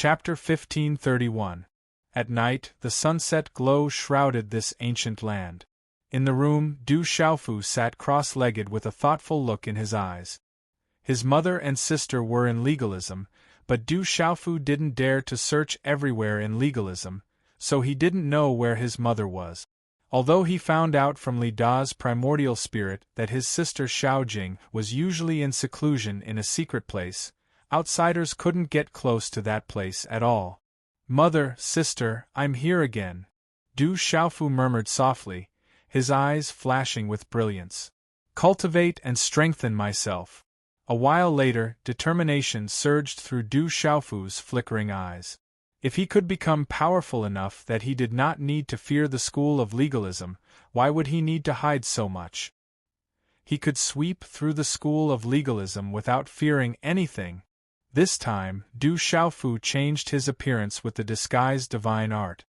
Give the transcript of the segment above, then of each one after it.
Chapter 1531. At night, the sunset glow shrouded this ancient land. In the room, Du Xiaofu sat cross-legged with a thoughtful look in his eyes. His mother and sister were in legalism, but Du Xiaofu didn't dare to search everywhere in legalism, so he didn't know where his mother was. Although he found out from Li Da's primordial spirit that his sister Xiaojing was usually in seclusion in a secret place, outsiders couldn't get close to that place at all. "Mother, sister, I'm here again," Du Xiaofu murmured softly, his eyes flashing with brilliance. "Cultivate and strengthen myself." A while later, determination surged through Du Xiaofu's flickering eyes. If he could become powerful enough that he did not need to fear the school of legalism, why would he need to hide so much? He could sweep through the school of legalism without fearing anything. This time, Du Xiaofu changed his appearance with the disguised divine art.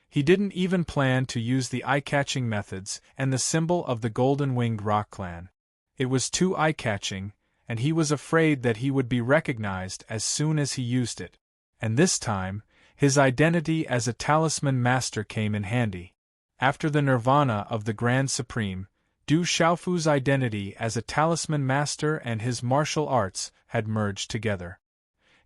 He didn't even plan to use the eye-catching methods and the symbol of the golden-winged rock clan. It was too eye-catching, and he was afraid that he would be recognized as soon as he used it. And this time, his identity as a talisman master came in handy. After the nirvana of the Grand Supreme, Du Xiaofu's identity as a talisman master and his martial arts had merged together.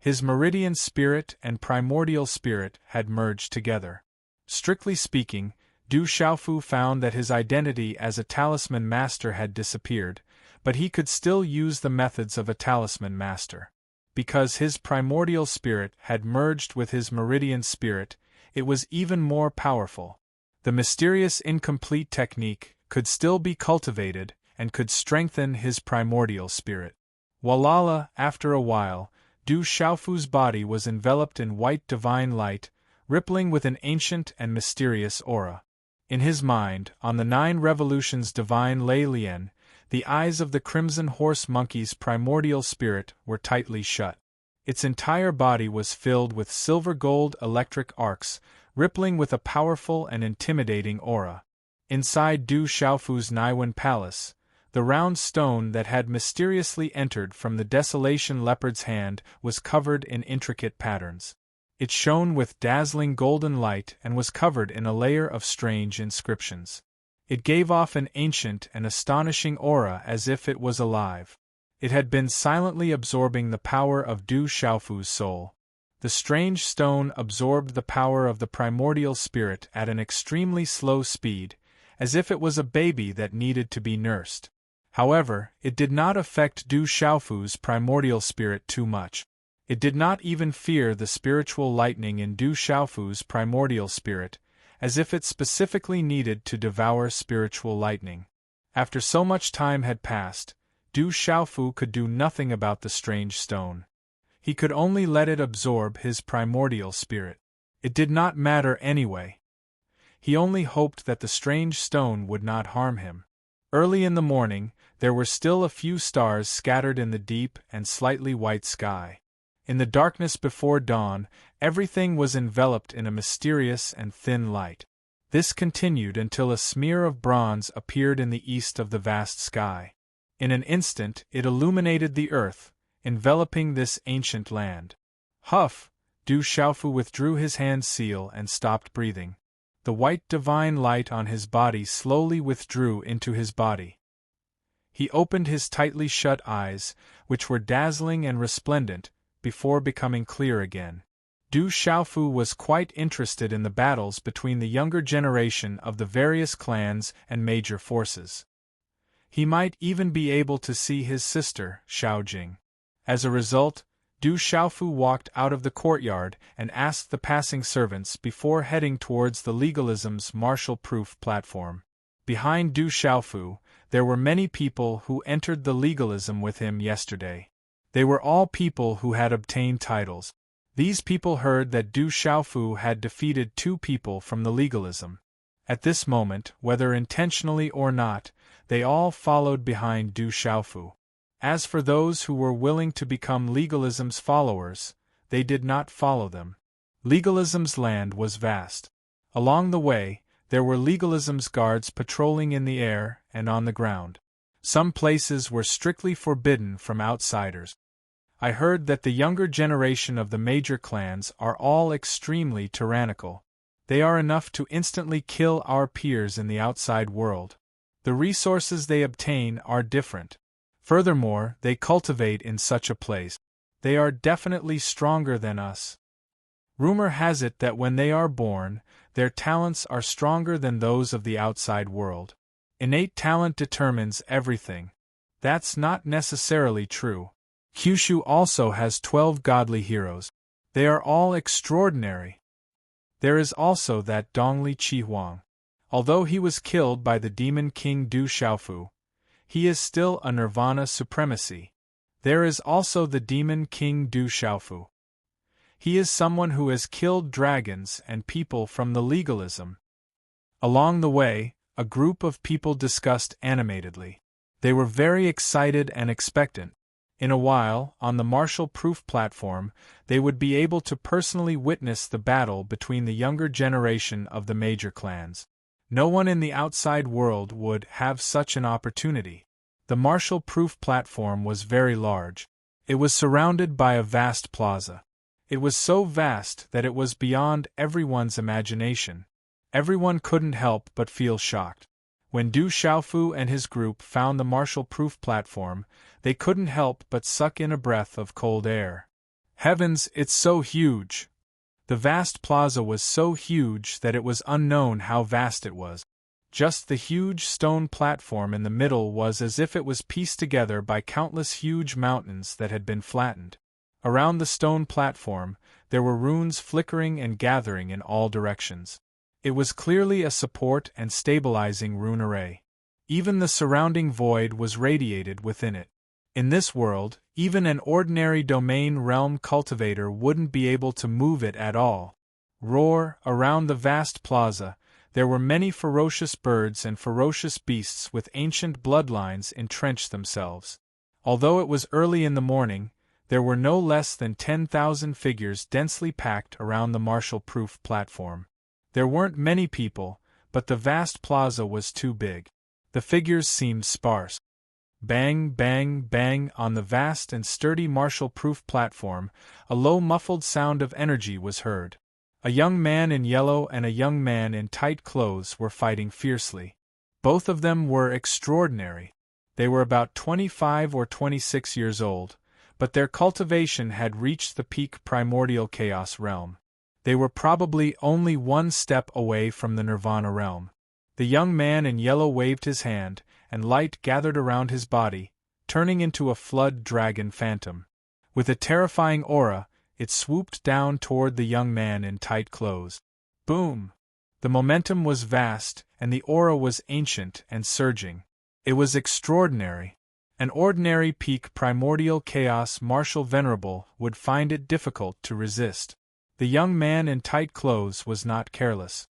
His meridian spirit and primordial spirit had merged together. Strictly speaking, Du Xiaofu found that his identity as a talisman master had disappeared, but he could still use the methods of a talisman master. Because his primordial spirit had merged with his meridian spirit, it was even more powerful. The mysterious incomplete technique could still be cultivated and could strengthen his primordial spirit. Walala, after a while, Du Xiaofu's body was enveloped in white divine light, rippling with an ancient and mysterious aura. In his mind, on the 9 revolutions divine Lei Lian, the eyes of the crimson horse monkey's primordial spirit were tightly shut. Its entire body was filled with silver-gold electric arcs, rippling with a powerful and intimidating aura. Inside Du Xiaofu's Naiwen Palace, the round stone that had mysteriously entered from the Desolation Leopard's hand was covered in intricate patterns. It shone with dazzling golden light and was covered in a layer of strange inscriptions. It gave off an ancient and astonishing aura as if it was alive. It had been silently absorbing the power of Du Xiaofu's soul. The strange stone absorbed the power of the primordial spirit at an extremely slow speed, as if it was a baby that needed to be nursed. However, it did not affect Du Xiaofu's primordial spirit too much. It did not even fear the spiritual lightning in Du Xiaofu's primordial spirit, as if it specifically needed to devour spiritual lightning. After so much time had passed, Du Xiaofu could do nothing about the strange stone. He could only let it absorb his primordial spirit. It did not matter anyway. He only hoped that the strange stone would not harm him. Early in the morning, there were still a few stars scattered in the deep and slightly white sky. In the darkness before dawn, everything was enveloped in a mysterious and thin light. This continued until a smear of bronze appeared in the east of the vast sky. In an instant it illuminated the earth, enveloping this ancient land. Huff! Du Xiaofu withdrew his hand seal and stopped breathing. The white divine light on his body slowly withdrew into his body. He opened his tightly shut eyes, which were dazzling and resplendent, before becoming clear again. Du Xiaofu was quite interested in the battles between the younger generation of the various clans and major forces. He might even be able to see his sister, Xiaojing. As a result, Du Xiaofu walked out of the courtyard and asked the passing servants before heading towards the legalism's martial-proof platform. Behind Du Xiaofu, there were many people who entered the legalism with him yesterday. They were all people who had obtained titles. These people heard that Du Xiaofu had defeated 2 people from the legalism. At this moment, whether intentionally or not, they all followed behind Du Xiaofu. As for those who were willing to become legalism's followers, they did not follow them. Legalism's land was vast. Along the way, there were legalism's guards patrolling in the air and on the ground. Some places were strictly forbidden from outsiders. I heard that the younger generation of the major clans are all extremely tyrannical. They are enough to instantly kill our peers in the outside world. The resources they obtain are different. Furthermore, they cultivate in such a place. They are definitely stronger than us. Rumor has it that when they are born, their talents are stronger than those of the outside world. Innate talent determines everything. That's not necessarily true. Kyushu also has 12 godly heroes. They are all extraordinary. There is also that Dongli Chihuang. Although he was killed by the demon king Du Xiaofu, he is still a nirvana supremacy. There is also the demon king Du Xiaofu. He is someone who has killed dragons and people from the legalism. Along the way, a group of people discussed animatedly. They were very excited and expectant. In a while, on the martial-proof platform, they would be able to personally witness the battle between the younger generation of the major clans. No one in the outside world would have such an opportunity. The martial-proof platform was very large. It was surrounded by a vast plaza. It was so vast that it was beyond everyone's imagination. Everyone couldn't help but feel shocked. When Du Xiaofu and his group found the martial-proof platform, they couldn't help but suck in a breath of cold air. Heavens, it's so huge! The vast plaza was so huge that it was unknown how vast it was. Just the huge stone platform in the middle was as if it was pieced together by countless huge mountains that had been flattened. Around the stone platform, there were runes flickering and gathering in all directions. It was clearly a support and stabilizing rune array. Even the surrounding void was radiated within it. In this world, even an ordinary domain realm cultivator wouldn't be able to move it at all. Around the vast plaza, there were many ferocious birds and ferocious beasts with ancient bloodlines entrenched themselves. Although it was early in the morning, there were no less than 10,000 figures densely packed around the martial-proof platform. There weren't many people, but the vast plaza was too big. The figures seemed sparse. Bang, bang, bang on the vast and sturdy martial-proof platform, a low muffled sound of energy was heard. A young man in yellow and a young man in tight clothes were fighting fiercely. Both of them were extraordinary. They were about 25 or 26 years old, but their cultivation had reached the peak primordial chaos realm. They were probably only one step away from the nirvana realm. The young man in yellow waved his hand, and light gathered around his body, turning into a flood dragon phantom. With a terrifying aura, it swooped down toward the young man in tight clothes. Boom! The momentum was vast, and the aura was ancient and surging. It was extraordinary. An ordinary peak primordial chaos martial venerable would find it difficult to resist. The young man in tight clothes was not careless.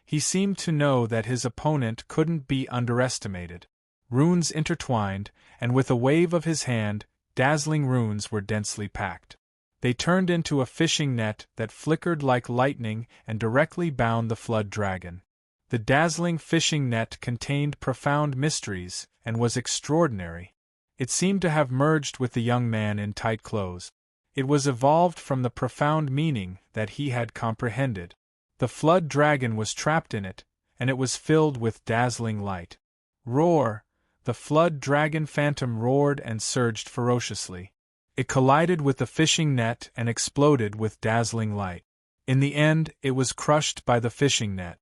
He seemed to know that his opponent couldn't be underestimated. Runes intertwined, and with a wave of his hand, dazzling runes were densely packed. They turned into a fishing net that flickered like lightning and directly bound the flood dragon. The dazzling fishing net contained profound mysteries and was extraordinary. It seemed to have merged with the young man in tight clothes. It was evolved from the profound meaning that he had comprehended. The flood dragon was trapped in it, and it was filled with dazzling light. Roar! The flood dragon phantom roared and surged ferociously. It collided with the fishing net and exploded with dazzling light. In the end, it was crushed by the fishing net.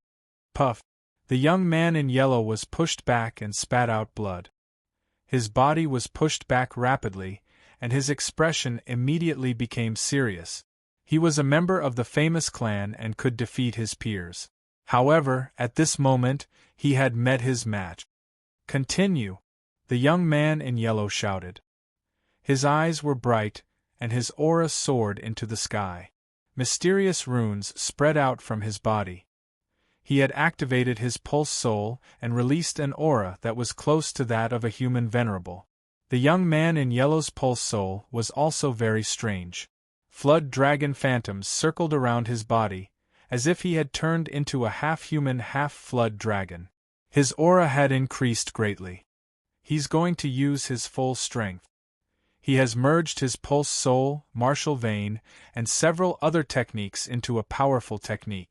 Puff! The young man in yellow was pushed back and spat out blood. His body was pushed back rapidly, and his expression immediately became serious. He was a member of the famous clan and could defeat his peers. However, at this moment, he had met his match. Continue! The young man in yellow shouted. His eyes were bright, and his aura soared into the sky. Mysterious runes spread out from his body. He had activated his pulse soul and released an aura that was close to that of a human venerable. The young man in yellow's pulse soul was also very strange. Flood dragon phantoms circled around his body, as if he had turned into a half-human half-flood dragon. His aura had increased greatly. He's going to use his full strength. He has merged his pulse soul, martial vein, and several other techniques into a powerful technique.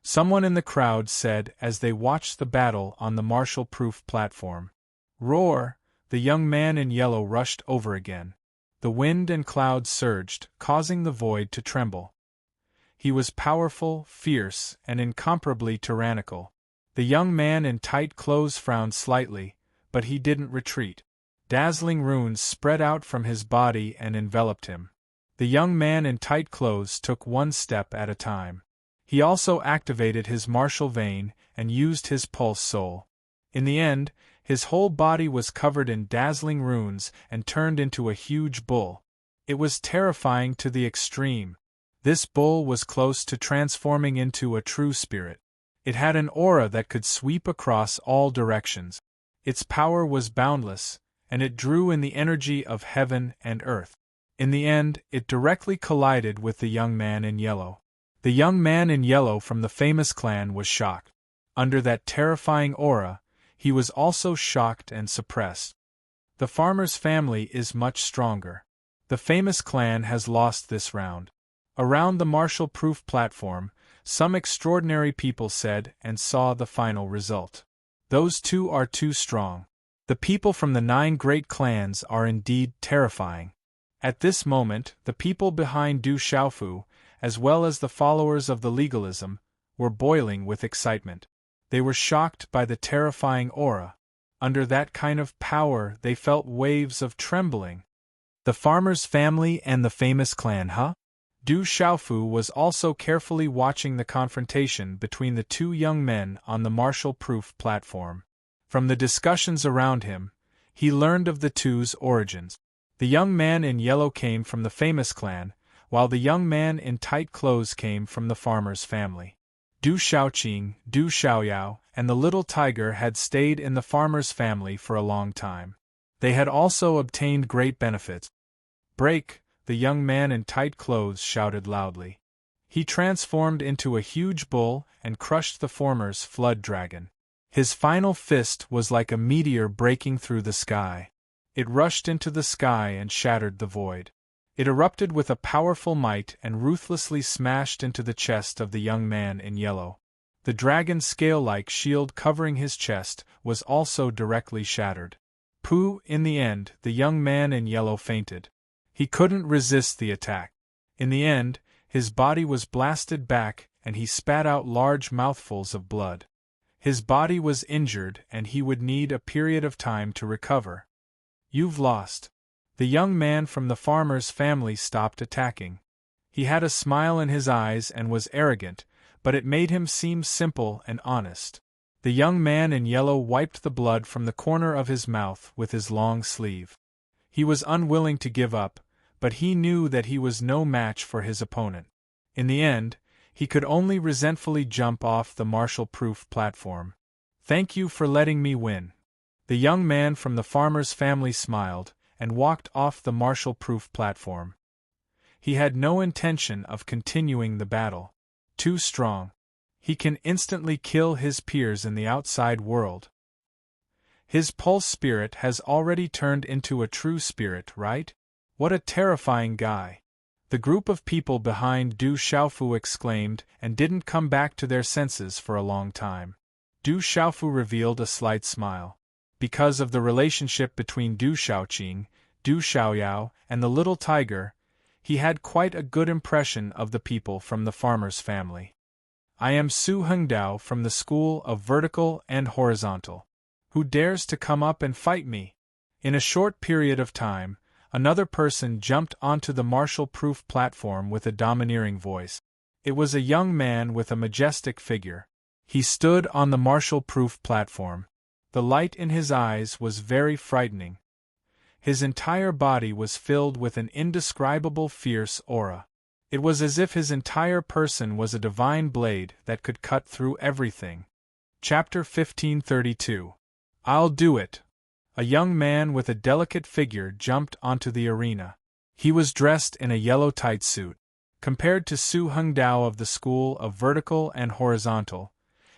Someone in the crowd said as they watched the battle on the martial-proof platform. Roar! The young man in yellow rushed over again. The wind and clouds surged, causing the void to tremble. He was powerful, fierce, and incomparably tyrannical. The young man in tight clothes frowned slightly, but he didn't retreat. Dazzling runes spread out from his body and enveloped him. The young man in tight clothes took one step at a time. He also activated his martial vein and used his pulse soul. In the end, his whole body was covered in dazzling runes and turned into a huge bull. It was terrifying to the extreme. This bull was close to transforming into a true spirit. It had an aura that could sweep across all directions. Its power was boundless, and it drew in the energy of heaven and earth. In the end, it directly collided with the young man in yellow. The young man in yellow from the famous clan was shocked. Under that terrifying aura, he was also shocked and suppressed. The farmer's family is much stronger. The famous clan has lost this round. Around the martial-proof platform, some extraordinary people said and saw the final result. Those two are too strong. The people from the 9 great clans are indeed terrifying. At this moment, the people behind Du Xiaofu, as well as the followers of the legalism, were boiling with excitement. They were shocked by the terrifying aura. Under that kind of power, they felt waves of trembling. The farmer's family and the famous clan, huh? Du Xiaofu was also carefully watching the confrontation between the two young men on the martial-proof platform. From the discussions around him, he learned of the two's origins. The young man in yellow came from the famous clan, while the young man in tight clothes came from the farmer's family. Du Xiaoqing, Du Xiaoyao, and the little tiger had stayed in the farmer's family for a long time. They had also obtained great benefits. Break! The young man in tight clothes shouted loudly. He transformed into a huge bull and crushed the former's flood dragon. His final fist was like a meteor breaking through the sky. It rushed into the sky and shattered the void. It erupted with a powerful might and ruthlessly smashed into the chest of the young man in yellow. The dragon's scale-like shield covering his chest was also directly shattered. Pooh! In the end, the young man in yellow fainted. He couldn't resist the attack. In the end, his body was blasted back and he spat out large mouthfuls of blood. His body was injured and he would need a period of time to recover. You've lost. The young man from the farmer's family stopped attacking. He had a smile in his eyes and was arrogant, but it made him seem simple and honest. The young man in yellow wiped the blood from the corner of his mouth with his long sleeve. He was unwilling to give up, but he knew that he was no match for his opponent. In the end, he could only resentfully jump off the martial-proof platform. Thank you for letting me win. The young man from the farmer's family smiled and walked off the martial-proof platform. He had no intention of continuing the battle. Too strong. He can instantly kill his peers in the outside world. His pulse spirit has already turned into a true spirit, right? What a terrifying guy. The group of people behind Du Xiaofu exclaimed and didn't come back to their senses for a long time. Du Xiaofu revealed a slight smile. Because of the relationship between Du Xiaoqing, Du Xiaoyao, and the little tiger, he had quite a good impression of the people from the farmer's family. I am Su Hengdao from the School of Vertical and Horizontal. Who dares to come up and fight me? In a short period of time, another person jumped onto the martial-proof platform with a domineering voice. It was a young man with a majestic figure. He stood on the martial-proof platform. The light in his eyes was very frightening. His entire body was filled with an indescribable fierce aura. It was as if his entire person was a divine blade that could cut through everything. Chapter 1532. I'll do it. A young man with a delicate figure jumped onto the arena. He was dressed in a yellow tight suit. Compared to Su Hengdao of the School of Vertical and Horizontal,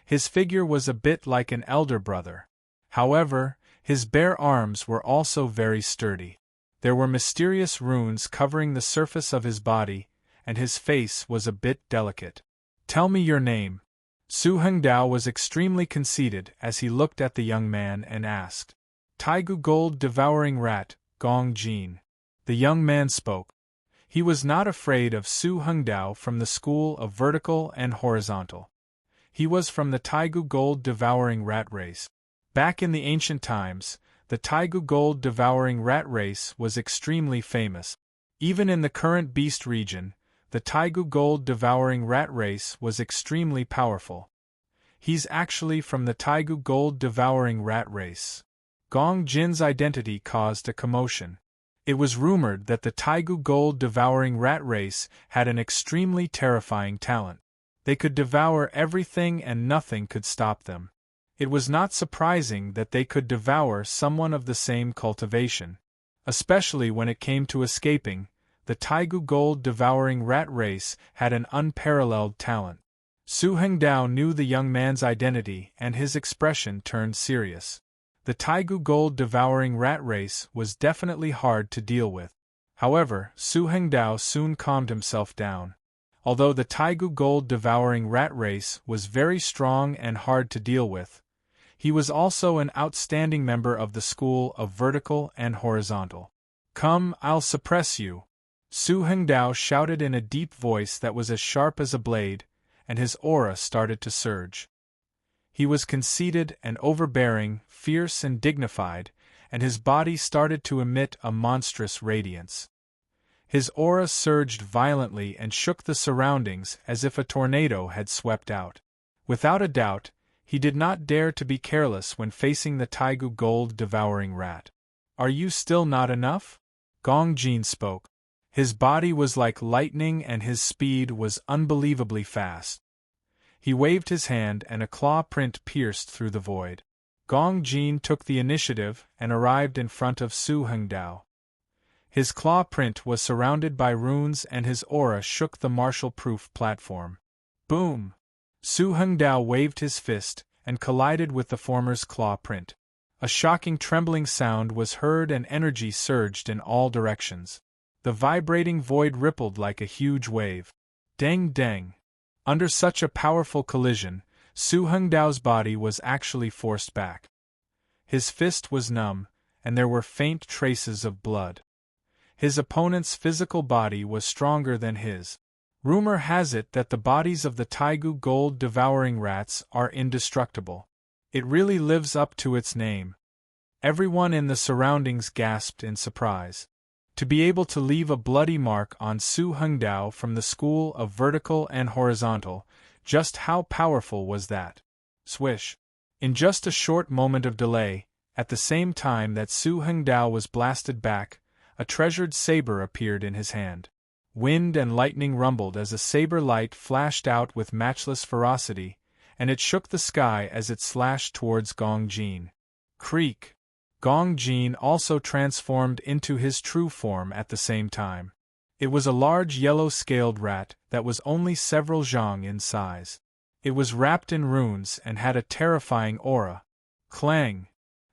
his figure was a bit like an elder brother. However, his bare arms were also very sturdy. There were mysterious runes covering the surface of his body, and his face was a bit delicate. "Tell me your name." Su Hengdao was extremely conceited as he looked at the young man and asked. "Taigu Gold Devouring Rat, Gong Jin." The young man spoke. He was not afraid of Su Hengdao from the school of vertical and horizontal. He was from the Taigu Gold Devouring Rat race. Back in the ancient times, the Taigu Gold Devouring Rat race was extremely famous. Even in the current Beast region, the Taigu Gold Devouring Rat race was extremely powerful. He's actually from the Taigu Gold Devouring Rat race. Gong Jin's identity caused a commotion. It was rumored that the Taigu Gold Devouring Rat race had an extremely terrifying talent. They could devour everything and nothing could stop them. It was not surprising that they could devour someone of the same cultivation. Especially when it came to escaping, the Taigu Gold Devouring Rat race had an unparalleled talent. Su Hengdao knew the young man's identity and his expression turned serious. The Taigu Gold Devouring Rat race was definitely hard to deal with. However, Su Hengdao soon calmed himself down. Although the Taigu Gold Devouring Rat race was very strong and hard to deal with, he was also an outstanding member of the school of vertical and horizontal. "Come, I'll suppress you." Su Hengdao shouted in a deep voice that was as sharp as a blade, and his aura started to surge. He was conceited and overbearing, fierce and dignified, and his body started to emit a monstrous radiance. His aura surged violently and shook the surroundings as if a tornado had swept out. Without a doubt, he did not dare to be careless when facing the Taigu Gold Devouring Rat. "Are you still not enough?" Gong Jin spoke. His body was like lightning and his speed was unbelievably fast. He waved his hand and a claw print pierced through the void. Gong Jin took the initiative and arrived in front of Su Hengdao. His claw print was surrounded by runes and his aura shook the martial-proof platform. Boom! Su Hengdao waved his fist and collided with the former's claw print. A shocking trembling sound was heard and energy surged in all directions. The vibrating void rippled like a huge wave. Deng deng! Under such a powerful collision, Su Hengdao's body was actually forced back. His fist was numb, and there were faint traces of blood. His opponent's physical body was stronger than his. Rumor has it that the bodies of the Taigu Gold Devouring Rats are indestructible. It really lives up to its name. Everyone in the surroundings gasped in surprise. To be able to leave a bloody mark on Su Hengdao from the school of vertical and horizontal, just how powerful was that? Swish! In just a short moment of delay, at the same time that Su Hengdao was blasted back, a treasured saber appeared in his hand. Wind and lightning rumbled as a saber light flashed out with matchless ferocity, and it shook the sky as it slashed towards Gong Jin. Creak! Gong Jin also transformed into his true form at the same time. It was a large yellow-scaled rat that was only several zhang in size. It was wrapped in runes and had a terrifying aura. Clang!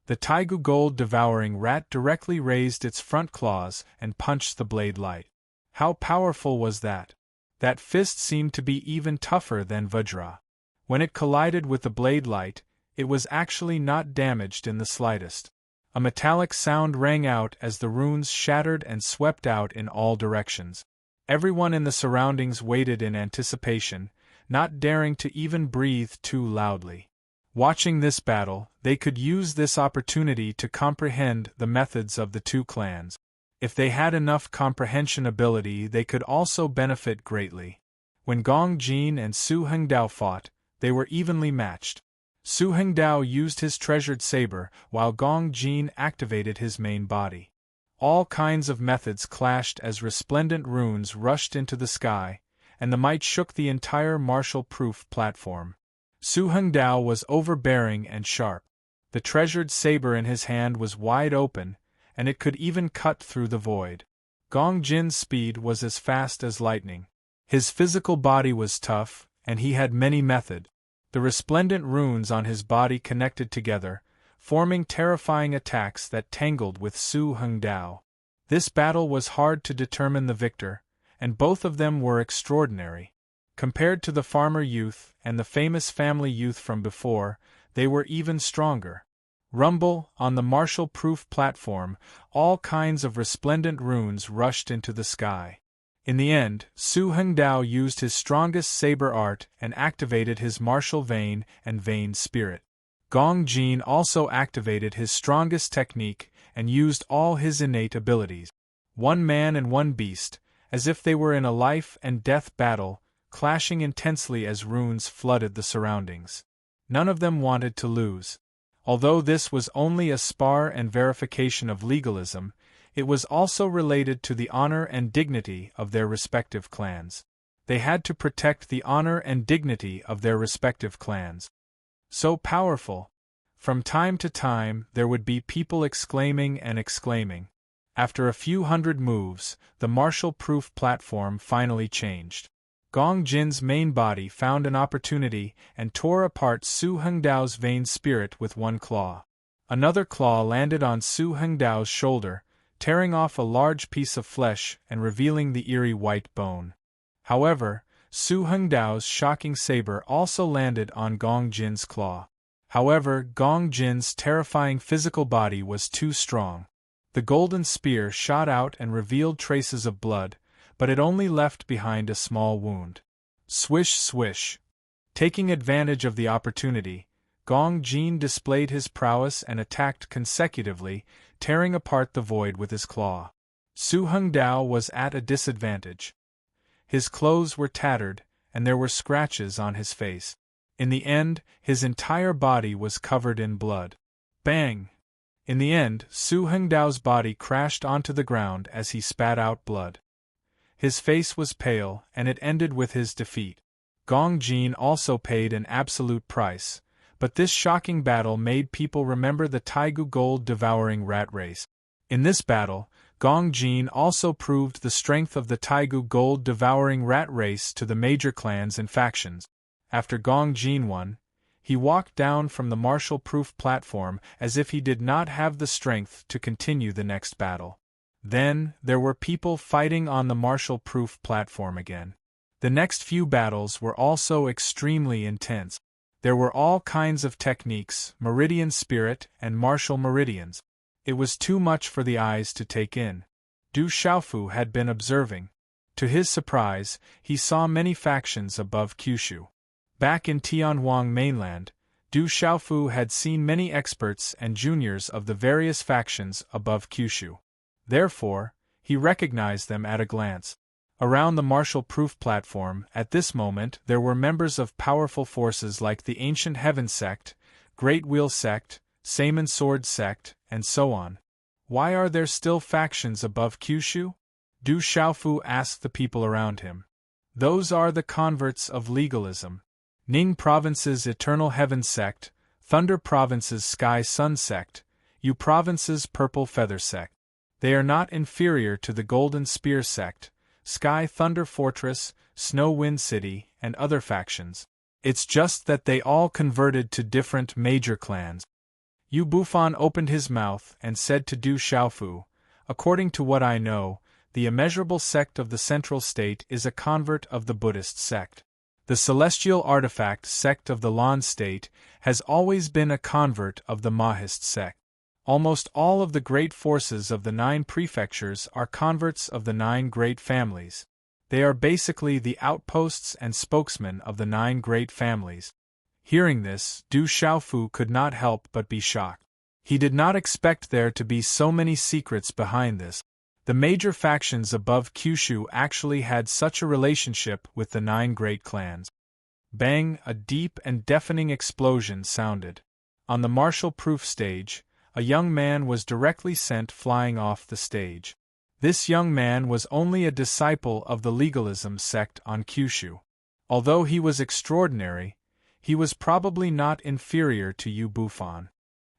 The Taigu Gold Devouring Rat directly raised its front claws and punched the blade light. How powerful was that? That fist seemed to be even tougher than Vajra. When it collided with the blade light, it was actually not damaged in the slightest. A metallic sound rang out as the runes shattered and swept out in all directions. Everyone in the surroundings waited in anticipation, not daring to even breathe too loudly. Watching this battle, they could use this opportunity to comprehend the methods of the two clans. If they had enough comprehension ability, they could also benefit greatly. When Gong Jin and Su Hengdao fought, they were evenly matched. Su Hengdao used his treasured saber, while Gong Jin activated his main body. All kinds of methods clashed as resplendent runes rushed into the sky, and the might shook the entire martial-proof platform. Su Hengdao was overbearing and sharp. The treasured saber in his hand was wide open, and it could even cut through the void. Gong Jin's speed was as fast as lightning. His physical body was tough, and he had many methods. The resplendent runes on his body connected together, forming terrifying attacks that tangled with Su Hengdao. This battle was hard to determine the victor, and both of them were extraordinary. Compared to the farmer youth and the famous family youth from before, they were even stronger. Rumble, on the Marshall-proof platform, all kinds of resplendent runes rushed into the sky. In the end, Su Hengdao used his strongest saber art and activated his martial vein and vein spirit. Gong Jin also activated his strongest technique and used all his innate abilities. One man and one beast, as if they were in a life-and-death battle, clashing intensely as runes flooded the surroundings. None of them wanted to lose. Although this was only a spar and verification of legalism, it was also related to the honor and dignity of their respective clans. They had to protect the honor and dignity of their respective clans. So powerful! From time to time, there would be people exclaiming and exclaiming. After a few hundred moves, the Marshall-proof platform finally changed. Gong Jin's main body found an opportunity and tore apart Su Hengdao's vein spirit with one claw. Another claw landed on Su Hengdao's shoulder, tearing off a large piece of flesh and revealing the eerie white bone. However, Su Hengdao's shocking saber also landed on Gong Jin's claw. However, Gong Jin's terrifying physical body was too strong. The golden spear shot out and revealed traces of blood, but it only left behind a small wound. Swish swish. Taking advantage of the opportunity, Gong Jin displayed his prowess and attacked consecutively, tearing apart the void with his claw. Su Hengdao was at a disadvantage. His clothes were tattered, and there were scratches on his face. In the end, his entire body was covered in blood. Bang! In the end, Su Hengdao's body crashed onto the ground as he spat out blood. His face was pale, and it ended with his defeat. Gong Jin also paid an absolute price, but this shocking battle made people remember the Taigu gold-devouring rat race. In this battle, Gong Jin also proved the strength of the Taigu gold-devouring rat race to the major clans and factions. After Gong Jin won, he walked down from the Marshall-proof platform as if he did not have the strength to continue the next battle. Then, there were people fighting on the Marshall-proof platform again. The next few battles were also extremely intense. There were all kinds of techniques, meridian spirit, and martial meridians. It was too much for the eyes to take in. Du Xiaofu had been observing. To his surprise, he saw many factions above Kyushu. Back in Tianhuang mainland, Du Xiaofu had seen many experts and juniors of the various factions above Kyushu. Therefore, he recognized them at a glance. Around the Marshall-proof platform, at this moment, there were members of powerful forces like the Ancient Heaven Sect, Great Wheel Sect, Saman Sword Sect, and so on. Why are there still factions above Kyushu? Du Xiaofu asked the people around him. Those are the converts of legalism. Ning Province's Eternal Heaven Sect, Thunder Province's Sky Sun Sect, Yu Province's Purple Feather Sect. They are not inferior to the Golden Spear Sect, Sky Thunder Fortress, Snow Wind City, and other factions. It's just that they all converted to different major clans. Yu Bufan opened his mouth and said to Du Xiaofu, "According to what I know, the immeasurable sect of the Central State is a convert of the Buddhist sect. The Celestial Artifact sect of the Lan State has always been a convert of the Mahist sect. Almost all of the great forces of the 9 prefectures are converts of the 9 great families. They are basically the outposts and spokesmen of the 9 great families." Hearing this, Du Xiaofu could not help but be shocked. He did not expect there to be so many secrets behind this. The major factions above Kyushu actually had such a relationship with the 9 great clans. Bang! A deep and deafening explosion sounded. On the Marshall-proof stage, a young man was directly sent flying off the stage. This young man was only a disciple of the legalism sect on Kyushu. Although he was extraordinary, he was probably not inferior to Yu Bufan.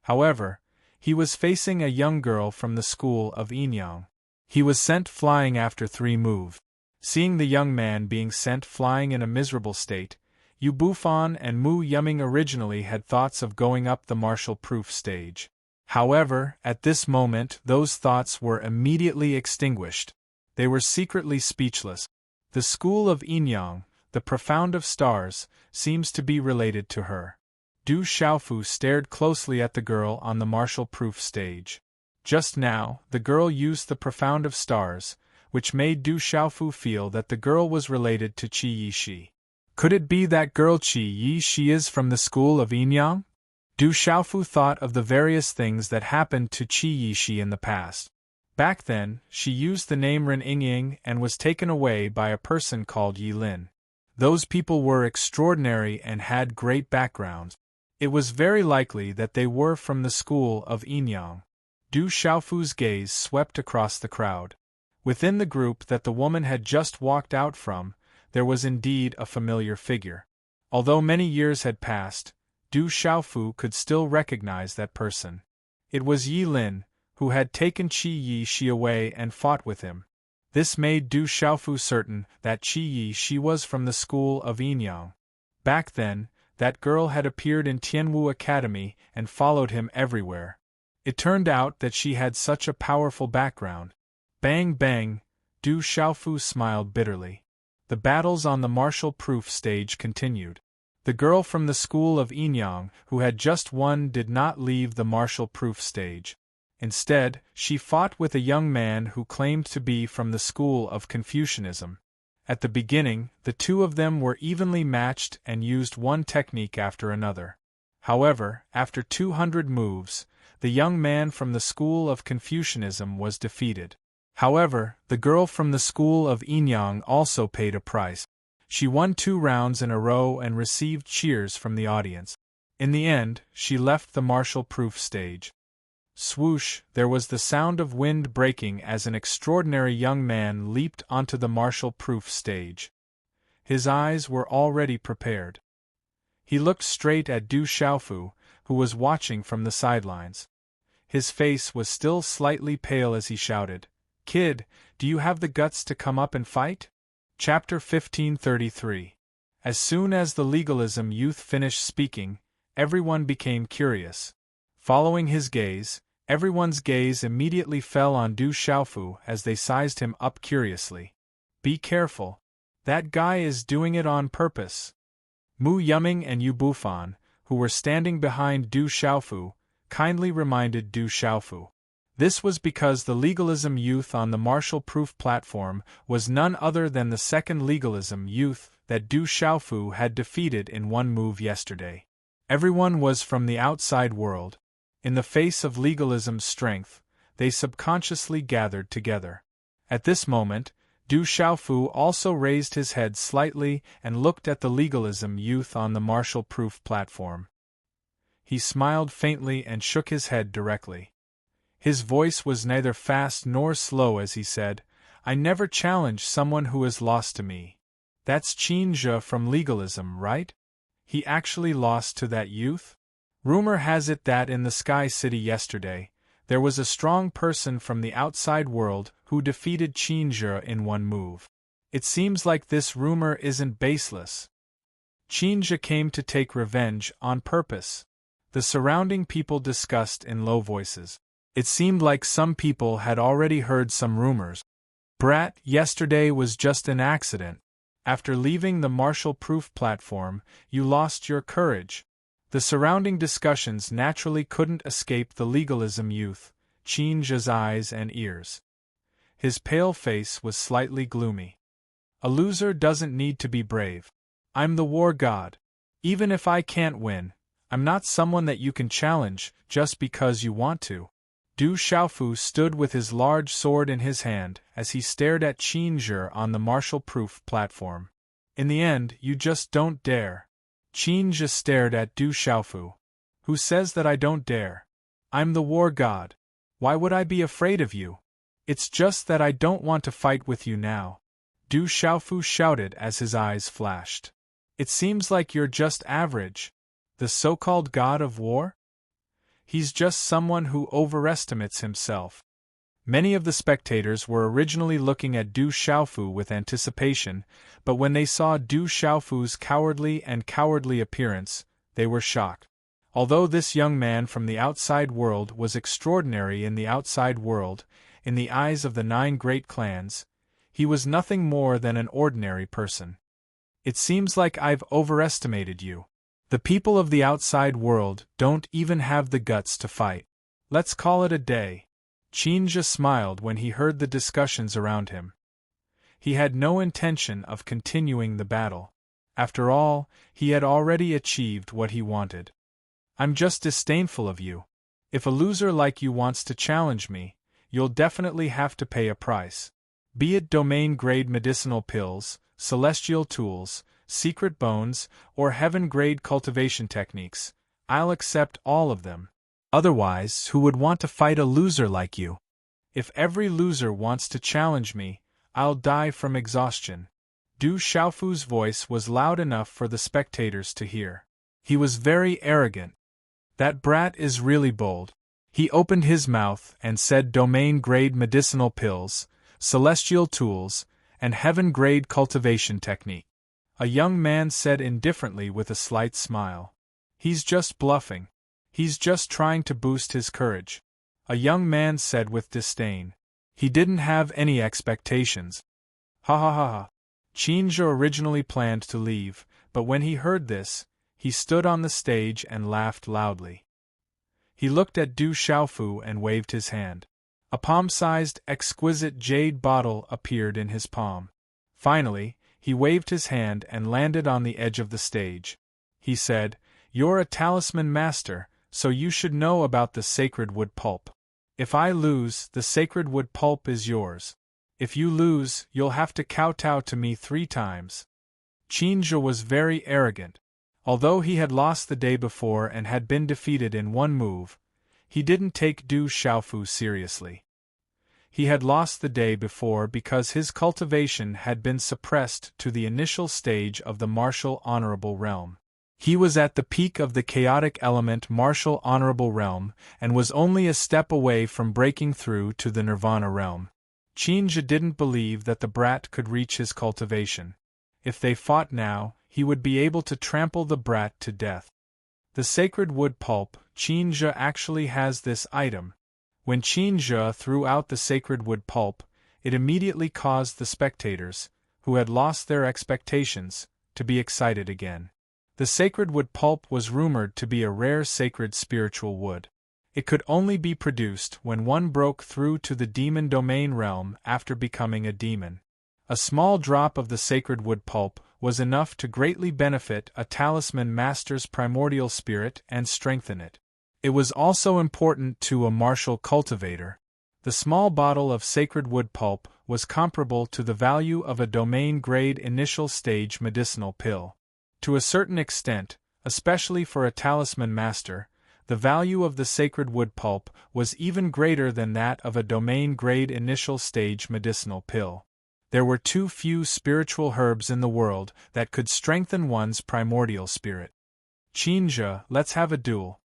However, he was facing a young girl from the school of Inyang. He was sent flying after 3 moves. Seeing the young man being sent flying in a miserable state, Yu Bufan and Mu Yuming originally had thoughts of going up the Marshall-proof stage. However, at this moment those thoughts were immediately extinguished. They were secretly speechless. The school of Inyang, the profound of stars, seems to be related to her. Du Xiaofu stared closely at the girl on the martial-proof stage. Just now, the girl used the profound of stars, which made Du Xiaofu feel that the girl was related to Qi Yishi. Could it be that girl Qi Yishi is from the school of Inyang? Du Xiaofu thought of the various things that happened to Qi Yishi in the past. Back then, she used the name Ren Yingying and was taken away by a person called Yi Lin. Those people were extraordinary and had great backgrounds. It was very likely that they were from the school of Inyang. Du Xiaofu's gaze swept across the crowd. Within the group that the woman had just walked out from, there was indeed a familiar figure. Although many years had passed, Du Xiaofu could still recognize that person. It was Yi Lin, who had taken Qi Yishi away and fought with him. This made Du Xiaofu certain that Qi Yishi was from the school of Inyang. Back then, that girl had appeared in Tianwu Academy and followed him everywhere. It turned out that she had such a powerful background. Bang bang, Du Xiaofu smiled bitterly. The battles on the martial-proof stage continued. The girl from the school of Inyang, who had just won, did not leave the martial-proof stage. Instead, she fought with a young man who claimed to be from the school of Confucianism. At the beginning, the two of them were evenly matched and used one technique after another. However, after 200 moves, the young man from the school of Confucianism was defeated. However, the girl from the school of Inyang also paid a price. She won 2 rounds in a row and received cheers from the audience. In the end, she left the martial-proof stage. Swoosh, there was the sound of wind breaking as an extraordinary young man leaped onto the martial-proof stage. His eyes were already prepared. He looked straight at Du Xiaofu, who was watching from the sidelines. His face was still slightly pale as he shouted, "Kid, do you have the guts to come up and fight?" Chapter 1533. As soon as the legalism youth finished speaking, everyone became curious. Following his gaze, everyone's gaze immediately fell on Du Xiaofu as they sized him up curiously. "Be careful. That guy is doing it on purpose." Mu Yuming and Yu Bufan, who were standing behind Du Xiaofu, kindly reminded Du Xiaofu. This was because the legalism youth on the martial-proof platform was none other than the second legalism youth that Du Xiaofu had defeated in one move yesterday. Everyone was from the outside world. In the face of legalism's strength, they subconsciously gathered together. At this moment, Du Xiaofu also raised his head slightly and looked at the legalism youth on the martial-proof platform. He smiled faintly and shook his head directly. His voice was neither fast nor slow as he said, "I never challenge someone who is lost to me. That's Qin Zhe from legalism, right? He actually lost to that youth? Rumor has it that in the Sky City yesterday, there was a strong person from the outside world who defeated Qin Zhe in one move. It seems like this rumor isn't baseless. Qin Zhe came to take revenge on purpose." The surrounding people discussed in low voices. It seemed like some people had already heard some rumors. "Brat, yesterday was just an accident. After leaving the martial-proof platform, you lost your courage." The surrounding discussions naturally couldn't escape the legalism youth, Qin Zhe's eyes and ears. His pale face was slightly gloomy. "A loser doesn't need to be brave. I'm the war god. Even if I can't win, I'm not someone that you can challenge just because you want to." Du Xiaofu stood with his large sword in his hand as he stared at Qin Zhe on the martial-proof platform. "In the end, you just don't dare." Qin Zhe stared at Du Xiaofu. "Who says that I don't dare? I'm the war god. Why would I be afraid of you? It's just that I don't want to fight with you now." Du Xiaofu shouted as his eyes flashed. "It seems like you're just average. The so-called god of war? He's just someone who overestimates himself." Many of the spectators were originally looking at Du Xiaofu with anticipation, but when they saw Du Xiaofu's cowardly appearance, they were shocked. Although this young man from the outside world was extraordinary in the outside world, in the eyes of the 9 great clans, he was nothing more than an ordinary person. It seems like I've overestimated you. The people of the outside world don't even have the guts to fight. Let's call it a day. Chinja smiled when he heard the discussions around him. He had no intention of continuing the battle. After all, he had already achieved what he wanted. I'm just disdainful of you. If a loser like you wants to challenge me, you'll definitely have to pay a price. Be it domain-grade medicinal pills, celestial tools, secret bones, or heaven-grade cultivation techniques, I'll accept all of them. Otherwise, who would want to fight a loser like you? If every loser wants to challenge me, I'll die from exhaustion. Du Xiaofu's voice was loud enough for the spectators to hear. He was very arrogant. That brat is really bold. He opened his mouth and said domain-grade medicinal pills, celestial tools, and heaven-grade cultivation technique. A young man said indifferently with a slight smile. He's just bluffing. He's just trying to boost his courage. A young man said with disdain. He didn't have any expectations. Ha ha ha ha. Chinja originally planned to leave, but when he heard this, he stood on the stage and laughed loudly. He looked at Du Xiaofu and waved his hand. A palm-sized, exquisite jade bottle appeared in his palm. Finally, he waved his hand and landed on the edge of the stage. He said, "You're a talisman master, so you should know about the sacred wood pulp. If I lose, the sacred wood pulp is yours. If you lose, you'll have to kowtow to me 3 times. Chinja was very arrogant. Although he had lost the day before and had been defeated in 1 move, he didn't take Du Xiaofu seriously. He had lost the day before because his cultivation had been suppressed to the initial stage of the martial honorable realm. He was at the peak of the chaotic element martial honorable realm and was only a step away from breaking through to the nirvana realm. Chinja didn't believe that the brat could reach his cultivation. If they fought now, he would be able to trample the brat to death. The sacred wood pulp, Chinja actually has this item. When Chinja threw out the sacred wood pulp, it immediately caused the spectators, who had lost their expectations, to be excited again. The sacred wood pulp was rumored to be a rare sacred spiritual wood. It could only be produced when one broke through to the demon domain realm after becoming a demon. A small drop of the sacred wood pulp was enough to greatly benefit a talisman master's primordial spirit and strengthen it. It was also important to a martial cultivator. The small bottle of sacred wood pulp was comparable to the value of a domain-grade initial stage medicinal pill. To a certain extent, especially for a talisman master, the value of the sacred wood pulp was even greater than that of a domain-grade initial stage medicinal pill. There were too few spiritual herbs in the world that could strengthen one's primordial spirit. Chinja, let's have a duel.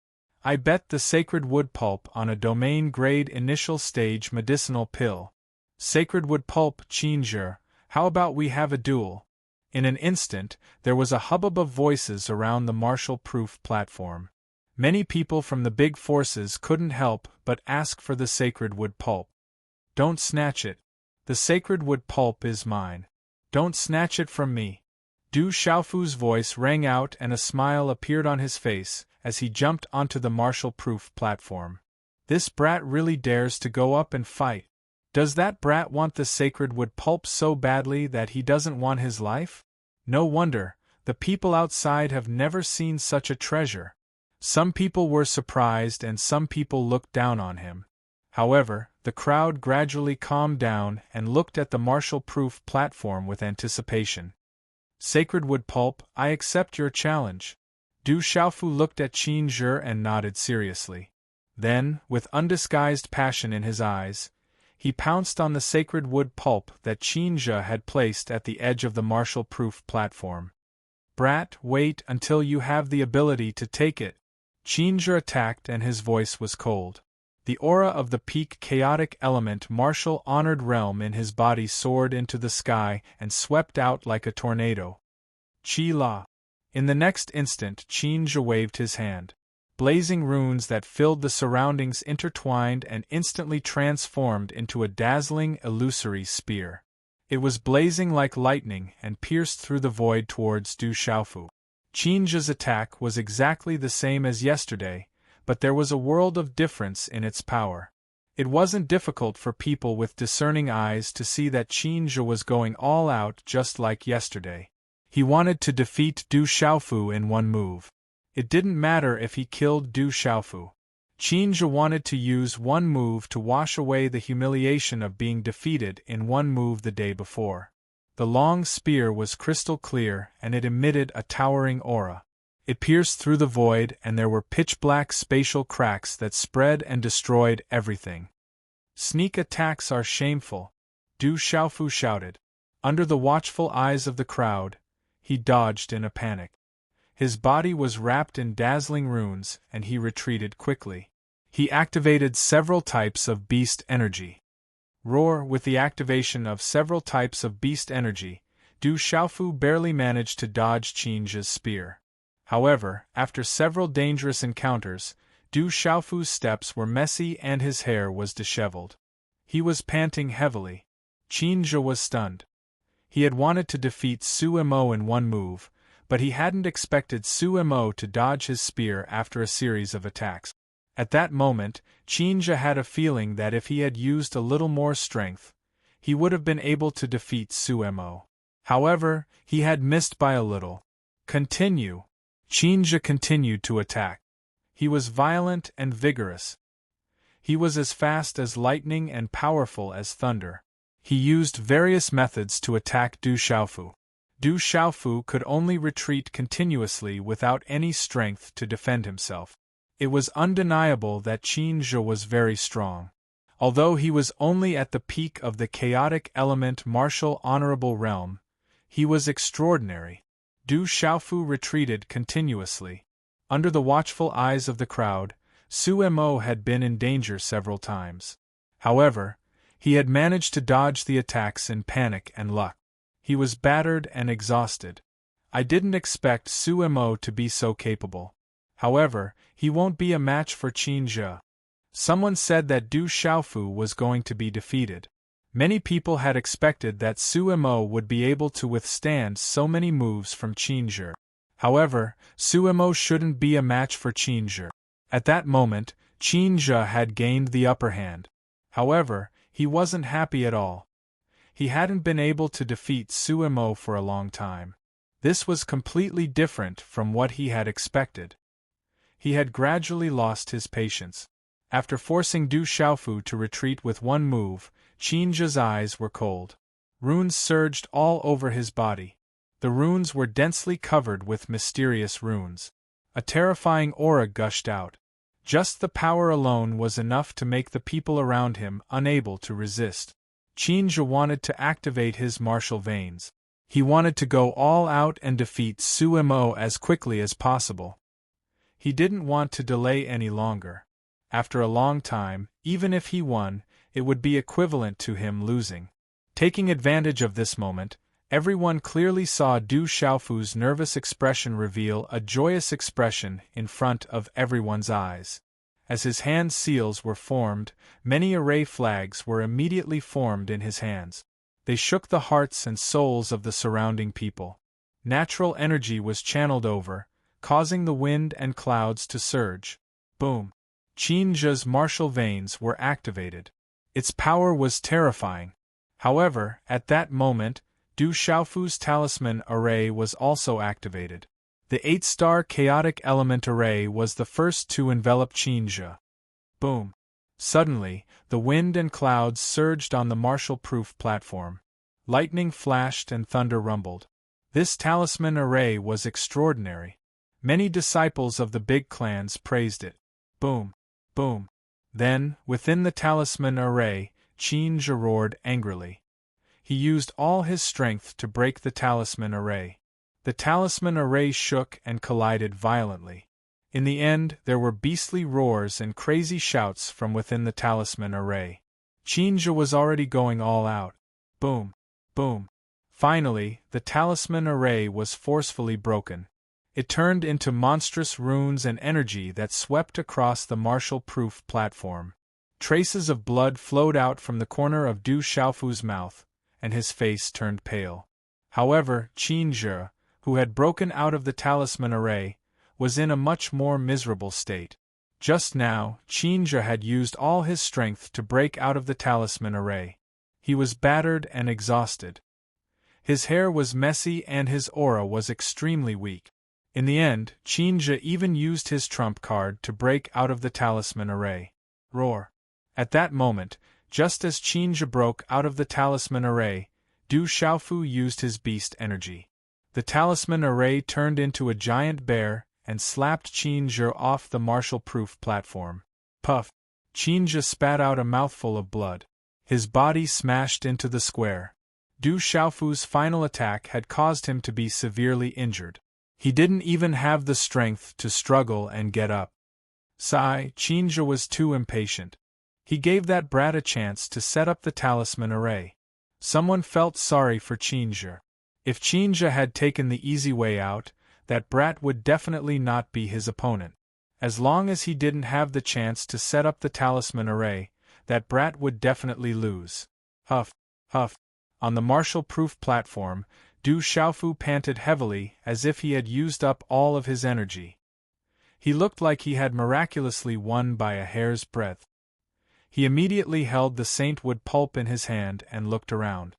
I bet the sacred wood pulp on a domain-grade initial stage medicinal pill. Sacred wood pulp, Chinja, how about we have a duel? In an instant, there was a hubbub of voices around the martial-proof platform. Many people from the big forces couldn't help but ask for the sacred wood pulp. Don't snatch it. The sacred wood pulp is mine. Don't snatch it from me. Du Xiaofu's voice rang out and a smile appeared on his face as he jumped onto the martial-proof platform. This brat really dares to go up and fight. Does that brat want the sacred wood pulp so badly that he doesn't want his life? No wonder, the people outside have never seen such a treasure. Some people were surprised and some people looked down on him. However, the crowd gradually calmed down and looked at the martial-proof platform with anticipation. Sacred wood pulp, I accept your challenge. Du Xiaofu looked at Chinja and nodded seriously. Then, with undisguised passion in his eyes, he pounced on the sacred wood pulp that Chinja had placed at the edge of the martial-proof platform. Brat, wait until you have the ability to take it. Chinja attacked and his voice was cold. The aura of the peak chaotic element martial honored realm in his body soared into the sky and swept out like a tornado. Chi La. In the next instant Chinja waved his hand. Blazing runes that filled the surroundings intertwined and instantly transformed into a dazzling, illusory spear. It was blazing like lightning and pierced through the void towards Du Xiaofu. Qinzhe's attack was exactly the same as yesterday, but there was a world of difference in its power. It wasn't difficult for people with discerning eyes to see that Qinzhe was going all out just like yesterday. He wanted to defeat Du Xiaofu in one move. It didn't matter if he killed Du Xiaofu. Qinzhe wanted to use one move to wash away the humiliation of being defeated in one move the day before. The long spear was crystal clear and it emitted a towering aura. It pierced through the void and there were pitch-black spatial cracks that spread and destroyed everything. Sneak attacks are shameful, Du Xiaofu shouted. Under the watchful eyes of the crowd, he dodged in a panic. His body was wrapped in dazzling runes and he retreated quickly. He activated several types of beast energy. Roar! With the activation of several types of beast energy, Du Xiaofu barely managed to dodge Qinzhe's spear. However, after several dangerous encounters, Du Xiaofu's steps were messy and his hair was disheveled. He was panting heavily. Qinzhe was stunned. He had wanted to defeat Su Mo in one move, but he hadn't expected Su Mo to dodge his spear after a series of attacks. At that moment, Qinzhe had a feeling that if he had used a little more strength, he would have been able to defeat Su Mo. However, he had missed by a little. Continue. Qinzhe continued to attack. He was violent and vigorous. He was as fast as lightning and powerful as thunder. He used various methods to attack Du Xiaofu. Du Xiaofu could only retreat continuously without any strength to defend himself. It was undeniable that Qinzhe was very strong. Although he was only at the peak of the chaotic element martial honorable realm, he was extraordinary. Du Xiaofu retreated continuously. Under the watchful eyes of the crowd, Su Mo had been in danger several times. However, he had managed to dodge the attacks in panic and luck. He was battered and exhausted. I didn't expect Su Mo to be so capable. However, he won't be a match for Qinzhe. Someone said that Du Xiaofu was going to be defeated. Many people had expected that Su Mo would be able to withstand so many moves from Qinzhe. However, Su Mo shouldn't be a match for Qinzhe. At that moment, Qinzhe had gained the upper hand. However, he wasn't happy at all. He hadn't been able to defeat Su Mo for a long time. This was completely different from what he had expected. He had gradually lost his patience. After forcing Du Xiaofu to retreat with one move, Qinzhe's eyes were cold. Runes surged all over his body. The runes were densely covered with mysterious runes. A terrifying aura gushed out. Just the power alone was enough to make the people around him unable to resist. Qinzhe wanted to activate his martial veins. He wanted to go all out and defeat Su Mo as quickly as possible. He didn't want to delay any longer. After a long time, even if he won, it would be equivalent to him losing. Taking advantage of this moment, everyone clearly saw Du Xiaofu's nervous expression reveal a joyous expression in front of everyone's eyes. As his hand seals were formed, many array flags were immediately formed in his hands. They shook the hearts and souls of the surrounding people. Natural energy was channeled over, causing the wind and clouds to surge. Boom! Qinzhe's martial veins were activated. Its power was terrifying. However, at that moment, Du Xiaofu's talisman array was also activated. The 8-star chaotic element array was the first to envelop Qinzhe. Boom! Suddenly, the wind and clouds surged on the martial-proof platform. Lightning flashed and thunder rumbled. This talisman array was extraordinary. Many disciples of the big clans praised it. Boom! Boom! Then, within the talisman array, Qinzhe roared angrily. He used all his strength to break the talisman array. The talisman array shook and collided violently. In the end, there were beastly roars and crazy shouts from within the talisman array. Qinzhe was already going all out. Boom! Boom! Finally, the talisman array was forcefully broken. It turned into monstrous runes and energy that swept across the martial-proof platform. Traces of blood flowed out from the corner of Du Xiaofu's mouth, and his face turned pale. However, Qin Zhe, who had broken out of the talisman array, was in a much more miserable state. Just now, Qin Zhe had used all his strength to break out of the talisman array. He was battered and exhausted. His hair was messy and his aura was extremely weak. In the end, Qin Zhe even used his trump card to break out of the talisman array. Roar! At that moment, just as Qin Zhe broke out of the talisman array, Du Xiaofu used his beast energy. The talisman array turned into a giant bear and slapped Qin Zhe off the martial-proof platform. Puff! Qin Zhe spat out a mouthful of blood. His body smashed into the square. Du Xiaofu's final attack had caused him to be severely injured. He didn't even have the strength to struggle and get up. Sigh, Qin Zhe was too impatient. He gave that brat a chance to set up the talisman array. Someone felt sorry for Qin Zhe. If Qin Zhe had taken the easy way out, that brat would definitely not be his opponent. As long as he didn't have the chance to set up the talisman array, that brat would definitely lose. Huff, huff. On the martial-proof platform, Du Xiaofu panted heavily as if he had used up all of his energy. He looked like he had miraculously won by a hair's breadth. He immediately held the saintwood pulp in his hand and looked around.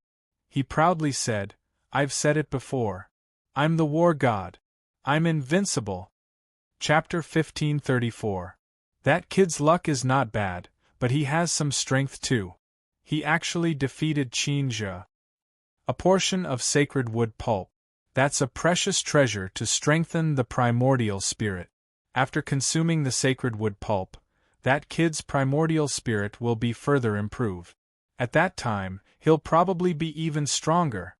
He proudly said, "I've said it before. I'm the war god. I'm invincible." Chapter 1534. That kid's luck is not bad, but he has some strength too. He actually defeated Qin Zhe. A portion of sacred wood pulp. That's a precious treasure to strengthen the primordial spirit. After consuming the sacred wood pulp, that kid's primordial spirit will be further improved. At that time, he'll probably be even stronger.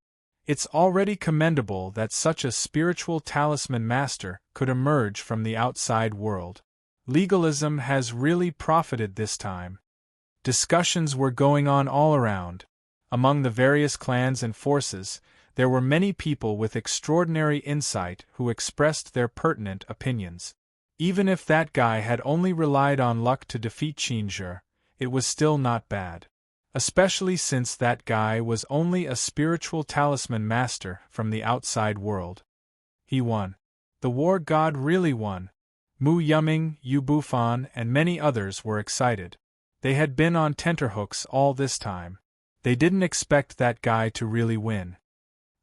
It's already commendable that such a spiritual talisman master could emerge from the outside world. Legalism has really profited this time. Discussions were going on all around. Among the various clans and forces, there were many people with extraordinary insight who expressed their pertinent opinions. Even if that guy had only relied on luck to defeat Qin Zhe, it was still not bad. Especially since that guy was only a spiritual talisman master from the outside world. He won. The war god really won. Mu Yuming, Yu Bufan, and many others were excited. They had been on tenterhooks all this time. They didn't expect that guy to really win.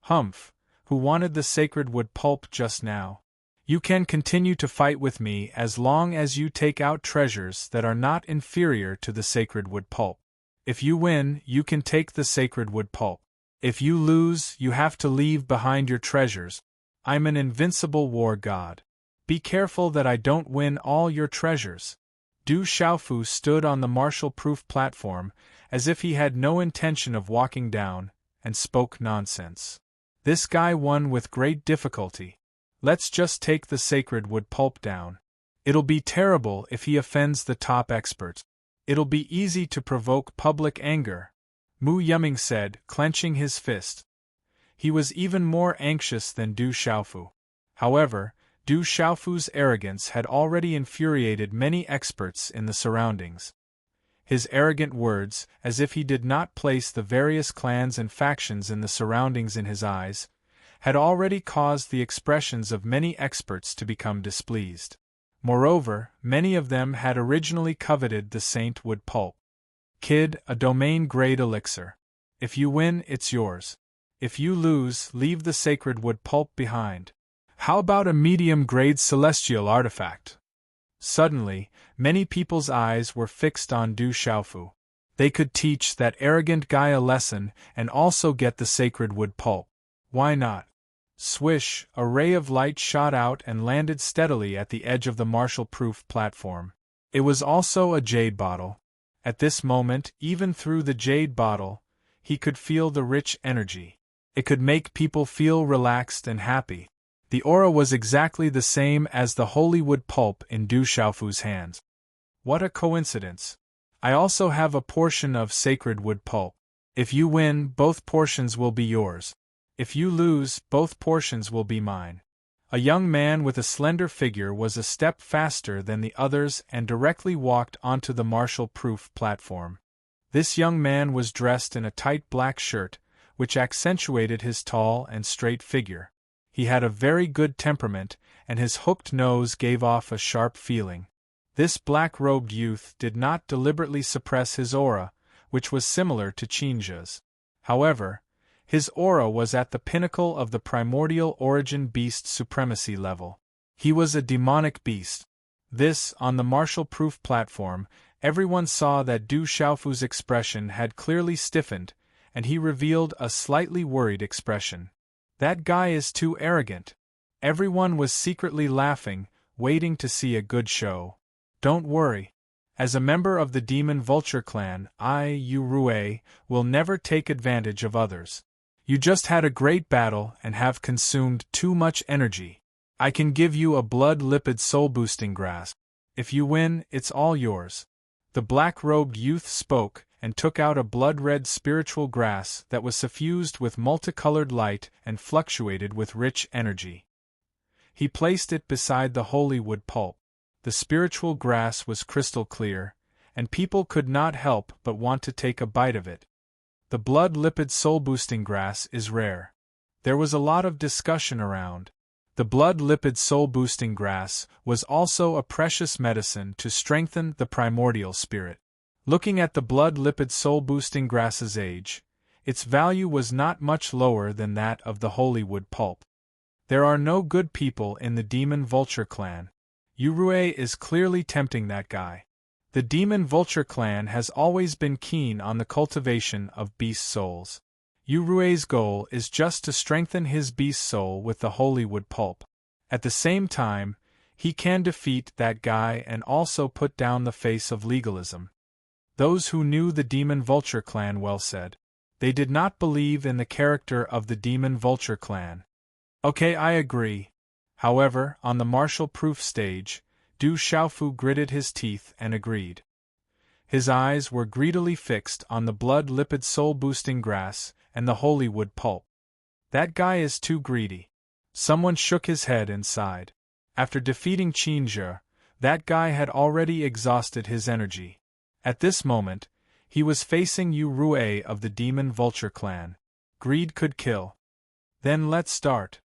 Humph, who wanted the sacred wood pulp just now? You can continue to fight with me as long as you take out treasures that are not inferior to the sacred wood pulp. If you win, you can take the sacred wood pulp. If you lose, you have to leave behind your treasures. I'm an invincible war god. Be careful that I don't win all your treasures. Du Xiaofu stood on the martial-proof platform as if he had no intention of walking down, and spoke nonsense. This guy won with great difficulty. Let's just take the sacred wood pulp down. It'll be terrible if he offends the top experts. It'll be easy to provoke public anger, Mu Yuming said, clenching his fist. He was even more anxious than Du Xiaofu. However, Du Xiaofu's arrogance had already infuriated many experts in the surroundings. His arrogant words, as if he did not place the various clans and factions in the surroundings in his eyes, had already caused the expressions of many experts to become displeased. Moreover, many of them had originally coveted the saint wood pulp. Kid, a domain-grade elixir. If you win, it's yours. If you lose, leave the sacred wood pulp behind. How about a medium-grade celestial artifact? Suddenly, many people's eyes were fixed on Du Xiaofu. They could teach that arrogant guy a lesson and also get the sacred wood pulp. Why not? Swish, a ray of light shot out and landed steadily at the edge of the martial-proof platform. It was also a jade bottle. At this moment, even through the jade bottle, he could feel the rich energy. It could make people feel relaxed and happy. The aura was exactly the same as the holy wood pulp in Du Xiaofu's hands. What a coincidence. I also have a portion of sacred wood pulp. If you win, both portions will be yours. If you lose, both portions will be mine. A young man with a slender figure was a step faster than the others and directly walked onto the marshal-proof platform. This young man was dressed in a tight black shirt, which accentuated his tall and straight figure. He had a very good temperament, and his hooked nose gave off a sharp feeling. This black-robed youth did not deliberately suppress his aura, which was similar to Chinja's. However, his aura was at the pinnacle of the primordial origin beast supremacy level. He was a demonic beast. This, on the marshal-proof platform, everyone saw that Du Xiaofu's expression had clearly stiffened, and he revealed a slightly worried expression. That guy is too arrogant. Everyone was secretly laughing, waiting to see a good show. Don't worry. As a member of the Demon Vulture clan, Yu Rue, will never take advantage of others. You just had a great battle and have consumed too much energy. I can give you a blood-lipid soul-boosting grass. If you win, it's all yours. The black-robed youth spoke and took out a blood-red spiritual grass that was suffused with multicolored light and fluctuated with rich energy. He placed it beside the holy wood pulp. The spiritual grass was crystal clear, and people could not help but want to take a bite of it. The blood-lipid soul-boosting grass is rare. There was a lot of discussion around. The blood-lipid soul-boosting grass was also a precious medicine to strengthen the primordial spirit. Looking at the blood-lipid soul-boosting grass's age, its value was not much lower than that of the holy wood pulp. There are no good people in the Demon Vulture clan. Yurue is clearly tempting that guy. The Demon Vulture clan has always been keen on the cultivation of beast souls. Yurue's goal is just to strengthen his beast soul with the holy wood pulp. At the same time, he can defeat that guy and also put down the face of legalism. Those who knew the Demon Vulture clan well said. They did not believe in the character of the Demon Vulture clan. Okay, I agree. However, on the martial-proof stage, Du Xiaofu gritted his teeth and agreed. His eyes were greedily fixed on the blood-lipid soul-boosting grass and the holy wood pulp. That guy is too greedy. Someone shook his head and sighed. After defeating Qinzhe, that guy had already exhausted his energy. At this moment, he was facing Yu Rue of the Demon Vulture clan. Greed could kill. Then let's start.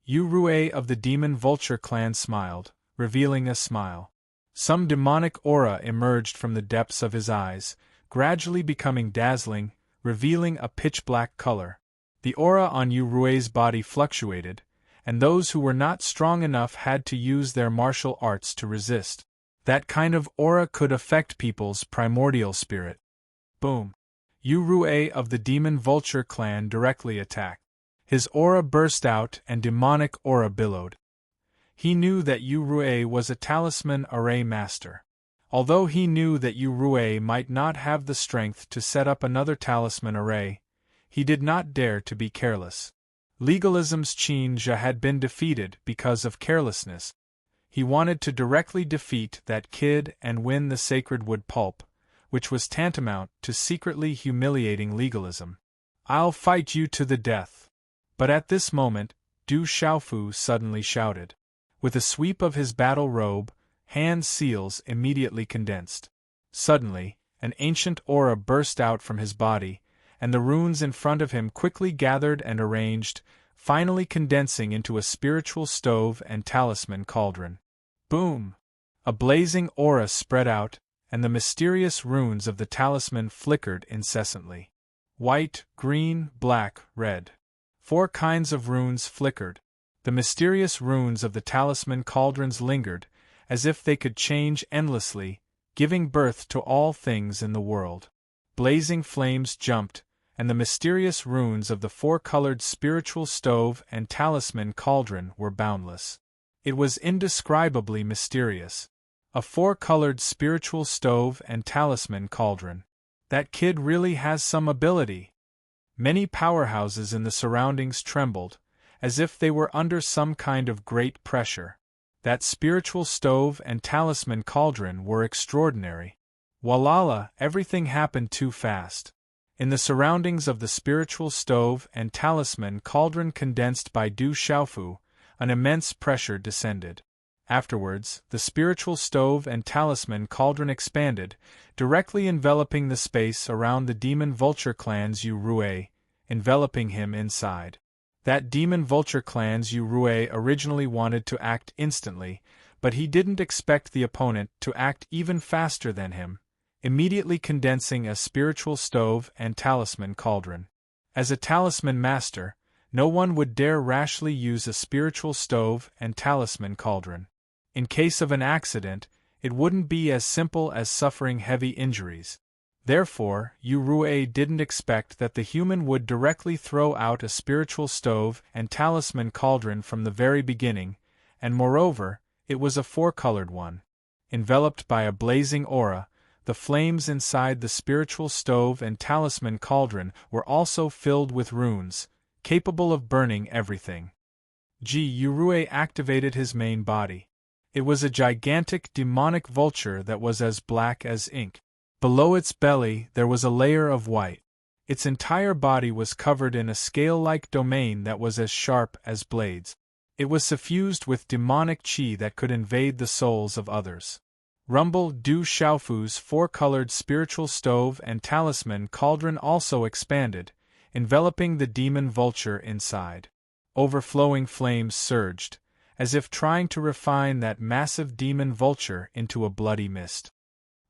Yu Rue of the Demon Vulture clan smiled, revealing a smile. Some demonic aura emerged from the depths of his eyes, gradually becoming dazzling, revealing a pitch-black color. The aura on Yu Rue's body fluctuated, and those who were not strong enough had to use their martial arts to resist. That kind of aura could affect people's primordial spirit. Boom! Yu Rue of the Demon Vulture clan directly attacked. His aura burst out and demonic aura billowed. He knew that Yu Rue was a talisman array master. Although he knew that Yu Rue might not have the strength to set up another talisman array, he did not dare to be careless. Legalism's Qinzhe had been defeated because of carelessness. He wanted to directly defeat that kid and win the sacred wood pulp, which was tantamount to secretly humiliating legalism. I'll fight you to the death. But at this moment, Du Xiaofu suddenly shouted. With a sweep of his battle robe, hand seals immediately condensed. Suddenly, an ancient aura burst out from his body, and the runes in front of him quickly gathered and arranged, finally condensing into a spiritual stove and talisman cauldron. Boom! A blazing aura spread out, and the mysterious runes of the talisman flickered incessantly. White, green, black, red. 4 kinds of runes flickered. The mysterious runes of the talisman cauldrons lingered, as if they could change endlessly, giving birth to all things in the world. Blazing flames jumped, and the mysterious runes of the 4-colored spiritual stove and talisman cauldron were boundless. It was indescribably mysterious. A 4-colored spiritual stove and talisman cauldron. That kid really has some ability. Many powerhouses in the surroundings trembled, as if they were under some kind of great pressure. That spiritual stove and talisman cauldron were extraordinary. Walala, everything happened too fast. In the surroundings of the spiritual stove and talisman cauldron condensed by Du Xiaofu, an immense pressure descended. Afterwards, the spiritual stove and talisman cauldron expanded, directly enveloping the space around the demon vulture clan's Yu-Rue, enveloping him inside. That demon vulture clan's Yu-Rue originally wanted to act instantly, but he didn't expect the opponent to act even faster than him, immediately condensing a spiritual stove and talisman cauldron. As a talisman master, no one would dare rashly use a spiritual stove and talisman cauldron. In case of an accident, it wouldn't be as simple as suffering heavy injuries. Therefore, Yu-Rue didn't expect that the human would directly throw out a spiritual stove and talisman cauldron from the very beginning, and moreover, it was a four-colored one. Enveloped by a blazing aura, the flames inside the spiritual stove and talisman cauldron were also filled with runes, capable of burning everything. Yu-Rue activated his main body. It was a gigantic demonic vulture that was as black as ink. Below its belly there was a layer of white. Its entire body was covered in a scale-like domain that was as sharp as blades. It was suffused with demonic qi that could invade the souls of others. Rumble Du Xiaofu's four-colored spiritual stove and talisman cauldron also expanded, enveloping the demon vulture inside. Overflowing flames surged, as if trying to refine that massive demon vulture into a bloody mist.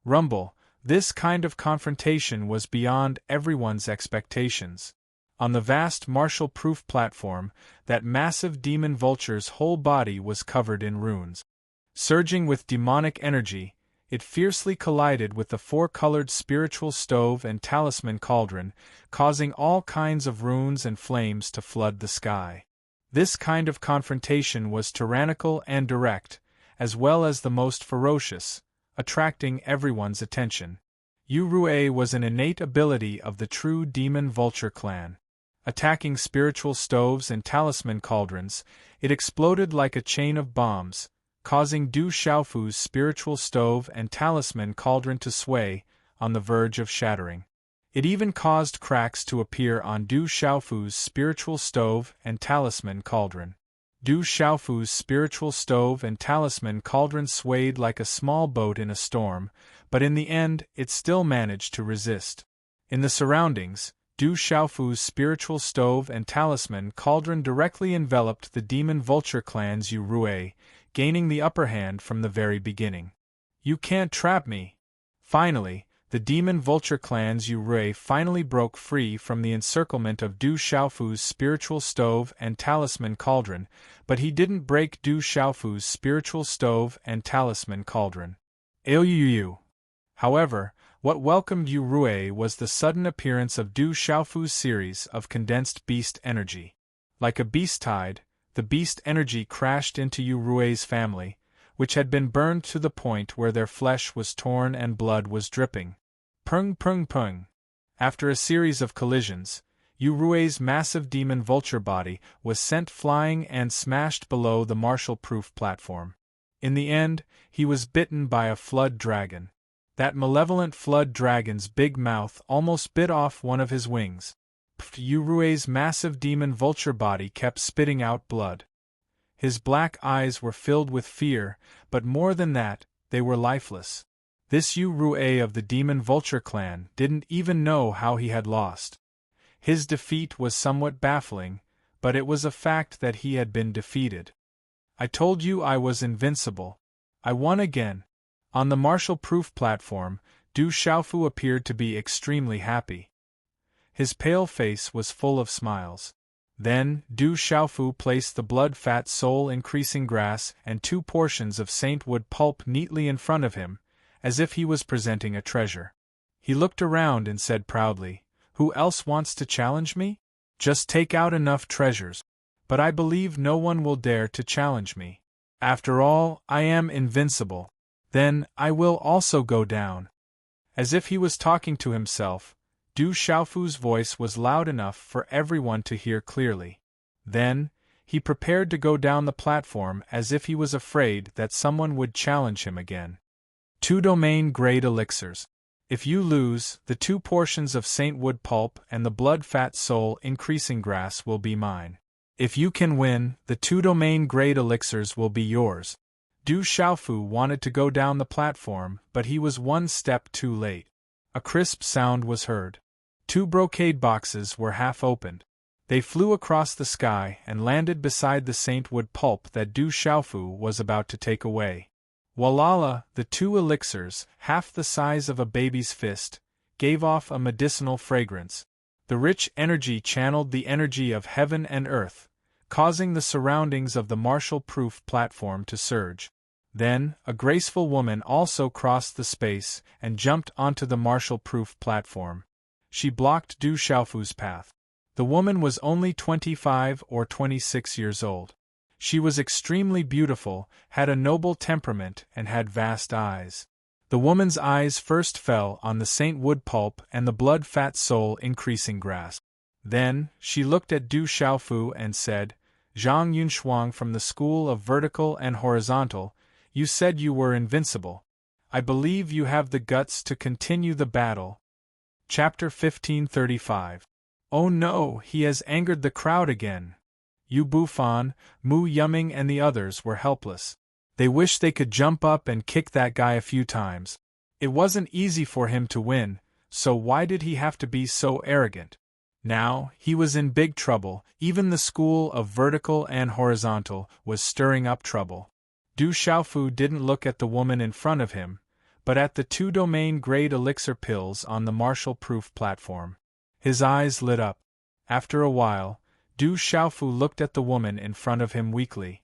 Rumble, this kind of confrontation was beyond everyone's expectations. On the vast martial-proof platform, that massive demon vulture's whole body was covered in runes. Surging with demonic energy, it fiercely collided with the four-colored spiritual stove and talisman cauldron, causing all kinds of runes and flames to flood the sky. This kind of confrontation was tyrannical and direct, as well as the most ferocious, attracting everyone's attention. Yu-Rue was an innate ability of the true demon vulture clan. Attacking spiritual stoves and talisman cauldrons, it exploded like a chain of bombs, causing Du Xiaofu's spiritual stove and talisman cauldron to sway, on the verge of shattering. It even caused cracks to appear on Du Xiaofu's spiritual stove and talisman cauldron. Du Xiaofu's spiritual stove and talisman cauldron swayed like a small boat in a storm, but in the end it still managed to resist. In the surroundings, Du Xiaofu's spiritual stove and talisman cauldron directly enveloped the demon vulture clan's Yu-Rue, gaining the upper hand from the very beginning. "You can't trap me!" Finally, the demon vulture clan's Yu-Rue finally broke free from the encirclement of Du Xiaofu's spiritual stove and talisman cauldron, but he didn't break Du Xiaofu's spiritual stove and talisman cauldron. However, what welcomed Yu-Rue was the sudden appearance of Du Xiaofu's series of condensed beast energy. Like a beast tide, the beast energy crashed into Yu-Rue's family, which had been burned to the point where their flesh was torn and blood was dripping. Pung pung pung. After a series of collisions, Yu-Rue's massive demon vulture body was sent flying and smashed below the martial-proof platform. In the end, he was bitten by a flood dragon. That malevolent flood dragon's big mouth almost bit off one of his wings. Yu-Rue's massive demon vulture body kept spitting out blood. His black eyes were filled with fear, but more than that, they were lifeless. This Yu-Rue of the demon vulture clan didn't even know how he had lost. His defeat was somewhat baffling, but it was a fact that he had been defeated. "I told you I was invincible. I won again." On the martial-proof platform, Du Xiaofu appeared to be extremely happy. His pale face was full of smiles. Then, Du Xiaofu placed the blood-fat soul-increasing grass and 2 portions of saintwood pulp neatly in front of him, as if he was presenting a treasure. He looked around and said proudly, "Who else wants to challenge me? Just take out enough treasures. But I believe no one will dare to challenge me. After all, I am invincible. Then, I will also go down." As if he was talking to himself, Du Xiaofu's voice was loud enough for everyone to hear clearly. Then, he prepared to go down the platform as if he was afraid that someone would challenge him again. 2 domain-grade elixirs. If you lose, the 2 portions of saintwood pulp and the blood-fat soul-increasing grass will be mine. If you can win, the 2-domain-grade elixirs will be yours. Du Xiaofu wanted to go down the platform, but he was one step too late. A crisp sound was heard. 2 brocade boxes were half opened. They flew across the sky and landed beside the saintwood pulp that Du Xiaofu was about to take away. Walala, the 2 elixirs, half the size of a baby's fist, gave off a medicinal fragrance. The rich energy channeled the energy of heaven and earth, causing the surroundings of the martial-proof platform to surge. Then, a graceful woman also crossed the space and jumped onto the martial-proof platform. She blocked Du Xiaofu's path. The woman was only 25 or 26 years old. She was extremely beautiful, had a noble temperament, and had vast eyes. The woman's eyes first fell on the saintwood pulp and the blood-fat soul-increasing grass. Then, she looked at Du Xiaofu and said, "Zhang Yunshuang from the School of Vertical and Horizontal, you said you were invincible. I believe you have the guts to continue the battle." Chapter 1535. Oh no, he has angered the crowd again. Yu Bufan, Mu Yuming and the others were helpless. They wished they could jump up and kick that guy a few times. It wasn't easy for him to win, so why did he have to be so arrogant? Now, he was in big trouble. Even the School of Vertical and Horizontal was stirring up trouble. Du Xiaofu didn't look at the woman in front of him, but at the 2-domain-grade elixir pills on the martial-proof platform. His eyes lit up. After a while, Du Xiaofu looked at the woman in front of him weakly.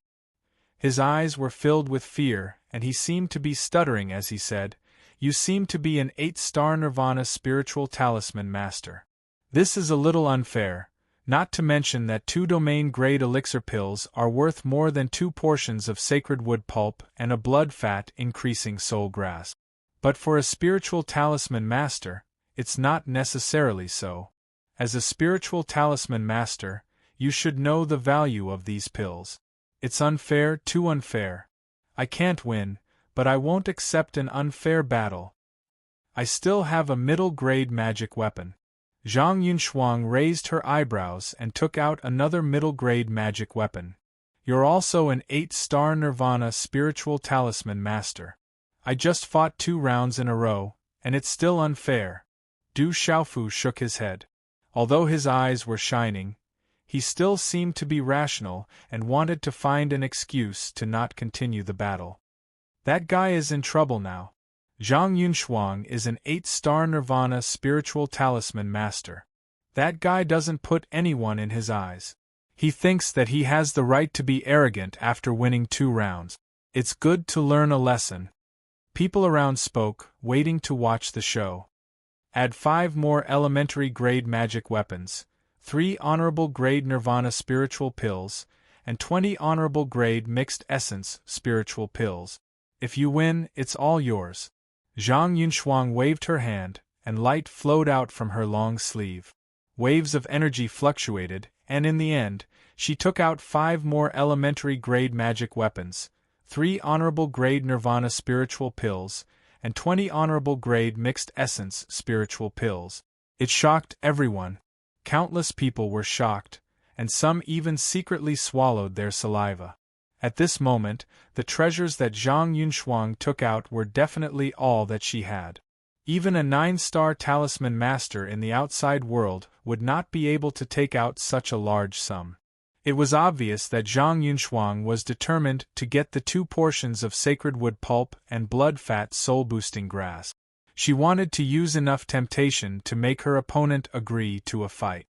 His eyes were filled with fear, and he seemed to be stuttering as he said, "You seem to be an 8-star Nirvana spiritual talisman master. This is a little unfair, not to mention that 2-domain-grade elixir pills are worth more than 2 portions of sacred wood pulp and a blood-fat increasing soul grass. But for a spiritual talisman master, it's not necessarily so. As a spiritual talisman master, you should know the value of these pills. It's unfair, too unfair. I can't win, but I won't accept an unfair battle. I still have a middle-grade magic weapon." Zhang Yunshuang raised her eyebrows and took out another middle-grade magic weapon. "You're also an 8-star Nirvana spiritual talisman master. I just fought 2 rounds in a row, and it's still unfair." Du Xiaofu shook his head. Although his eyes were shining, he still seemed to be rational and wanted to find an excuse to not continue the battle. "That guy is in trouble now. Zhang Yunshuang is an 8-star Nirvana spiritual talisman master. That guy doesn't put anyone in his eyes. He thinks that he has the right to be arrogant after winning 2 rounds. It's good to learn a lesson." People around spoke, waiting to watch the show. Add 5 more elementary-grade magic weapons, 3 honorable-grade Nirvana spiritual pills, and 20 honorable-grade mixed essence spiritual pills. If you win, it's all yours. Zhang Yunshuang waved her hand, and light flowed out from her long sleeve. Waves of energy fluctuated, and in the end, she took out 5 more elementary-grade magic weapons, 3 honorable-grade Nirvana spiritual pills, and 20 honorable-grade mixed essence spiritual pills. It shocked everyone. Countless people were shocked, and some even secretly swallowed their saliva. At this moment, the treasures that Zhang Yunshuang took out were definitely all that she had. Even a 9-star talisman master in the outside world would not be able to take out such a large sum. It was obvious that Zhang Yunshuang was determined to get the 2 portions of sacred wood pulp and blood-fat soul-boosting grass. She wanted to use enough temptation to make her opponent agree to a fight.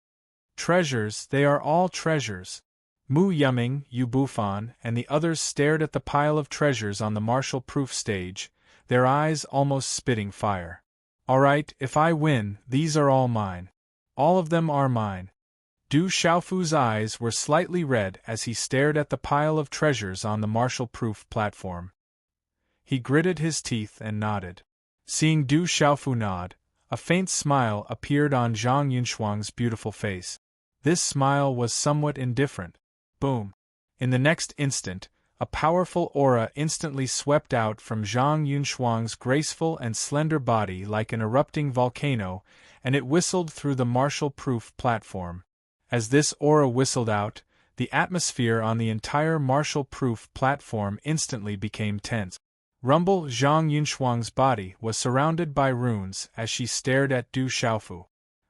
Treasures, they are all treasures. Mu Yuming, Yu Bufan, and the others stared at the pile of treasures on the martial-proof stage, their eyes almost spitting fire. "All right, if I win, these are all mine. All of them are mine." Du Xiaofu's eyes were slightly red as he stared at the pile of treasures on the martial-proof platform. He gritted his teeth and nodded. Seeing Du Xiaofu nod, a faint smile appeared on Zhang Yunshuang's beautiful face. This smile was somewhat indifferent. Boom! In the next instant, a powerful aura instantly swept out from Zhang Yunshuang's graceful and slender body like an erupting volcano, and it whistled through the martial-proof platform. As this aura whistled out, the atmosphere on the entire martial-proof platform instantly became tense. Rumble Zhang Yunshuang's body was surrounded by runes as she stared at Du Xiaofu.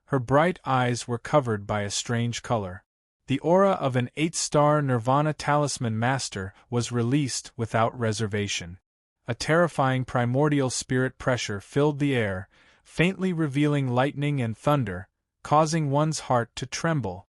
Her bright eyes were covered by a strange color. The aura of an 8-star Nirvana Talisman Master was released without reservation. A terrifying primordial spirit pressure filled the air, faintly revealing lightning and thunder, causing one's heart to tremble.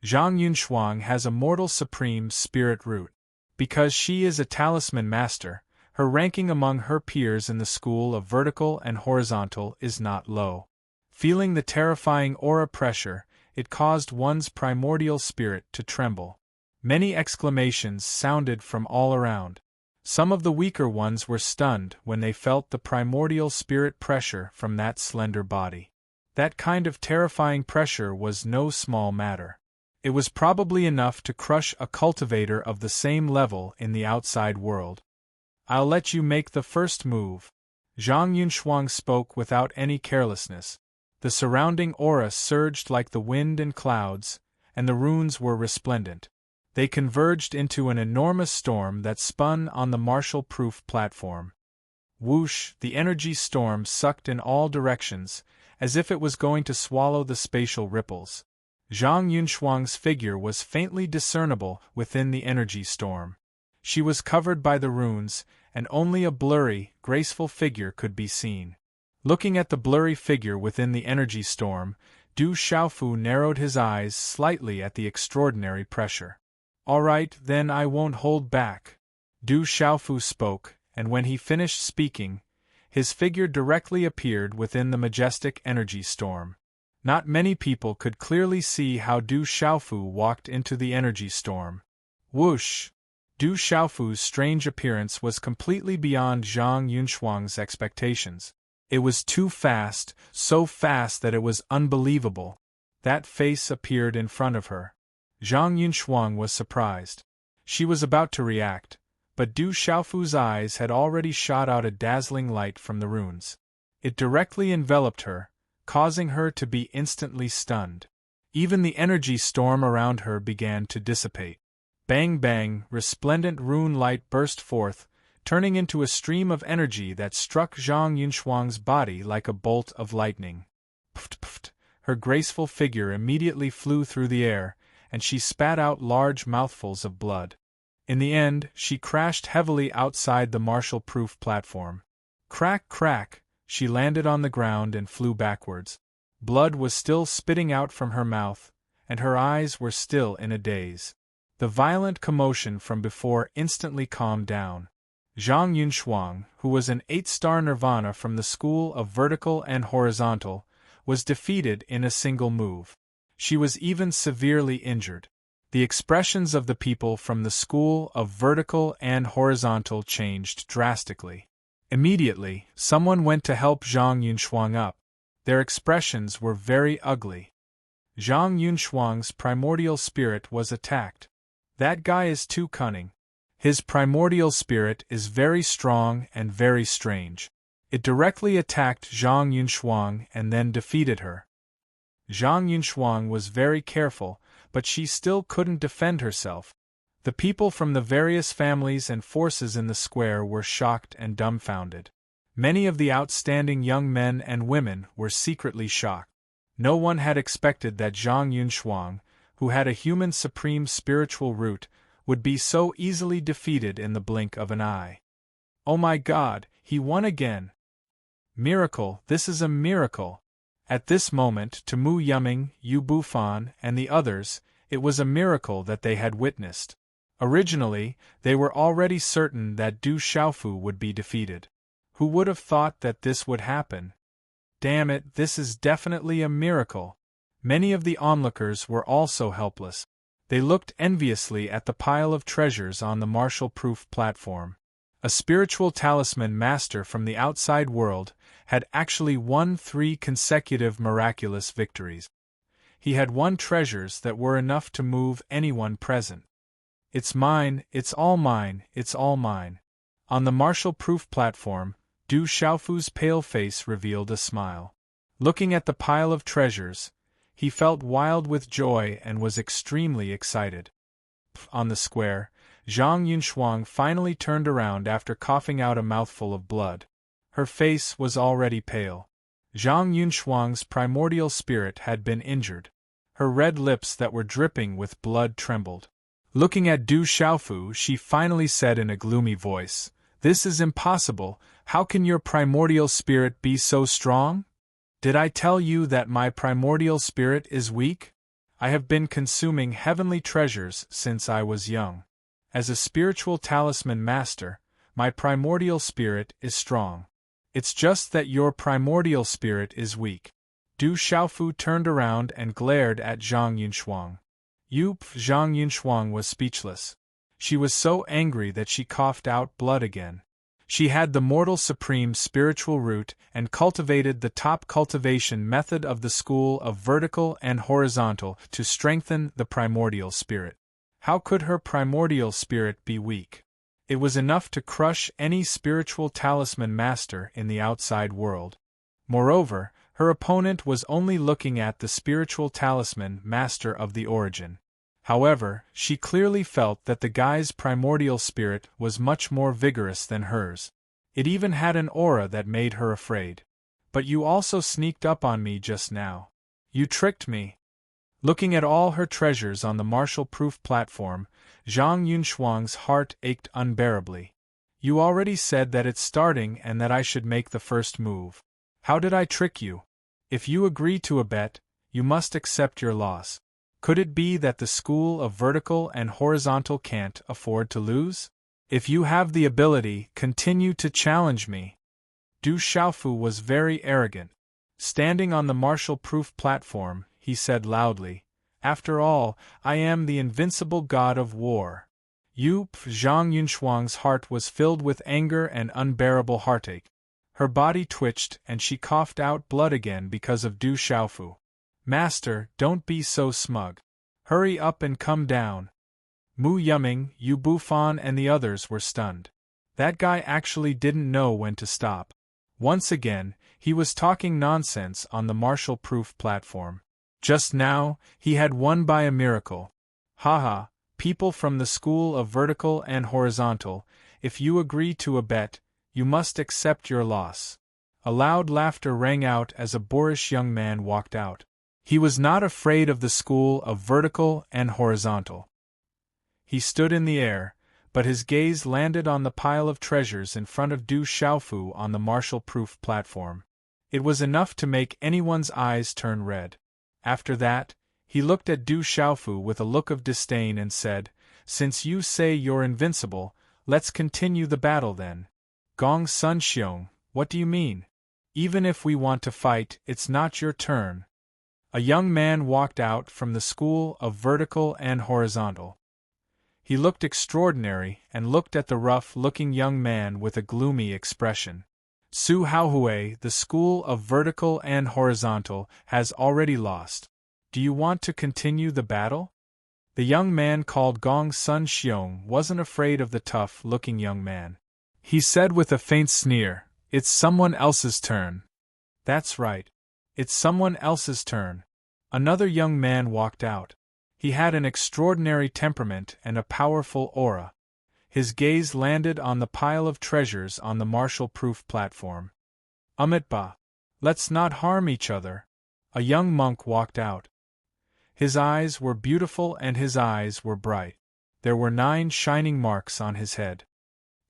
Zhang Yunshuang has a mortal supreme spirit root. Because she is a talisman master, her ranking among her peers in the school of vertical and horizontal is not low. Feeling the terrifying aura pressure, it caused one's primordial spirit to tremble. Many exclamations sounded from all around. Some of the weaker ones were stunned when they felt the primordial spirit pressure from that slender body. That kind of terrifying pressure was no small matter. It was probably enough to crush a cultivator of the same level in the outside world. "I'll let you make the first move." Zhang Yunshuang spoke without any carelessness. The surrounding aura surged like the wind and clouds, and the runes were resplendent. They converged into an enormous storm that spun on the martial-proof platform. Whoosh! The energy storm sucked in all directions, as if it was going to swallow the spatial ripples. Zhang Yunshuang's figure was faintly discernible within the energy storm. She was covered by the runes, and only a blurry, graceful figure could be seen. Looking at the blurry figure within the energy storm, Du Xiaofu narrowed his eyes slightly at the extraordinary pressure. "All right, then I won't hold back." Du Xiaofu spoke, and when he finished speaking, his figure directly appeared within the majestic energy storm. Not many people could clearly see how Du Xiaofu walked into the energy storm. Whoosh! Du Xiaofu's strange appearance was completely beyond Zhang Yunshuang's expectations. It was too fast, so fast that it was unbelievable. That face appeared in front of her. Zhang Yunshuang was surprised. She was about to react, but Du Xiaofu's eyes had already shot out a dazzling light from the runes. It directly enveloped her, causing her to be instantly stunned. Even the energy storm around her began to dissipate. Bang bang, resplendent rune light burst forth, turning into a stream of energy that struck Zhang Yunshuang's body like a bolt of lightning. Pft pft, her graceful figure immediately flew through the air, and she spat out large mouthfuls of blood. In the end, she crashed heavily outside the martial-proof platform. Crack crack, she landed on the ground and flew backwards. Blood was still spitting out from her mouth, and her eyes were still in a daze. The violent commotion from before instantly calmed down. Zhang Yunshuang, who was an 8-star Nirvana from the school of vertical and horizontal, was defeated in a single move. She was even severely injured. The expressions of the people from the school of vertical and horizontal changed drastically. Immediately, someone went to help Zhang Yunshuang up. Their expressions were very ugly. Zhang Yunshuang's primordial spirit was attacked. "That guy is too cunning. His primordial spirit is very strong and very strange." It directly attacked Zhang Yunshuang and then defeated her. Zhang Yunshuang was very careful, but she still couldn't defend herself. The people from the various families and forces in the square were shocked and dumbfounded. Many of the outstanding young men and women were secretly shocked. No one had expected that Zhang Yunshuang, who had a human supreme spiritual root, would be so easily defeated in the blink of an eye. "Oh my God, he won again! Miracle, this is a miracle!" At this moment, to Mu Yuming, Yu Bufan, and the others, it was a miracle that they had witnessed. Originally, they were already certain that Du Xiaofu would be defeated. Who would have thought that this would happen? Damn it, this is definitely a miracle! Many of the onlookers were also helpless. They looked enviously at the pile of treasures on the martial-proof platform. A spiritual talisman master from the outside world had actually won 3 consecutive miraculous victories. He had won treasures that were enough to move anyone present. "It's mine, it's all mine, it's all mine." On the martial-proof platform, Du Xiaofu's pale face revealed a smile. Looking at the pile of treasures, he felt wild with joy and was extremely excited. On the square, Zhang Yunshuang finally turned around after coughing out a mouthful of blood. Her face was already pale. Zhang Yunshuang's primordial spirit had been injured. Her red lips that were dripping with blood trembled. Looking at Du Xiaofu, she finally said in a gloomy voice, "This is impossible. How can your primordial spirit be so strong? Did I tell you that my primordial spirit is weak? I have been consuming heavenly treasures since I was young. As a spiritual talisman master, my primordial spirit is strong. It's just that your primordial spirit is weak." Du Xiaofu turned around and glared at Zhang Yunshuang. Zhang Yunshuang was speechless. She was so angry that she coughed out blood again. She had the mortal supreme spiritual root and cultivated the top cultivation method of the school of vertical and horizontal to strengthen the primordial spirit. How could her primordial spirit be weak? It was enough to crush any spiritual talisman master in the outside world. Moreover, her opponent was only looking at the spiritual talisman master of the origin. However, she clearly felt that the guy's primordial spirit was much more vigorous than hers. It even had an aura that made her afraid. "But you also sneaked up on me just now. You tricked me." Looking at all her treasures on the martial-proof platform, Zhang Yunshuang's heart ached unbearably. "You already said that it's starting and that I should make the first move. How did I trick you? If you agree to a bet, you must accept your loss. Could it be that the school of vertical and horizontal can't afford to lose? If you have the ability, continue to challenge me." Du Xiaofu was very arrogant. Standing on the martial-proof platform, he said loudly, "After all, I am the invincible god of war." Zhang Yunshuang's heart was filled with anger and unbearable heartache. Her body twitched and she coughed out blood again because of Du Xiaofu. "Master, don't be so smug. Hurry up and come down." Mu Yuming, Yu Bufan and the others were stunned. That guy actually didn't know when to stop. Once again, he was talking nonsense on the martial-proof platform. Just now, he had won by a miracle. Haha, people from the school of vertical and horizontal, if you agree to a bet, you must accept your loss. A loud laughter rang out as a boorish young man walked out. He was not afraid of the school of vertical and horizontal. He stood in the air, but his gaze landed on the pile of treasures in front of Du Xiaofu on the martial-proof platform. It was enough to make anyone's eyes turn red. After that, he looked at Du Xiaofu with a look of disdain and said, "Since you say you're invincible, let's continue the battle then." "Gong Sun Xiong, what do you mean? Even if we want to fight, it's not your turn." A young man walked out from the school of vertical and horizontal. He looked extraordinary and looked at the rough-looking young man with a gloomy expression. "Su Haohui, the school of vertical and horizontal, has already lost. Do you want to continue the battle?" The young man called Gong Sun Xiong wasn't afraid of the tough-looking young man. He said with a faint sneer, "It's someone else's turn." "That's right. It's someone else's turn." Another young man walked out. He had an extraordinary temperament and a powerful aura. His gaze landed on the pile of treasures on the martial-proof platform. "Amitba, let's not harm each other." A young monk walked out. His eyes were beautiful and his eyes were bright. There were 9 shining marks on his head.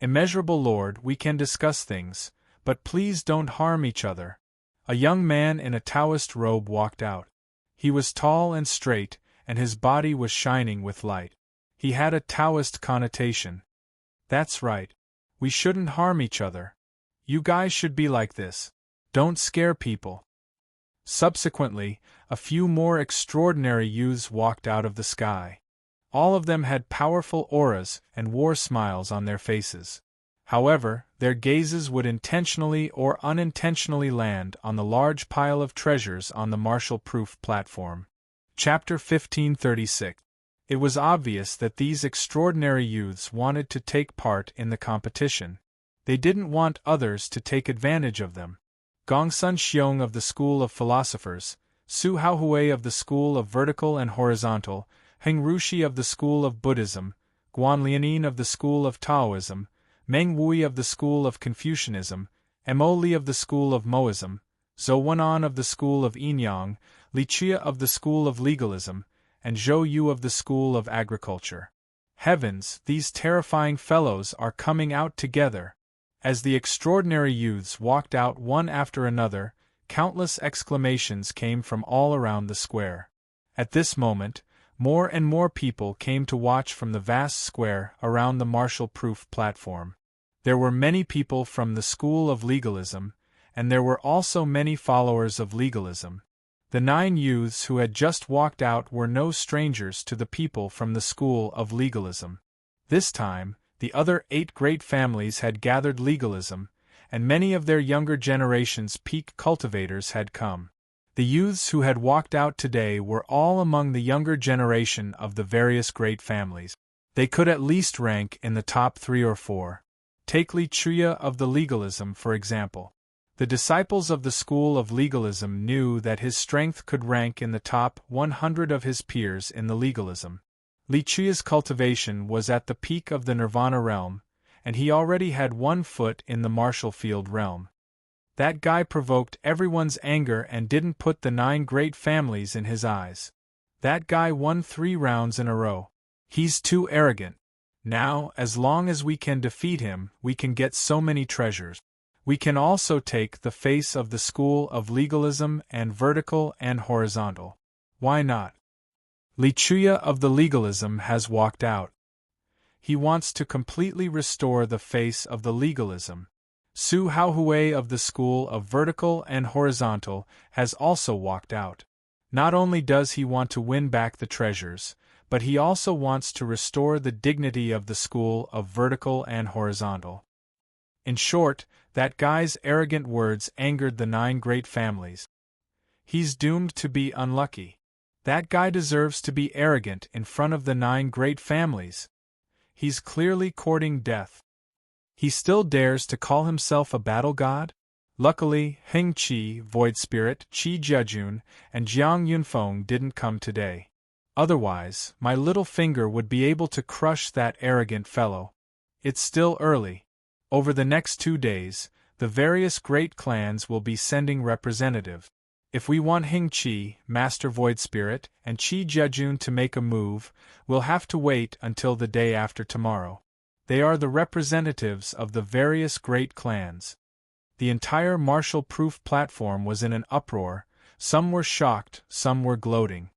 "Immeasurable Lord, we can discuss things, but please don't harm each other." A young man in a Taoist robe walked out. He was tall and straight, and his body was shining with light. He had a Taoist connotation. "That's right. We shouldn't harm each other. You guys should be like this. Don't scare people." Subsequently, a few more extraordinary youths walked out of the sky. All of them had powerful auras and wore smiles on their faces. However, their gazes would intentionally or unintentionally land on the large pile of treasures on the martial-proof platform. Chapter 1536. It was obvious that these extraordinary youths wanted to take part in the competition. They didn't want others to take advantage of them. Gongsun Xiong of the School of Philosophers, Su Haohui of the School of Vertical and Horizontal, Heng Rushi of the school of Buddhism, Guan Lianin of the school of Taoism, Meng Wui of the school of Confucianism, Mo Li of the school of Moism, Zhou Wenan of the school of Yinyang, Li Chia of the school of legalism, and Zhou Yu of the school of agriculture. Heavens, these terrifying fellows are coming out together! As the extraordinary youths walked out one after another, countless exclamations came from all around the square. At this moment, more and more people came to watch from the vast square around the martial-proof platform. There were many people from the school of legalism, and there were also many followers of legalism. The 9 youths who had just walked out were no strangers to the people from the school of legalism. This time, the other 8 great families had gathered legalism, and many of their younger generation's peak cultivators had come. The youths who had walked out today were all among the younger generation of the various great families. They could at least rank in the top 3 or 4. Take Li Chia of the legalism, for example. The disciples of the school of legalism knew that his strength could rank in the top 100 of his peers in the legalism. Li Chia's cultivation was at the peak of the nirvana realm, and he already had 1 foot in the martial field realm. That guy provoked everyone's anger and didn't put the 9 great families in his eyes. That guy won 3 rounds in a row. He's too arrogant. Now, as long as we can defeat him, we can get so many treasures. We can also take the face of the school of legalism and vertical and horizontal. Why not? Li Chia of the legalism has walked out. He wants to completely restore the face of the legalism. Su Haohui of the school of vertical and horizontal has also walked out. Not only does he want to win back the treasures, but he also wants to restore the dignity of the school of vertical and horizontal. In short, that guy's arrogant words angered the 9 great families. He's doomed to be unlucky. That guy deserves to be arrogant in front of the 9 great families. He's clearly courting death. He still dares to call himself a battle god? Luckily, Heng Qi, Void Spirit, Qi Jiajun, and Jiang Yunfeng didn't come today. Otherwise, my little finger would be able to crush that arrogant fellow. It's still early. Over the next 2 days, the various great clans will be sending representatives. If we want Heng Qi, Master Void Spirit, and Qi Jiajun to make a move, we'll have to wait until the day after tomorrow. They are the representatives of the various great clans. The entire martial-proof platform was in an uproar. Some were shocked, some were gloating.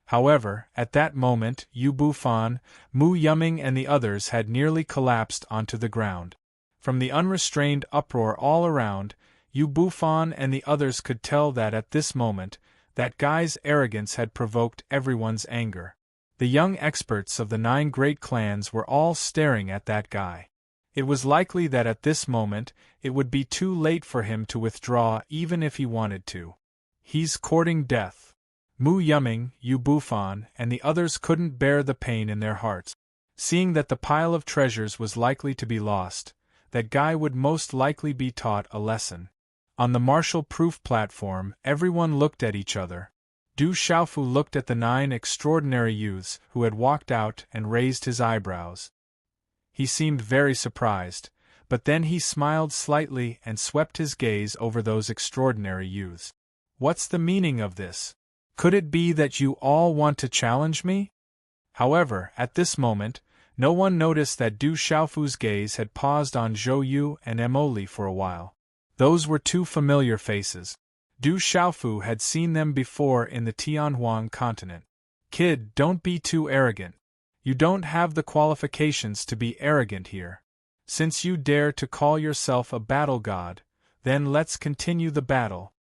However, at that moment, Yu Bufan, Mu Yuming and the others had nearly collapsed onto the ground. From the unrestrained uproar all around, Yu Bufan and the others could tell that at this moment, that guy's arrogance had provoked everyone's anger. The young experts of the 9 great clans were all staring at that guy. It was likely that at this moment, it would be too late for him to withdraw even if he wanted to. He's courting death. Mu Yuming, Yu Bufan, and the others couldn't bear the pain in their hearts. Seeing that the pile of treasures was likely to be lost, that guy would most likely be taught a lesson. On the martial-proof platform, everyone looked at each other. Du Xiaofu looked at the 9 extraordinary youths who had walked out and raised his eyebrows. He seemed very surprised, but then he smiled slightly and swept his gaze over those extraordinary youths. What's the meaning of this? Could it be that you all want to challenge me? However, at this moment, no one noticed that Du Xiaofu's gaze had paused on Zhou Yu and Mo Li for a while. Those were 2 familiar faces. Du Xiaofu had seen them before in the Tianhuang continent. Kid, don't be too arrogant. You don't have the qualifications to be arrogant here. Since you dare to call yourself a battle god, then let's continue the battle.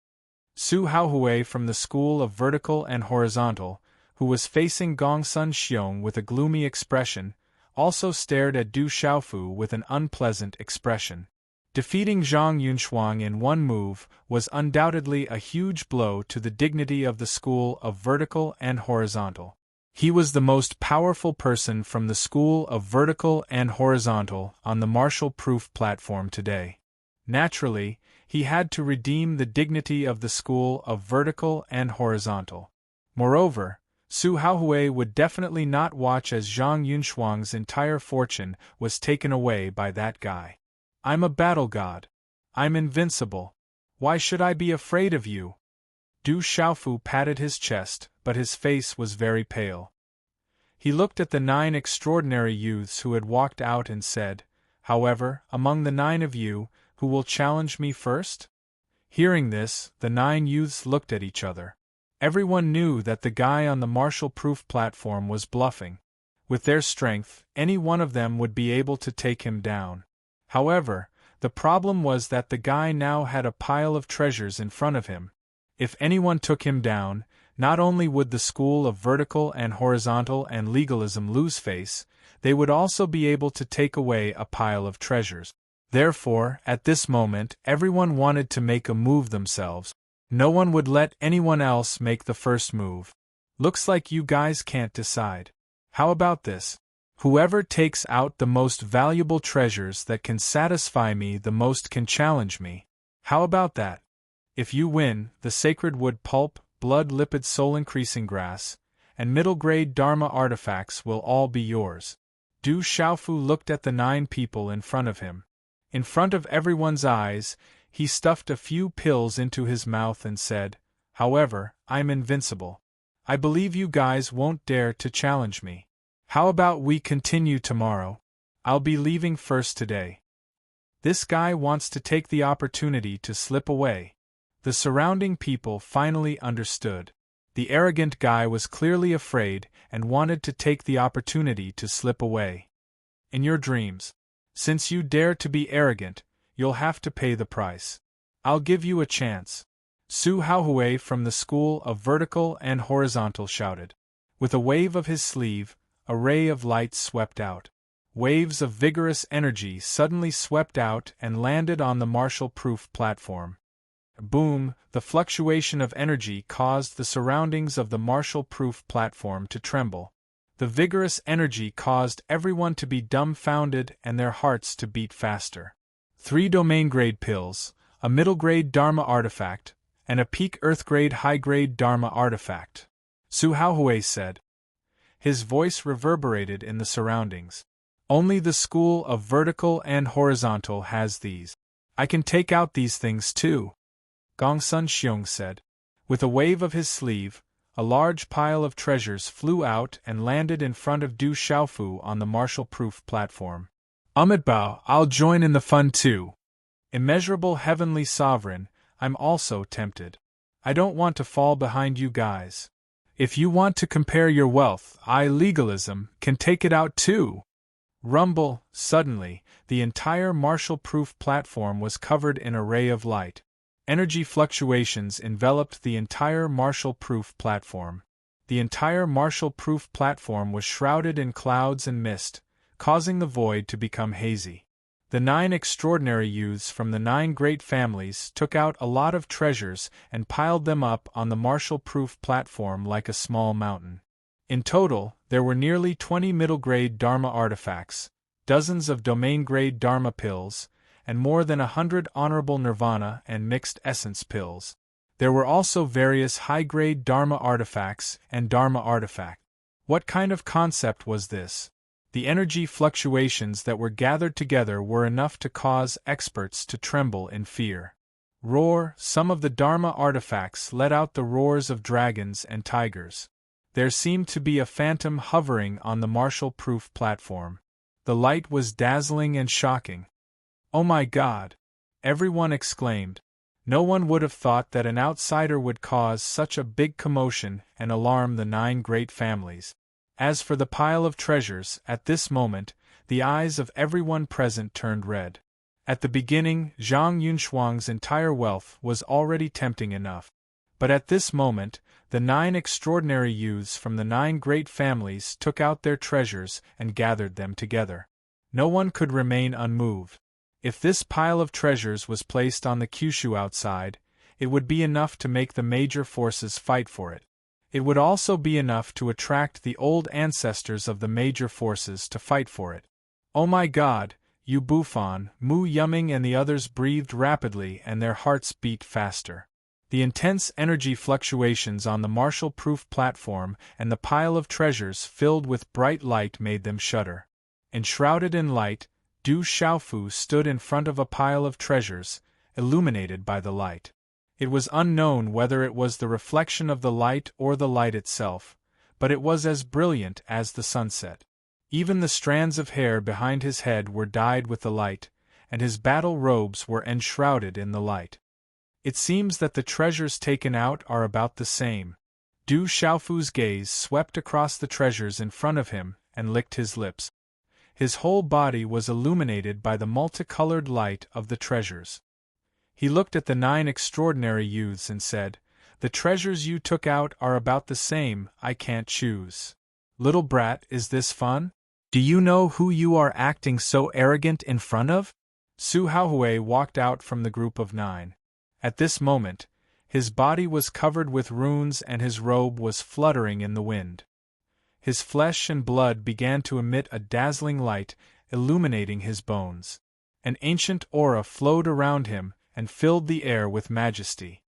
Su Haohui from the school of vertical and horizontal, who was facing Gongsun Xiong with a gloomy expression, also stared at Du Xiaofu with an unpleasant expression. Defeating Zhang Yunshuang in one move was undoubtedly a huge blow to the dignity of the school of vertical and horizontal. He was the most powerful person from the school of vertical and horizontal on the martial-proof platform today. Naturally, he had to redeem the dignity of the school of vertical and horizontal. Moreover, Su Haohui would definitely not watch as Zhang Yunshuang's entire fortune was taken away by that guy. I'm a battle god. I'm invincible. Why should I be afraid of you? Du Xiaofu patted his chest, but his face was very pale. He looked at the 9 extraordinary youths who had walked out and said, "However, among the 9 of you, who will challenge me first?" Hearing this, the 9 youths looked at each other. Everyone knew that the guy on the martial-proof platform was bluffing. With their strength, any one of them would be able to take him down. However, the problem was that the guy now had a pile of treasures in front of him. If anyone took him down, not only would the school of vertical and horizontal and legalism lose face, they would also be able to take away a pile of treasures. Therefore, at this moment, everyone wanted to make a move themselves. No one would let anyone else make the first move. Looks like you guys can't decide. How about this? Whoever takes out the most valuable treasures that can satisfy me the most can challenge me. How about that? If you win, the sacred wood pulp, blood lipid soul increasing grass, and middle-grade Dharma artifacts will all be yours. Du Xiaofu looked at the 9 people in front of him. In front of everyone's eyes, he stuffed a few pills into his mouth and said, "However, I'm invincible. I believe you guys won't dare to challenge me. How about we continue tomorrow? I'll be leaving first today." This guy wants to take the opportunity to slip away. The surrounding people finally understood. The arrogant guy was clearly afraid and wanted to take the opportunity to slip away. In your dreams, since you dare to be arrogant, you'll have to pay the price. I'll give you a chance. Su Haohui from the school of vertical and horizontal shouted. With a wave of his sleeve, a ray of light swept out. Waves of vigorous energy suddenly swept out and landed on the martial-proof platform. Boom! The fluctuation of energy caused the surroundings of the martial-proof platform to tremble. The vigorous energy caused everyone to be dumbfounded and their hearts to beat faster. 3 domain-grade pills, a middle-grade Dharma artifact, and a peak Earth-grade high-grade Dharma artifact. Su Haohui said. His voice reverberated in the surroundings. Only the school of vertical and horizontal has these. I can take out these things too. Gongsun Xiong said. With a wave of his sleeve, a large pile of treasures flew out and landed in front of Du Xiaofu on the martial-proof platform. Bao, I'll join in the fun too. Immeasurable heavenly sovereign, I'm also tempted. I don't want to fall behind you guys. If you want to compare your wealth, I, legalism, can take it out too. Rumble, suddenly, the entire martial-proof platform was covered in a ray of light. Energy fluctuations enveloped the entire martial-proof platform. The entire martial-proof platform was shrouded in clouds and mist, causing the void to become hazy. The 9 extraordinary youths from the 9 great families took out a lot of treasures and piled them up on the martial-proof platform like a small mountain. In total, there were nearly 20 middle-grade Dharma artifacts, dozens of domain-grade Dharma pills, and more than 100 honorable nirvana and mixed essence pills. There were also various high-grade Dharma artifacts and Dharma artifact. What kind of concept was this? The energy fluctuations that were gathered together were enough to cause experts to tremble in fear. Roar! Some of the Dharma artifacts let out the roars of dragons and tigers. There seemed to be a phantom hovering on the martial-proof platform. The light was dazzling and shocking. "Oh my God!" everyone exclaimed. No one would have thought that an outsider would cause such a big commotion and alarm the 9 great families. As for the pile of treasures, at this moment, the eyes of everyone present turned red. At the beginning, Zhang Yunshuang's entire wealth was already tempting enough. But at this moment, the 9 extraordinary youths from the 9 great families took out their treasures and gathered them together. No one could remain unmoved. If this pile of treasures was placed on the Kyushu outside, it would be enough to make the major forces fight for it. It would also be enough to attract the old ancestors of the major forces to fight for it. "Oh my God, you Bufon!" Mu Yuming and the others breathed rapidly and their hearts beat faster. The intense energy fluctuations on the Marshall-proof platform and the pile of treasures filled with bright light made them shudder. Enshrouded in light, Du Xiaofu stood in front of a pile of treasures, illuminated by the light. It was unknown whether it was the reflection of the light or the light itself, but it was as brilliant as the sunset. Even the strands of hair behind his head were dyed with the light, and his battle robes were enshrouded in the light. It seems that the treasures taken out are about the same. Du Xiaofu's gaze swept across the treasures in front of him and licked his lips. His whole body was illuminated by the multicolored light of the treasures. He looked at the 9 extraordinary youths and said, "The treasures you took out are about the same, I can't choose. Little brat, is this fun? Do you know who you are acting so arrogant in front of?" Su Haohui walked out from the group of 9. At this moment, his body was covered with runes and his robe was fluttering in the wind. His flesh and blood began to emit a dazzling light, illuminating his bones. An ancient aura flowed around him and filled the air with majesty.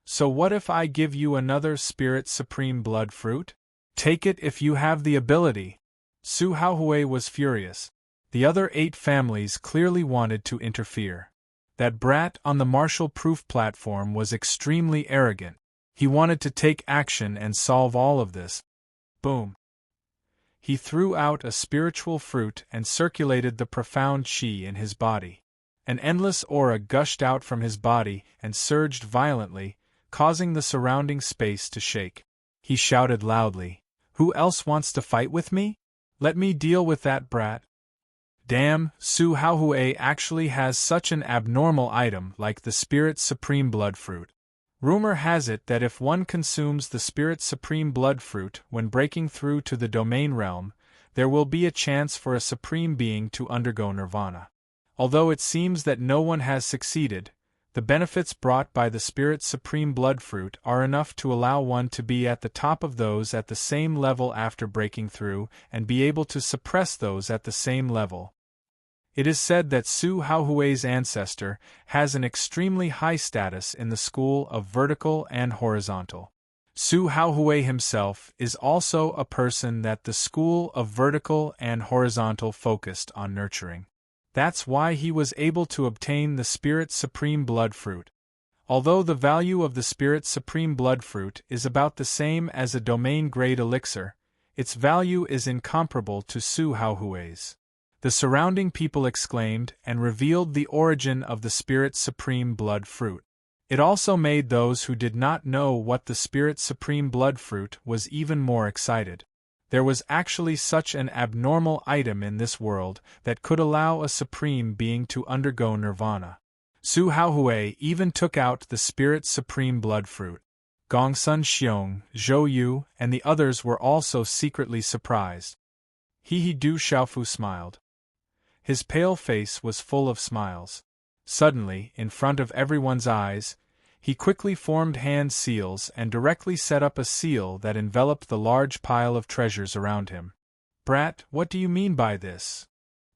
"So what if I give you another Spirit Supreme Blood Fruit? Take it if you have the ability." Su Haohui was furious. The other 8 families clearly wanted to interfere. That brat on the Marshall-proof platform was extremely arrogant. He wanted to take action and solve all of this. Boom. He threw out a spiritual fruit and circulated the profound qi in his body. An endless aura gushed out from his body and surged violently, causing the surrounding space to shake. He shouted loudly, "Who else wants to fight with me? Let me deal with that brat." Damn, Su Haohui actually has such an abnormal item like the Spirit Supreme Blood Fruit. Rumor has it that if one consumes the Spirit Supreme Blood Fruit when breaking through to the domain realm, there will be a chance for a Supreme Being to undergo nirvana. Although it seems that no one has succeeded, the benefits brought by the Spirit Supreme Blood Fruit are enough to allow one to be at the top of those at the same level after breaking through and be able to suppress those at the same level. It is said that Su Haohui's ancestor has an extremely high status in the school of vertical and horizontal. Su Haohui himself is also a person that the school of vertical and horizontal focused on nurturing. That's why he was able to obtain the Spirit Supreme Blood Fruit. Although the value of the Spirit Supreme Blood Fruit is about the same as a domain-grade elixir, its value is incomparable to Su Haohui's. The surrounding people exclaimed and revealed the origin of the Spirit Supreme Blood Fruit. It also made those who did not know what the Spirit Supreme Blood Fruit was even more excited. There was actually such an abnormal item in this world that could allow a Supreme Being to undergo nirvana. Su Haohui even took out the Spirit Supreme Blood Fruit. Gongsun Xiong, Zhou Yu, and the others were also secretly surprised. Du Xiaofu smiled. His pale face was full of smiles. Suddenly, in front of everyone's eyes, he quickly formed hand seals and directly set up a seal that enveloped the large pile of treasures around him. "Brat, what do you mean by this?"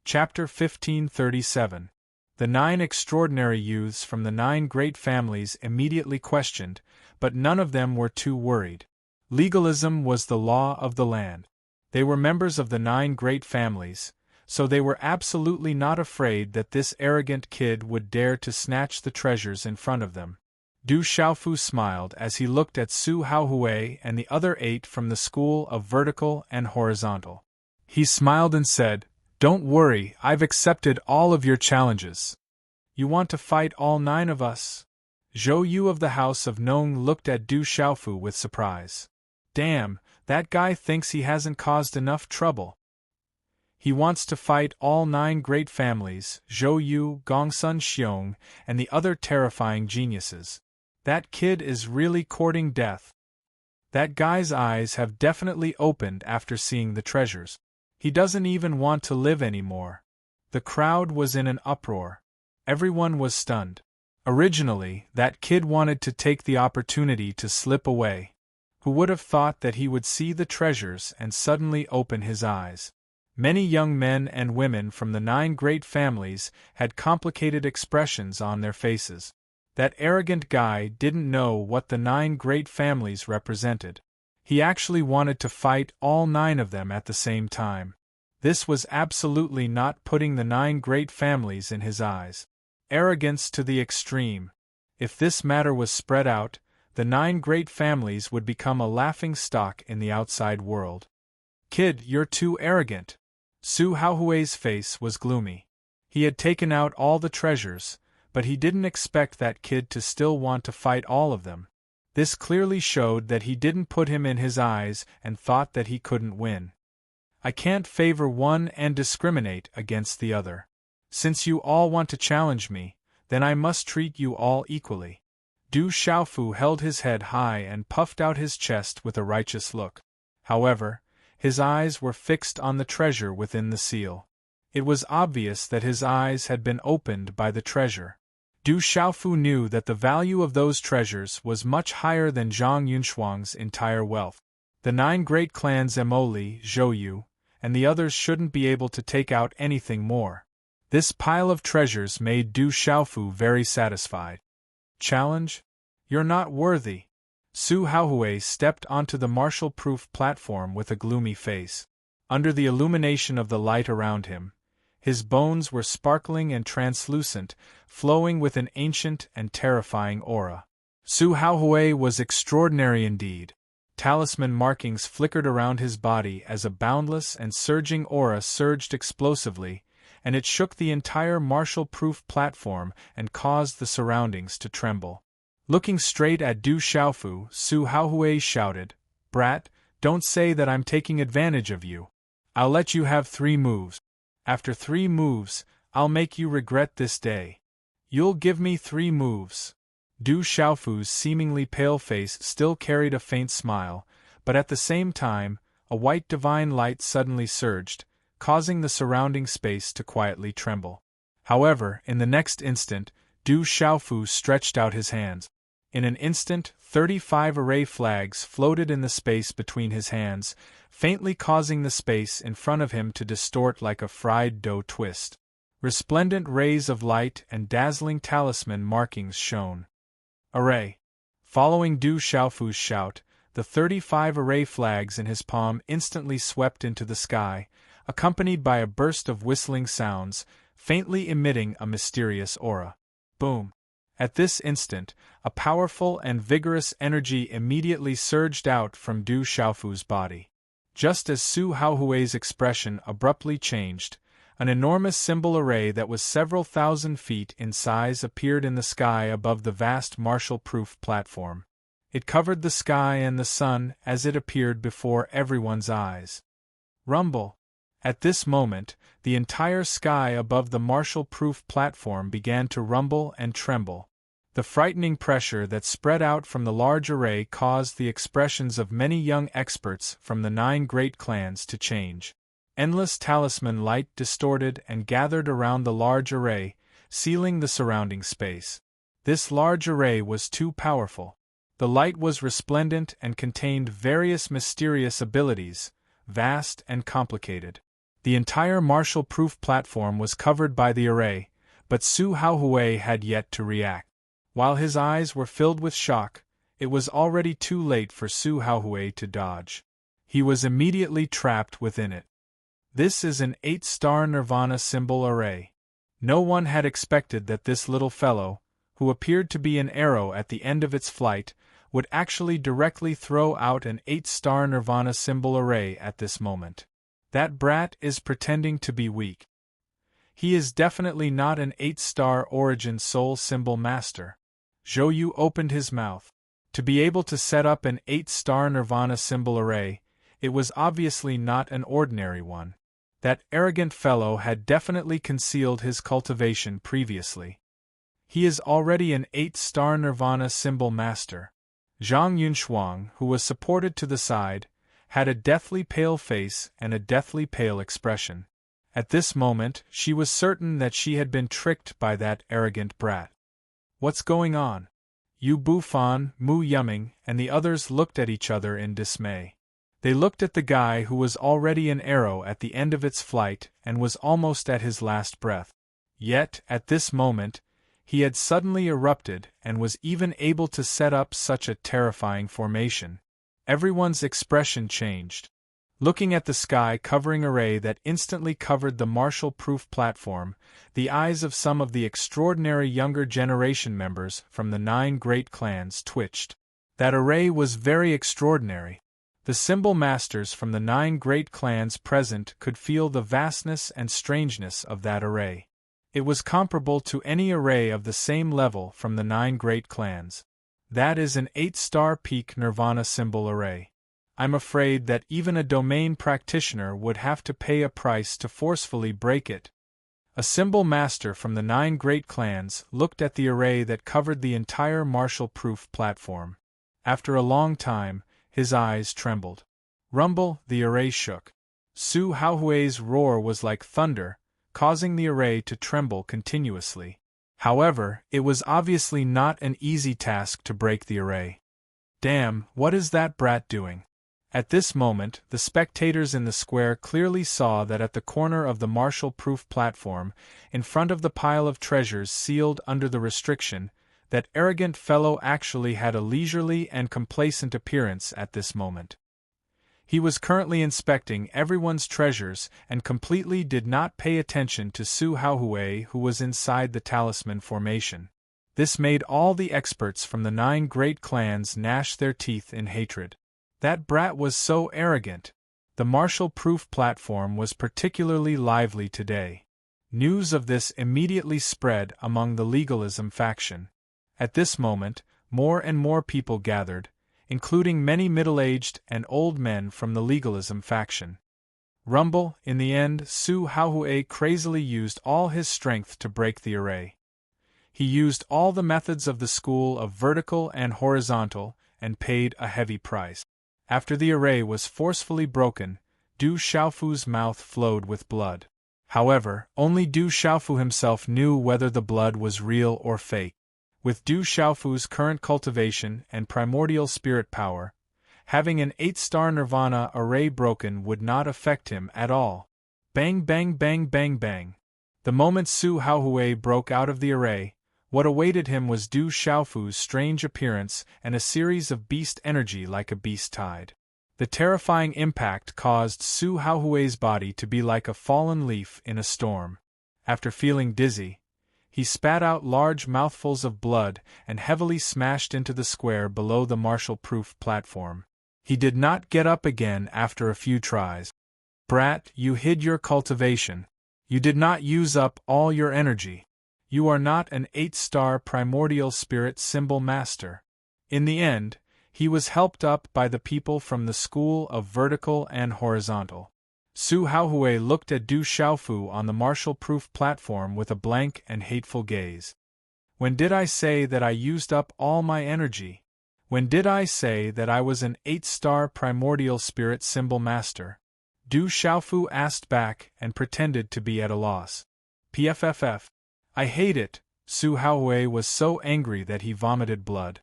Chapter 1537. The 9 extraordinary youths from the 9 great families immediately questioned, but none of them were too worried. Legalism was the law of the land. They were members of the 9 great families, so they were absolutely not afraid that this arrogant kid would dare to snatch the treasures in front of them. Du Xiaofu smiled as he looked at Su Haohui and the other 8 from the school of vertical and horizontal. He smiled and said, "Don't worry, I've accepted all of your challenges." "You want to fight all 9 of us?" Zhou Yu of the House of Nong looked at Du Xiaofu with surprise. "Damn, that guy thinks he hasn't caused enough trouble. He wants to fight all 9 great families, Zhou Yu, Gongsun Xiong, and the other terrifying geniuses. That kid is really courting death. That guy's eyes have definitely opened after seeing the treasures. He doesn't even want to live anymore." The crowd was in an uproar. Everyone was stunned. Originally, that kid wanted to take the opportunity to slip away. Who would have thought that he would see the treasures and suddenly open his eyes? Many young men and women from the 9 great families had complicated expressions on their faces. That arrogant guy didn't know what the 9 great families represented. He actually wanted to fight all 9 of them at the same time. This was absolutely not putting the 9 great families in his eyes. Arrogance to the extreme. If this matter was spread out, the 9 great families would become a laughing stock in the outside world. Kid, you're too arrogant. Su Haohui's face was gloomy. He had taken out all the treasures, but he didn't expect that kid to still want to fight all of them. This clearly showed that he didn't put him in his eyes and thought that he couldn't win. I can't favor one and discriminate against the other. Since you all want to challenge me, then I must treat you all equally. Du Xiaofu held his head high and puffed out his chest with a righteous look. However, his eyes were fixed on the treasure within the seal. It was obvious that his eyes had been opened by the treasure. Du Xiaofu knew that the value of those treasures was much higher than Zhang Yunshuang's entire wealth. The 9 great clans Emoli, Zhouyu, and the others shouldn't be able to take out anything more. This pile of treasures made Du Xiaofu very satisfied. Challenge? You're not worthy. Su Haohui stepped onto the martial-proof platform with a gloomy face. Under the illumination of the light around him, his bones were sparkling and translucent, flowing with an ancient and terrifying aura. Su Haohui was extraordinary indeed. Talisman markings flickered around his body as a boundless and surging aura surged explosively, and it shook the entire martial-proof platform and caused the surroundings to tremble. Looking straight at Du Xiaofu, Su Haohui shouted, "Brat, don't say that I'm taking advantage of you. I'll let you have 3 moves. After 3 moves, I'll make you regret this day. You'll give me 3 moves." Du Xiaofu's seemingly pale face still carried a faint smile, but at the same time, a white divine light suddenly surged, causing the surrounding space to quietly tremble. However, in the next instant, Du Xiaofu stretched out his hands. In an instant, 35 array flags floated in the space between his hands, faintly causing the space in front of him to distort like a fried dough twist. Resplendent rays of light and dazzling talisman markings shone. Array! Following Du Xiaofu's shout, the 35 array flags in his palm instantly swept into the sky, accompanied by a burst of whistling sounds, faintly emitting a mysterious aura. Boom! At this instant, a powerful and vigorous energy immediately surged out from Du Xiaofu's body. Just as Su Haohui's expression abruptly changed, an enormous symbol array that was several thousand feet in size appeared in the sky above the vast martial-proof platform. It covered the sky and the sun as it appeared before everyone's eyes. Rumble! At this moment, the entire sky above the martial-proof platform began to rumble and tremble. The frightening pressure that spread out from the large array caused the expressions of many young experts from the 9 great clans to change. Endless talisman light distorted and gathered around the large array, sealing the surrounding space. This large array was too powerful. The light was resplendent and contained various mysterious abilities, vast and complicated. The entire martial-proof platform was covered by the array, but Su Haohui had yet to react. While his eyes were filled with shock, it was already too late for Su Haohui to dodge. He was immediately trapped within it. This is an 8-star Nirvana symbol array. No one had expected that this little fellow, who appeared to be an arrow at the end of its flight, would actually directly throw out an 8-star Nirvana symbol array at this moment. That brat is pretending to be weak. He is definitely not an 8-star origin soul symbol master. Zhouyu opened his mouth. To be able to set up an 8-star Nirvana symbol array, it was obviously not an ordinary one. That arrogant fellow had definitely concealed his cultivation previously. He is already an 8-star Nirvana symbol master. Zhang Yunshuang, who was supported to the side, had a deathly pale face and a deathly pale expression. At this moment, she was certain that she had been tricked by that arrogant brat. What's going on? Yu Bufan, Mu Yuming, and the others looked at each other in dismay. They looked at the guy who was already an arrow at the end of its flight and was almost at his last breath. Yet, at this moment, He had suddenly erupted and was even able to set up such a terrifying formation. Everyone's expression changed. Looking at the sky-covering array that instantly covered the Marshall-proof platform, the eyes of some of the extraordinary younger generation members from the 9 great clans twitched. That array was very extraordinary. The symbol masters from the 9 great clans present could feel the vastness and strangeness of that array. It was comparable to any array of the same level from the 9 great clans. That is an 8-star peak Nirvana symbol array. I'm afraid that even a domain practitioner would have to pay a price to forcefully break it. A symbol master from the 9 great clans looked at the array that covered the entire Marshall-proof platform. After a long time, his eyes trembled. Rumble, the array shook. Su Haohui's roar was like thunder, causing the array to tremble continuously. However, it was obviously not an easy task to break the array. Damn, what is that brat doing? At this moment, the spectators in the square clearly saw that at the corner of the Marshall-proof platform, in front of the pile of treasures sealed under the restriction, that arrogant fellow actually had a leisurely and complacent appearance at this moment. He was currently inspecting everyone's treasures and completely did not pay attention to Su Haohui, who was inside the talisman formation. This made all the experts from the 9 great clans gnash their teeth in hatred. That brat was so arrogant. The Marshall-proof platform was particularly lively today. News of this immediately spread among the legalism faction. At this moment, more and more people gathered, including many middle-aged and old men from the legalism faction. Rumble, in the end, Su Haohui crazily used all his strength to break the array. He used all the methods of the school of vertical and horizontal, and paid a heavy price. After the array was forcefully broken, Du Xiaofu's mouth flowed with blood. However, only Du Xiaofu himself knew whether the blood was real or fake. With Du Xiaofu's current cultivation and primordial spirit power, having an 8-star Nirvana array broken would not affect him at all. Bang bang bang bang bang. The moment Su Haohui broke out of the array, what awaited him was Du Xiaofu's strange appearance and a series of beast energy like a beast tide. The terrifying impact caused Su Haohui's body to be like a fallen leaf in a storm. After feeling dizzy, he spat out large mouthfuls of blood and heavily smashed into the square below the Marshall-proof platform. He did not get up again after a few tries. Brat, you hid your cultivation. You did not use up all your energy. You are not an 8-star primordial spirit symbol master. In the end, he was helped up by the people from the school of vertical and horizontal. Su Haohui looked at Du Xiaofu on the Marshall-proof platform with a blank and hateful gaze. When did I say that I used up all my energy? When did I say that I was an 8-star primordial spirit symbol master? Du Xiaofu asked back and pretended to be at a loss. PFFF. I hate it. Su Haohui was so angry that he vomited blood.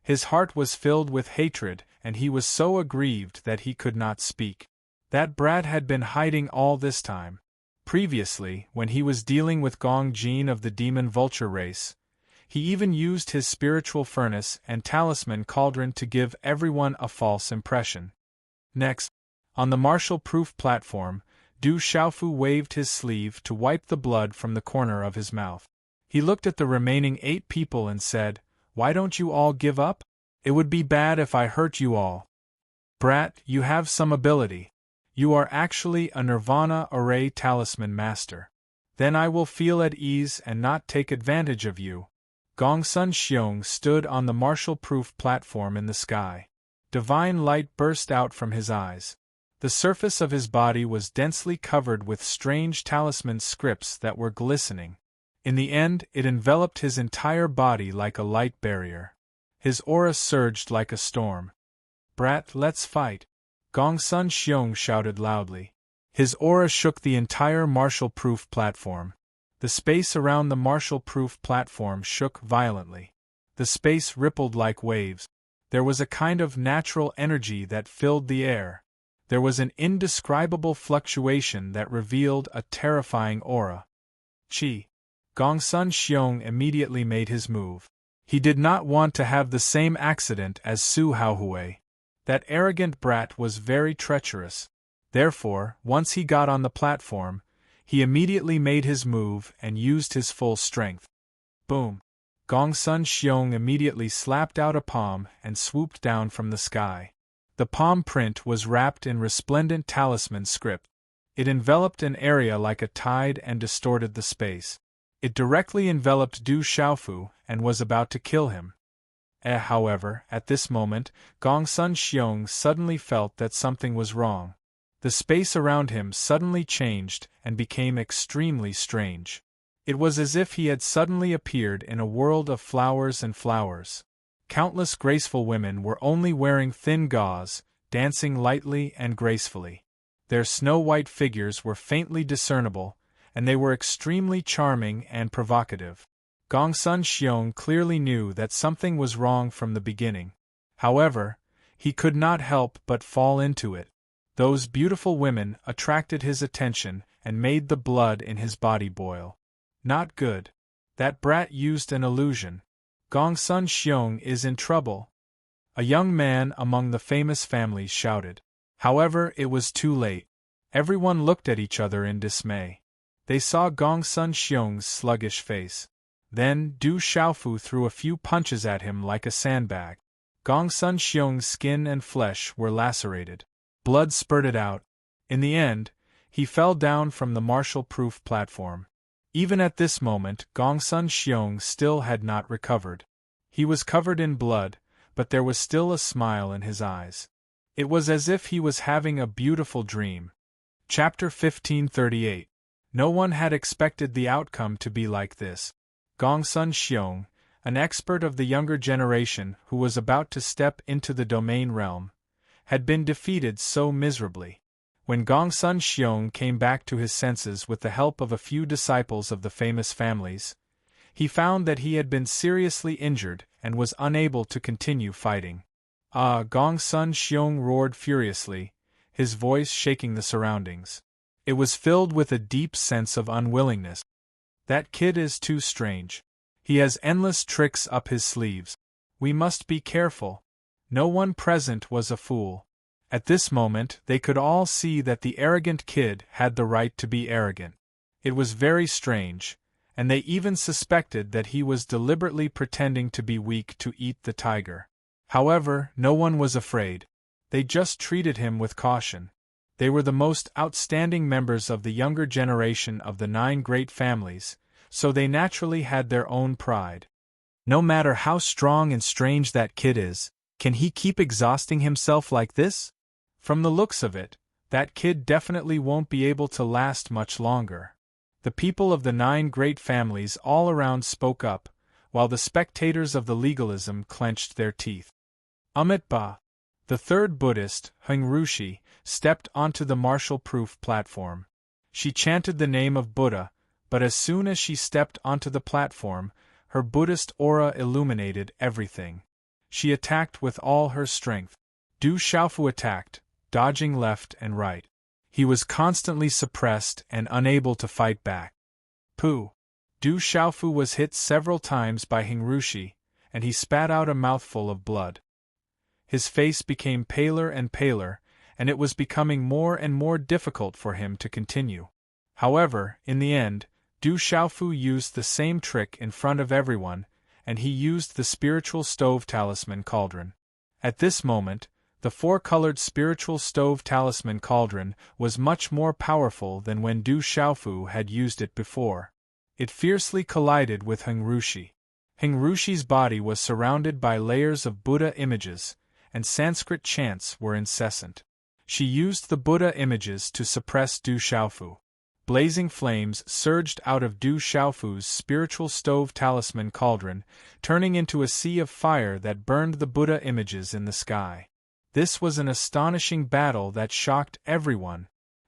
His heart was filled with hatred and he was so aggrieved that he could not speak. That brat had been hiding all this time. Previously, when he was dealing with Gong Jin of the demon vulture race, he even used his spiritual furnace and talisman cauldron to give everyone a false impression. Next, on the Marshall-proof platform, Du Xiaofu waved his sleeve to wipe the blood from the corner of his mouth. He looked at the remaining 8 people and said, "Why don't you all give up? It would be bad if I hurt you all. Brat, you have some ability. You are actually a Nirvana array talisman master. Then I will feel at ease and not take advantage of you." Gongsun Xiong stood on the Marshall-proof platform in the sky. Divine light burst out from his eyes. The surface of his body was densely covered with strange talisman scripts that were glistening. In the end, it enveloped his entire body like a light barrier. His aura surged like a storm. "Brat, let's fight!" Gongsun Xiong shouted loudly. His aura shook the entire Marshall-proof platform. The space around the Marshall-proof platform shook violently. The space rippled like waves. There was a kind of natural energy that filled the air. There was an indescribable fluctuation that revealed a terrifying aura. Chi. Gongsun Xiong immediately made his move. He did not want to have the same accident as Su Haohui. That arrogant brat was very treacherous. Therefore, once he got on the platform, he immediately made his move and used his full strength. Boom! Gongsun Xiong immediately slapped out a palm and swooped down from the sky. The palm print was wrapped in resplendent talisman script. It enveloped an area like a tide and distorted the space. It directly enveloped Du Xiaofu and was about to kill him. However, at this moment, Gongsun Xiong suddenly felt that something was wrong. The space around him suddenly changed and became extremely strange. It was as if he had suddenly appeared in a world of flowers and flowers. Countless graceful women were only wearing thin gauze, dancing lightly and gracefully. Their snow-white figures were faintly discernible, and they were extremely charming and provocative. Gongsun Xiong clearly knew that something was wrong from the beginning. However, he could not help but fall into it. Those beautiful women attracted his attention and made the blood in his body boil. Not good. That brat used an illusion. Gongsun Xiong is in trouble. A young man among the famous families shouted. However, it was too late. Everyone looked at each other in dismay. They saw Gongsun Xiong's sluggish face. Then Du Xiaofu threw a few punches at him like a sandbag. Gongsun Xiong's skin and flesh were lacerated. Blood spurted out. In the end, he fell down from the martial-proof platform. Even at this moment, Gongsun Xiong still had not recovered. He was covered in blood, but there was still a smile in his eyes. It was as if he was having a beautiful dream. Chapter 1538. No one had expected the outcome to be like this. Gongsun Xiong, an expert of the younger generation who was about to step into the domain realm, had been defeated so miserably. When Gongsun Xiong came back to his senses with the help of a few disciples of the famous families, he found that he had been seriously injured and was unable to continue fighting. Ah! Gongsun Xiong roared furiously, his voice shaking the surroundings. It was filled with a deep sense of unwillingness. That kid is too strange. He has endless tricks up his sleeves. We must be careful. No one present was a fool. At this moment, they could all see that the arrogant kid had the right to be arrogant. It was very strange, and they even suspected that he was deliberately pretending to be weak to eat the tiger. However, no one was afraid. They just treated him with caution. They were the most outstanding members of the younger generation of the 9 great families, so they naturally had their own pride. No matter how strong and strange that kid is, can he keep exhausting himself like this? From the looks of it, that kid definitely won't be able to last much longer. The people of the 9 great families all around spoke up, while the spectators of the legalism clenched their teeth. Amitabha, the third Buddhist, Heng Rushi, stepped onto the martial-proof platform. She chanted the name of Buddha, but as soon as she stepped onto the platform, her Buddhist aura illuminated everything. She attacked with all her strength. Du Xiaofu attacked, dodging left and right. He was constantly suppressed and unable to fight back. Pooh! Du Xiaofu was hit several times by Heng Rushi, and he spat out a mouthful of blood. His face became paler and paler, and it was becoming more and more difficult for him to continue. However, in the end, Du Xiaofu used the same trick in front of everyone, and he used the spiritual stove talisman cauldron. At this moment, the 4-colored spiritual stove talisman cauldron was much more powerful than when Du Xiaofu had used it before. It fiercely collided with Heng Rushi. Heng Rushi's body was surrounded by layers of Buddha images, and Sanskrit chants were incessant. She used the Buddha images to suppress Du Xiaofu. Blazing flames surged out of Du Xiaofu's spiritual stove talisman cauldron, turning into a sea of fire that burned the Buddha images in the sky. This was an astonishing battle that shocked everyone,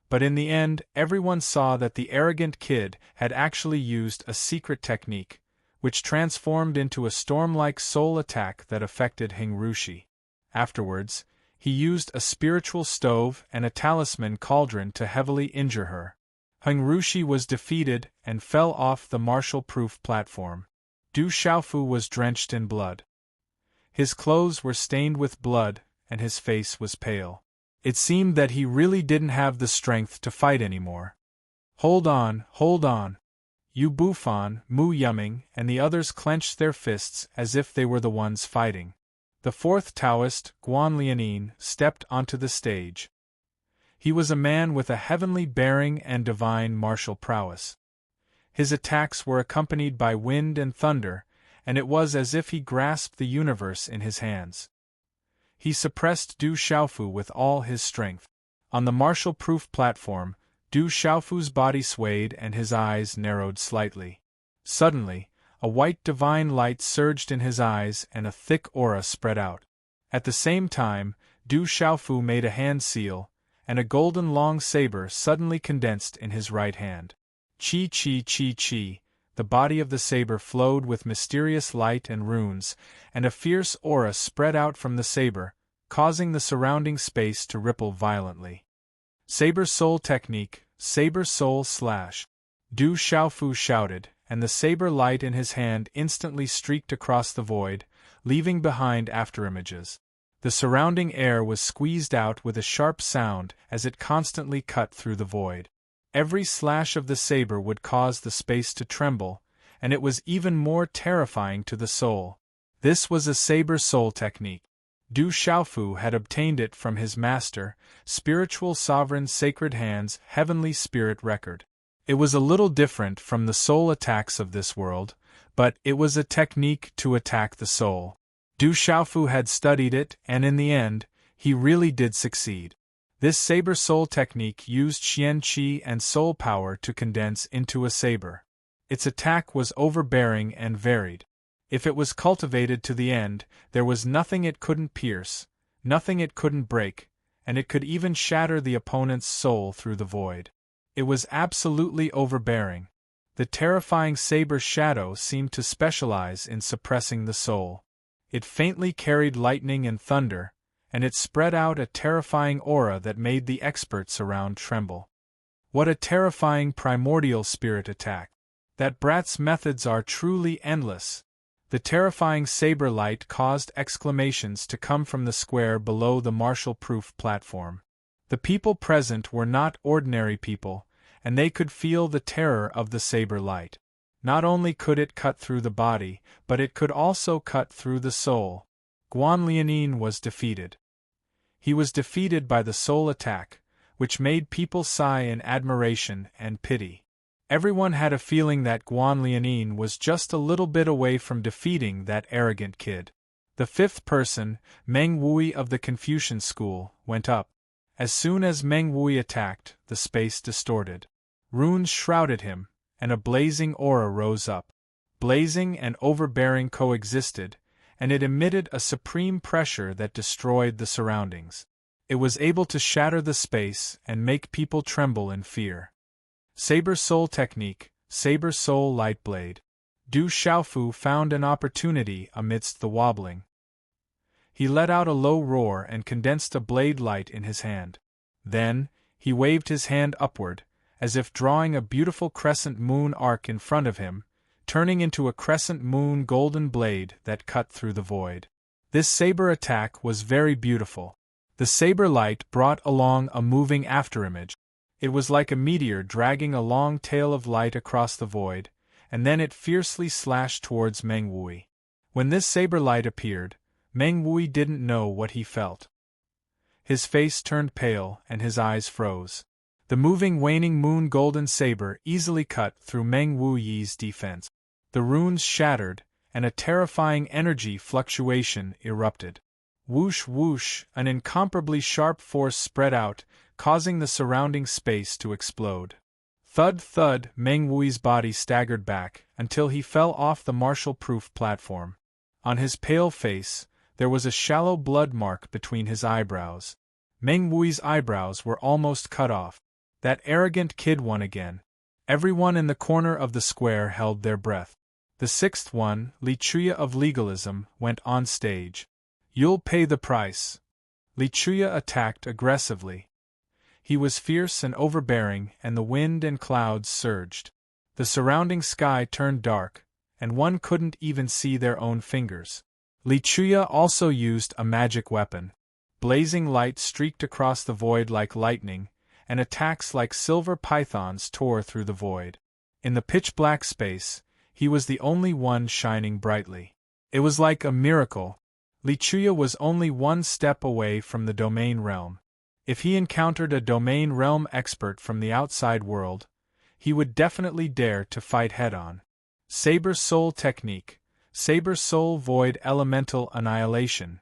but in the end everyone saw that the arrogant kid had actually used a secret technique, which transformed into a storm-like soul attack that affected Heng Rushi. Afterwards, he used a spiritual stove and a talisman cauldron to heavily injure her. Heng Rushi was defeated and fell off the martial-proof platform. Du Xiaofu was drenched in blood. His clothes were stained with blood, and his face was pale. It seemed that he really didn't have the strength to fight anymore. Hold on, hold on. Yu Bufan, Mu Yuming, and the others clenched their fists as if they were the ones fighting. The fourth Taoist, Guan Lianin, stepped onto the stage. He was a man with a heavenly bearing and divine martial prowess. His attacks were accompanied by wind and thunder, and it was as if he grasped the universe in his hands. He suppressed Du Xiaofu with all his strength. On the martial-proof platform, Du Xiaofu's body swayed and his eyes narrowed slightly. Suddenly, a white divine light surged in his eyes and a thick aura spread out. At the same time, Du Xiaofu made a hand seal, and a golden long saber suddenly condensed in his right hand. Chi chi chi chi, the body of the saber flowed with mysterious light and runes, and a fierce aura spread out from the saber, causing the surrounding space to ripple violently. Saber Soul Technique, Saber Soul Slash. Du Xiaofu shouted, and the saber light in his hand instantly streaked across the void, leaving behind afterimages. The surrounding air was squeezed out with a sharp sound as it constantly cut through the void. Every slash of the saber would cause the space to tremble, and it was even more terrifying to the soul. This was a Saber Soul Technique. Du Xiaofu had obtained it from his master, Spiritual Sovereign Sacred Hand's Heavenly Spirit Record. It was a little different from the soul attacks of this world, but it was a technique to attack the soul. Du Xiaofu had studied it, and in the end, he really did succeed. This Saber Soul Technique used Xian Qi and soul power to condense into a saber. Its attack was overbearing and varied. If it was cultivated to the end, there was nothing it couldn't pierce, nothing it couldn't break, and it could even shatter the opponent's soul through the void. It was absolutely overbearing. The terrifying saber shadow seemed to specialize in suppressing the soul. It faintly carried lightning and thunder, and it spread out a terrifying aura that made the experts around tremble. What a terrifying primordial spirit attack! That brat's methods are truly endless. The terrifying saber light caused exclamations to come from the square below the martial-proof platform. The people present were not ordinary people, and they could feel the terror of the saber light. Not only could it cut through the body, but it could also cut through the soul. Guan Lianin was defeated. He was defeated by the soul attack, which made people sigh in admiration and pity. Everyone had a feeling that Guan Lianin was just a little bit away from defeating that arrogant kid. The fifth person, Meng Wui of the Confucian school, went up. As soon as Meng Wui attacked, the space distorted. Runes shrouded him, and a blazing aura rose up. Blazing and overbearing coexisted, and it emitted a supreme pressure that destroyed the surroundings. It was able to shatter the space and make people tremble in fear. Saber Soul Technique, Saber Soul Light Blade. Du Xiaofu found an opportunity amidst the wobbling. He let out a low roar and condensed a blade light in his hand. Then, he waved his hand upward, as if drawing a beautiful crescent moon arc in front of him, turning into a crescent moon golden blade that cut through the void. This saber attack was very beautiful. The saber light brought along a moving afterimage. It was like a meteor dragging a long tail of light across the void, and then it fiercely slashed towards Meng Wui. When this saber light appeared, Meng Wui didn't know what he felt. His face turned pale and his eyes froze. The moving waning moon golden saber easily cut through Meng Wuyi's defense. The runes shattered, and a terrifying energy fluctuation erupted. Whoosh whoosh, an incomparably sharp force spread out, causing the surrounding space to explode. Thud thud, Meng Wui's body staggered back, until he fell off the martial-proof platform. On his pale face, there was a shallow blood mark between his eyebrows. Meng Wui's eyebrows were almost cut off. That arrogant kid won again. Everyone in the corner of the square held their breath. The sixth one, Li Chuya of Legalism, went on stage. You'll pay the price. Li Chuya attacked aggressively. He was fierce and overbearing, and the wind and clouds surged. The surrounding sky turned dark, and one couldn't even see their own fingers. Li Chuya also used a magic weapon. Blazing light streaked across the void like lightning, and attacks like silver pythons tore through the void. In the pitch-black space, he was the only one shining brightly. It was like a miracle. Li Chuya was only one step away from the domain realm. If he encountered a domain realm expert from the outside world, he would definitely dare to fight head-on. Saber Soul Technique. Saber Soul Void Elemental Annihilation.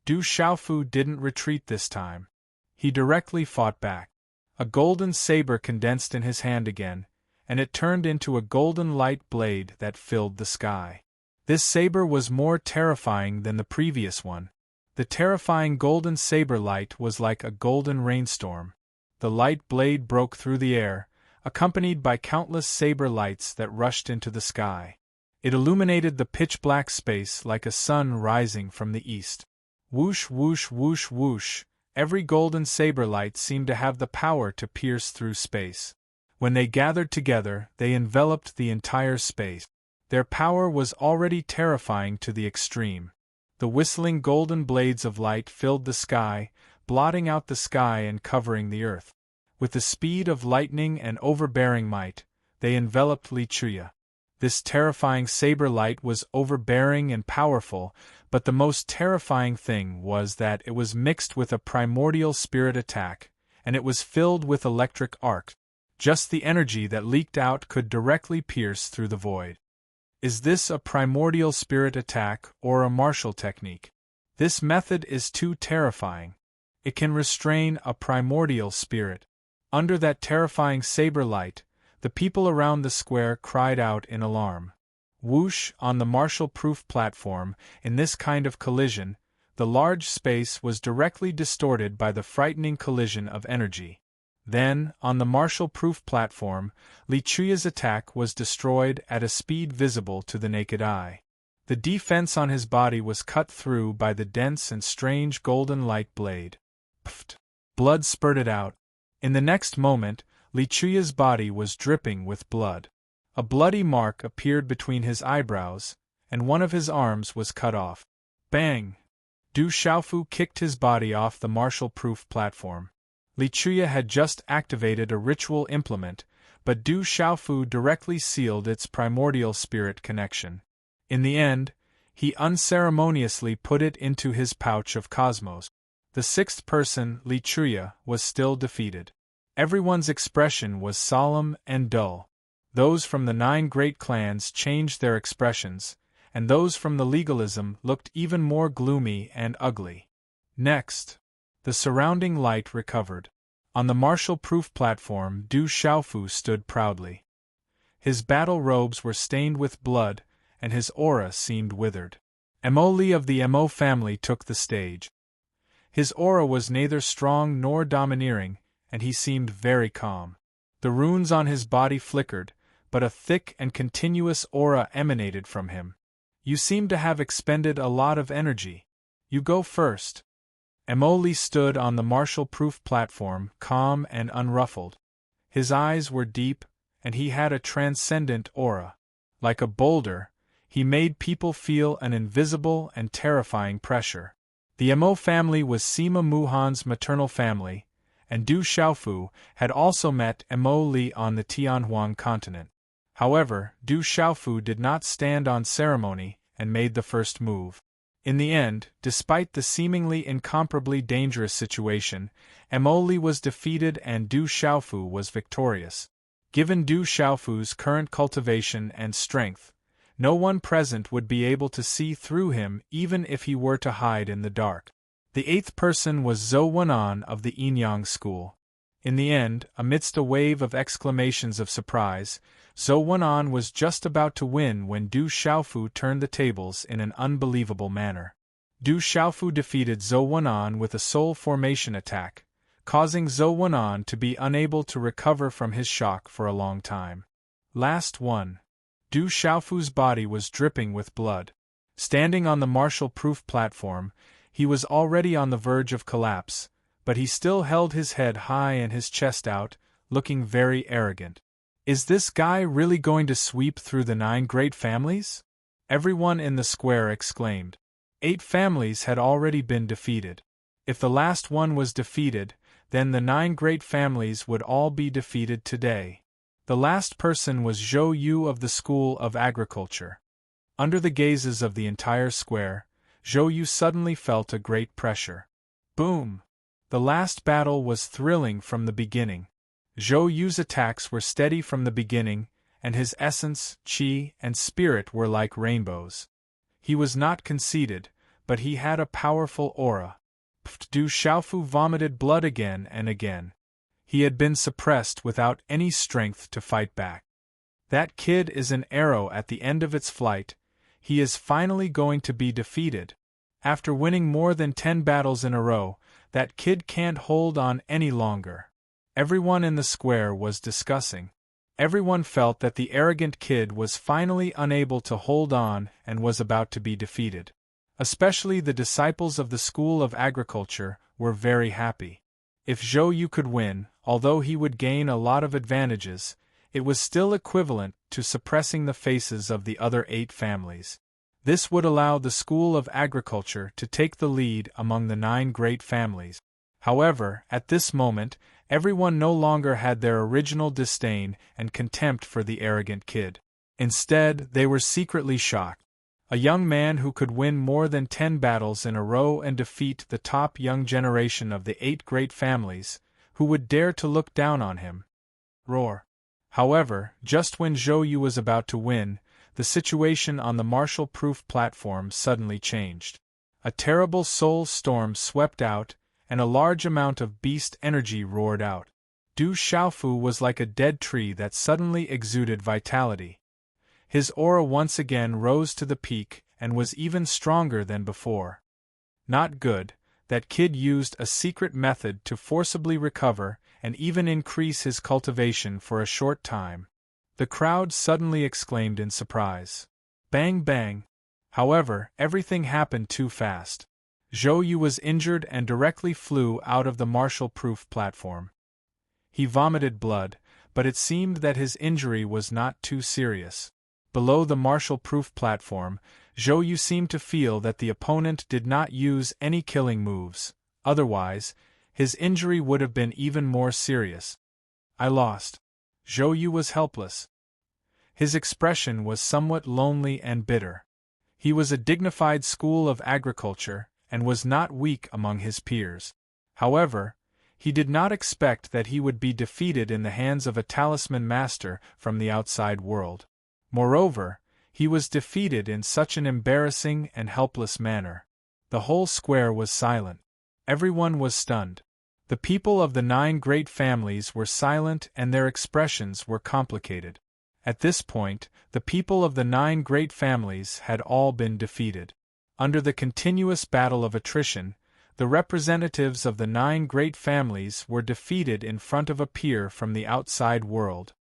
Du Xiaofu didn't retreat this time. He directly fought back. A golden saber condensed in his hand again, and it turned into a golden light blade that filled the sky. This saber was more terrifying than the previous one. The terrifying golden saber light was like a golden rainstorm. The light blade broke through the air, accompanied by countless saber lights that rushed into the sky. It illuminated the pitch-black space like a sun rising from the east. Whoosh, whoosh, whoosh, whoosh. Every golden saber light seemed to have the power to pierce through space. When they gathered together, they enveloped the entire space. Their power was already terrifying to the extreme. The whistling golden blades of light filled the sky, blotting out the sky and covering the earth. With the speed of lightning and overbearing might, they enveloped Li Chuya. This terrifying saber light was overbearing and powerful, but the most terrifying thing was that it was mixed with a primordial spirit attack, and it was filled with electric arcs. Just the energy that leaked out could directly pierce through the void. Is this a primordial spirit attack or a martial technique? This method is too terrifying. It can restrain a primordial spirit. Under that terrifying saber light, the people around the square cried out in alarm. Whoosh, on the martial-proof platform, in this kind of collision, the large space was directly distorted by the frightening collision of energy. Then, on the martial-proof platform, Li Chuya's attack was destroyed at a speed visible to the naked eye. The defense on his body was cut through by the dense and strange golden light blade. Pfft! Blood spurted out. In the next moment, Li Chuya's body was dripping with blood. A bloody mark appeared between his eyebrows, and one of his arms was cut off. Bang! Du Xiaofu kicked his body off the martial-proof platform. Li Chuya had just activated a ritual implement, but Du Xiaofu directly sealed its primordial spirit connection. In the end, he unceremoniously put it into his pouch of cosmos. The sixth person, Li Chuya, was still defeated. Everyone's expression was solemn and dull. Those from the 9 great clans changed their expressions, and those from the legalism looked even more gloomy and ugly. Next, the surrounding light recovered. On the martial-proof platform, Du Xiaofu stood proudly. His battle robes were stained with blood, and his aura seemed withered. Mo Li of the Mo family took the stage. His aura was neither strong nor domineering, and he seemed very calm. The runes on his body flickered, but a thick and continuous aura emanated from him. You seem to have expended a lot of energy. You go first. Mo Li stood on the martial-proof platform, calm and unruffled. His eyes were deep, and he had a transcendent aura. Like a boulder, he made people feel an invisible and terrifying pressure. The Mo family was Sima Muhan's maternal family, and Du Xiaofu had also met Mo Li on the Tianhuang continent. However, Du Xiaofu did not stand on ceremony and made the first move. In the end, despite the seemingly incomparably dangerous situation, Mo Li was defeated and Du Xiaofu was victorious. Given Du Xiaofu's current cultivation and strength, no one present would be able to see through him even if he were to hide in the dark. The 8th person was Zhou Wenan of the Yinyang school. In the end, amidst a wave of exclamations of surprise, Zhou Wenan was just about to win when Du Xiaofu turned the tables in an unbelievable manner. Du Xiaofu defeated Zhou Wenan with a soul formation attack, causing Zhou Wenan to be unable to recover from his shock for a long time. Last one. Du Xiaofu's body was dripping with blood. Standing on the martial-proof platform, he was already on the verge of collapse, but he still held his head high and his chest out, looking very arrogant. Is this guy really going to sweep through the 9 great families? Everyone in the square exclaimed. 8 families had already been defeated. If the last one was defeated, then the 9 great families would all be defeated today. The last person was Zhou Yu of the School of Agriculture. Under the gazes of the entire square, Zhou Yu suddenly felt a great pressure. Boom! The last battle was thrilling from the beginning. Zhou Yu's attacks were steady from the beginning, and his essence, qi, and spirit were like rainbows. He was not conceited, but he had a powerful aura. Du Xiaofu vomited blood again and again. He had been suppressed without any strength to fight back. That kid is an arrow at the end of its flight. He is finally going to be defeated. After winning more than 10 battles in a row, that kid can't hold on any longer. Everyone in the square was discussing. Everyone felt that the arrogant kid was finally unable to hold on and was about to be defeated. Especially the disciples of the School of Agriculture were very happy. If Zhou Yu could win, although he would gain a lot of advantages, it was still equivalent to suppressing the faces of the other 8 families. This would allow the School of Agriculture to take the lead among the 9 great families. However, at this moment, everyone no longer had their original disdain and contempt for the arrogant kid. Instead, they were secretly shocked. A young man who could win more than 10 battles in a row and defeat the top young generation of the 8 great families, who would dare to look down on him? Roar. However, just when Zhou Yu was about to win, the situation on the Marshall-proof platform suddenly changed. A terrible soul storm swept out, and a large amount of beast energy roared out. Du Xiaofu was like a dead tree that suddenly exuded vitality. His aura once again rose to the peak and was even stronger than before. Not good, that kid used a secret method to forcibly recover and even increase his cultivation for a short time. The crowd suddenly exclaimed in surprise. Bang bang! However, everything happened too fast. Zhou Yu was injured and directly flew out of the Marshall-proof platform. He vomited blood, but it seemed that his injury was not too serious. Below the Marshall-proof platform, Zhou Yu seemed to feel that the opponent did not use any killing moves. Otherwise, his injury would have been even more serious. I lost. Zhou Yu was helpless. His expression was somewhat lonely and bitter. He was a dignified School of Agriculture, and was not weak among his peers. However, he did not expect that he would be defeated in the hands of a talisman master from the outside world. Moreover, he was defeated in such an embarrassing and helpless manner. The whole square was silent. Everyone was stunned. The people of the 9 great families were silent and their expressions were complicated. At this point, the people of the 9 great families had all been defeated. Under the continuous battle of attrition, the representatives of the 9 great families were defeated in front of a peer from the outside world.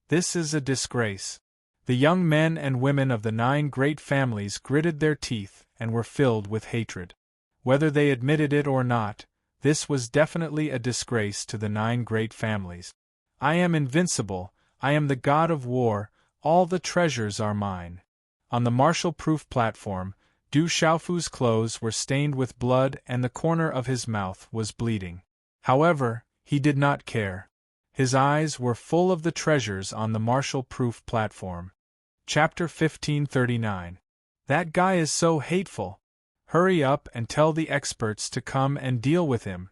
This is a disgrace. The young men and women of the 9 great families gritted their teeth and were filled with hatred. Whether they admitted it or not, this was definitely a disgrace to the 9 great families. I am invincible, I am the god of war, all the treasures are mine. On the Marshall-proof platform, Du Xiaofu's clothes were stained with blood and the corner of his mouth was bleeding. However, he did not care. His eyes were full of the treasures on the Marshall-proof platform. Chapter 1539. That guy is so hateful. Hurry up and tell the experts to come and deal with him.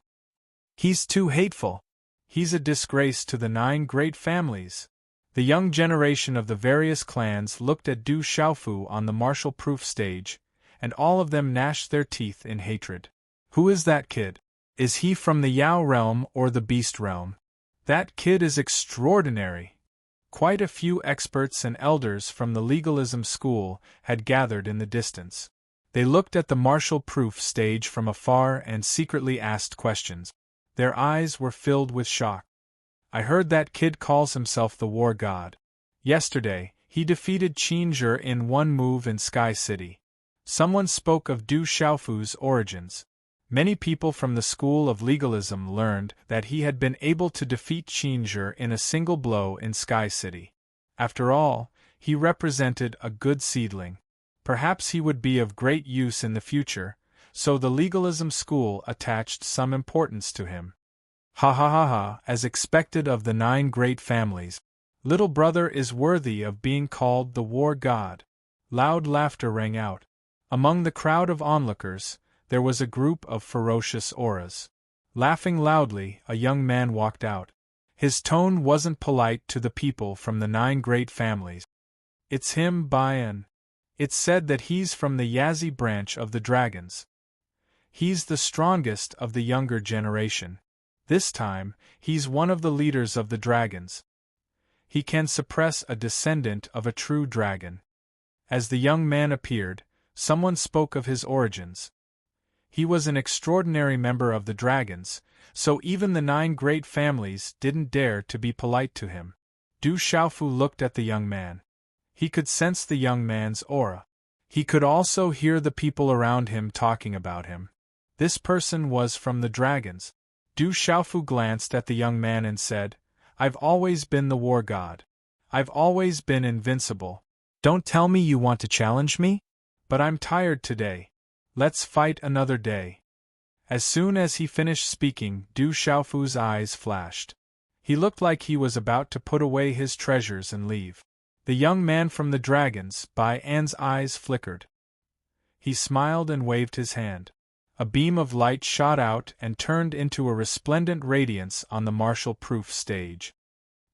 He's too hateful. He's a disgrace to the 9 great families. The young generation of the various clans looked at Du Xiaofu on the Marshall-proof stage, and all of them gnashed their teeth in hatred. Who is that kid? Is he from the Yao realm or the Beast realm? That kid is extraordinary. Quite a few experts and elders from the legalism school had gathered in the distance. They looked at the Marshall-proof stage from afar and secretly asked questions. Their eyes were filled with shock. I heard that kid calls himself the war god. Yesterday, he defeated Qin Zhe in one move in Sky City. Someone spoke of Du Xiaofu's origins. Many people from the school of legalism learned that he had been able to defeat Qianzhi in a single blow in Sky City. After all, he represented a good seedling. Perhaps he would be of great use in the future, so the legalism school attached some importance to him. Ha ha ha ha, as expected of the 9 great families. Little brother is worthy of being called the war god. Loud laughter rang out. Among the crowd of onlookers, there was a group of ferocious auras. Laughing loudly, a young man walked out. His tone wasn't polite to the people from the 9 great families. It's him, Bayan. It's said that he's from the Yazi branch of the dragons. He's the strongest of the younger generation. This time, he's one of the leaders of the dragons. He can suppress a descendant of a true dragon. As the young man appeared, someone spoke of his origins. He was an extraordinary member of the dragons, so even the 9 great families didn't dare to be polite to him. Du Xiaofu looked at the young man. He could sense the young man's aura. He could also hear the people around him talking about him. This person was from the dragons. Du Xiaofu glanced at the young man and said, "I've always been the war god. I've always been invincible. Don't tell me you want to challenge me? But I'm tired today. Let's fight another day." As soon as he finished speaking, Du Xiaofu's eyes flashed. He looked like he was about to put away his treasures and leave. The young man from the dragons, Bai An's eyes flickered. He smiled and waved his hand. A beam of light shot out and turned into a resplendent radiance on the martial-proof stage.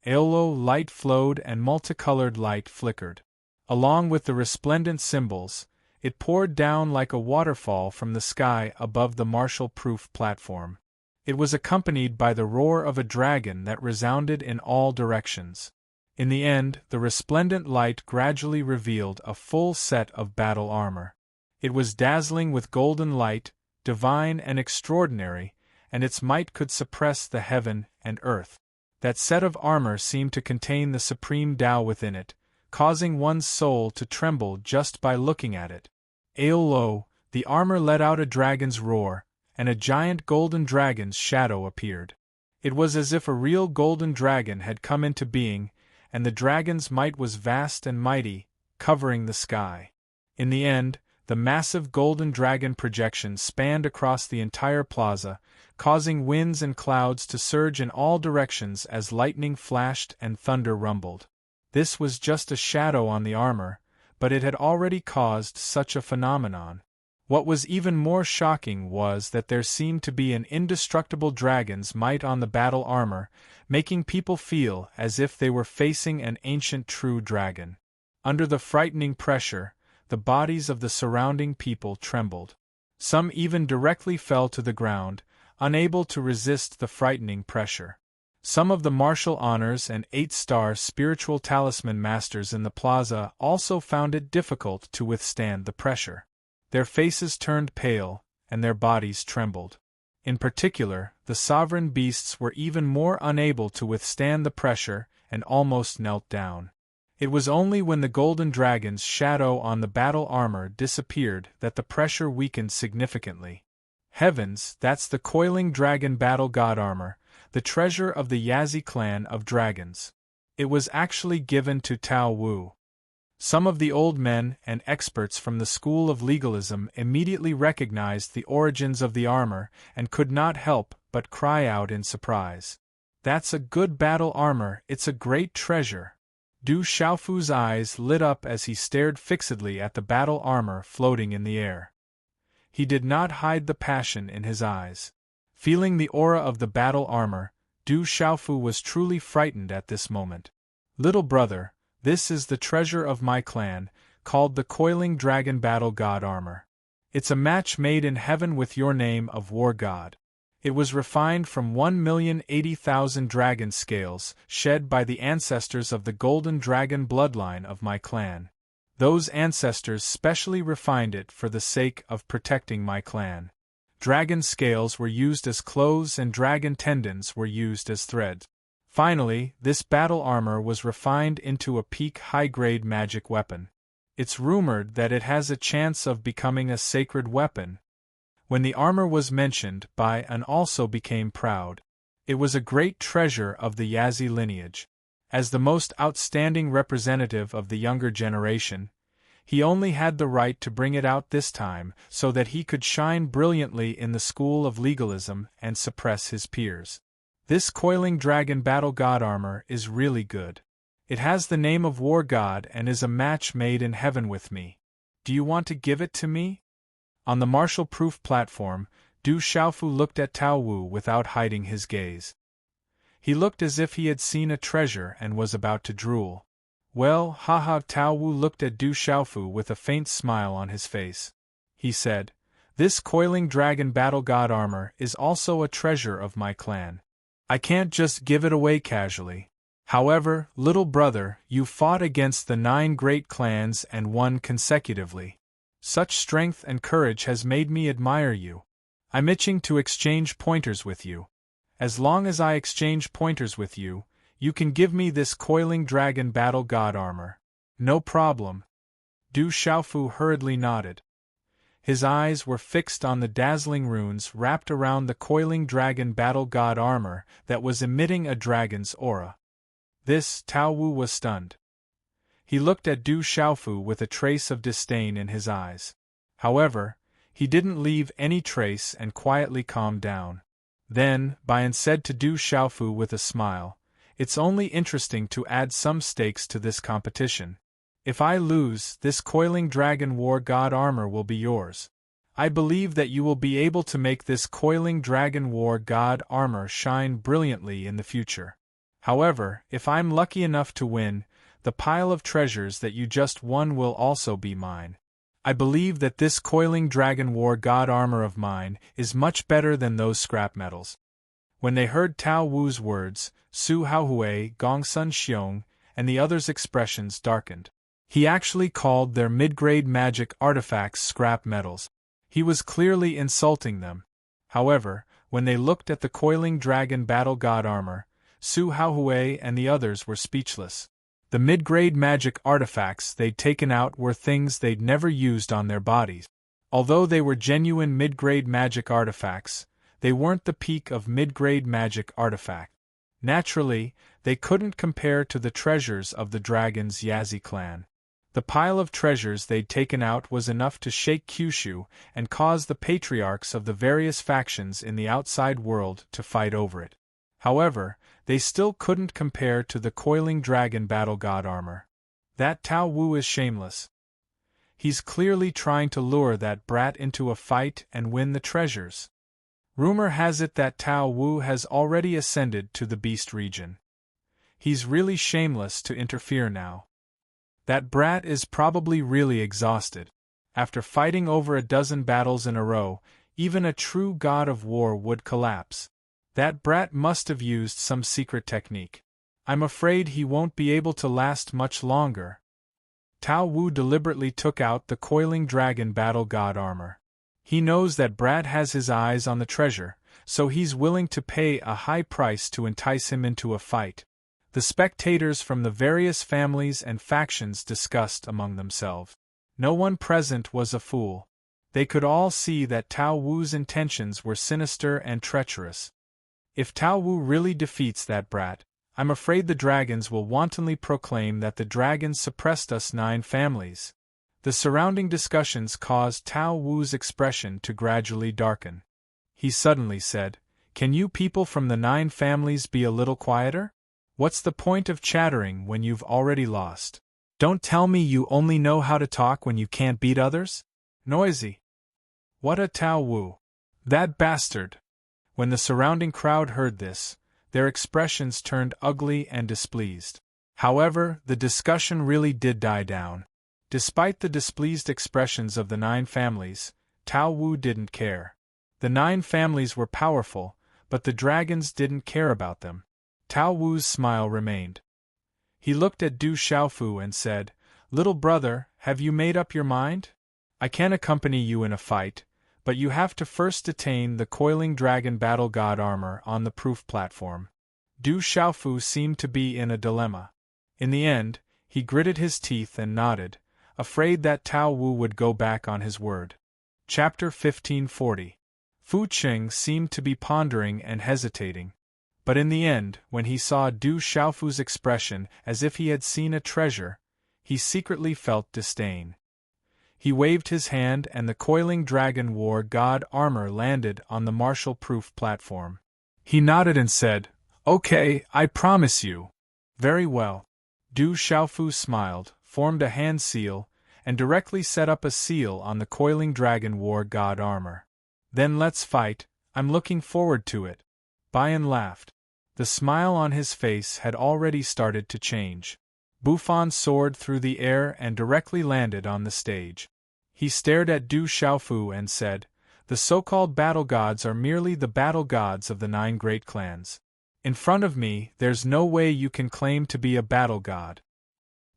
Aolo light flowed and multicolored light flickered. Along with the resplendent symbols, it poured down like a waterfall from the sky above the martial-proof platform. It was accompanied by the roar of a dragon that resounded in all directions. In the end, the resplendent light gradually revealed a full set of battle armor. It was dazzling with golden light, divine and extraordinary, and its might could suppress the heaven and earth. That set of armor seemed to contain the supreme Tao within it, causing one's soul to tremble just by looking at it. Aolo, the armor let out a dragon's roar, and a giant golden dragon's shadow appeared. It was as if a real golden dragon had come into being, and the dragon's might was vast and mighty, covering the sky. In the end, the massive golden dragon projection spanned across the entire plaza, causing winds and clouds to surge in all directions as lightning flashed and thunder rumbled. This was just a shadow on the armor, but it had already caused such a phenomenon. What was even more shocking was that there seemed to be an indestructible dragon's might on the battle armor, making people feel as if they were facing an ancient true dragon. Under the frightening pressure, the bodies of the surrounding people trembled. Some even directly fell to the ground, unable to resist the frightening pressure. Some of the martial honors and 8-star spiritual talisman masters in the plaza also found it difficult to withstand the pressure. Their faces turned pale, and their bodies trembled. In particular, the sovereign beasts were even more unable to withstand the pressure and almost knelt down. It was only when the golden dragon's shadow on the battle armor disappeared that the pressure weakened significantly. Heavens, that's the coiling dragon battle god armor, the treasure of the Yazi clan of dragons. It was actually given to Tao Wu. Some of the old men and experts from the school of legalism immediately recognized the origins of the armor and could not help but cry out in surprise. "That's a good battle armor, it's a great treasure." Du Xiaofu's eyes lit up as he stared fixedly at the battle armor floating in the air. He did not hide the passion in his eyes. Feeling the aura of the battle armor, Du Xiaofu was truly frightened at this moment. "Little brother, this is the treasure of my clan, called the Coiling Dragon Battle God Armor. It's a match made in heaven with your name of War God. It was refined from 1,080,000 dragon scales, shed by the ancestors of the Golden Dragon bloodline of my clan. Those ancestors specially refined it for the sake of protecting my clan. Dragon scales were used as clothes and dragon tendons were used as threads. Finally, this battle armor was refined into a peak high-grade magic weapon. It's rumored that it has a chance of becoming a sacred weapon. When the armor was mentioned, Bai An also became proud. It was a great treasure of the Yazi lineage. As the most outstanding representative of the younger generation, he only had the right to bring it out this time so that he could shine brilliantly in the school of legalism and suppress his peers. This coiling dragon battle god armor is really good. It has the name of war god and is a match made in heaven with me. Do you want to give it to me? On the martial-proof platform, Du Xiaofu looked at Tao Wu without hiding his gaze. He looked as if he had seen a treasure and was about to drool. Well, haha. Tao Wu looked at Du Xiaofu with a faint smile on his face. He said, "This coiling dragon battle god armor is also a treasure of my clan. I can't just give it away casually. However, little brother, you fought against the 9 great clans and won consecutively. Such strength and courage has made me admire you. I'm itching to exchange pointers with you. As long as I exchange pointers with you, you can give me this coiling dragon battle god armor. No problem." Du Xiaofu hurriedly nodded. His eyes were fixed on the dazzling runes wrapped around the coiling dragon battle god armor that was emitting a dragon's aura. This, Tao Wu was stunned. He looked at Du Xiaofu with a trace of disdain in his eyes. However, he didn't leave any trace and quietly calmed down. Then, Bian said to Du Xiaofu with a smile, "It's only interesting to add some stakes to this competition. If I lose, this coiling dragon war god armor will be yours. I believe that you will be able to make this coiling dragon war god armor shine brilliantly in the future. However, if I'm lucky enough to win, the pile of treasures that you just won will also be mine. I believe that this coiling dragon war god armor of mine is much better than those scrap metals." When they heard Tao Wu's words, Su Haohui, Gongsun Xiong, and the others' expressions darkened. He actually called their mid-grade magic artifacts scrap metals. He was clearly insulting them. However, when they looked at the coiling dragon battle god armor, Su Haohui and the others were speechless. The mid-grade magic artifacts they'd taken out were things they'd never used on their bodies. Although they were genuine mid-grade magic artifacts, they weren't the peak of mid-grade magic artifact. Naturally, they couldn't compare to the treasures of the dragon's Yazi clan. The pile of treasures they'd taken out was enough to shake Kyushu and cause the patriarchs of the various factions in the outside world to fight over it. However, they still couldn't compare to the coiling dragon battle god armor. That Tao Wu is shameless. He's clearly trying to lure that brat into a fight and win the treasures. Rumor has it that Tao Wu has already ascended to the beast region. He's really shameless to interfere now. That brat is probably really exhausted. After fighting over a dozen battles in a row, even a true god of war would collapse. That brat must have used some secret technique. I'm afraid he won't be able to last much longer. Tao Wu deliberately took out the coiling dragon battle god armor. He knows that brat has his eyes on the treasure, so he's willing to pay a high price to entice him into a fight. The spectators from the various families and factions discussed among themselves. No one present was a fool. They could all see that Tao Wu's intentions were sinister and treacherous. If Tao Wu really defeats that brat, I'm afraid the dragons will wantonly proclaim that the dragons suppressed us 9 families. The surrounding discussions caused Tao Wu's expression to gradually darken. He suddenly said, "Can you people from the 9 families be a little quieter? What's the point of chattering when you've already lost? Don't tell me you only know how to talk when you can't beat others? Noisy." What a Tao Wu! That bastard! When the surrounding crowd heard this, their expressions turned ugly and displeased. However, the discussion really did die down. Despite the displeased expressions of the 9 families, Tao Wu didn't care. The 9 families were powerful, but the dragons didn't care about them. Tao Wu's smile remained. He looked at Du Xiaofu and said, "Little brother, have you made up your mind? I can accompany you in a fight, but you have to first attain the coiling dragon battle god armor on the proof platform." Du Xiaofu seemed to be in a dilemma. In the end, he gritted his teeth and nodded, afraid that Tao Wu would go back on his word. Chapter 1540. Fu Qing seemed to be pondering and hesitating. But in the end, when he saw Du Xiaofu's expression as if he had seen a treasure, he secretly felt disdain. He waved his hand and the coiling dragon war god armor landed on the martial-proof platform. He nodded and said, "Okay, I promise you." "Very well." Du Xiaofu smiled, formed a hand seal, and directly set up a seal on the coiling dragon war god armor. "Then let's fight, I'm looking forward to it." Bian laughed. The smile on his face had already started to change. Bufan soared through the air and directly landed on the stage. He stared at Du Xiaofu and said, "The so-called battle gods are merely the battle gods of the 9 great clans. In front of me, there's no way you can claim to be a battle god."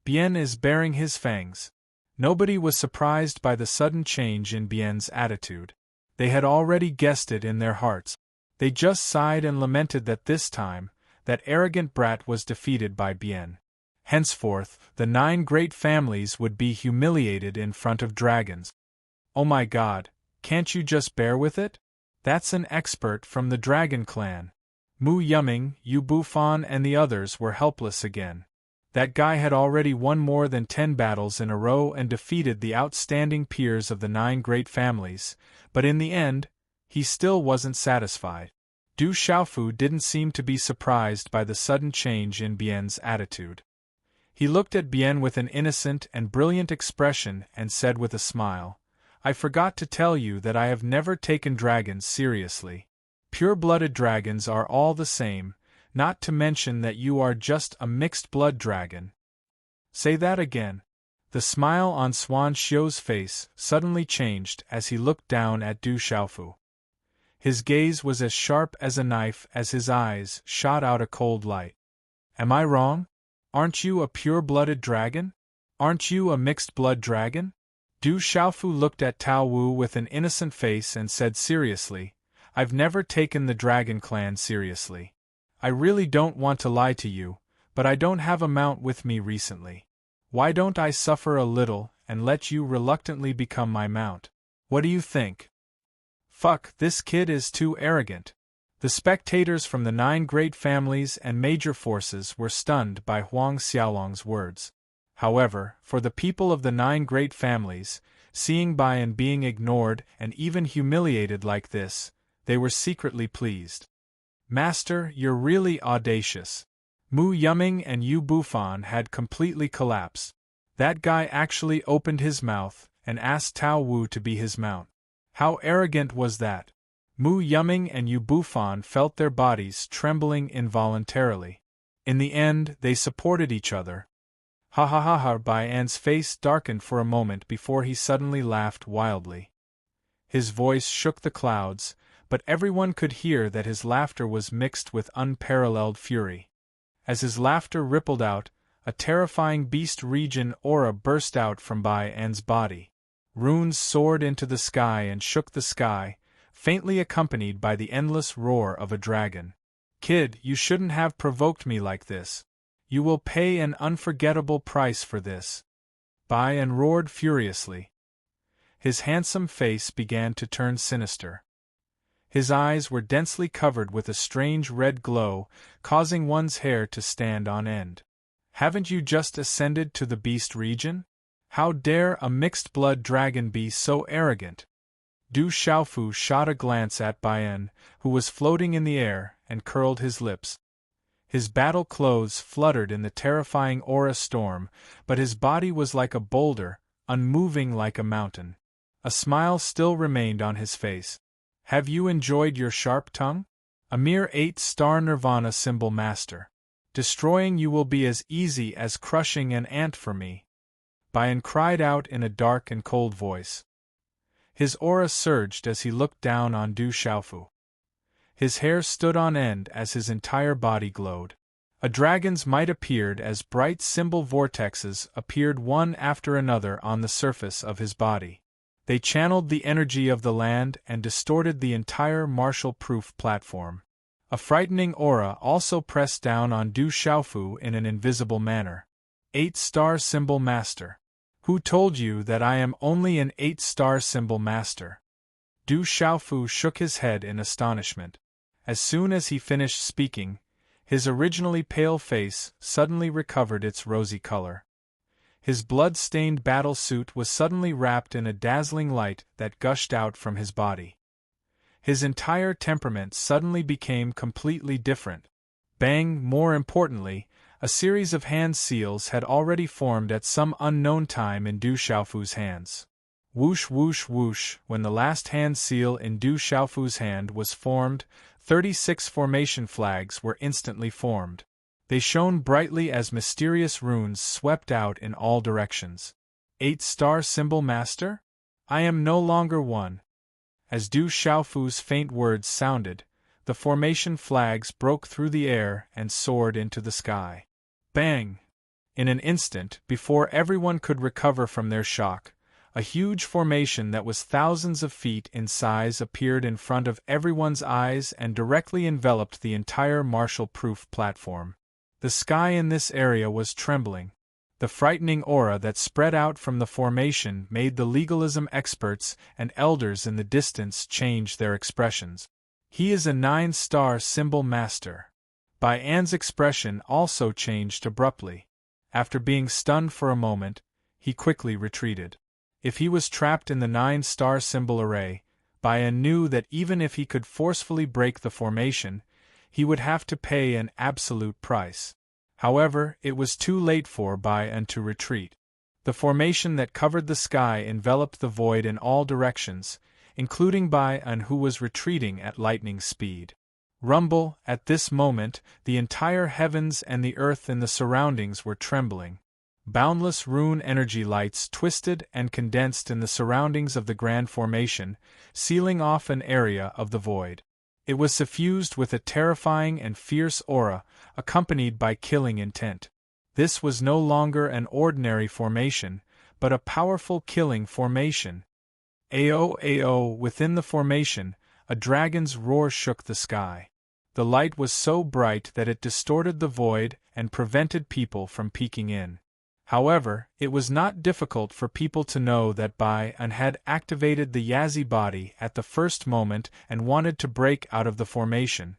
Bian is baring his fangs. Nobody was surprised by the sudden change in Bian's attitude. They had already guessed it in their hearts. They just sighed and lamented that this time, that arrogant brat was defeated by Bian. Henceforth, the 9 great families would be humiliated in front of dragons. "Oh my god, can't you just bear with it? That's an expert from the Dragon Clan." Mu Yuming, Yu Bufan and the others were helpless again. That guy had already won more than 10 battles in a row and defeated the outstanding peers of the 9 great families, but in the end, he still wasn't satisfied. Du Xiaofu didn't seem to be surprised by the sudden change in Bian's attitude. He looked at Bian with an innocent and brilliant expression and said with a smile, "I forgot to tell you that I have never taken dragons seriously. Pure-blooded dragons are all the same, not to mention that you are just a mixed-blood dragon." "Say that again." The smile on Xuan Xiu's face suddenly changed as he looked down at Du Xiaofu. His gaze was as sharp as a knife as his eyes shot out a cold light. "Am I wrong? Aren't you a pure-blooded dragon? Aren't you a mixed-blood dragon?" Du Xiaofu looked at Tao Wu with an innocent face and said seriously, "I've never taken the Dragon Clan seriously. I really don't want to lie to you, but I don't have a mount with me recently. Why don't I suffer a little and let you reluctantly become my mount? What do you think?" "Fuck, this kid is too arrogant." The spectators from the 9 great families and major forces were stunned by Huang Xiaolong's words. However, for the people of the 9 great families, seeing Bian being ignored and even humiliated like this, they were secretly pleased. "Master, you're really audacious." Mu Yuming and Yu Bufan had completely collapsed. That guy actually opened his mouth and asked Tao Wu to be his mount. How arrogant was that? Mu Yuming and Yu Bufan felt their bodies trembling involuntarily. In the end, they supported each other. "Ha ha ha ha!" Bian's face darkened for a moment before he suddenly laughed wildly. His voice shook the clouds, but everyone could hear that his laughter was mixed with unparalleled fury. As his laughter rippled out, a terrifying beast region aura burst out from Bian's body. Runes soared into the sky and shook the sky, faintly accompanied by the endless roar of a dragon. "Kid, you shouldn't have provoked me like this. You will pay an unforgettable price for this." Bian roared furiously. His handsome face began to turn sinister. His eyes were densely covered with a strange red glow, causing one's hair to stand on end. "Haven't you just ascended to the beast region? How dare a mixed-blood dragon be so arrogant?" Du Xiaofu shot a glance at Bian, who was floating in the air, and curled his lips. His battle clothes fluttered in the terrifying aura storm, but his body was like a boulder, unmoving like a mountain. A smile still remained on his face. "Have you enjoyed your sharp tongue? A mere 8-star Nirvana symbol master. Destroying you will be as easy as crushing an ant for me." Bian cried out in a dark and cold voice. His aura surged as he looked down on Du Xiaofu. His hair stood on end as his entire body glowed. A dragon's might appeared as bright symbol vortexes appeared one after another on the surface of his body. They channeled the energy of the land and distorted the entire martial-proof platform. A frightening aura also pressed down on Du Xiaofu in an invisible manner. 8-star symbol master. Who told you that I am only an 8-star symbol master? Du Xiaofu shook his head in astonishment. As soon as he finished speaking, his originally pale face suddenly recovered its rosy color. His blood-stained battle suit was suddenly wrapped in a dazzling light that gushed out from his body. His entire temperament suddenly became completely different. Bang! More importantly, a series of hand seals had already formed at some unknown time in Du Xiaofu's hands. Whoosh whoosh whoosh, when the last hand seal in Du Xiaofu's hand was formed, 36 formation flags were instantly formed. They shone brightly as mysterious runes swept out in all directions. 8-star symbol master? I am no longer one. As Du Xiaofu's faint words sounded, the formation flags broke through the air and soared into the sky. Bang! In an instant, before everyone could recover from their shock, a huge formation that was thousands of feet in size appeared in front of everyone's eyes and directly enveloped the entire martial-proof platform. The sky in this area was trembling. The frightening aura that spread out from the formation made the legalism experts and elders in the distance change their expressions. He is a 9-star symbol master. Bai An's expression also changed abruptly. After being stunned for a moment, he quickly retreated. If he was trapped in the 9-star symbol array, Bai An knew that even if he could forcefully break the formation, he would have to pay an absolute price. However, it was too late for Bai An to retreat. The formation that covered the sky enveloped the void in all directions, including Bai An, who was retreating at lightning speed. Rumble! At this moment, the entire heavens and the earth in the surroundings were trembling. Boundless rune energy lights twisted and condensed in the surroundings of the grand formation, sealing off an area of the void. It was suffused with a terrifying and fierce aura, accompanied by killing intent. This was no longer an ordinary formation, but a powerful killing formation. Ao, within the formation, a dragon's roar shook the sky. The light was so bright that it distorted the void and prevented people from peeking in. However, it was not difficult for people to know that Bai An had activated the Yazi body at the first moment and wanted to break out of the formation.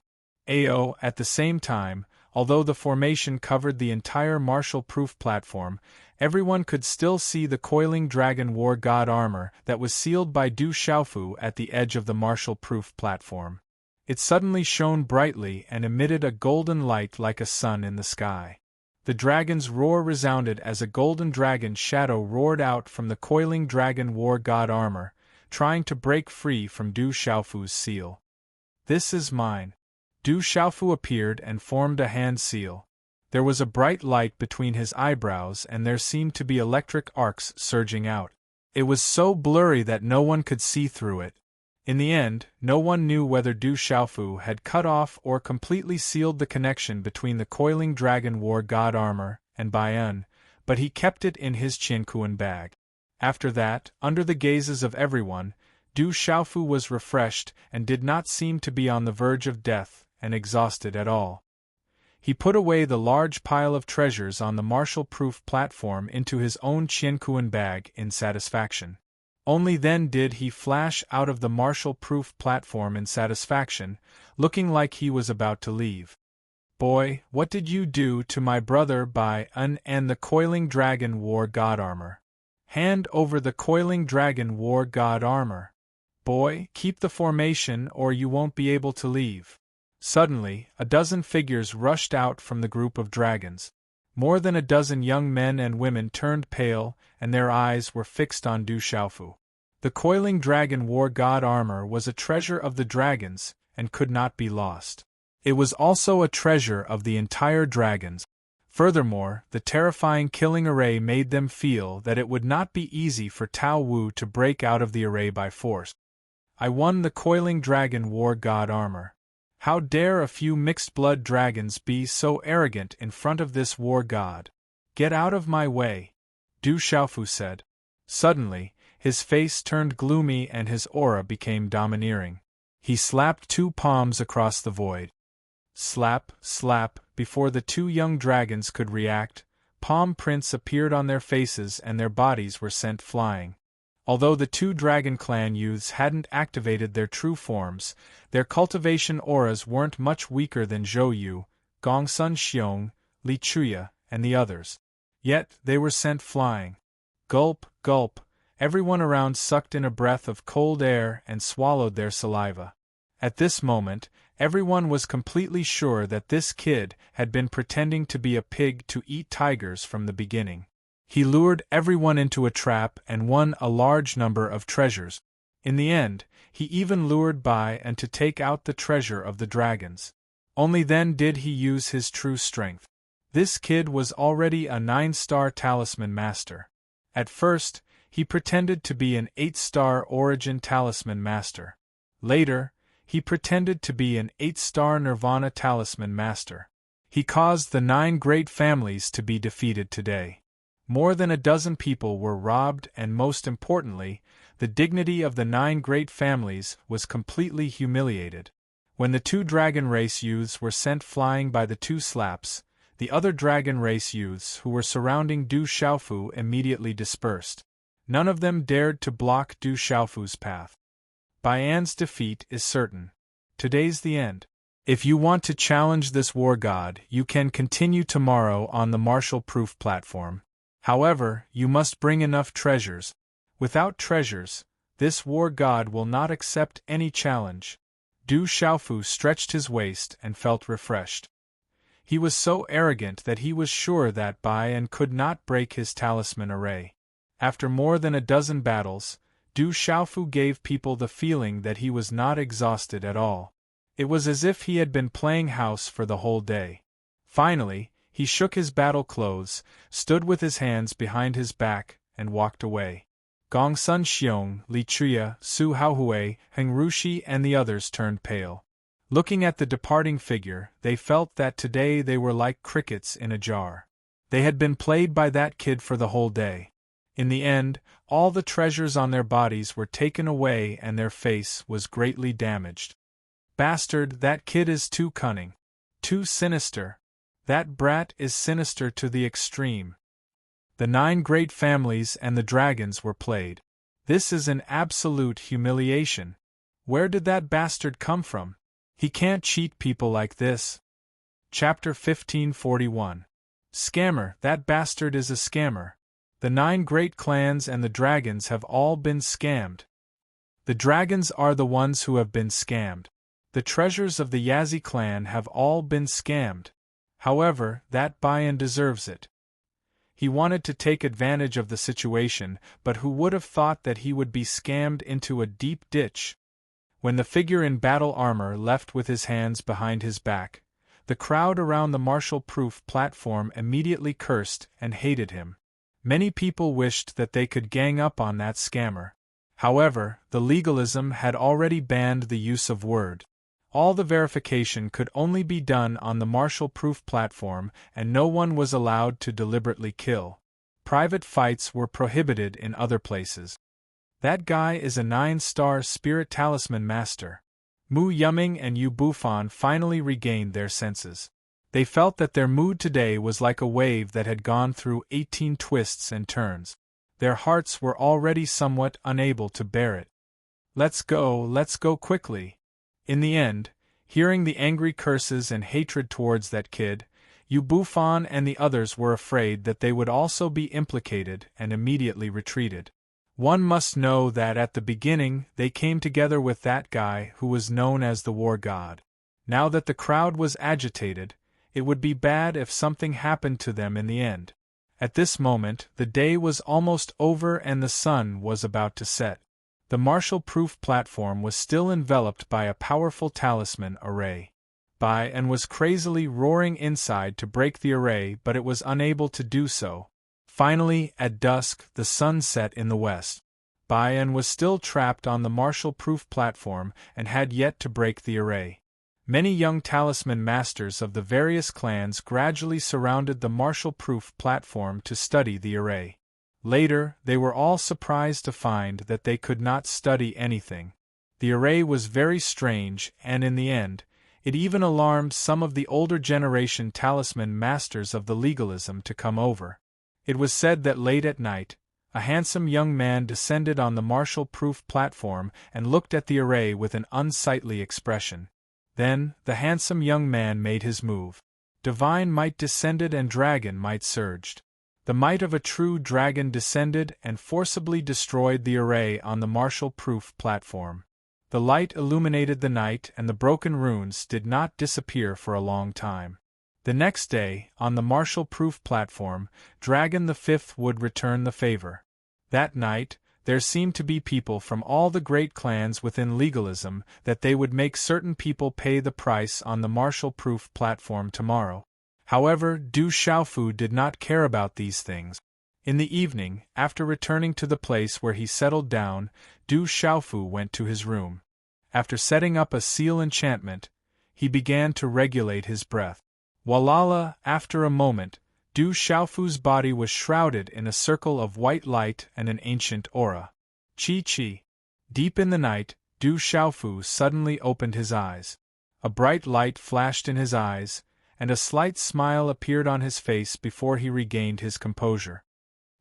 At the same time, although the formation covered the entire martial-proof platform, everyone could still see the coiling dragon war god armor that was sealed by Du Xiaofu at the edge of the martial-proof platform. It suddenly shone brightly and emitted a golden light like a sun in the sky. The dragon's roar resounded as a golden dragon shadow roared out from the coiling dragon war god armor, trying to break free from Du Xiaofu's seal. This is mine. Du Xiaofu appeared and formed a hand seal. There was a bright light between his eyebrows and there seemed to be electric arcs surging out. It was so blurry that no one could see through it. In the end, no one knew whether Du Xiaofu had cut off or completely sealed the connection between the coiling dragon war god armor and Bai An, but he kept it in his Qiankuan bag. After that, under the gazes of everyone, Du Xiaofu was refreshed and did not seem to be on the verge of death and exhausted at all. He put away the large pile of treasures on the martial-proof platform into his own Qiankuan bag in satisfaction. Only then did he flash out of the martial-proof platform in satisfaction, looking like he was about to leave. Boy, what did you do to my brother Bai An and the coiling dragon war god armor? Hand over the coiling dragon war god armor. Boy, keep the formation or you won't be able to leave. Suddenly, a dozen figures rushed out from the group of dragons. More than a dozen young men and women turned pale, and their eyes were fixed on Du Xiaofu. The coiling dragon war god armor was a treasure of the dragons, and could not be lost. It was also a treasure of the entire dragons. Furthermore, the terrifying killing array made them feel that it would not be easy for Tao Wu to break out of the array by force. I won the coiling dragon war god armor. How dare a few mixed-blood dragons be so arrogant in front of this war god? Get out of my way, Du Xiaofu said. Suddenly, his face turned gloomy and his aura became domineering. He slapped two palms across the void. Slap, slap, before the two young dragons could react, palm prints appeared on their faces and their bodies were sent flying. Although the two Dragon Clan youths hadn't activated their true forms, their cultivation auras weren't much weaker than Zhou Yu, Gongsun Xiong, Li Chuya, and the others. Yet, they were sent flying. Gulp, gulp, everyone around sucked in a breath of cold air and swallowed their saliva. At this moment, everyone was completely sure that this kid had been pretending to be a pig to eat tigers from the beginning. He lured everyone into a trap and won a large number of treasures. In the end, he even lured Bai and to take out the treasure of the dragons. Only then did he use his true strength. This kid was already a 9-star talisman master. At first, he pretended to be an 8-star origin talisman master. Later, he pretended to be an 8-star Nirvana talisman master. He caused the 9 great families to be defeated today. More than a dozen people were robbed and most importantly, the dignity of the 9 great families was completely humiliated. When the 2 dragon race youths were sent flying by the 2 slaps, the other dragon race youths who were surrounding Du Xiaofu immediately dispersed. None of them dared to block Du Xiaofu's path. Baian's defeat is certain. Today's the end. If you want to challenge this war god, you can continue tomorrow on the martial-proof platform. However, you must bring enough treasures. Without treasures, this war god will not accept any challenge. Du Xiaofu stretched his waist and felt refreshed. He was so arrogant that he was sure that Baian could not break his talisman array. After more than a dozen battles, Du Xiaofu gave people the feeling that he was not exhausted at all. It was as if he had been playing house for the whole day. Finally, he shook his battle clothes, stood with his hands behind his back, and walked away. Gongsun Xiong, Li Chuya, Su Haohui, Heng Rushi and the others turned pale. Looking at the departing figure, they felt that today they were like crickets in a jar. They had been played by that kid for the whole day. In the end, all the treasures on their bodies were taken away and their face was greatly damaged. Bastard, that kid is too cunning. Too sinister. That brat is sinister to the extreme. The 9 great families and the dragons were played. This is an absolute humiliation. Where did that bastard come from? He can't cheat people like this. Chapter 1541. Scammer, that bastard is a scammer. The 9 great clans and the dragons have all been scammed. The dragons are the ones who have been scammed. The treasures of the Yazi clan have all been scammed. However, that Baian deserves it. He wanted to take advantage of the situation, but who would have thought that he would be scammed into a deep ditch? When the figure in battle armor left with his hands behind his back, the crowd around the martial-proof platform immediately cursed and hated him. Many people wished that they could gang up on that scammer. However, the legalism had already banned the use of word. All the verification could only be done on the martial-proof platform, and no one was allowed to deliberately kill. Private fights were prohibited in other places. That guy is a 9-star spirit talisman master. Mu Yuming and Yu Bufan finally regained their senses. They felt that their mood today was like a wave that had gone through 18 twists and turns. Their hearts were already somewhat unable to bear it. Let's go quickly. In the end, hearing the angry curses and hatred towards that kid, Yu Bufan and the others were afraid that they would also be implicated and immediately retreated. One must know that at the beginning they came together with that guy who was known as the war god. Now that the crowd was agitated, it would be bad if something happened to them in the end. At this moment, the day was almost over and the sun was about to set. The martial-proof platform was still enveloped by a powerful talisman array. Baian was crazily roaring inside to break the array, but it was unable to do so. Finally, at dusk, the sun set in the west. Baian was still trapped on the martial-proof platform and had yet to break the array. Many young talisman masters of the various clans gradually surrounded the martial-proof platform to study the array. Later, they were all surprised to find that they could not study anything. The array was very strange, and in the end, it even alarmed some of the older generation talisman masters of the legalism to come over. It was said that late at night, A handsome young man descended on the martial-proof platform and looked at the array with an unsightly expression. Then, the handsome young man made his move. Divine might descended and dragon might surged. The might of a true dragon descended and forcibly destroyed the array on the martial-proof platform. The light illuminated the night and the broken runes did not disappear for a long time. The next day, on the martial-proof platform, Dragon the Fifth would return the favor. That night, there seemed to be people from all the great clans within legalism that they would make certain people pay the price on the martial-proof platform tomorrow. However, Du Xiaofu did not care about these things. In the evening, after returning to the place where he settled down, Du Xiaofu went to his room. After setting up a seal enchantment, he began to regulate his breath. Walala, after a moment, Du Xiaofu's body was shrouded in a circle of white light and an ancient aura. Chi. Deep in the night, Du Xiaofu suddenly opened his eyes. A bright light flashed in his eyes, and a slight smile appeared on his face before he regained his composure.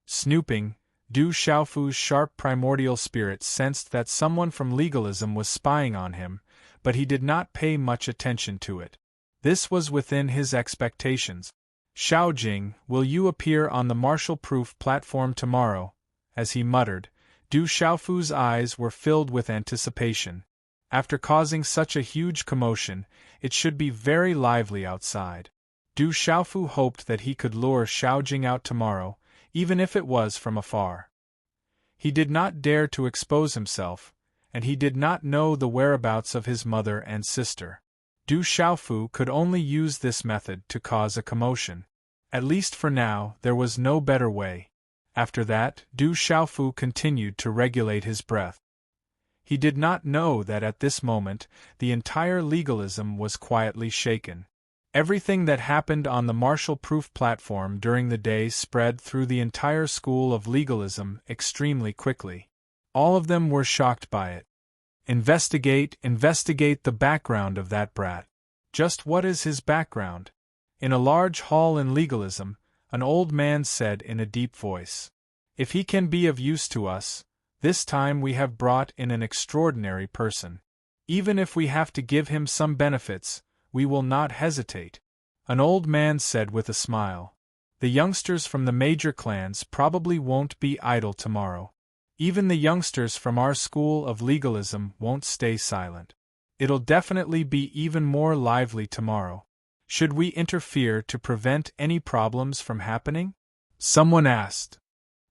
Snooping, Du Xiaofu's sharp primordial spirit sensed that someone from legalism was spying on him, but he did not pay much attention to it. This was within his expectations. Xiaojing, will you appear on the martial-proof platform tomorrow? As he muttered, Du Xiaofu's eyes were filled with anticipation. After causing such a huge commotion, it should be very lively outside. Du Xiaofu hoped that he could lure Xiaojing out tomorrow, even if it was from afar. He did not dare to expose himself, and he did not know the whereabouts of his mother and sister. Du Xiaofu could only use this method to cause a commotion. At least for now, there was no better way. After that, Du Xiaofu continued to regulate his breath. He did not know that at this moment, the entire legalism was quietly shaken. Everything that happened on the martial-proof platform during the day spread through the entire school of legalism extremely quickly. All of them were shocked by it. Investigate the background of that brat. Just what is his background? In a large hall in legalism, an old man said in a deep voice. If he can be of use to us, this time we have brought in an extraordinary person. Even if we have to give him some benefits, we will not hesitate. An old man said with a smile. The youngsters from the major clans probably won't be idle tomorrow. Even the youngsters from our school of legalism won't stay silent. It'll definitely be even more lively tomorrow. Should we interfere to prevent any problems from happening? Someone asked.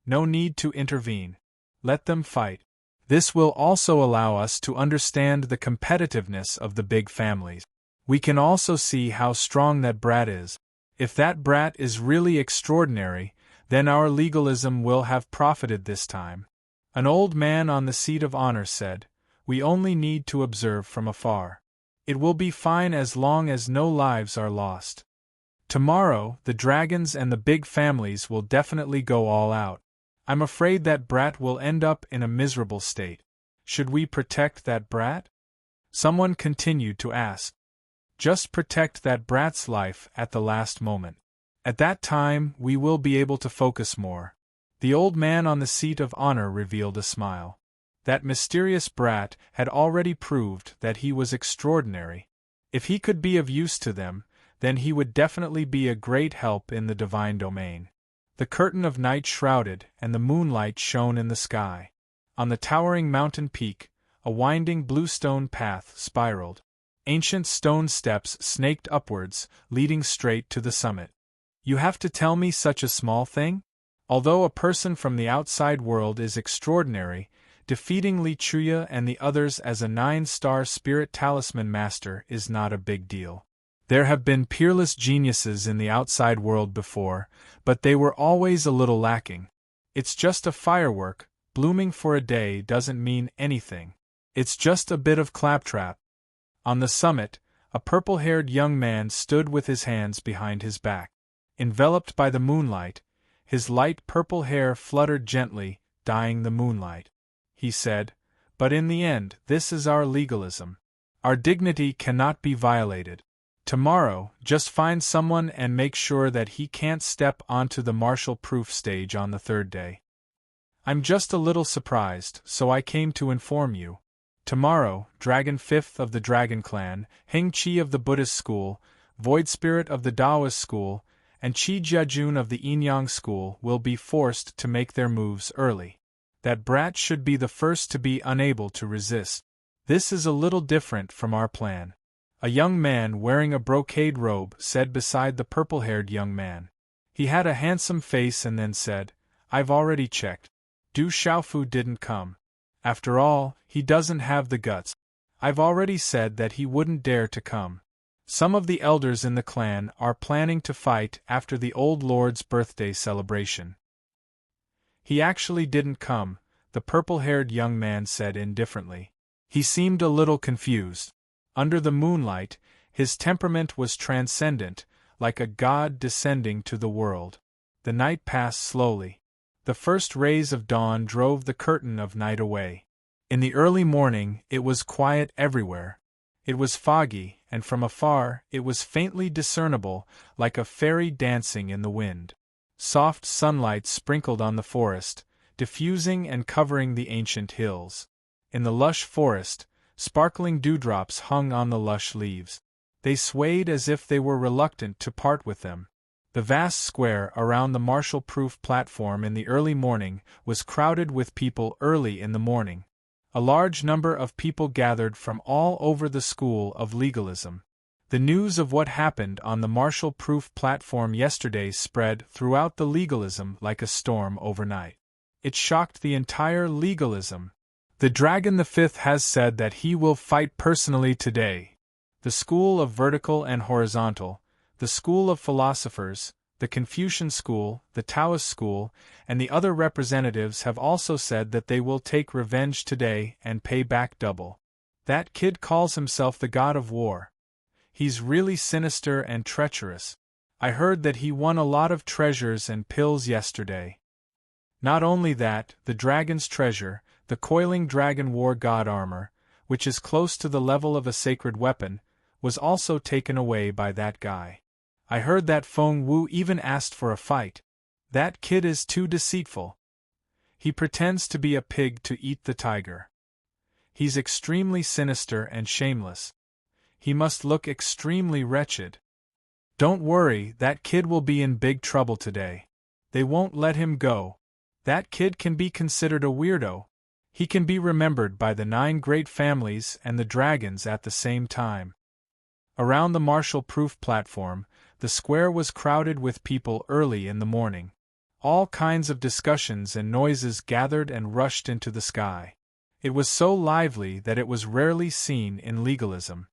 No need to intervene. Let them fight. This will also allow us to understand the competitiveness of the big families. We can also see how strong that brat is. If that brat is really extraordinary, then our legalism will have profited this time. An old man on the seat of honor said, we only need to observe from afar. It will be fine as long as no lives are lost. Tomorrow, the dragons and the big families will definitely go all out. I'm afraid that brat will end up in a miserable state. Should we protect that brat? Someone continued to ask. Just protect that brat's life at the last moment. At that time, we will be able to focus more. The old man on the seat of honor revealed a smile. That mysterious brat had already proved that he was extraordinary. If he could be of use to them, then he would definitely be a great help in the divine domain. The curtain of night shrouded, and the moonlight shone in the sky. On the towering mountain peak, a winding bluestone path spiraled. Ancient stone steps snaked upwards, leading straight to the summit. You have to tell me such a small thing? Although a person from the outside world is extraordinary, defeating Li Chuya and the others as a 9-star spirit talisman master is not a big deal. There have been peerless geniuses in the outside world before, but they were always a little lacking. It's just a firework, blooming for a day doesn't mean anything. It's just a bit of claptrap. On the summit, a purple-haired young man stood with his hands behind his back. Enveloped by the moonlight, his light purple hair fluttered gently, dyeing the moonlight. He said, but in the end, this is our legalism. Our dignity cannot be violated. Tomorrow, just find someone and make sure that he can't step onto the martial-proof stage on the third day. I'm just a little surprised, so I came to inform you. Tomorrow, Dragon 5th of the Dragon Clan, Heng Chi of the Buddhist School, Void Spirit of the Taoist School, and Chi Jiajun of the Yin-Yang School will be forced to make their moves early. That brat should be the first to be unable to resist. This is a little different from our plan. A young man wearing a brocade robe said beside the purple-haired young man. He had a handsome face and then said, "I've already checked. Du Xiaofu didn't come. After all, he doesn't have the guts. I've already said that he wouldn't dare to come. Some of the elders in the clan are planning to fight after the old lord's birthday celebration." "He actually didn't come," the purple-haired young man said indifferently. He seemed a little confused. Under the moonlight, his temperament was transcendent, like a god descending to the world. The night passed slowly. The first rays of dawn drove the curtain of night away. In the early morning, it was quiet everywhere. It was foggy, and from afar, it was faintly discernible, like a fairy dancing in the wind. Soft sunlight sprinkled on the forest, diffusing and covering the ancient hills. In the lush forest, sparkling dewdrops hung on the lush leaves. They swayed as if they were reluctant to part with them. The vast square around the marshal-proof platform in the early morning was crowded with people early in the morning. A large number of people gathered from all over the school of legalism. The news of what happened on the marshal-proof platform yesterday spread throughout the legalism like a storm overnight. It shocked the entire legalism. "The Dragon the Fifth has said that he will fight personally today. The school of vertical and horizontal, the school of philosophers, the Confucian school, the Taoist school, and the other representatives have also said that they will take revenge today and pay back double. That kid calls himself the god of war. He's really sinister and treacherous. I heard that he won a lot of treasures and pills yesterday. Not only that, the dragon's treasure, the coiling dragon war god armor, which is close to the level of a sacred weapon, was also taken away by that guy. I heard that Feng Wu even asked for a fight. That kid is too deceitful. He pretends to be a pig to eat the tiger. He's extremely sinister and shameless. He must look extremely wretched. Don't worry, that kid will be in big trouble today. They won't let him go. That kid can be considered a weirdo. He can be remembered by the 9 great families and the dragons at the same time." Around the marshal-proof platform, the square was crowded with people early in the morning. All kinds of discussions and noises gathered and rushed into the sky. It was so lively that it was rarely seen in legalism.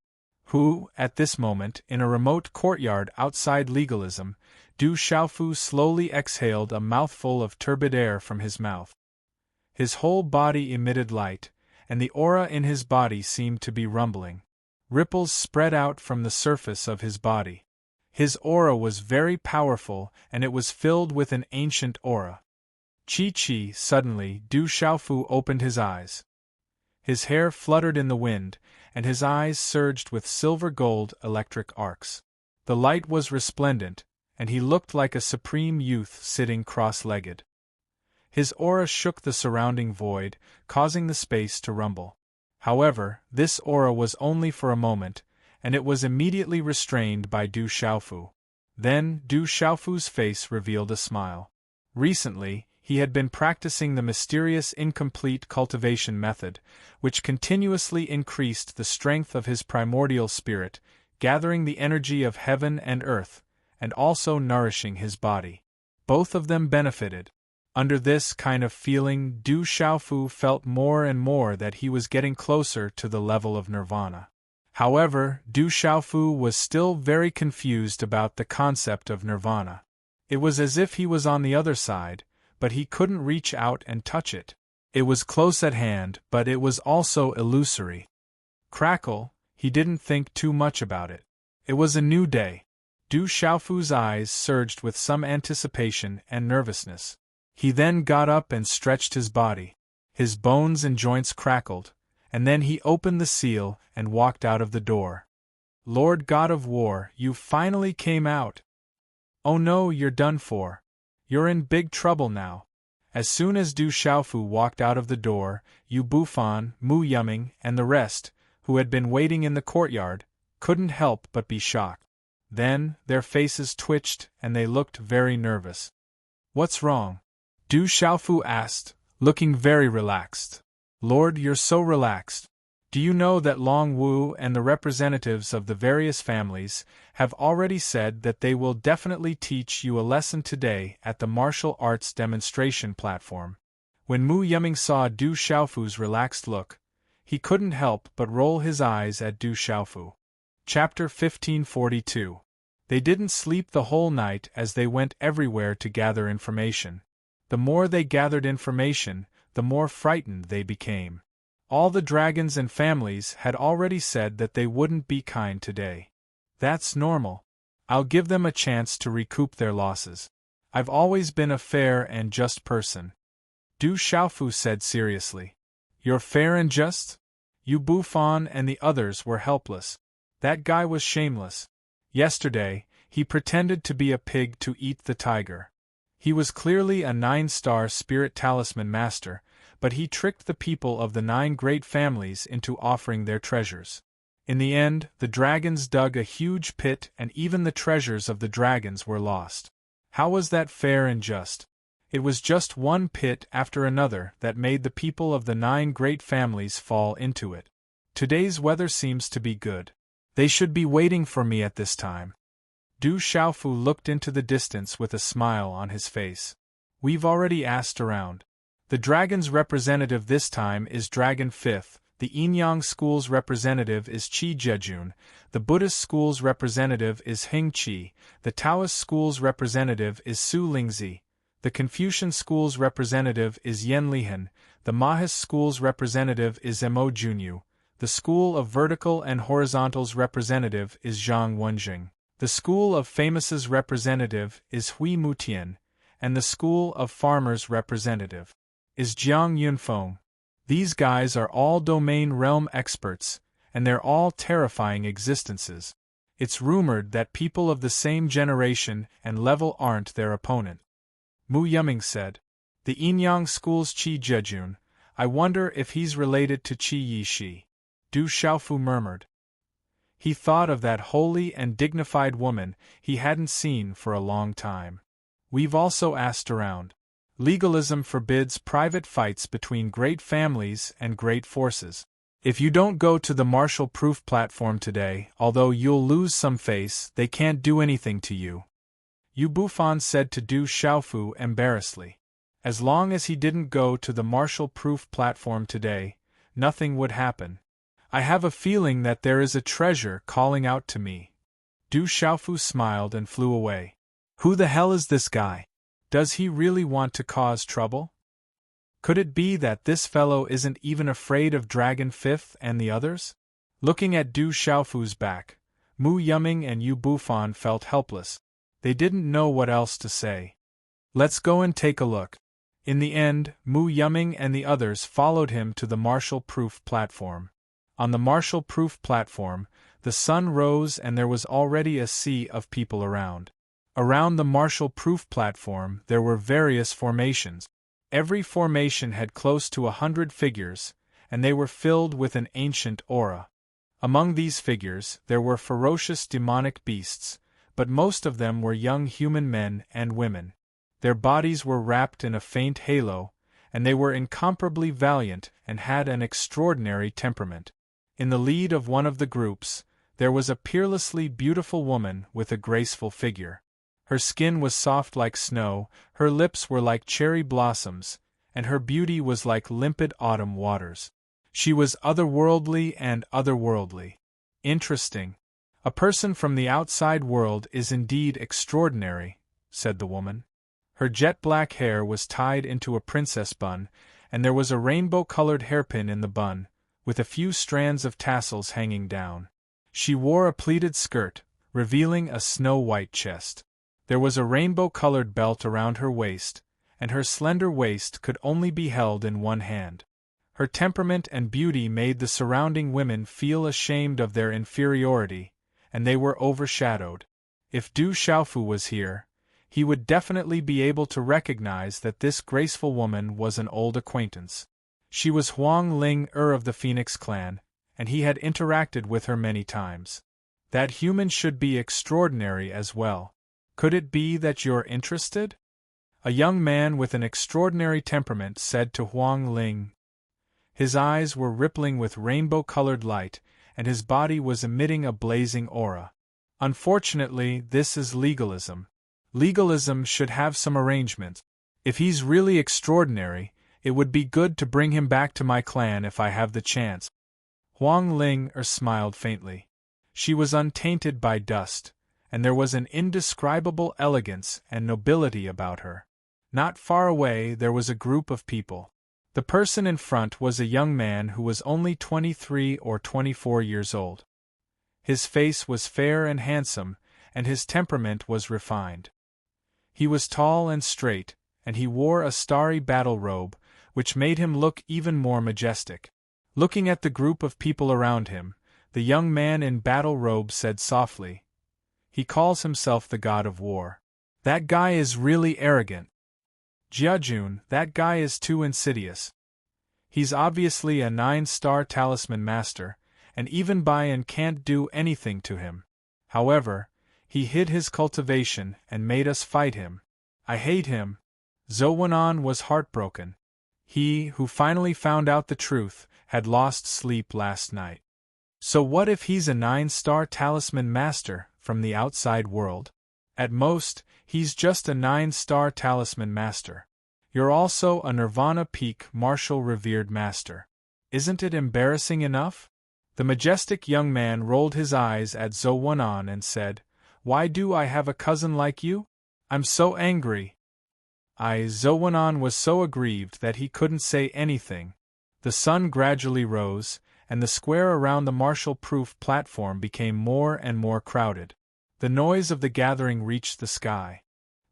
Who, at this moment, in a remote courtyard outside legalism, Du Xiaofu slowly exhaled a mouthful of turbid air from his mouth. His whole body emitted light, and the aura in his body seemed to be rumbling. Ripples spread out from the surface of his body. His aura was very powerful, and it was filled with an ancient aura. Chi-chi, suddenly, Du Xiaofu opened his eyes. His hair fluttered in the wind, and his eyes surged with silver-gold electric arcs. The light was resplendent, and he looked like a supreme youth sitting cross-legged. His aura shook the surrounding void, causing the space to rumble. However, this aura was only for a moment, and it was immediately restrained by Du Xiaofu. Then, Du Xiaofu's face revealed a smile. Recently, he had been practicing the mysterious incomplete cultivation method, which continuously increased the strength of his primordial spirit, gathering the energy of heaven and earth, and also nourishing his body. Both of them benefited. Under this kind of feeling, Du Xiaofu felt more and more that he was getting closer to the level of nirvana. However, Du Xiaofu was still very confused about the concept of nirvana. It was as if he was on the other side, but he couldn't reach out and touch it. It was close at hand, but it was also illusory. Crackle, he didn't think too much about it. It was a new day. Du Xiaofu's eyes surged with some anticipation and nervousness. He then got up and stretched his body. His bones and joints crackled, and then he opened the seal and walked out of the door. "Lord God of War, you finally came out. Oh no, you're done for. You're in big trouble now. As soon as Du Xiaofu walked out of the door, Yu Bufan, Mu Yuming, and the rest, who had been waiting in the courtyard, couldn't help but be shocked. Then, their faces twitched and they looked very nervous. "What's wrong?" Du Xiaofu asked, looking very relaxed. "Lord, you're so relaxed. Do you know that Long Wu and the representatives of the various families have already said that they will definitely teach you a lesson today at the martial arts demonstration platform?" When Mu Yuming saw Du Xiaofu's relaxed look, he couldn't help but roll his eyes at Du Xiaofu. Chapter 1542. They didn't sleep the whole night as they went everywhere to gather information. The more they gathered information, the more frightened they became. All the dragons and families had already said that they wouldn't be kind today. That's normal. I'll give them a chance to recoup their losses. I've always been a fair and just person. Du Xiaofu said seriously. You're fair and just? Yu Bufan and the others were helpless. That guy was shameless. Yesterday, he pretended to be a pig to eat the tiger. He was clearly a 9-star spirit talisman master, but he tricked the people of the 9 great families into offering their treasures. In the end, the dragons dug a huge pit and even the treasures of the dragons were lost. How was that fair and just? It was just one pit after another that made the people of the 9 great families fall into it. Today's weather seems to be good. They should be waiting for me at this time. Du Xiaofu looked into the distance with a smile on his face. We've already asked around. The dragon's representative this time is Dragon 5th, the Yinyang School's representative is Qi Jejun, the Buddhist School's representative is Heng Qi, the Taoist School's representative is Su Lingzi, the Confucian School's representative is Yen Lihan, the Maoist School's representative is Mo Junyu, the School of Vertical and Horizontal's representative is Zhang Wenjing, the School of Famous's representative is Hui Mutian, and the School of Farmers' representative is Jiang Yunfeng. These guys are all domain realm experts, and they're all terrifying existences. It's rumored that people of the same generation and level aren't their opponent. Mu Yuming said. The Yinyang School's Qi Jejun, I wonder if he's related to Qi Yishi. Du Xiaofu murmured. He thought of that holy and dignified woman he hadn't seen for a long time. We've also asked around. Legalism forbids private fights between great families and great forces. If you don't go to the martial-proof platform today, although you'll lose some face, they can't do anything to you. Yu Bufan said to Du Xiaofu embarrassedly. As long as he didn't go to the martial-proof platform today, nothing would happen. I have a feeling that there is a treasure calling out to me. Du Xiaofu smiled and flew away. Who the hell is this guy? Does he really want to cause trouble? Could it be that this fellow isn't even afraid of Dragon 5th and the others? Looking at Du Xiaofu's back, Mu Yuming and Yu Bufan felt helpless. They didn't know what else to say. Let's go and take a look. In the end, Mu Yuming and the others followed him to the martial-proof platform. On the martial-proof platform, the sun rose and there was already a sea of people around. Around the martial-proof platform there were various formations. Every formation had close to 100 figures, and they were filled with an ancient aura. Among these figures there were ferocious demonic beasts, but most of them were young human men and women. Their bodies were wrapped in a faint halo, and they were incomparably valiant and had an extraordinary temperament. In the lead of one of the groups, there was a peerlessly beautiful woman with a graceful figure. Her skin was soft like snow, her lips were like cherry blossoms, and her beauty was like limpid autumn waters. She was otherworldly and otherworldly. Interesting. A person from the outside world is indeed extraordinary, said the woman. Her jet-black hair was tied into a princess bun, and there was a rainbow-colored hairpin in the bun, with a few strands of tassels hanging down. She wore a pleated skirt, revealing a snow-white chest. There was a rainbow-colored belt around her waist, and her slender waist could only be held in one hand. Her temperament and beauty made the surrounding women feel ashamed of their inferiority, and they were overshadowed. If Du Xiaofu was here, he would definitely be able to recognize that this graceful woman was an old acquaintance. She was Huang Ling of the Phoenix clan, and he had interacted with her many times. That human should be extraordinary as well. Could it be that you're interested? A young man with an extraordinary temperament said to Huang Ling. His eyes were rippling with rainbow-colored light, and his body was emitting a blazing aura. Unfortunately, this is legalism. Legalism should have some arrangement. If he's really extraordinary, it would be good to bring him back to my clan if I have the chance. Huang Ling smiled faintly. She was untainted by dust, and there was an indescribable elegance and nobility about her. Not far away there was a group of people. The person in front was a young man who was only 23 or 24 years old. His face was fair and handsome, and his temperament was refined. He was tall and straight, and he wore a starry battle robe, which made him look even more majestic. Looking at the group of people around him, the young man in battle robe said softly, "He calls himself the god of war. That guy is really arrogant. Jiajun, that guy is too insidious. He's obviously a 9-star talisman master, and even Bayan can't do anything to him. However, he hid his cultivation and made us fight him. I hate him." Zhou was heartbroken. He, who finally found out the truth, had lost sleep last night. So what if he's a 9-star talisman master from the outside world? At most, he's just a 9-star talisman master. You're also a Nirvana Peak martial revered master. Isn't it embarrassing enough? The majestic young man rolled his eyes at Zhou and said, "Why do I have a cousin like you? I'm so angry." Zhou was so aggrieved that he couldn't say anything. The sun gradually rose, and the square around the martial-proof platform became more and more crowded. The noise of the gathering reached the sky.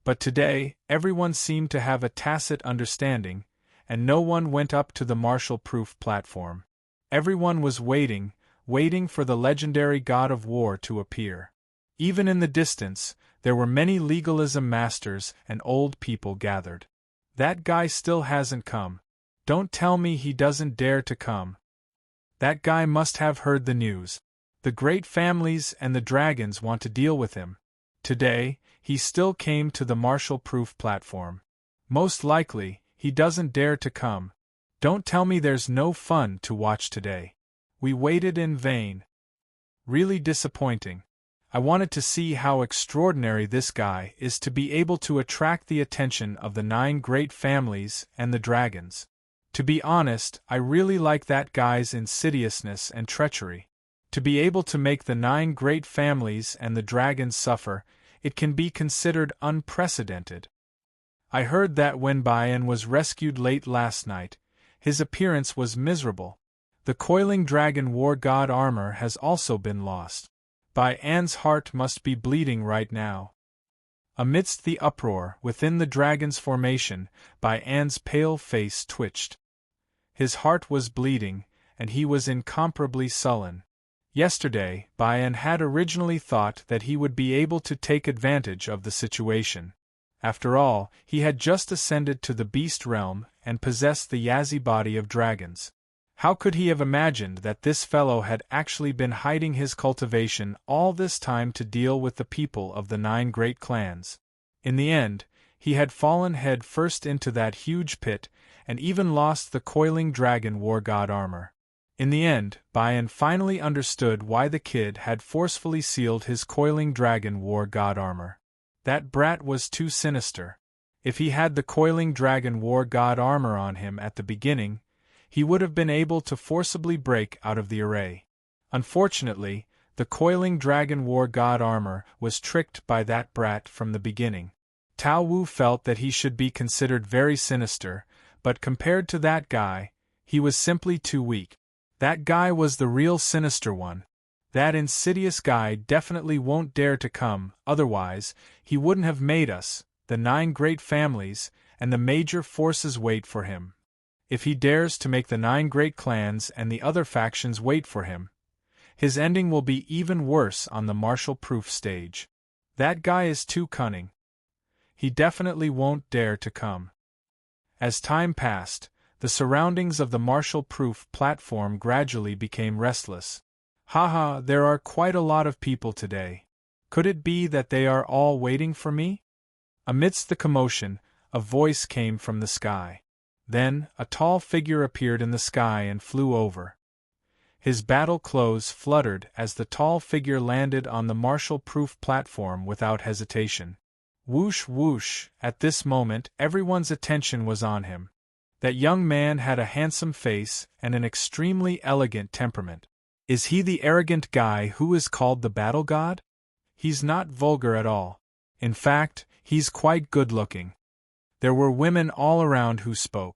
But today, everyone seemed to have a tacit understanding, and no one went up to the martial-proof platform. Everyone was waiting for the legendary god of war to appear. Even in the distance, there were many legalism masters and old people gathered. That guy still hasn't come. Don't tell me he doesn't dare to come. That guy must have heard the news. The great families and the dragons want to deal with him. Today, he still came to the martial-proof platform. Most likely, he doesn't dare to come. Don't tell me there's no fun to watch today. We waited in vain. Really disappointing. I wanted to see how extraordinary this guy is to be able to attract the attention of the 9 great families and the dragons. To be honest, I really like that guy's insidiousness and treachery. To be able to make the 9 great families and the dragons suffer, it can be considered unprecedented. I heard that when Bayan was rescued late last night, his appearance was miserable. The coiling dragon war god armor has also been lost. Bayan's heart must be bleeding right now. Amidst the uproar within the dragon's formation, Bayan's pale face twitched. His heart was bleeding, and he was incomparably sullen. Yesterday, Bayan had originally thought that he would be able to take advantage of the situation. After all, he had just ascended to the beast realm and possessed the Yazi body of dragons. How could he have imagined that this fellow had actually been hiding his cultivation all this time to deal with the people of the 9 great clans? In the end, he had fallen head first into that huge pit, and even lost the coiling dragon war god armor. In the end, Bayan finally understood why the kid had forcefully sealed his coiling dragon war god armor. That brat was too sinister. If he had the coiling dragon war god armor on him at the beginning, he would have been able to forcibly break out of the array. Unfortunately, the coiling dragon war god armor was tricked by that brat from the beginning. Tao Wu felt that he should be considered very sinister, but compared to that guy, he was simply too weak. That guy was the real sinister one. That insidious guy definitely won't dare to come, otherwise, he wouldn't have made us, the 9 great families, and the major forces wait for him. If he dares to make the 9 great clans and the other factions wait for him, his ending will be even worse on the martial-proof stage. That guy is too cunning. he definitely won't dare to come. As time passed, the surroundings of the Marshall-proof platform gradually became restless. Haha, there are quite a lot of people today. Could it be that they are all waiting for me? Amidst the commotion, a voice came from the sky. Then, a tall figure appeared in the sky and flew over. His battle clothes fluttered as the tall figure landed on the Marshall-proof platform without hesitation. Whoosh whoosh, at this moment everyone's attention was on him. That young man had a handsome face and an extremely elegant temperament. Is he the arrogant guy who is called the battle god? He's not vulgar at all. In fact, he's quite good-looking. There were women all around who spoke.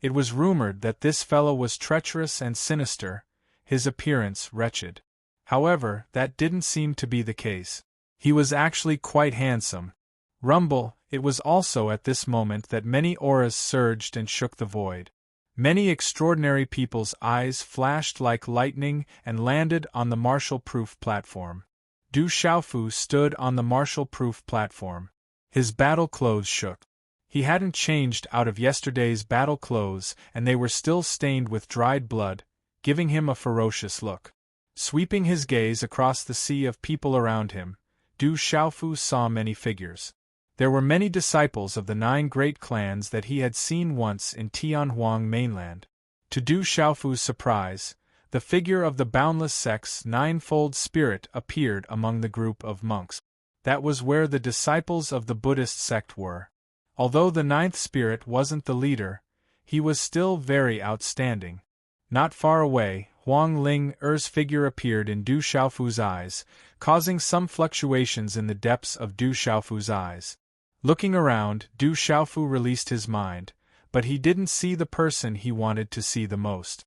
It was rumored that this fellow was treacherous and sinister, his appearance wretched. However, that didn't seem to be the case. He was actually quite handsome. Rumble, it was also at this moment that many auras surged and shook the void. Many extraordinary people's eyes flashed like lightning and landed on the Marshall-proof platform. Du Xiaofu stood on the Marshall-proof platform. His battle clothes shook. He hadn't changed out of yesterday's battle clothes, and they were still stained with dried blood, giving him a ferocious look. Sweeping his gaze across the sea of people around him, Du Xiaofu saw many figures. There were many disciples of the 9 great clans that he had seen once in Tianhuang mainland. To Du Xiaofu's surprise, the figure of the boundless sect's 9-fold spirit appeared among the group of monks. That was where the disciples of the Buddhist sect were. Although the 9th spirit wasn't the leader, he was still very outstanding. Not far away, Huang Ling-er's figure appeared in Du Xiaofu's eyes, causing some fluctuations in the depths of Du Xiaofu's eyes. Looking around, Du Xiaofu released his mind, but he didn't see the person he wanted to see the most.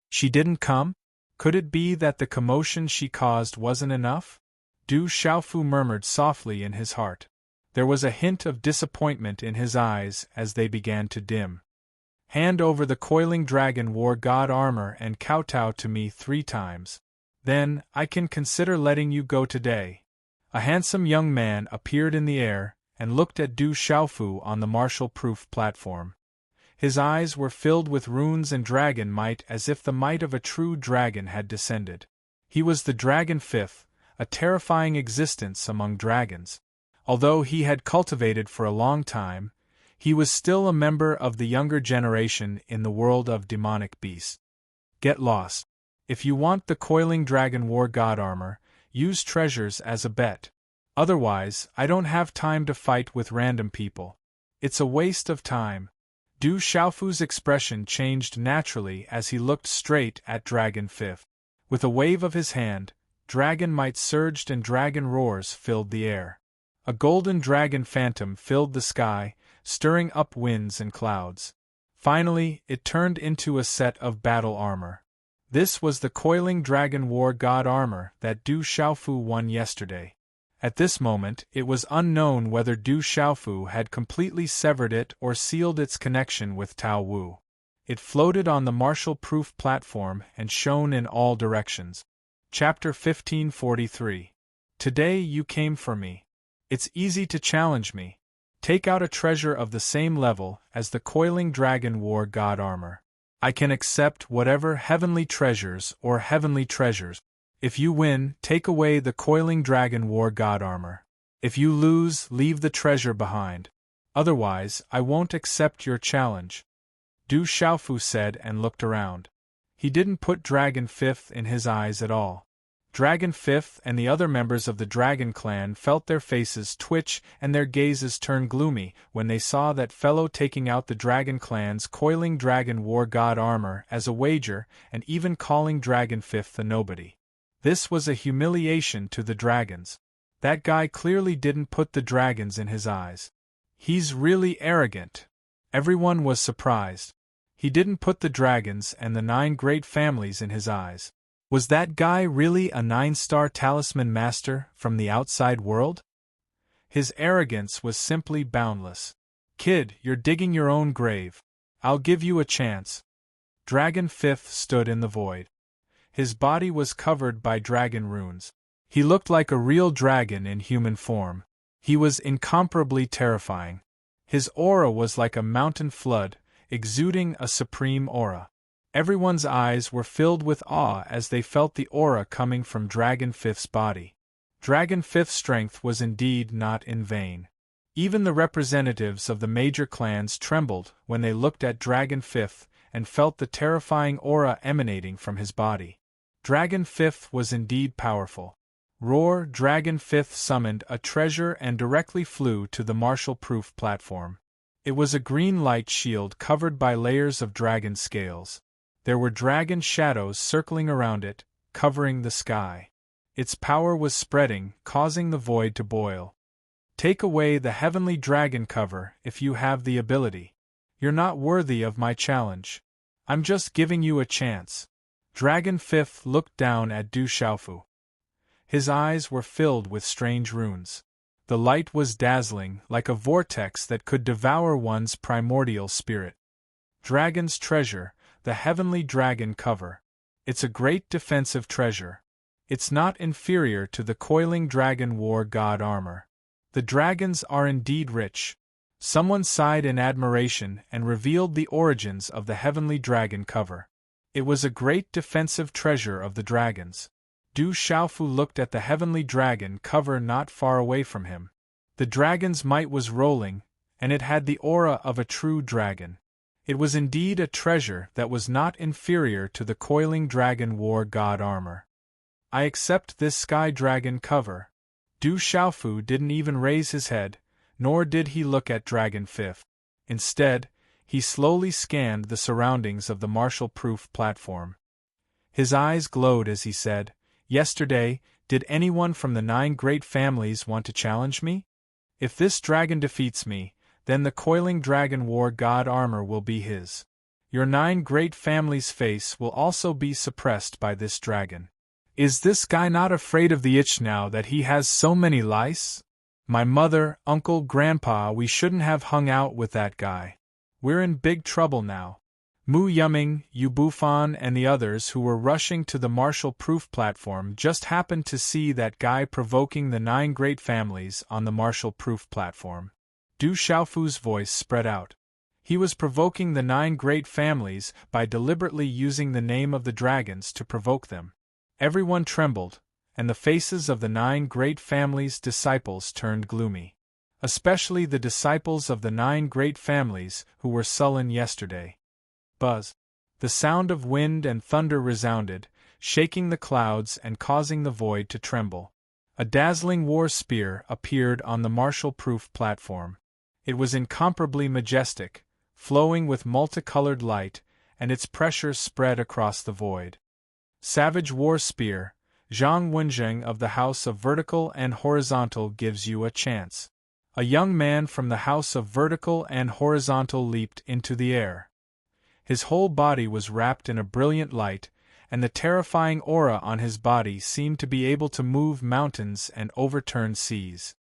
She didn't come? Could it be that the commotion she caused wasn't enough? Du Xiaofu murmured softly in his heart. There was a hint of disappointment in his eyes as they began to dim. Hand over the coiling dragon war god armor and kowtow to me 3 times. Then, I can consider letting you go today. A handsome young man appeared in the air and looked at Du Xiaofu on the Marshall-proof platform. His eyes were filled with runes and dragon might as if the might of a true dragon had descended. He was the Dragon 5th, a terrifying existence among dragons. Although he had cultivated for a long time, he was still a member of the younger generation in the world of demonic beasts. Get lost. If you want the coiling dragon war god armor, use treasures as a bet. Otherwise, I don't have time to fight with random people. It's a waste of time. Du Xiaofu's expression changed naturally as he looked straight at Dragon 5th. With a wave of his hand, dragon might surged and dragon roars filled the air. A golden dragon phantom filled the sky, stirring up winds and clouds. Finally, it turned into a set of battle armor. This was the coiling dragon war god armor that Du Xiaofu won yesterday. At this moment, it was unknown whether Du Xiaofu had completely severed it or sealed its connection with Tao Wu. It floated on the Marshall-proof platform and shone in all directions. Chapter 1543. Today you came for me. It's easy to challenge me. Take out a treasure of the same level as the coiling dragon war god armor. I can accept whatever heavenly treasures or heavenly treasures. If you win, take away the coiling dragon war god armor. If you lose, leave the treasure behind. Otherwise, I won't accept your challenge. Du Xiaofu said and looked around. He didn't put Dragon 5th in his eyes at all. Dragon 5th and the other members of the Dragon clan felt their faces twitch and their gazes turn gloomy when they saw that fellow taking out the Dragon clan's coiling dragon war god armor as a wager and even calling Dragon 5th a nobody. This was a humiliation to the dragons. That guy clearly didn't put the dragons in his eyes. He's really arrogant. Everyone was surprised. He didn't put the dragons and the 9 great families in his eyes. Was that guy really a 9-star talisman master from the outside world? His arrogance was simply boundless. Kid, you're digging your own grave. I'll give you a chance. Dragon 5th stood in the void. His body was covered by dragon runes. He looked like a real dragon in human form. He was incomparably terrifying. His aura was like a mountain flood, exuding a supreme aura. Everyone's eyes were filled with awe as they felt the aura coming from Dragon Fifth's body. Dragon Fifth's strength was indeed not in vain. Even the representatives of the major clans trembled when they looked at Dragon Fifth and felt the terrifying aura emanating from his body. Dragon Fifth was indeed powerful. Roar! Dragon Fifth summoned a treasure and directly flew to the martial-proof platform. It was a green light shield covered by layers of dragon scales. There were dragon shadows circling around it, covering the sky. Its power was spreading, causing the void to boil. Take away the heavenly dragon cover if you have the ability. You're not worthy of my challenge. I'm just giving you a chance. Dragon Fifth looked down at Du Xiaofu. His eyes were filled with strange runes. The light was dazzling, like a vortex that could devour one's primordial spirit. Dragon's treasure, the heavenly dragon cover. It's a great defensive treasure. It's not inferior to the coiling dragon war god armor. The dragons are indeed rich. Someone sighed in admiration and revealed the origins of the heavenly dragon cover. It was a great defensive treasure of the dragons. Du Xiaofu looked at the heavenly dragon cover not far away from him. The dragon's might was rolling, and it had the aura of a true dragon. It was indeed a treasure that was not inferior to the coiling dragon war god armor. I accept this sky dragon cover. Du Xiaofu didn't even raise his head, nor did he look at Dragon Fifth. Instead, he slowly scanned the surroundings of the martial-proof platform. His eyes glowed as he said, "Yesterday, did anyone from the 9 great families want to challenge me? If this dragon defeats me, then the coiling dragon war god armor will be his. Your 9 great families' face will also be suppressed by this dragon. Is this guy not afraid of the itch now that he has so many lice? My mother, uncle, grandpa, we shouldn't have hung out with that guy. We're in big trouble now." Mu Yuming, Yu Bufan and the others who were rushing to the martial-proof platform just happened to see that guy provoking the 9 great families on the martial-proof platform. Du Xiaofu's voice spread out. He was provoking the 9 great families by deliberately using the name of the dragons to provoke them. Everyone trembled, and the faces of the 9 great families' disciples turned gloomy. Especially the disciples of the 9 great families who were sullen yesterday. Buzz! The sound of wind and thunder resounded, shaking the clouds and causing the void to tremble. A dazzling war spear appeared on the martial-proof platform. It was incomparably majestic, flowing with multicolored light, and its pressure spread across the void. Savage War Spear, Zhang Wenzheng of the House of Vertical and Horizontal gives you a chance. A young man from the House of Vertical and Horizontal leaped into the air. His whole body was wrapped in a brilliant light, and the terrifying aura on his body seemed to be able to move mountains and overturn seas.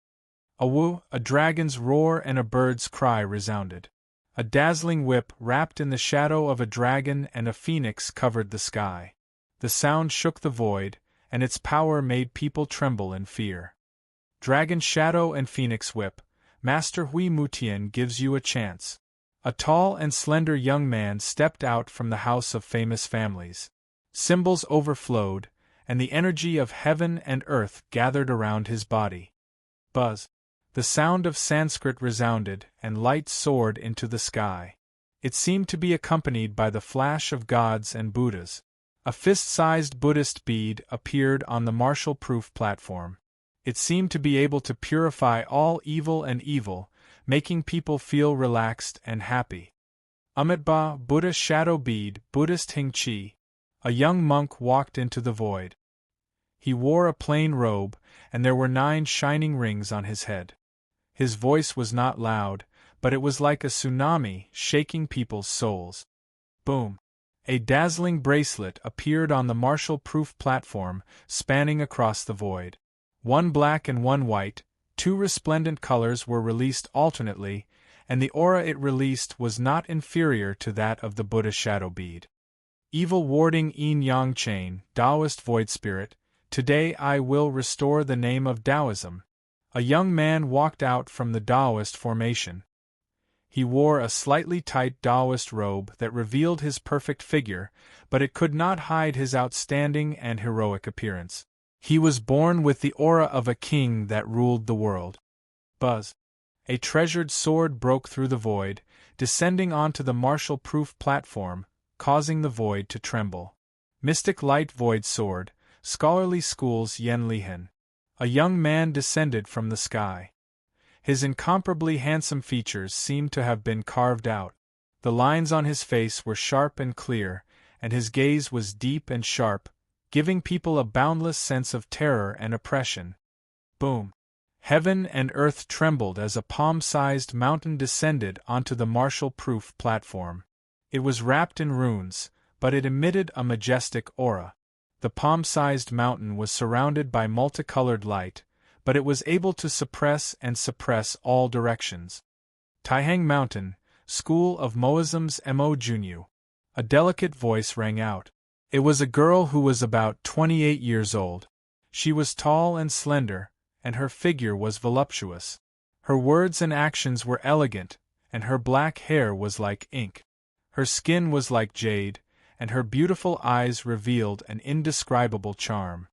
A woo, a dragon's roar and a bird's cry resounded. A dazzling whip wrapped in the shadow of a dragon and a phoenix covered the sky. The sound shook the void, and its power made people tremble in fear. Dragon Shadow and Phoenix Whip, Master Hui Mutian gives you a chance. A tall and slender young man stepped out from the House of Famous Families. Symbols overflowed, and the energy of heaven and earth gathered around his body. Buzz! The sound of Sanskrit resounded, and light soared into the sky. It seemed to be accompanied by the flash of gods and Buddhas. A fist-sized Buddhist bead appeared on the martial-proof platform. It seemed to be able to purify all evil and evil, making people feel relaxed and happy. Amitba, Buddha Shadow Bead, Buddhist Hing Chi. A young monk walked into the void. He wore a plain robe, and there were 9 shining rings on his head. His voice was not loud, but it was like a tsunami, shaking people's souls. Boom! A dazzling bracelet appeared on the martial-proof platform, spanning across the void. 1 black and 1 white, 2 resplendent colors were released alternately, and the aura it released was not inferior to that of the Buddha Shadow Bead. Evil Warding Yin-Yang Chain, Taoist Void Spirit, today I will restore the name of Taoism. A young man walked out from the Taoist formation. He wore a slightly tight Taoist robe that revealed his perfect figure, but it could not hide his outstanding and heroic appearance. He was born with the aura of a king that ruled the world. Buzz. A treasured sword broke through the void, descending onto the martial-proof platform, causing the void to tremble. Mystic Light Void Sword, Scholarly Schools Yen Lihan. A young man descended from the sky. His incomparably handsome features seemed to have been carved out. The lines on his face were sharp and clear, and his gaze was deep and sharp, giving people a boundless sense of terror and oppression. Boom! Heaven and earth trembled as a palm-sized mountain descended onto the martial-proof platform. It was wrapped in runes, but it emitted a majestic aura. The palm-sized mountain was surrounded by multicolored light, but it was able to suppress all directions. Taihang Mountain, School of Moism's Mo Junyu. A delicate voice rang out. It was a girl who was about 28 years old. She was tall and slender, and her figure was voluptuous. Her words and actions were elegant, and her black hair was like ink. Her skin was like jade, and her beautiful eyes revealed an indescribable charm.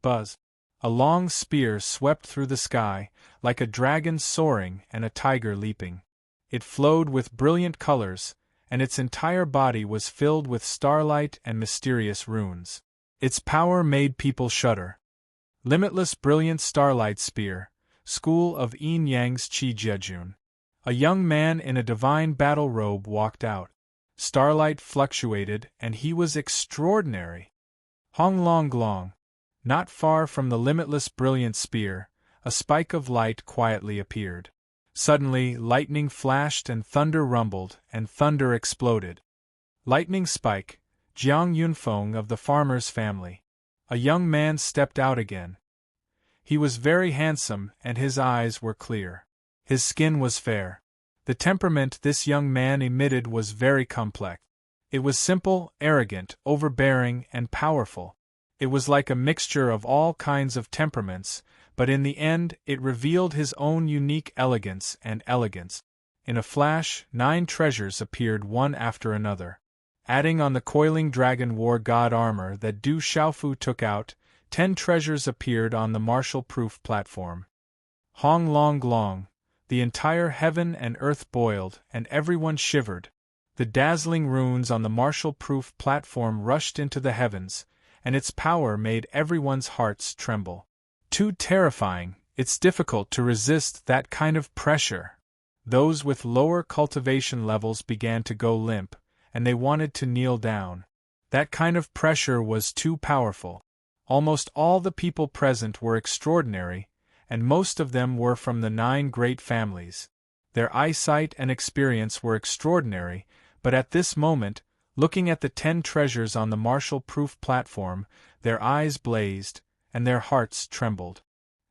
Buzz. A long spear swept through the sky, like a dragon soaring and a tiger leaping. It flowed with brilliant colors, and its entire body was filled with starlight and mysterious runes. Its power made people shudder. Limitless Brilliant Starlight Spear, School of Yin Yang's Qi Jejun. A young man in a divine battle robe walked out. Starlight fluctuated, and he was extraordinary. Hong Long Glong. Not far from the limitless brilliant spear, a spike of light quietly appeared. Suddenly, lightning flashed and thunder rumbled, and thunder exploded. Lightning Spike, Jiang Yunfeng of the farmer's family. A young man stepped out again. He was very handsome, and his eyes were clear. His skin was fair. The temperament this young man emitted was very complex. It was simple, arrogant, overbearing, and powerful. It was like a mixture of all kinds of temperaments, but in the end it revealed his own unique elegance and elegance. In a flash, 9 treasures appeared one after another. Adding on the coiling dragon war god armor that Du Xiaofu took out, 10 treasures appeared on the martial-proof platform. Hong Long Glong. The entire heaven and earth boiled, and everyone shivered. The dazzling runes on the martial-proof platform rushed into the heavens, and its power made everyone's hearts tremble. Too terrifying, it's difficult to resist that kind of pressure. Those with lower cultivation levels began to go limp, and they wanted to kneel down. That kind of pressure was too powerful. Almost all the people present were extraordinary, and most of them were from the 9 great families. Their eyesight and experience were extraordinary, but at this moment, looking at the 10 treasures on the martial-proof platform, their eyes blazed, and their hearts trembled.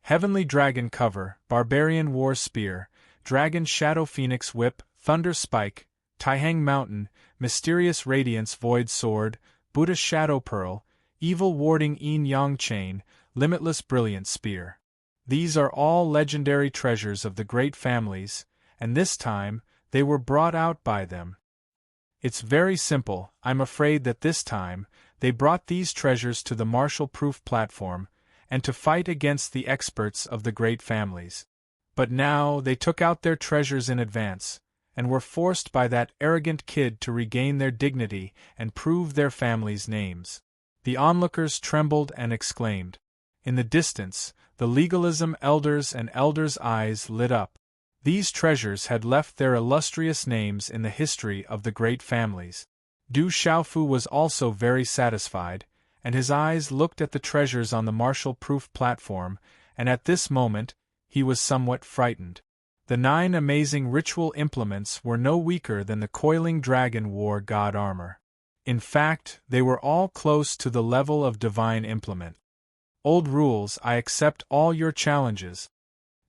Heavenly Dragon Cover, Barbarian War Spear, Dragon Shadow Phoenix Whip, Thunder Spike, Taihang Mountain, Mysterious Radiance Void Sword, Buddha Shadow Pearl, Evil Warding Yin Yang Chain, Limitless Brilliant Spear. These are all legendary treasures of the great families, and this time, they were brought out by them. It's very simple. I'm afraid that this time, they brought these treasures to the martial-proof platform, and to fight against the experts of the great families. But now they took out their treasures in advance, and were forced by that arrogant kid to regain their dignity and prove their families' names. The onlookers trembled and exclaimed. In the distance, the legalism elders and elders' eyes lit up. These treasures had left their illustrious names in the history of the great families. Du Xiaofu was also very satisfied, and his eyes looked at the treasures on the martial-proof platform, and at this moment, he was somewhat frightened. The 9 amazing ritual implements were no weaker than the coiling dragon war god armor. In fact, they were all close to the level of divine implement. Old rules, I accept all your challenges,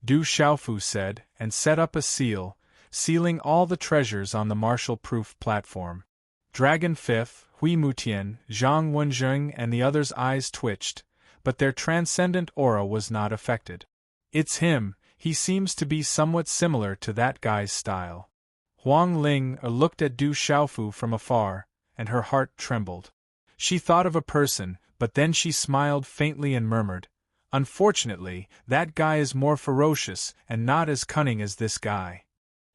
Du Xiaofu said, and set up a seal, sealing all the treasures on the martial-proof platform. Dragon Fifth, Hui Mutian, Zhang Wenjing and the others' eyes twitched, but their transcendent aura was not affected. It's him, he seems to be somewhat similar to that guy's style. Huang Ling looked at Du Xiaofu from afar, and her heart trembled. She thought of a person, but then she smiled faintly and murmured, "Unfortunately, that guy is more ferocious and not as cunning as this guy."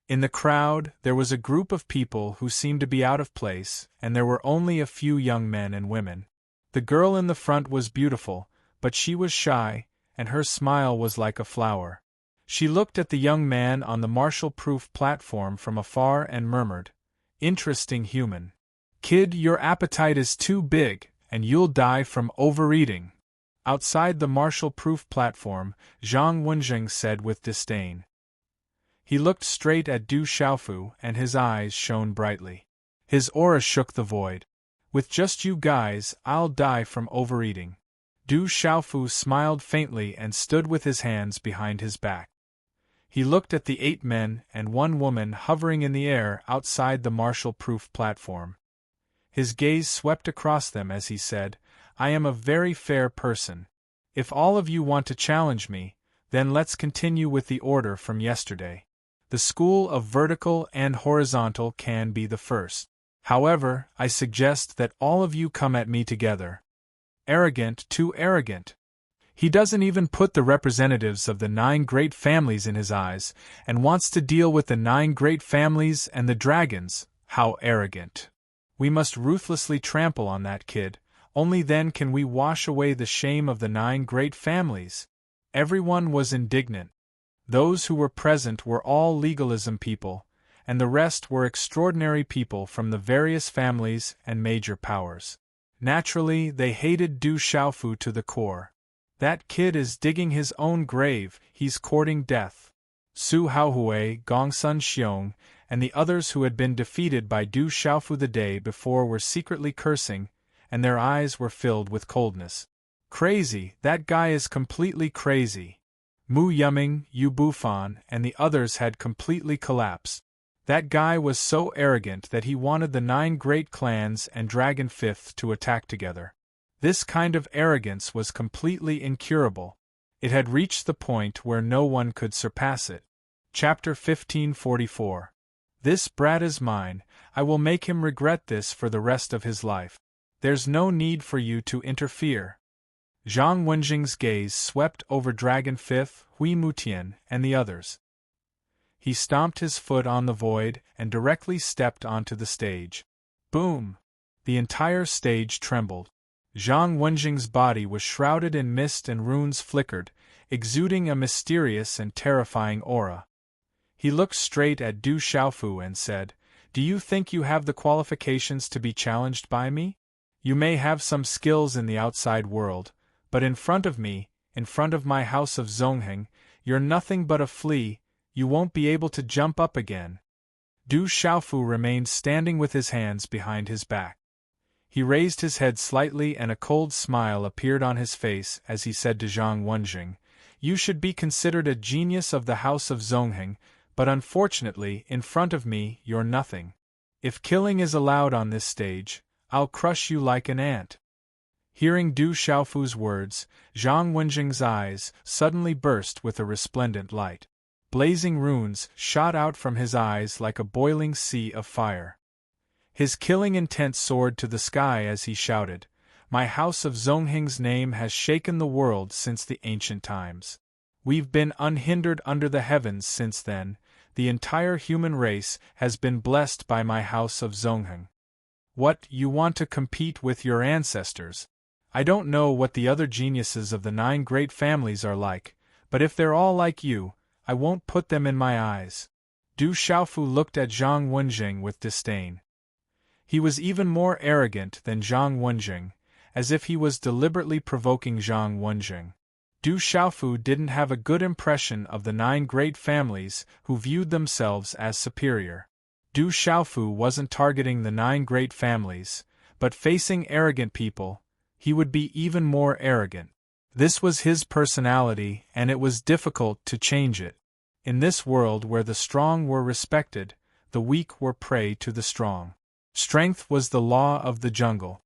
In the crowd, there was a group of people who seemed to be out of place, and there were only a few young men and women. The girl in the front was beautiful, but she was shy, and her smile was like a flower. She looked at the young man on the martial-proof platform from afar and murmured, "Interesting human. Kid, your appetite is too big, and you'll die from overeating." Outside the martial-proof platform, Zhang Wenjing said with disdain. He looked straight at Du Xiaofu, and his eyes shone brightly. His aura shook the void. "With just you guys, I'll die from overeating." Du Xiaofu smiled faintly and stood with his hands behind his back. He looked at the 8 men and 1 woman hovering in the air outside the martial-proof platform. His gaze swept across them as he said, "I am a very fair person. If all of you want to challenge me, then let's continue with the order from yesterday. The school of vertical and horizontal can be the first. However, I suggest that all of you come at me together." Arrogant, too arrogant. He doesn't even put the representatives of the 9 great families in his eyes, and wants to deal with the 9 great families and the dragons. How arrogant. We must ruthlessly trample on that kid, only then can we wash away the shame of the 9 great families. Everyone was indignant. Those who were present were all legalism people, and the rest were extraordinary people from the various families and major powers. Naturally, they hated Du Xiaofu to the core. That kid is digging his own grave, he's courting death. Su Haohui, Gongsun Xiong, and the others who had been defeated by Du Xiaofu the day before were secretly cursing, and their eyes were filled with coldness. Crazy, that guy is completely crazy. Mu Yuming, Yu Bufan, and the others had completely collapsed. That guy was so arrogant that he wanted the 9 great clans and Dragon Fifth to attack together. This kind of arrogance was completely incurable. It had reached the point where no one could surpass it. Chapter 1544. This brat is mine, I will make him regret this for the rest of his life. There's no need for you to interfere. Zhang Wenjing's gaze swept over Dragon Fifth, Hui Mutian, and the others. He stomped his foot on the void and directly stepped onto the stage. Boom! The entire stage trembled. Zhang Wenjing's body was shrouded in mist and runes flickered, exuding a mysterious and terrifying aura. He looked straight at Du Xiaofu and said, "Do you think you have the qualifications to be challenged by me? You may have some skills in the outside world, but in front of me, in front of my house of Zongheng, you're nothing but a flea, you won't be able to jump up again." Du Xiaofu remained standing with his hands behind his back. He raised his head slightly and a cold smile appeared on his face as he said to Zhang Wenjing, "You should be considered a genius of the house of Zongheng, but unfortunately, in front of me, you're nothing. If killing is allowed on this stage, I'll crush you like an ant." Hearing Du Xiaofu's words, Zhang Wenjing's eyes suddenly burst with a resplendent light. Blazing runes shot out from his eyes like a boiling sea of fire. His killing intent soared to the sky as he shouted, "My house of Zongheng's name has shaken the world since the ancient times. We've been unhindered under the heavens since then, the entire human race has been blessed by my house of Zongheng. What, you want to compete with your ancestors? I don't know what the other geniuses of the 9 great families are like, but if they're all like you, I won't put them in my eyes." Du Xiaofu looked at Zhang Wenjing with disdain. He was even more arrogant than Zhang Wenjing, as if he was deliberately provoking Zhang Wenjing. Du Xiaofu didn't have a good impression of the 9 great families who viewed themselves as superior. Du Xiaofu wasn't targeting the 9 great families, but facing arrogant people, he would be even more arrogant. This was his personality, and it was difficult to change it. In this world where the strong were respected, the weak were prey to the strong. Strength was the law of the jungle.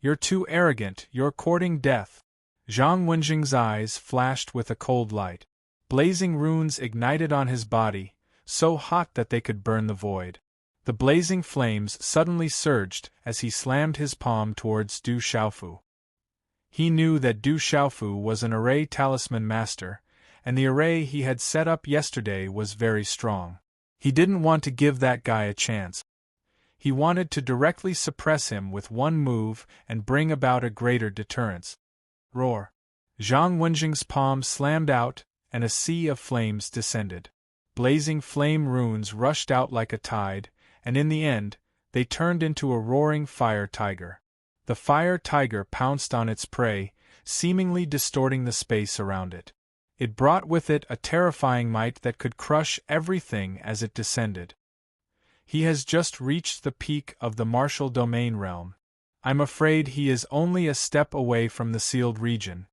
"You're too arrogant, you're courting death." Zhang Wenjing's eyes flashed with a cold light. Blazing runes ignited on his body, so hot that they could burn the void. The blazing flames suddenly surged as he slammed his palm towards Du Xiaofu. He knew that Du Xiaofu was an array talisman master, and the array he had set up yesterday was very strong. He didn't want to give that guy a chance. He wanted to directly suppress him with one move and bring about a greater deterrence. Roar! Zhang Wenjing's palm slammed out, and a sea of flames descended. Blazing flame runes rushed out like a tide, and in the end, they turned into a roaring fire tiger. The fire tiger pounced on its prey, seemingly distorting the space around it. It brought with it a terrifying might that could crush everything as it descended. He has just reached the peak of the martial domain realm. I'm afraid he is only a step away from the sealed region.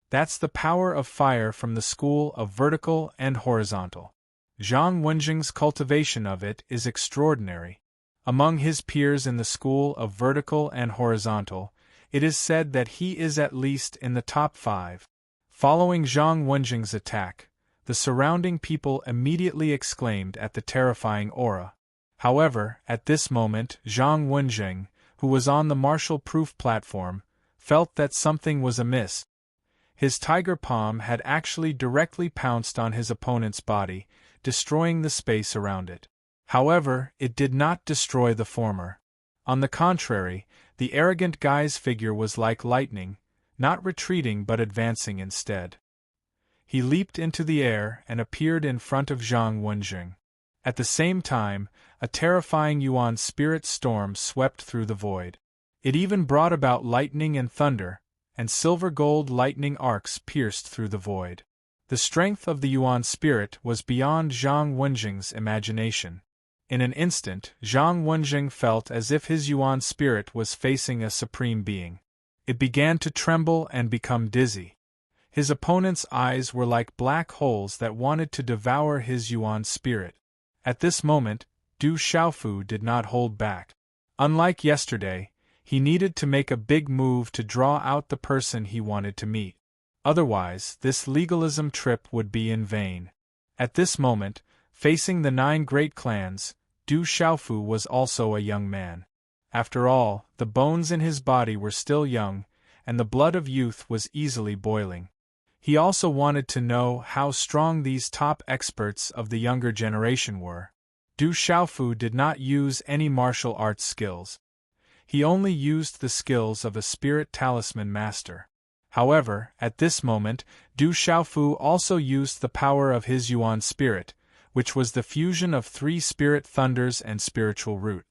That's the power of fire from the school of vertical and horizontal. Zhang Wenjing's cultivation of it is extraordinary. Among his peers in the school of vertical and horizontal, it is said that he is at least in the top 5. Following Zhang Wenjing's attack, the surrounding people immediately exclaimed at the terrifying aura. However, at this moment, Zhang Wenjing, who was on the martial-proof platform, felt that something was amiss. His tiger palm had actually directly pounced on his opponent's body, destroying the space around it. However, it did not destroy the former. On the contrary, the arrogant guy's figure was like lightning, not retreating but advancing instead. He leaped into the air and appeared in front of Zhang Wenjing. At the same time, a terrifying yuan spirit storm swept through the void. It even brought about lightning and thunder, and silver-gold lightning arcs pierced through the void. The strength of the yuan spirit was beyond Zhang Wenjing's imagination. In an instant, Zhang Wenjing felt as if his yuan spirit was facing a supreme being. It began to tremble and become dizzy. His opponent's eyes were like black holes that wanted to devour his yuan spirit. At this moment, Du Xiaofu did not hold back. Unlike yesterday, he needed to make a big move to draw out the person he wanted to meet. Otherwise, this legalism trip would be in vain. At this moment, facing the 9 great clans, Du Xiaofu was also a young man. After all, the bones in his body were still young, and the blood of youth was easily boiling. He also wanted to know how strong these top experts of the younger generation were. Du Xiaofu did not use any martial arts skills. He only used the skills of a spirit talisman master. However, at this moment, Du Xiaofu also used the power of his yuan spirit, which was the fusion of 3 spirit thunders and spiritual root.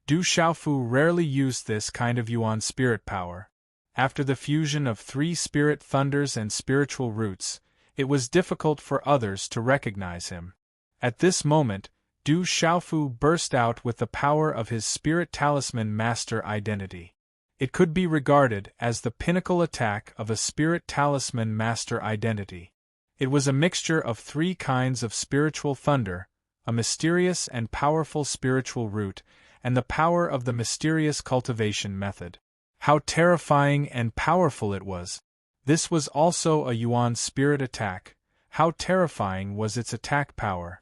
Du Xiaofu rarely used this kind of yuan spirit power. After the fusion of 3 spirit thunders and spiritual roots, it was difficult for others to recognize him. At this moment, Du Xiaofu burst out with the power of his spirit talisman master identity. It could be regarded as the pinnacle attack of a spirit talisman master identity. It was a mixture of 3 kinds of spiritual thunder, a mysterious and powerful spiritual root, and the power of the mysterious cultivation method. How terrifying and powerful it was! This was also a yuan spirit attack. How terrifying was its attack power!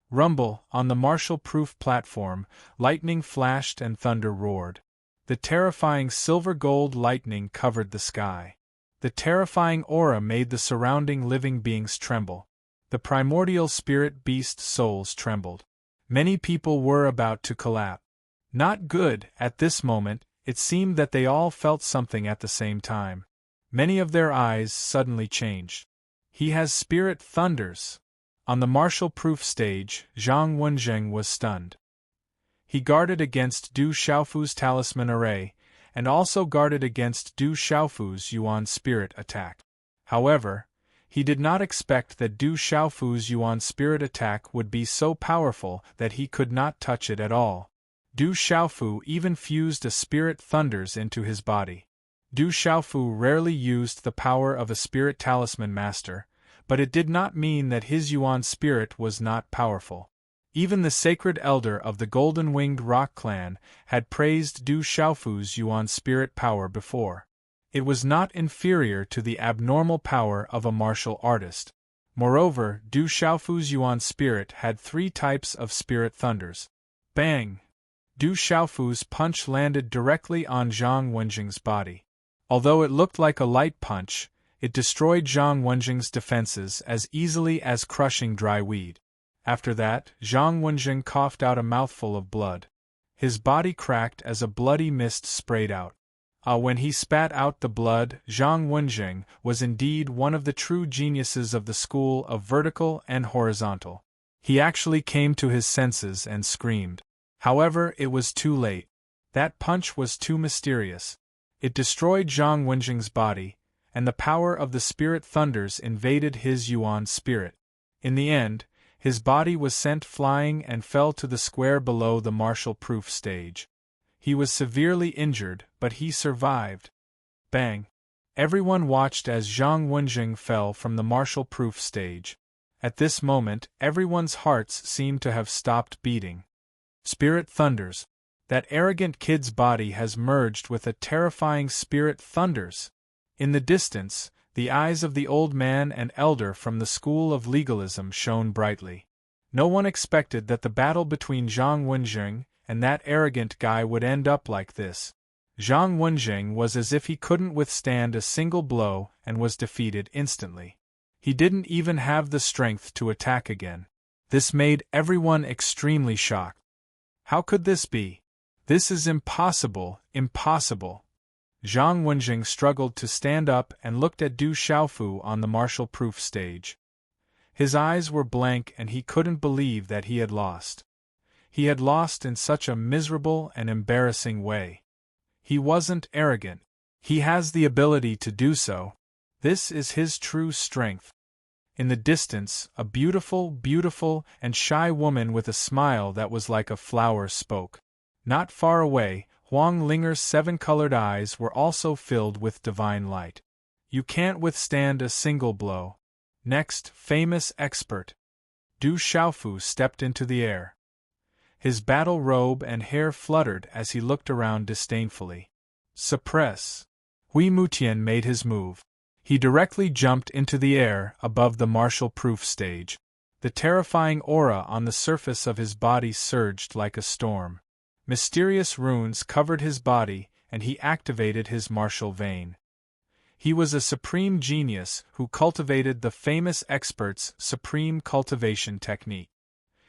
Rumble, on the martial-proof platform, lightning flashed and thunder roared. The terrifying silver-gold lightning covered the sky. The terrifying aura made the surrounding living beings tremble. The primordial spirit beast souls trembled. Many people were about to collapse. Not good. At this moment, it seemed that they all felt something at the same time. Many of their eyes suddenly changed. He has spirit thunders. On the martial-proof stage, Zhang Wenjing was stunned. He guarded against Du Xiaofu's talisman array, and also guarded against Du Xiaofu's yuan spirit attack. However, he did not expect that Du Xiaofu's yuan spirit attack would be so powerful that he could not touch it at all. Du Xiaofu even fused a spirit thunders into his body. Du Xiaofu rarely used the power of a spirit talisman master, but it did not mean that his yuan spirit was not powerful. Even the sacred elder of the golden-winged rock clan had praised Du Xiaofu's yuan spirit power before. It was not inferior to the abnormal power of a martial artist. Moreover, Du Xiaofu's Yuan spirit had 3 types of spirit thunders. Bang! Du Xiaofu's punch landed directly on Zhang Wenjing's body. Although it looked like a light punch, it destroyed Zhang Wenjing's defenses as easily as crushing dry weed. After that, Zhang Wenjing coughed out a mouthful of blood. His body cracked as a bloody mist sprayed out. When he spat out the blood, Zhang Wenjing was indeed one of the true geniuses of the school of vertical and horizontal. He actually came to his senses and screamed. However, it was too late. That punch was too mysterious. It destroyed Zhang Wenjing's body, and the power of the spirit thunders invaded his Yuan spirit. In the end, his body was sent flying and fell to the square below the martial-proof stage. He was severely injured, but he survived. Bang! Everyone watched as Zhang Wenjing fell from the martial-proof stage. At this moment, everyone's hearts seemed to have stopped beating. Spirit thunders. That arrogant kid's body has merged with a terrifying spirit thunders. In the distance, the eyes of the old man and elder from the school of legalism shone brightly. No one expected that the battle between Zhang Wenjing and that arrogant guy would end up like this. Zhang Wenjing was as if he couldn't withstand a single blow and was defeated instantly. He didn't even have the strength to attack again. This made everyone extremely shocked. How could this be? This is impossible, impossible. Zhang Wenjing struggled to stand up and looked at Du Xiaofu on the martial-proof stage. His eyes were blank and he couldn't believe that he had lost. He had lost in such a miserable and embarrassing way. He wasn't arrogant. He has the ability to do so. This is his true strength. In the distance, a beautiful, beautiful, and shy woman with a smile that was like a flower spoke. Not far away, Huang Linger's 7-colored eyes were also filled with divine light. You can't withstand a single blow. Next, famous expert. Du Xiaofu stepped into the air. His battle robe and hair fluttered as he looked around disdainfully. Suppress. Hui Mutian made his move. He directly jumped into the air above the martial-proof stage. The terrifying aura on the surface of his body surged like a storm. Mysterious runes covered his body, and he activated his martial vein. He was a supreme genius who cultivated the famous expert's supreme cultivation technique.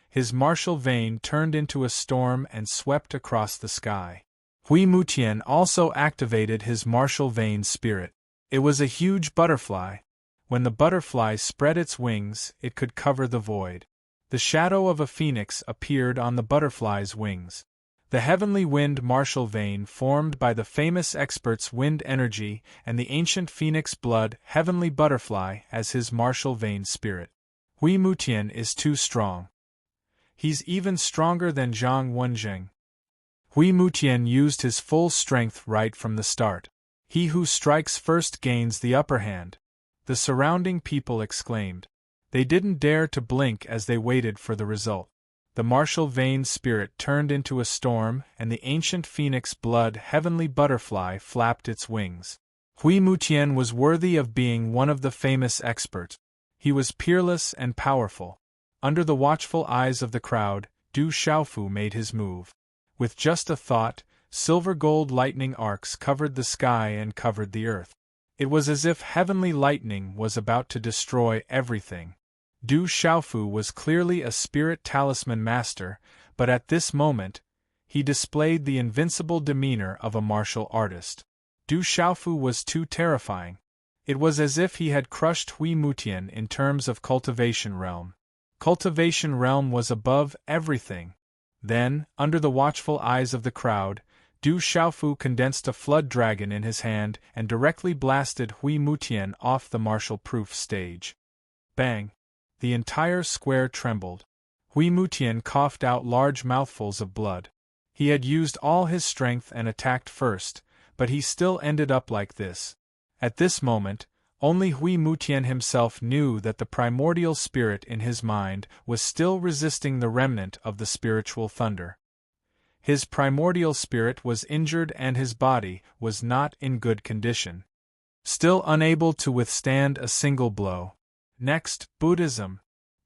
His martial vein turned into a storm and swept across the sky. Hui Mutian also activated his martial vein spirit. It was a huge butterfly. When the butterfly spread its wings, it could cover the void. The shadow of a phoenix appeared on the butterfly's wings. The heavenly wind martial vein formed by the famous expert's wind energy and the ancient phoenix blood heavenly butterfly as his martial vein spirit. Hui Mutian is too strong. He's even stronger than Zhang Wenjing. Hui Mutian used his full strength right from the start. He who strikes first gains the upper hand. The surrounding people exclaimed. They didn't dare to blink as they waited for the result. The martial vein spirit turned into a storm, and the ancient phoenix blood heavenly butterfly flapped its wings. Hui Mutian was worthy of being one of the famous experts. He was peerless and powerful. Under the watchful eyes of the crowd, Du Xiaofu made his move. With just a thought, silver-gold lightning arcs covered the sky and covered the earth. It was as if heavenly lightning was about to destroy everything. Du Xiaofu was clearly a spirit talisman master, but at this moment, he displayed the invincible demeanor of a martial artist. Du Xiaofu was too terrifying. It was as if he had crushed Hui Mutian in terms of cultivation realm. Cultivation realm was above everything. Then, under the watchful eyes of the crowd, Du Xiaofu condensed a flood dragon in his hand and directly blasted Hui Mutian off the martial-proof stage. Bang! The entire square trembled. Hui Mutian coughed out large mouthfuls of blood. He had used all his strength and attacked first, but he still ended up like this. At this moment, only Hui Mutian himself knew that the primordial spirit in his mind was still resisting the remnant of the spiritual thunder. His primordial spirit was injured and his body was not in good condition. Still unable to withstand a single blow. Next, Buddhism.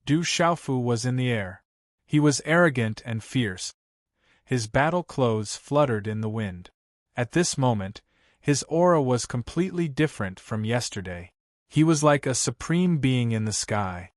Du Xiaofu was in the air. He was arrogant and fierce. His battle clothes fluttered in the wind. At this moment, his aura was completely different from yesterday. He was like a supreme being in the sky.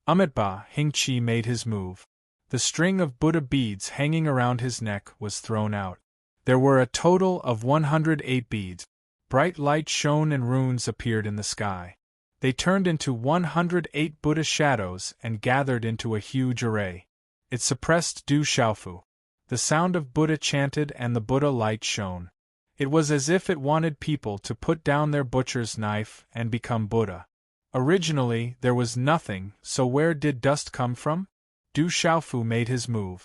Amitabha Hingqi made his move. The string of Buddha beads hanging around his neck was thrown out. There were a total of 108 beads. Bright light shone and runes appeared in the sky. They turned into 108 Buddha shadows and gathered into a huge array. It suppressed Du Xiaofu. The sound of Buddha chanted and the Buddha light shone. It was as if it wanted people to put down their butcher's knife and become Buddha. Originally, there was nothing, so where did dust come from? Du Xiaofu made his move.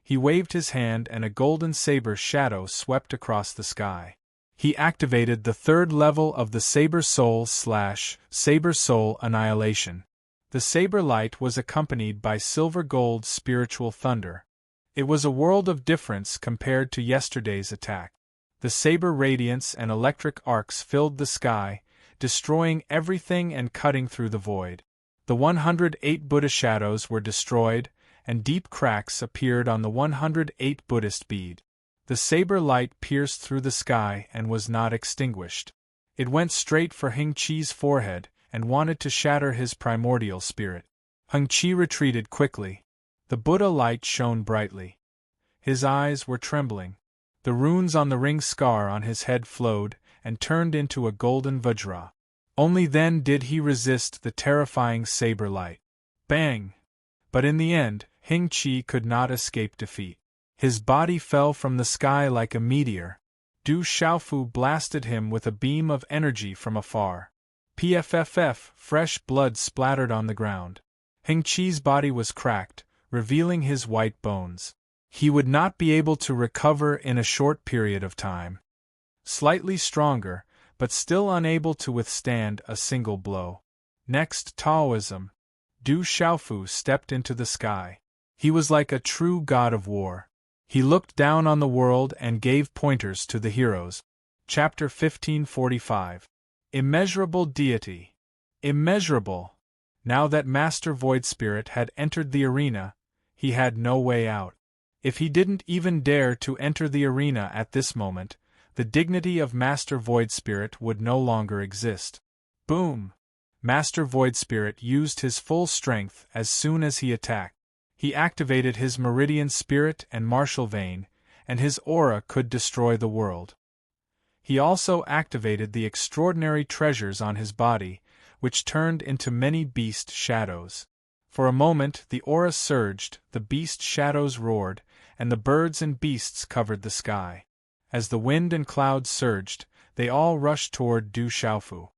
He waved his hand and a golden saber shadow swept across the sky. He activated the third level of the Saber Soul/Saber Soul Annihilation. The saber light was accompanied by silver gold spiritual thunder. It was a world of difference compared to yesterday's attack. The saber radiance and electric arcs filled the sky, destroying everything and cutting through the void. The 108 Buddha shadows were destroyed, and deep cracks appeared on the 108 Buddhist bead. The saber light pierced through the sky and was not extinguished. It went straight for Hingqi's forehead and wanted to shatter his primordial spirit. Hingqi retreated quickly. The Buddha light shone brightly. His eyes were trembling. The runes on the ring scar on his head flowed and turned into a golden vajra. Only then did he resist the terrifying saber light. Bang! But in the end, Hingqi could not escape defeat. His body fell from the sky like a meteor. Du Xiaofu blasted him with a beam of energy from afar. Pfff, fresh blood splattered on the ground. Hingqi's body was cracked, revealing his white bones. He would not be able to recover in a short period of time. Slightly stronger, but still unable to withstand a single blow. Next, Taoism. Du Xiaofu stepped into the sky. He was like a true god of war. He looked down on the world and gave pointers to the heroes. Chapter 1545. Immeasurable Deity. Immeasurable! Now that Master Void Spirit had entered the arena, he had no way out. If he didn't even dare to enter the arena at this moment, the dignity of Master Void Spirit would no longer exist. Boom! Master Void Spirit used his full strength as soon as he attacked. He activated his Meridian Spirit and Martial Vein, and his aura could destroy the world. He also activated the extraordinary treasures on his body, which turned into many beast shadows. For a moment the aura surged, the beast shadows roared, and the birds and beasts covered the sky. As the wind and clouds surged, they all rushed toward Du Xiaofu.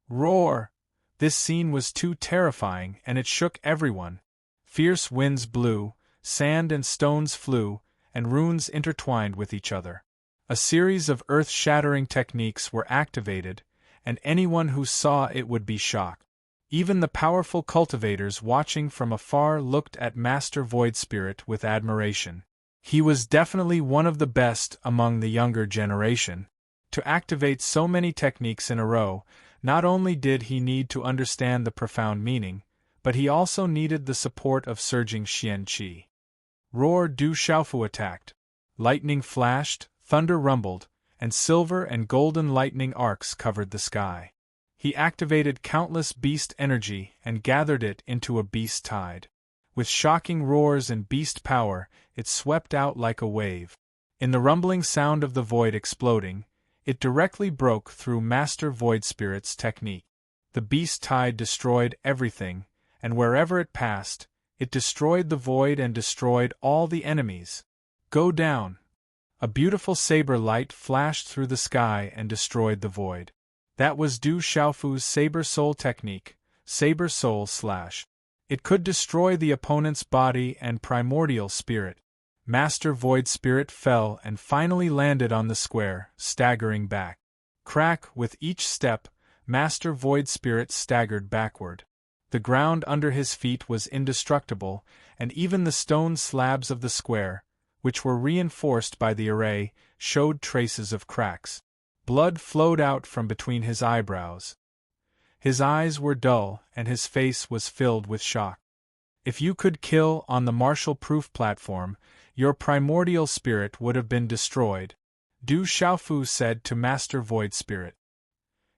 Roar! This scene was too terrifying, and it shook everyone. Fierce winds blew, sand and stones flew, and runes intertwined with each other. A series of earth-shattering techniques were activated, and anyone who saw it would be shocked. Even the powerful cultivators watching from afar looked at Master Void Spirit with admiration. He was definitely one of the best among the younger generation. To activate so many techniques in a row, not only did he need to understand the profound meaning, but he also needed the support of surging Xian Qi. Roar! Du Xiaofu attacked. Lightning flashed, thunder rumbled, and silver and golden lightning arcs covered the sky. He activated countless beast energy and gathered it into a beast tide. With shocking roars and beast power, it swept out like a wave. In the rumbling sound of the void exploding, it directly broke through Master Void Spirit's technique. The beast tide destroyed everything, and wherever it passed, it destroyed the void and destroyed all the enemies. Go down! A beautiful saber light flashed through the sky and destroyed the void. That was Du Xiaofu's Saber Soul technique, Saber Soul / It could destroy the opponent's body and primordial spirit. Master Void Spirit fell and finally landed on the square, staggering back. Crack! With each step, Master Void Spirit staggered backward. The ground under his feet was indestructible, and even the stone slabs of the square, which were reinforced by the array, showed traces of cracks. Blood flowed out from between his eyebrows. His eyes were dull and his face was filled with shock. If you could kill on the martial-proof platform, your primordial spirit would have been destroyed, Du Xiaofu said to Master Void Spirit.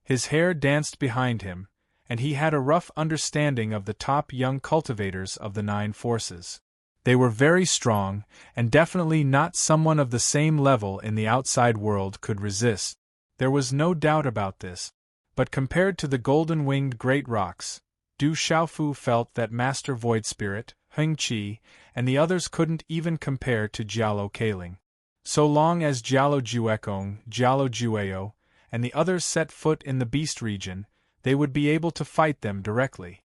His hair danced behind him, and he had a rough understanding of the top young cultivators of the 9 forces. They were very strong, and definitely not someone of the same level in the outside world could resist. There was no doubt about this. But compared to the golden-winged great rocks, Du Xiaofu felt that Master Void Spirit, Heng Qi, and the others couldn't even compare to Jialo Kaling. So long as Jialo Juekong, Jialo Jueo, and the others set foot in the beast region, they would be able to fight them directly.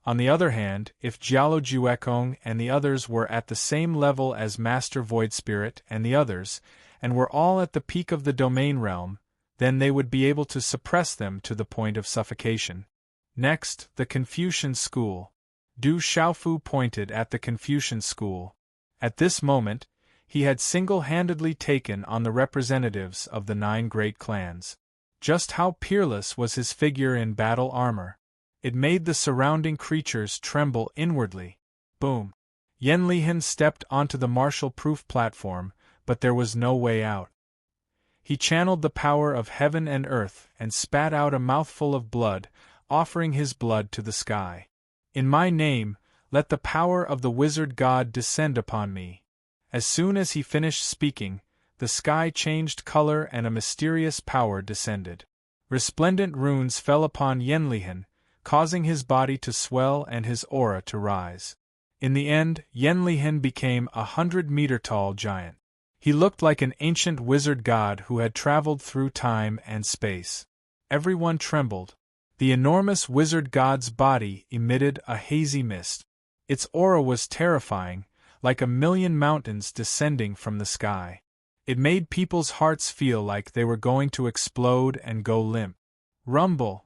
On the other hand, if Jialo Juekong and the others were at the same level as Master Void Spirit and the others, and were all at the peak of the domain realm, then they would be able to suppress them to the point of suffocation. Next, the Confucian School. Du Xiaofu pointed at the Confucian School. At this moment, he had single-handedly taken on the representatives of the 9 great clans. Just how peerless was his figure in battle armor! It made the surrounding creatures tremble inwardly. Boom! Yen Lihan stepped onto the martial-proof platform, but there was no way out. He channeled the power of heaven and earth and spat out a mouthful of blood, offering his blood to the sky. In my name, let the power of the wizard god descend upon me. As soon as he finished speaking, the sky changed color and a mysterious power descended. Resplendent runes fell upon Yen Lihan, causing his body to swell and his aura to rise. In the end, Yen Lihan became a 100-meter-tall giant. He looked like an ancient wizard god who had traveled through time and space. Everyone trembled. The enormous wizard god's body emitted a hazy mist. Its aura was terrifying, like a million mountains descending from the sky. It made people's hearts feel like they were going to explode and go limp. Rumble!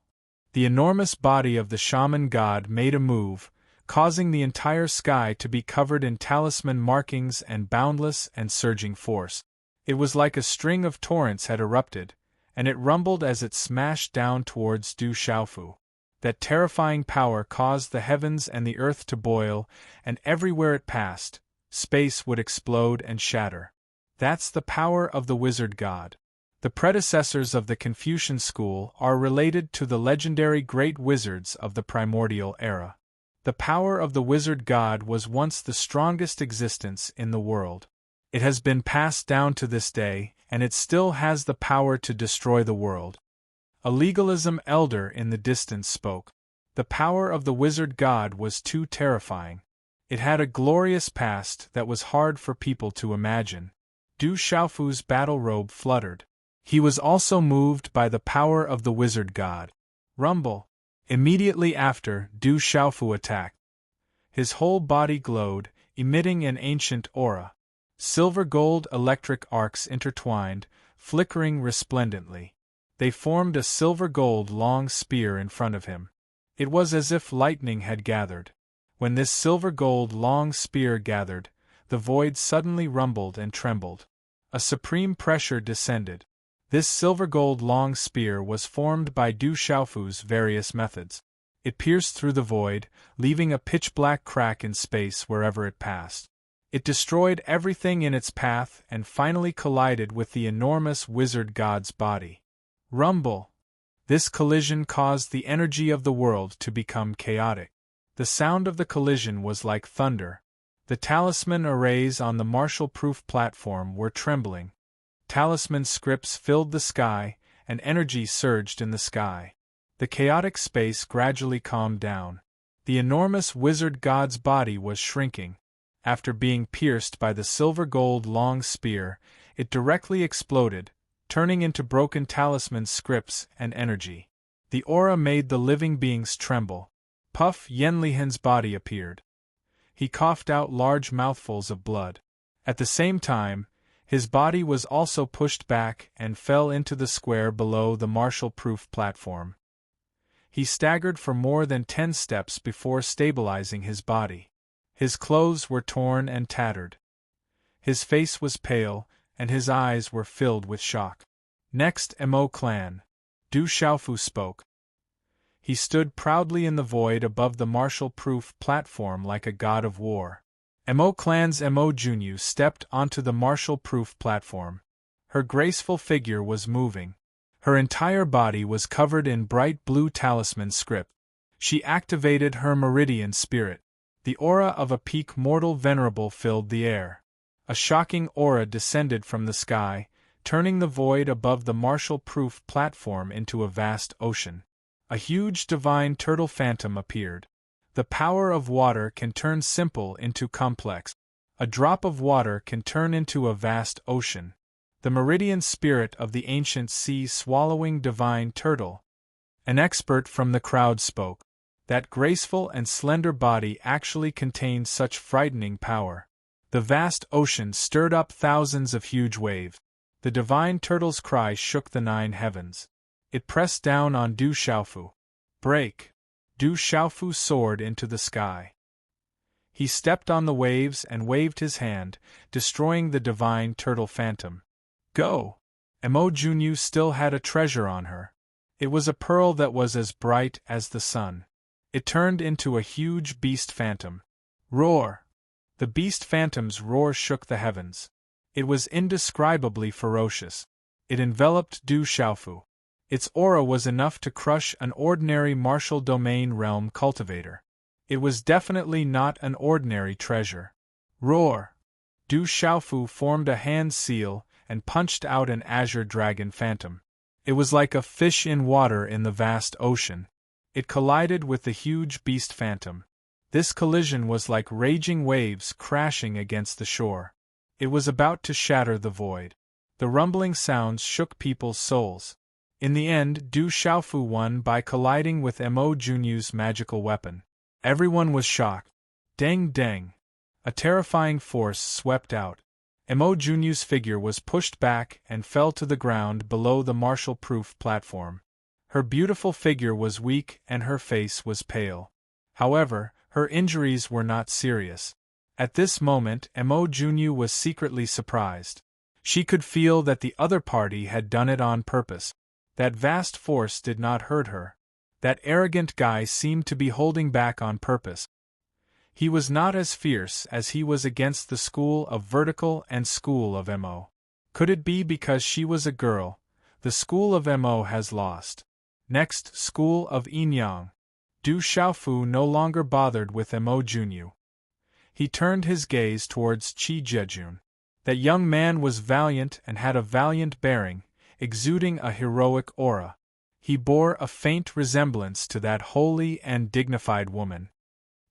The enormous body of the shaman god made a move, causing the entire sky to be covered in talisman markings and boundless and surging force. It was like a string of torrents had erupted, and it rumbled as it smashed down towards Du Xiaofu. That terrifying power caused the heavens and the earth to boil, and everywhere it passed, space would explode and shatter. That's the power of the wizard god. The predecessors of the Confucian school are related to the legendary great wizards of the primordial era. The power of the wizard god was once the strongest existence in the world. It has been passed down to this day, and it still has the power to destroy the world. A legalism elder in the distance spoke. The power of the wizard god was too terrifying. It had a glorious past that was hard for people to imagine. Du Xiaofu's battle robe fluttered. He was also moved by the power of the wizard god. Rumble! Immediately after, Du Xiaofu attacked. His whole body glowed, emitting an ancient aura. Silver-gold electric arcs intertwined, flickering resplendently. They formed a silver-gold long spear in front of him. It was as if lightning had gathered. When this silver-gold long spear gathered, the void suddenly rumbled and trembled. A supreme pressure descended. This silver-gold long spear was formed by Du Xiaofu's various methods. It pierced through the void, leaving a pitch-black crack in space wherever it passed. It destroyed everything in its path and finally collided with the enormous wizard god's body. Rumble! This collision caused the energy of the world to become chaotic. The sound of the collision was like thunder. The talisman arrays on the martial-proof platform were trembling. Talisman scripts filled the sky, and energy surged in the sky. The chaotic space gradually calmed down. The enormous wizard god's body was shrinking. After being pierced by the silver-gold long spear, it directly exploded, turning into broken talisman scripts and energy. The aura made the living beings tremble. Puff Yen Lihan's body appeared. He coughed out large mouthfuls of blood. At the same time, his body was also pushed back and fell into the square below the martial-proof platform. He staggered for more than 10 steps before stabilizing his body. His clothes were torn and tattered. His face was pale, and his eyes were filled with shock. Next, Mo clan. Du Xiaofu spoke. He stood proudly in the void above the martial-proof platform like a god of war. Mo Clan's Mo Junyu stepped onto the martial-proof platform. Her graceful figure was moving. Her entire body was covered in bright blue talisman script. She activated her meridian spirit. The aura of a peak mortal venerable filled the air. A shocking aura descended from the sky, turning the void above the martial-proof platform into a vast ocean. A huge divine turtle phantom appeared. The power of water can turn simple into complex. A drop of water can turn into a vast ocean. The meridian spirit of the ancient sea-swallowing divine turtle. An expert from the crowd spoke. That graceful and slender body actually contained such frightening power. The vast ocean stirred up thousands of huge waves. The divine turtle's cry shook the 9 heavens. It pressed down on Du Xiaofu. Break! Du Xiaofu soared into the sky. He stepped on the waves and waved his hand, destroying the divine turtle phantom. Go! Mo Junyu still had a treasure on her. It was a pearl that was as bright as the sun. It turned into a huge beast phantom. Roar! The beast phantom's roar shook the heavens. It was indescribably ferocious. It enveloped Du Xiaofu. Its aura was enough to crush an ordinary martial domain realm cultivator. It was definitely not an ordinary treasure. Roar! Du Xiaofu formed a hand seal and punched out an azure dragon phantom. It was like a fish in water in the vast ocean. It collided with the huge beast phantom. This collision was like raging waves crashing against the shore. It was about to shatter the void. The rumbling sounds shook people's souls. In the end, Du Xiaofu won by colliding with Mo Junyu's magical weapon. Everyone was shocked. Deng deng! A terrifying force swept out. Mo Junyu's figure was pushed back and fell to the ground below the martial-proof platform. Her beautiful figure was weak and her face was pale. However, her injuries were not serious. At this moment, Mo Junyu was secretly surprised. She could feel that the other party had done it on purpose. That vast force did not hurt her. That arrogant guy seemed to be holding back on purpose. He was not as fierce as he was against the school of Vertical and school of Mo. Could it be because she was a girl? The school of Mo has lost. Next, school of Yin Yang. Du Xiaofu no longer bothered with Mo Junyu. He turned his gaze towards Qi Jejun. That young man was valiant and had a valiant bearing, exuding a heroic aura. He bore a faint resemblance to that holy and dignified woman.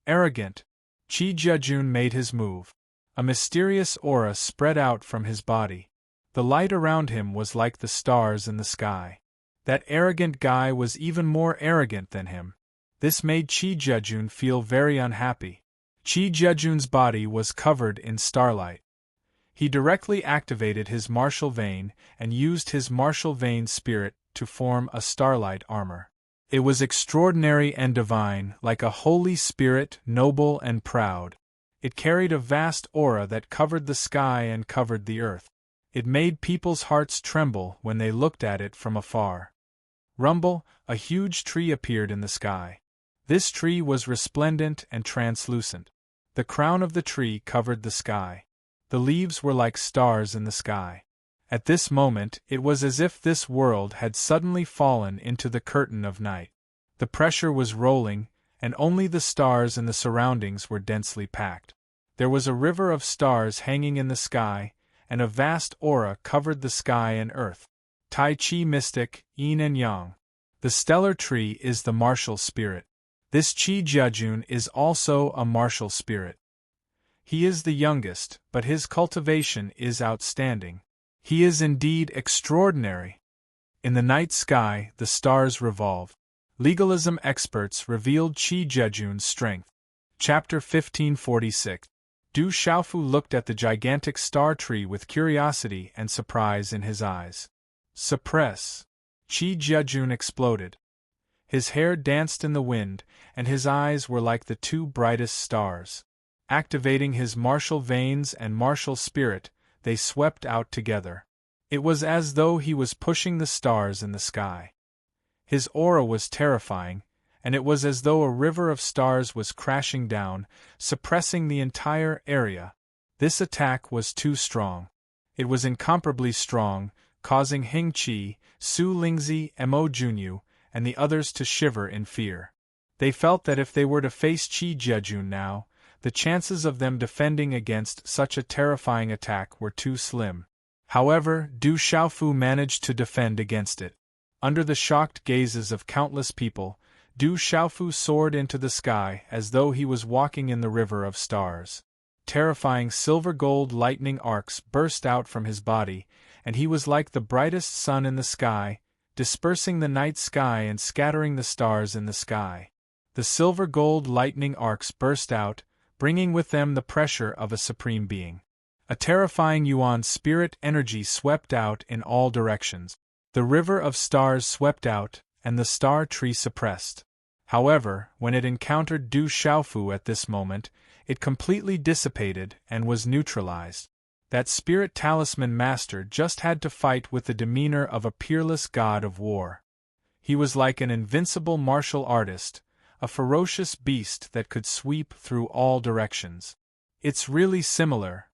Arrogant, Qi Jejun made his move. A mysterious aura spread out from his body. The light around him was like the stars in the sky. That arrogant guy was even more arrogant than him. This made Qi Jejun feel very unhappy. Qi Jejun's body was covered in starlight. He directly activated his martial vein and used his martial vein spirit to form a starlight armor. It was extraordinary and divine, like a holy spirit, noble and proud. It carried a vast aura that covered the sky and covered the earth. It made people's hearts tremble when they looked at it from afar. Rumble, a huge tree appeared in the sky. This tree was resplendent and translucent. The crown of the tree covered the sky. The leaves were like stars in the sky. At this moment, it was as if this world had suddenly fallen into the curtain of night. The pressure was rolling, and only the stars in the surroundings were densely packed. There was a river of stars hanging in the sky, and a vast aura covered the sky and earth. Tai Chi mystic, Yin and Yang. The stellar tree is the martial spirit. This Qi Jejun is also a martial spirit. He is the youngest, but his cultivation is outstanding. He is indeed extraordinary. In the night sky, the stars revolved. Legalism experts revealed Qi Jejun's strength. Chapter 1546. Du Xiaofu looked at the gigantic star tree with curiosity and surprise in his eyes. Suppress! Qi Jejun exploded. His hair danced in the wind, and his eyes were like the 2 brightest stars. Activating his martial veins and martial spirit, they swept out together. It was as though he was pushing the stars in the sky. His aura was terrifying, and it was as though a river of stars was crashing down, suppressing the entire area. This attack was too strong. It was incomparably strong, causing Hing Qi, Su Lingzi, Mo Junyu, and the others to shiver in fear. They felt that if they were to face Qi Jiajun now, the chances of them defending against such a terrifying attack were too slim. However, Du Xiaofu managed to defend against it. Under the shocked gazes of countless people, Du Xiaofu soared into the sky as though he was walking in the river of stars. Terrifying silver-gold lightning arcs burst out from his body, and he was like the brightest sun in the sky, dispersing the night sky and scattering the stars in the sky. The silver-gold lightning arcs burst out, bringing with them the pressure of a supreme being. A terrifying Yuan spirit energy swept out in all directions. The river of stars swept out, and the star tree suppressed. However, when it encountered Du Xiaofu at this moment, it completely dissipated and was neutralized. That spirit talisman master just had to fight with the demeanor of a peerless god of war. He was like an invincible martial artist, a ferocious beast that could sweep through all directions. It's really similar.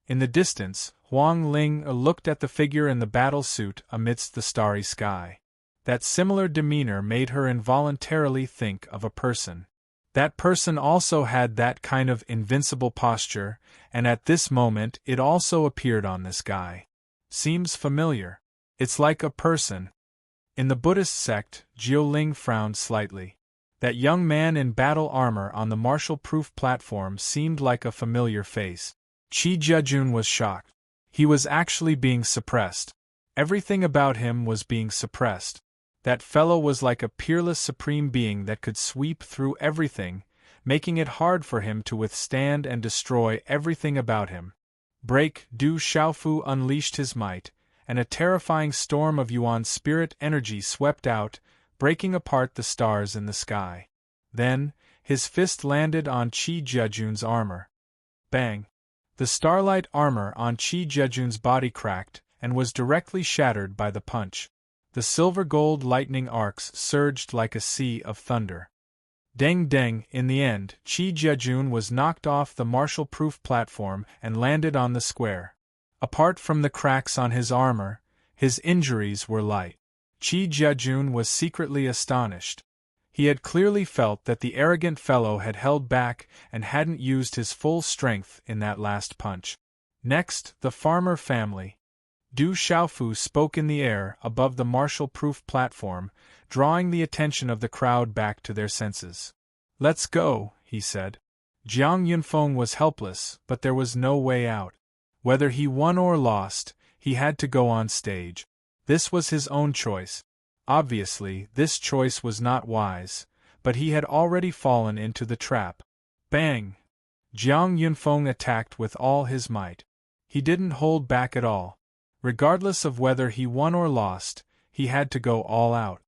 In the distance, Huang Ling looked at the figure in the battle suit amidst the starry sky. That similar demeanor made her involuntarily think of a person. That person also had that kind of invincible posture, and at this moment it also appeared on the sky. Seems familiar. It's like a person. In the Buddhist sect, Jiuling frowned slightly. That young man in battle armor on the martial-proof platform seemed like a familiar face. Qi Jiajun was shocked. He was actually being suppressed. Everything about him was being suppressed. That fellow was like a peerless supreme being that could sweep through everything, making it hard for him to withstand and destroy everything about him. Break! Du Xiaofu unleashed his might, and a terrifying storm of Yuan spirit energy swept out, breaking apart the stars in the sky. Then, his fist landed on Qi Jiajun's armor. Bang! The starlight armor on Qi Jiajun's body cracked, and was directly shattered by the punch. The silver-gold lightning arcs surged like a sea of thunder. Deng deng! In the end, Qi Jiajun was knocked off the martial-proof platform and landed on the square. Apart from the cracks on his armor, his injuries were light. Qi Jiajun was secretly astonished. He had clearly felt that the arrogant fellow had held back and hadn't used his full strength in that last punch. Next, the farmer family. Du Xiaofu spoke in the air above the martial-proof platform, drawing the attention of the crowd back to their senses. "Let's go," he said. Jiang Yunfeng was helpless, but there was no way out. Whether he won or lost, he had to go on stage. This was his own choice. Obviously, this choice was not wise, but he had already fallen into the trap. Bang! Jiang Yunfeng attacked with all his might. He didn't hold back at all. Regardless of whether he won or lost, he had to go all out.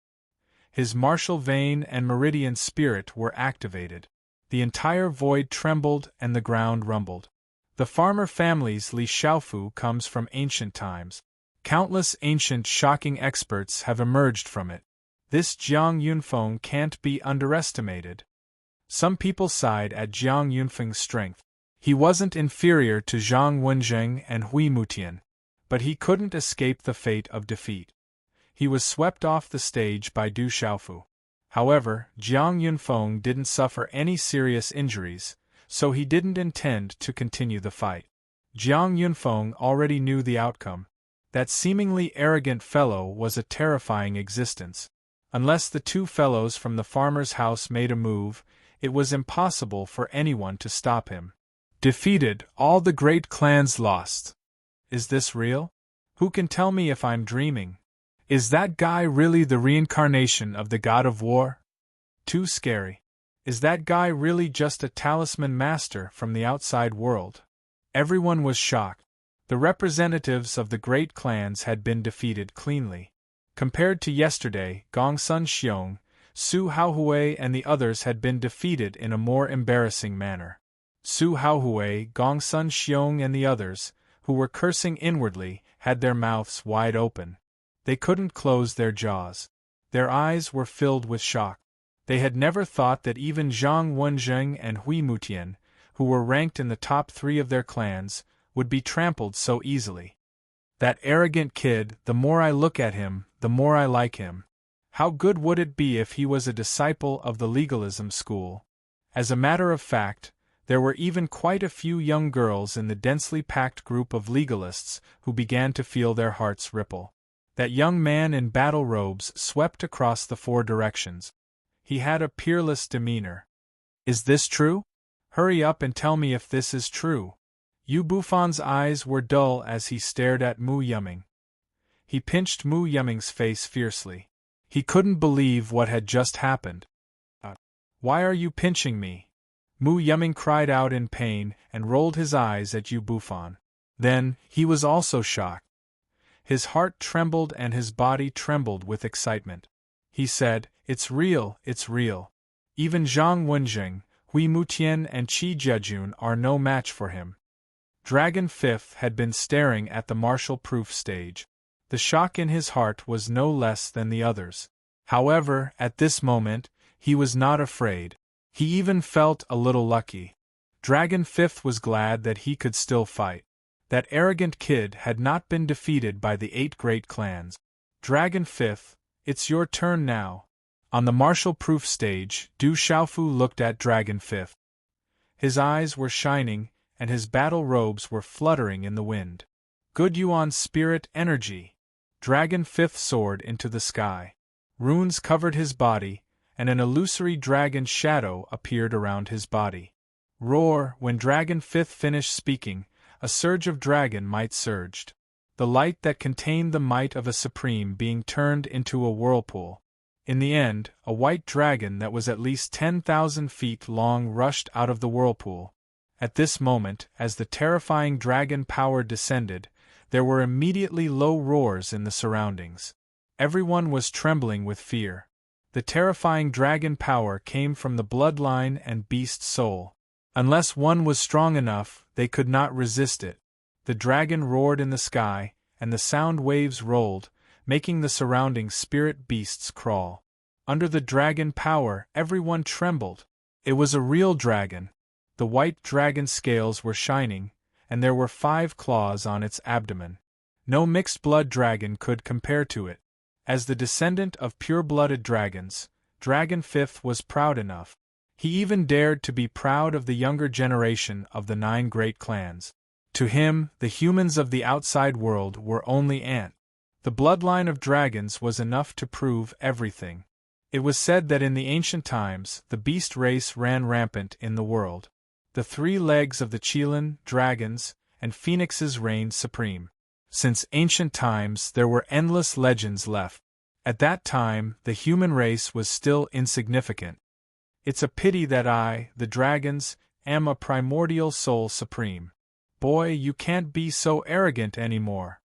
His martial vein and meridian spirit were activated. The entire void trembled and the ground rumbled. The farmer family's Li Xiaofu comes from ancient times. Countless ancient shocking experts have emerged from it. This Jiang Yunfeng can't be underestimated. Some people sighed at Jiang Yunfeng's strength. He wasn't inferior to Zhang Wenzheng and Hui Mutian. But he couldn't escape the fate of defeat. He was swept off the stage by Du Xiaofu. However, Jiang Yunfeng didn't suffer any serious injuries, so he didn't intend to continue the fight. Jiang Yunfeng already knew the outcome. That seemingly arrogant fellow was a terrifying existence. Unless the two fellows from the farmer's house made a move, it was impossible for anyone to stop him. Defeated, all the great clans lost. Is this real? Who can tell me if I'm dreaming? Is that guy really the reincarnation of the god of war? Too scary. Is that guy really just a talisman master from the outside world? Everyone was shocked. The representatives of the great clans had been defeated cleanly. Compared to yesterday, Gongsun Xiong, Su Haohui and the others had been defeated in a more embarrassing manner. Su Haohui, Gongsun Xiong and the others, who were cursing inwardly, had their mouths wide open. They couldn't close their jaws. Their eyes were filled with shock. They had never thought that even Zhang Wenjing and Hui Mutian, who were ranked in the top 3 of their clans, would be trampled so easily. That arrogant kid, the more I look at him, the more I like him. How good would it be if he was a disciple of the legalism school? As a matter of fact, there were even quite a few young girls in the densely packed group of legalists who began to feel their hearts ripple. That young man in battle robes swept across the 4 directions. He had a peerless demeanor. Is this true? Hurry up and tell me if this is true. Yu Bufan's eyes were dull as he stared at Mu Yuming. He pinched Mu Yuming's face fiercely. He couldn't believe what had just happened. Why are you pinching me? Mu Yuming cried out in pain and rolled his eyes at Yu Bufan. Then, he was also shocked. His heart trembled and his body trembled with excitement. He said, it's real, it's real. Even Zhang Wenjing, Hui Mutian and Qi Jejun are no match for him. Dragon Fifth had been staring at the martial-proof stage. The shock in his heart was no less than the others. However, at this moment, he was not afraid. He even felt a little lucky. Dragon Fifth was glad that he could still fight. That arrogant kid had not been defeated by the 8 great clans. Dragon Fifth, it's your turn now. On the martial-proof stage, Du Xiaofu looked at Dragon Fifth. His eyes were shining, and his battle robes were fluttering in the wind. Good Yuan spirit energy. Dragon Fifth soared into the sky. Runes covered his body, and an illusory dragon shadow appeared around his body. Roar! When Dragon Fifth finished speaking, a surge of dragon might surged. The light that contained the might of a supreme being turned into a whirlpool. In the end, a white dragon that was at least 10,000 feet long rushed out of the whirlpool. At this moment, as the terrifying dragon power descended, there were immediately low roars in the surroundings. Everyone was trembling with fear. The terrifying dragon power came from the bloodline and beast soul. Unless one was strong enough, they could not resist it. The dragon roared in the sky, and the sound waves rolled, making the surrounding spirit beasts crawl. Under the dragon power, everyone trembled. It was a real dragon. The white dragon scales were shining, and there were 5 claws on its abdomen. No mixed-blood dragon could compare to it. As the descendant of pure-blooded dragons, Dragon Fifth was proud enough. He even dared to be proud of the younger generation of the 9 great clans. To him, the humans of the outside world were only ant. The bloodline of dragons was enough to prove everything. It was said that in the ancient times, the beast race ran rampant in the world. The 3 legs of the Qilin, dragons, and phoenixes reigned supreme. Since ancient times, there were endless legends left. At that time, the human race was still insignificant. It's a pity that I, the dragons, am a primordial soul supreme. Boy, you can't be so arrogant anymore.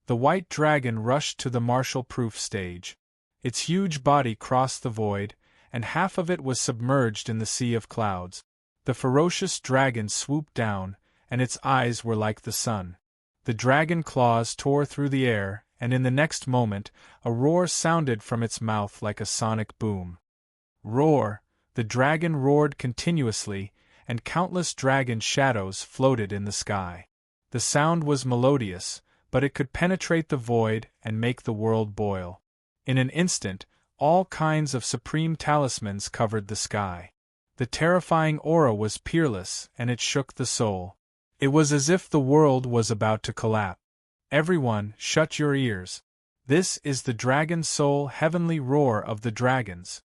The white dragon rushed to the martial-proof stage. Its huge body crossed the void, and half of it was submerged in the sea of clouds. The ferocious dragon swooped down, and its eyes were like the sun. The dragon claws tore through the air, and in the next moment, a roar sounded from its mouth like a sonic boom. Roar! The dragon roared continuously, and countless dragon shadows floated in the sky. The sound was melodious, but it could penetrate the void and make the world boil. In an instant, all kinds of supreme talismans covered the sky. The terrifying aura was peerless, and it shook the soul. It was as if the world was about to collapse. Everyone, shut your ears. This is the dragon soul heavenly roar of the dragons.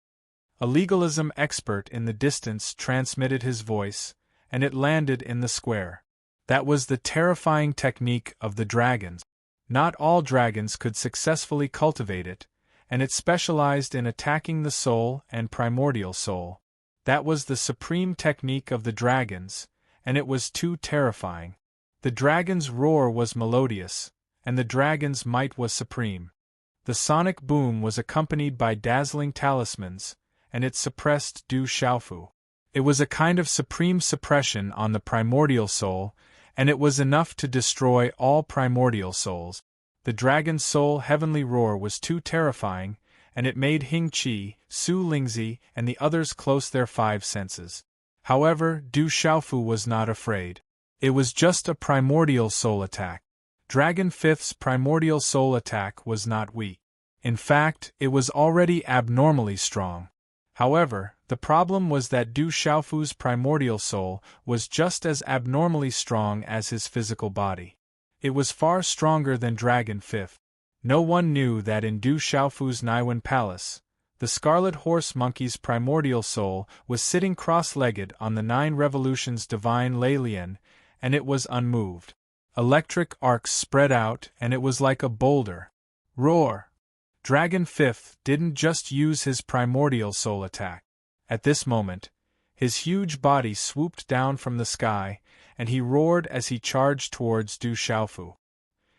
A legalism expert in the distance transmitted his voice, and it landed in the square. That was the terrifying technique of the dragons. Not all dragons could successfully cultivate it, and it specialized in attacking the soul and primordial soul. That was the supreme technique of the dragons, and it was too terrifying. The dragon's roar was melodious, and the dragon's might was supreme. The sonic boom was accompanied by dazzling talismans, and it suppressed Du Xiaofu. It was a kind of supreme suppression on the primordial soul, and it was enough to destroy all primordial souls. The dragon's soul heavenly roar was too terrifying, and it made Hing Qi, Su Lingzi, and the others close their five senses. However, Du Xiaofu was not afraid. It was just a primordial soul attack. Dragon Fifth's primordial soul attack was not weak. In fact, it was already abnormally strong. However, the problem was that Du Xiaofu's primordial soul was just as abnormally strong as his physical body. It was far stronger than Dragon Fifth. No one knew that in Du Xiaofu's Naiwen Palace, the Scarlet Horse Monkey's primordial soul was sitting cross-legged on the 9 Revolutions Divine Lei Lian, and it was unmoved. Electric arcs spread out, and it was like a boulder. Roar! Dragon Fifth didn't just use his primordial soul attack. At this moment, his huge body swooped down from the sky, and he roared as he charged towards Du Xiaofu.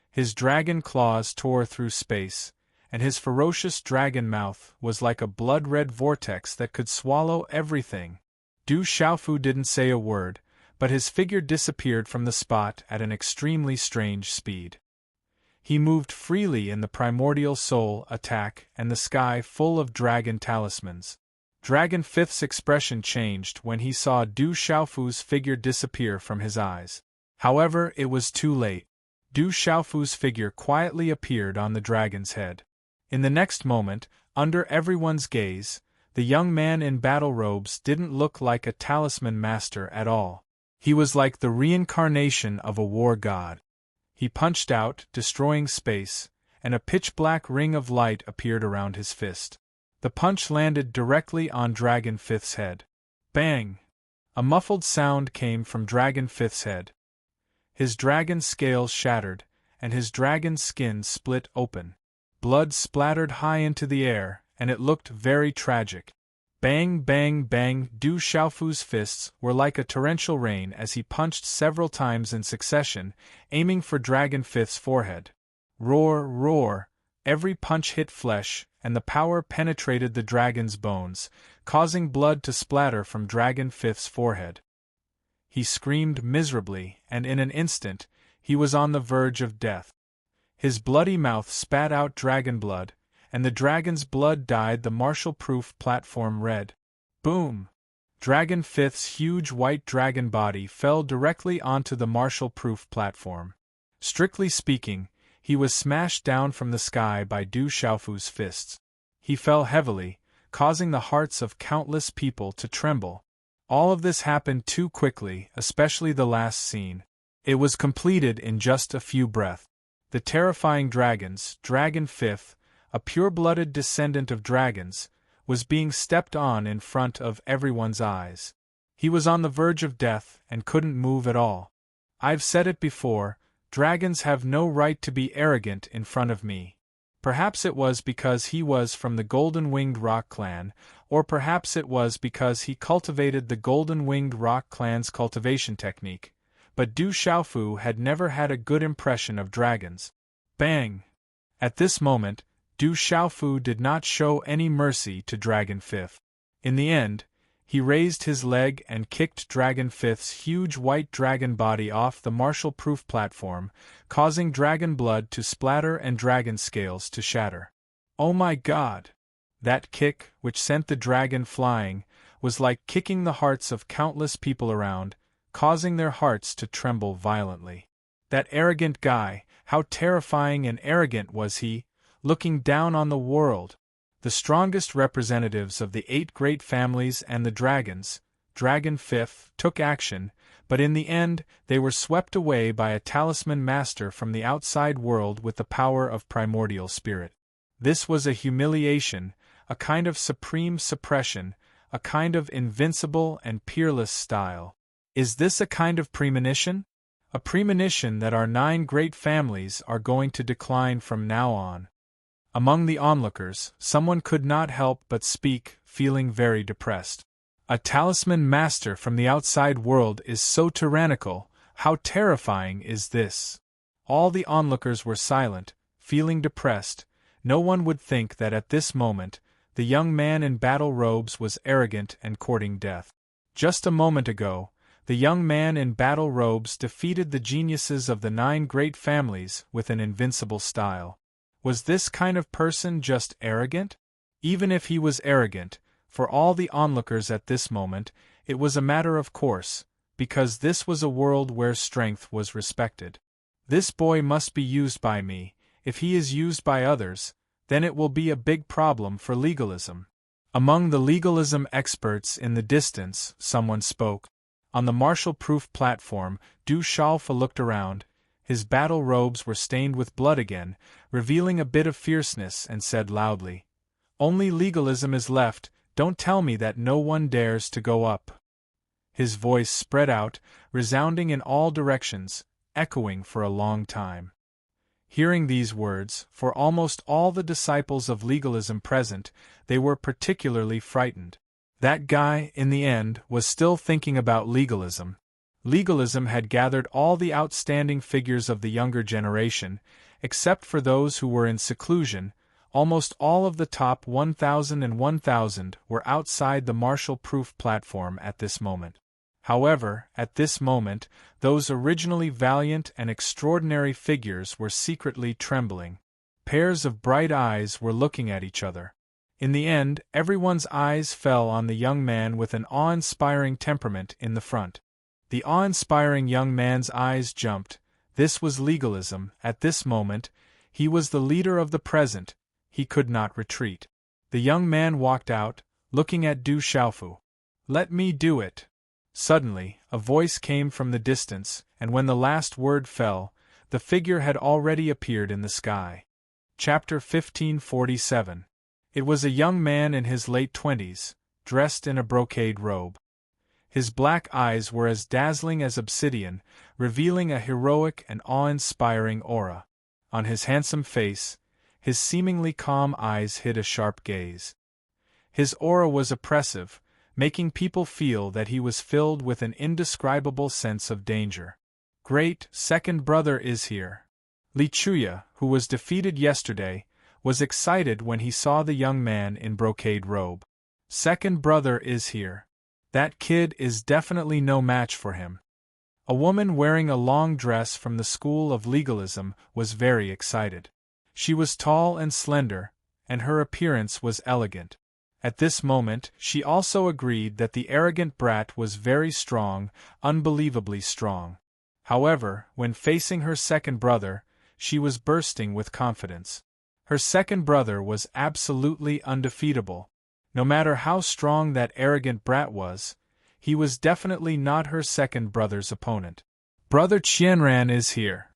His dragon claws tore through space, and his ferocious dragon mouth was like a blood-red vortex that could swallow everything. Du Xiaofu didn't say a word, but his figure disappeared from the spot at an extremely strange speed. He moved freely in the primordial soul attack and the sky full of dragon talismans. Dragon Fifth's expression changed when he saw Du Xiaofu's figure disappear from his eyes. However, it was too late. Du Xiaofu's figure quietly appeared on the dragon's head. In the next moment, under everyone's gaze, the young man in battle robes didn't look like a talisman master at all. He was like the reincarnation of a war god. He punched out, destroying space, and a pitch-black ring of light appeared around his fist. The punch landed directly on Dragon Fifth's head. Bang! A muffled sound came from Dragon Fifth's head. His dragon scales shattered, and his dragon skin split open. Blood splattered high into the air, and it looked very tragic. Bang, bang, bang! Du Xiaofu's fists were like a torrential rain as he punched several times in succession, aiming for Dragon Fifth's forehead. Roar, roar! Every punch hit flesh, and the power penetrated the dragon's bones, causing blood to splatter from Dragon Fifth's forehead. He screamed miserably, and in an instant, he was on the verge of death. His bloody mouth spat out dragon blood, and the dragon's blood dyed the martial-proof platform red. Boom! Dragon Fifth's huge white dragon body fell directly onto the martial-proof platform. Strictly speaking, he was smashed down from the sky by Du Xiaofu's fists. He fell heavily, causing the hearts of countless people to tremble. All of this happened too quickly, especially the last scene. It was completed in just a few breaths. The terrifying dragons, Dragon Fifth, a pure-blooded descendant of dragons, was being stepped on in front of everyone's eyes. He was on the verge of death and couldn't move at all. I've said it before, dragons have no right to be arrogant in front of me. Perhaps it was because he was from the Golden-Winged Rock Clan, or perhaps it was because he cultivated the Golden-Winged Rock Clan's cultivation technique, but Du Xiaofu had never had a good impression of dragons. Bang! At this moment, Du Xiaofu did not show any mercy to Dragon Fifth. In the end, he raised his leg and kicked Dragon Fifth's huge white dragon body off the martial-proof platform, causing dragon blood to splatter and dragon scales to shatter. Oh my God! That kick, which sent the dragon flying, was like kicking the hearts of countless people around, causing their hearts to tremble violently. That arrogant guy, how terrifying and arrogant was he, looking down on the world. The strongest representatives of the 8 great families and the dragons, Dragon Fifth, took action, but in the end they were swept away by a talisman master from the outside world with the power of primordial spirit. This was a humiliation, a kind of supreme suppression, a kind of invincible and peerless style. Is this a kind of premonition? A premonition that our 9 great families are going to decline from now on. Among the onlookers, someone could not help but speak, feeling very depressed. A talisman master from the outside world is so tyrannical, how terrifying is this? All the onlookers were silent, feeling depressed. No one would think that at this moment, the young man in battle robes was arrogant and courting death. Just a moment ago, the young man in battle robes defeated the geniuses of the 9 great families with an invincible style. Was this kind of person just arrogant? Even if he was arrogant, for all the onlookers at this moment, it was a matter of course, because this was a world where strength was respected. This boy must be used by me. If he is used by others, then it will be a big problem for legalism. Among the legalism experts in the distance, someone spoke. On the martial-proof platform, Du Shalfa looked around. His battle robes were stained with blood again, revealing a bit of fierceness, and said loudly, "Only legalism is left, don't tell me that no one dares to go up." His voice spread out, resounding in all directions, echoing for a long time. Hearing these words, for almost all the disciples of legalism present, they were particularly frightened. That guy, in the end, was still thinking about legalism. Legalism had gathered all the outstanding figures of the younger generation, except for those who were in seclusion. Almost all of the top 1,000 were outside the martial-proof platform at this moment. However, at this moment, those originally valiant and extraordinary figures were secretly trembling. Pairs of bright eyes were looking at each other. In the end, everyone's eyes fell on the young man with an awe-inspiring temperament in the front. The awe-inspiring young man's eyes jumped. This was legalism. At this moment, he was the leader of the present. He could not retreat. The young man walked out, looking at Du Shalfa. "Let me do it." Suddenly, a voice came from the distance, and when the last word fell, the figure had already appeared in the sky. Chapter 1547. It was a young man in his late 20s, dressed in a brocade robe. His black eyes were as dazzling as obsidian, revealing a heroic and awe-inspiring aura. On his handsome face, his seemingly calm eyes hid a sharp gaze. His aura was oppressive, making people feel that he was filled with an indescribable sense of danger. "Great second brother is here." Li Chuya, who was defeated yesterday, was excited when he saw the young man in brocade robe. "Second brother is here. That kid is definitely no match for him." A woman wearing a long dress from the school of legalism was very excited. She was tall and slender, and her appearance was elegant. At this moment, she also agreed that the arrogant brat was very strong, unbelievably strong. However, when facing her second brother, she was bursting with confidence. Her second brother was absolutely undefeatable. No matter how strong that arrogant brat was, he was definitely not her second brother's opponent. "Brother Qianran is here.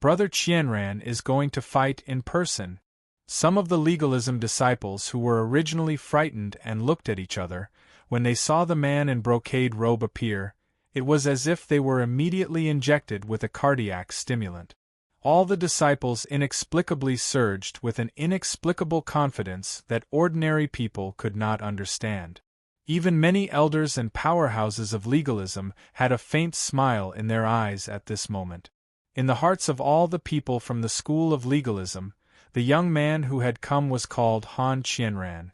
Brother Qianran is going to fight in person." Some of the legalism disciples who were originally frightened and looked at each other, when they saw the man in brocade robe appear, it was as if they were immediately injected with a cardiac stimulant. All the disciples inexplicably surged with an inexplicable confidence that ordinary people could not understand. Even many elders and powerhouses of legalism had a faint smile in their eyes at this moment. In the hearts of all the people from the school of legalism, the young man who had come was called Han Qianran.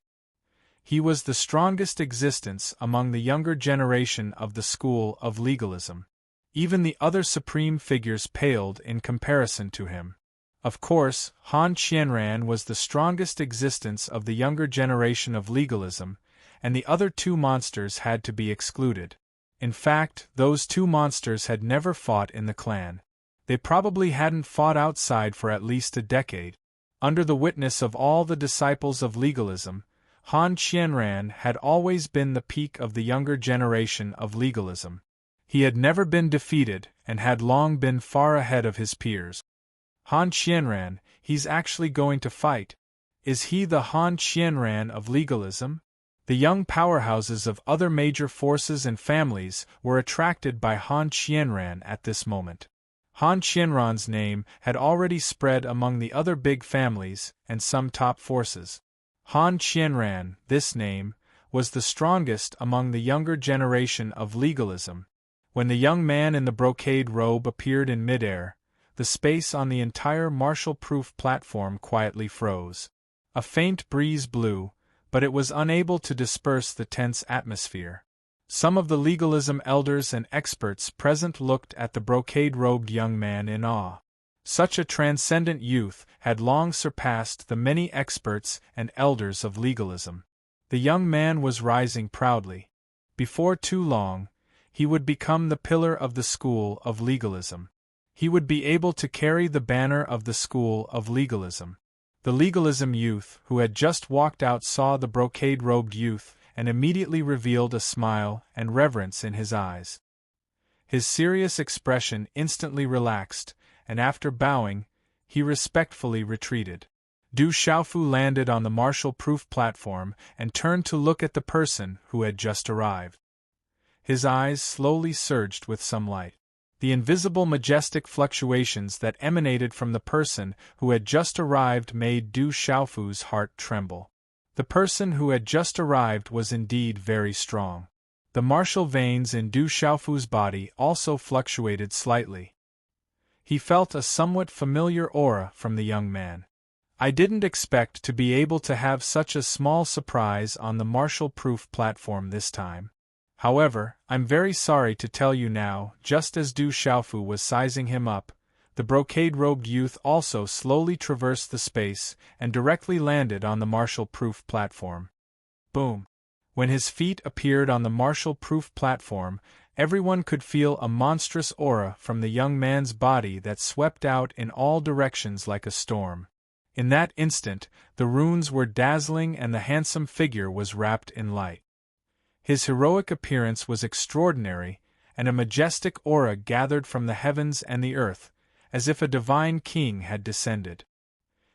He was the strongest existence among the younger generation of the school of legalism. Even the other supreme figures paled in comparison to him. Of course, Han Qianran was the strongest existence of the younger generation of legalism, and the other two monsters had to be excluded. In fact, those two monsters had never fought in the clan. They probably hadn't fought outside for at least a decade. Under the witness of all the disciples of legalism, Han Qianran had always been the peak of the younger generation of legalism. He had never been defeated and had long been far ahead of his peers. Han Qianran, he's actually going to fight. Is he the Han Qianran of legalism? The young powerhouses of other major forces and families were attracted by Han Qianran at this moment. Han Qianran's name had already spread among the other big families and some top forces. Han Qianran, this name, was the strongest among the younger generation of legalism. When the young man in the brocade robe appeared in midair, the space on the entire martial-proof platform quietly froze. A faint breeze blew, but it was unable to disperse the tense atmosphere. Some of the legalism elders and experts present looked at the brocade-robed young man in awe. Such a transcendent youth had long surpassed the many experts and elders of legalism. The young man was rising proudly. Before too long, he would become the pillar of the school of legalism. He would be able to carry the banner of the school of legalism. The legalism youth who had just walked out saw the brocade-robed youth and immediately revealed a smile and reverence in his eyes. His serious expression instantly relaxed, and after bowing, he respectfully retreated. Du Xiaofu landed on the marshal-proof platform and turned to look at the person who had just arrived. His eyes slowly surged with some light. The invisible majestic fluctuations that emanated from the person who had just arrived made Du Xiaofu's heart tremble. The person who had just arrived was indeed very strong. The martial veins in Du Xiaofu's body also fluctuated slightly. He felt a somewhat familiar aura from the young man. I didn't expect to be able to have such a small surprise on the martial-proof platform this time. However, I'm very sorry to tell you now, just as Du Xiaofu was sizing him up, the brocade-robed youth also slowly traversed the space and directly landed on the martial-proof platform. Boom! When his feet appeared on the martial-proof platform, everyone could feel a monstrous aura from the young man's body that swept out in all directions like a storm. In that instant, the runes were dazzling and the handsome figure was wrapped in light. His heroic appearance was extraordinary, and a majestic aura gathered from the heavens and the earth, as if a divine king had descended.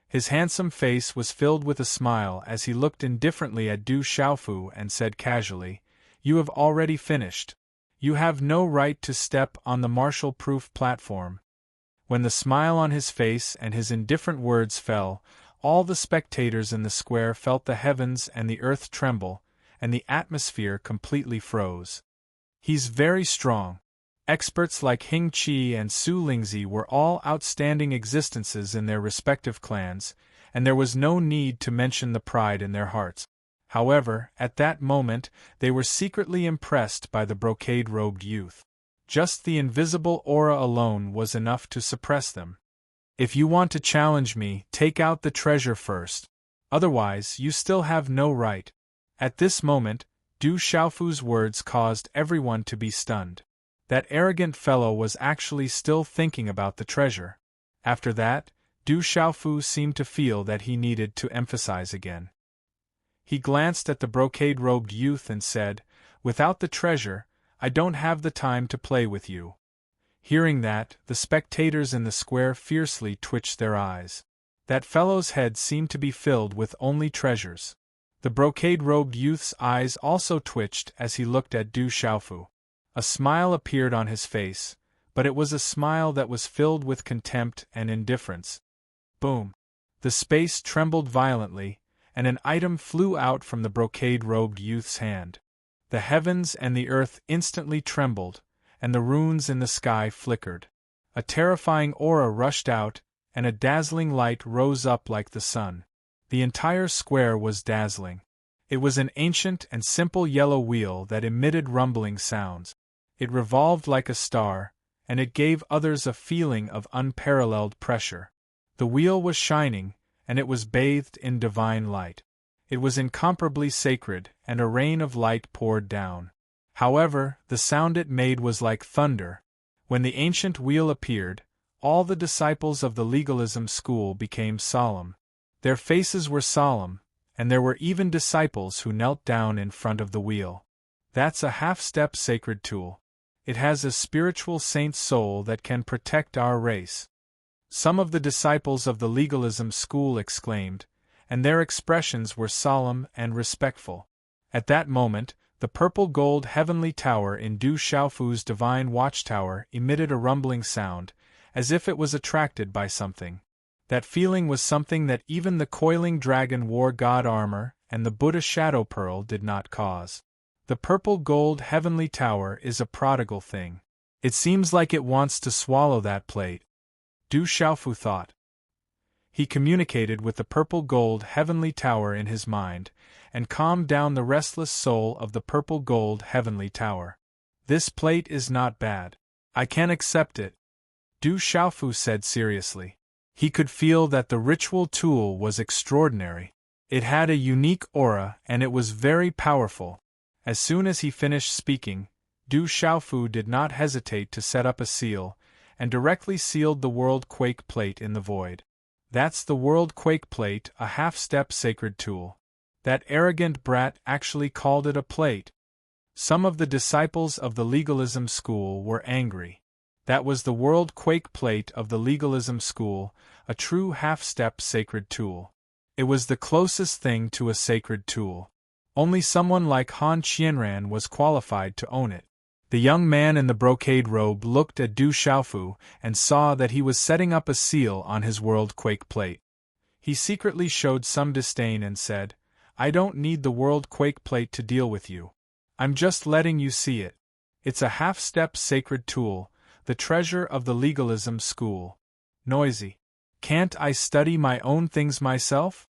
His handsome face was filled with a smile as he looked indifferently at Du Xiaofu and said casually, "You have already finished. You have no right to step on the martial-proof platform." When the smile on his face and his indifferent words fell, all the spectators in the square felt the heavens and the earth tremble, and the atmosphere completely froze. "He's very strong." Experts like Hing Qi and Su Lingzi were all outstanding existences in their respective clans, and there was no need to mention the pride in their hearts. However, at that moment, they were secretly impressed by the brocade-robed youth. Just the invisible aura alone was enough to suppress them. "If you want to challenge me, take out the treasure first. Otherwise, you still have no right." At this moment, Du Xiaofu's words caused everyone to be stunned. That arrogant fellow was actually still thinking about the treasure. After that, Du Xiaofu seemed to feel that he needed to emphasize again. He glanced at the brocade-robed youth and said, "Without the treasure, I don't have the time to play with you." Hearing that, the spectators in the square fiercely twitched their eyes. That fellow's head seemed to be filled with only treasures. The brocade-robed youth's eyes also twitched as he looked at Du Xiaofu. A smile appeared on his face, but it was a smile that was filled with contempt and indifference. Boom! The space trembled violently, and an item flew out from the brocade-robed youth's hand. The heavens and the earth instantly trembled, and the runes in the sky flickered. A terrifying aura rushed out, and a dazzling light rose up like the sun. The entire square was dazzling. It was an ancient and simple yellow wheel that emitted rumbling sounds. It revolved like a star, and it gave others a feeling of unparalleled pressure. The wheel was shining, and it was bathed in divine light. It was incomparably sacred, and a rain of light poured down. However, the sound it made was like thunder. When the ancient wheel appeared, all the disciples of the legalism school became solemn. Their faces were solemn, and there were even disciples who knelt down in front of the wheel. That's a half-step sacred tool. It has a spiritual saint soul that can protect our race. Some of the disciples of the legalism school exclaimed, and their expressions were solemn and respectful. At that moment, the purple-gold heavenly tower in Du Xiaofu's divine watchtower emitted a rumbling sound, as if it was attracted by something. That feeling was something that even the coiling dragon war god armor and the Buddha shadow pearl did not cause. The purple-gold heavenly tower is a prodigal thing. It seems like it wants to swallow that plate, Du Xiaofu thought. He communicated with the purple-gold heavenly tower in his mind, and calmed down the restless soul of the purple-gold heavenly tower. "This plate is not bad. I can accept it." Du Xiaofu said seriously. He could feel that the ritual tool was extraordinary. It had a unique aura and it was very powerful. As soon as he finished speaking, Du Xiaofu did not hesitate to set up a seal, and directly sealed the World Quake Plate in the void. That's the World Quake Plate, a half-step sacred tool. That arrogant brat actually called it a plate. Some of the disciples of the legalism school were angry. That was the World Quake Plate of the legalism school, a true half-step sacred tool. It was the closest thing to a sacred tool. Only someone like Han Qianran was qualified to own it. The young man in the brocade robe looked at Du Xiaofu and saw that he was setting up a seal on his World Quake Plate. He secretly showed some disdain and said, "I don't need the World Quake Plate to deal with you. I'm just letting you see it. It's a half-step sacred tool, the treasure of the legalism school. Noisy. Can't I study my own things myself?"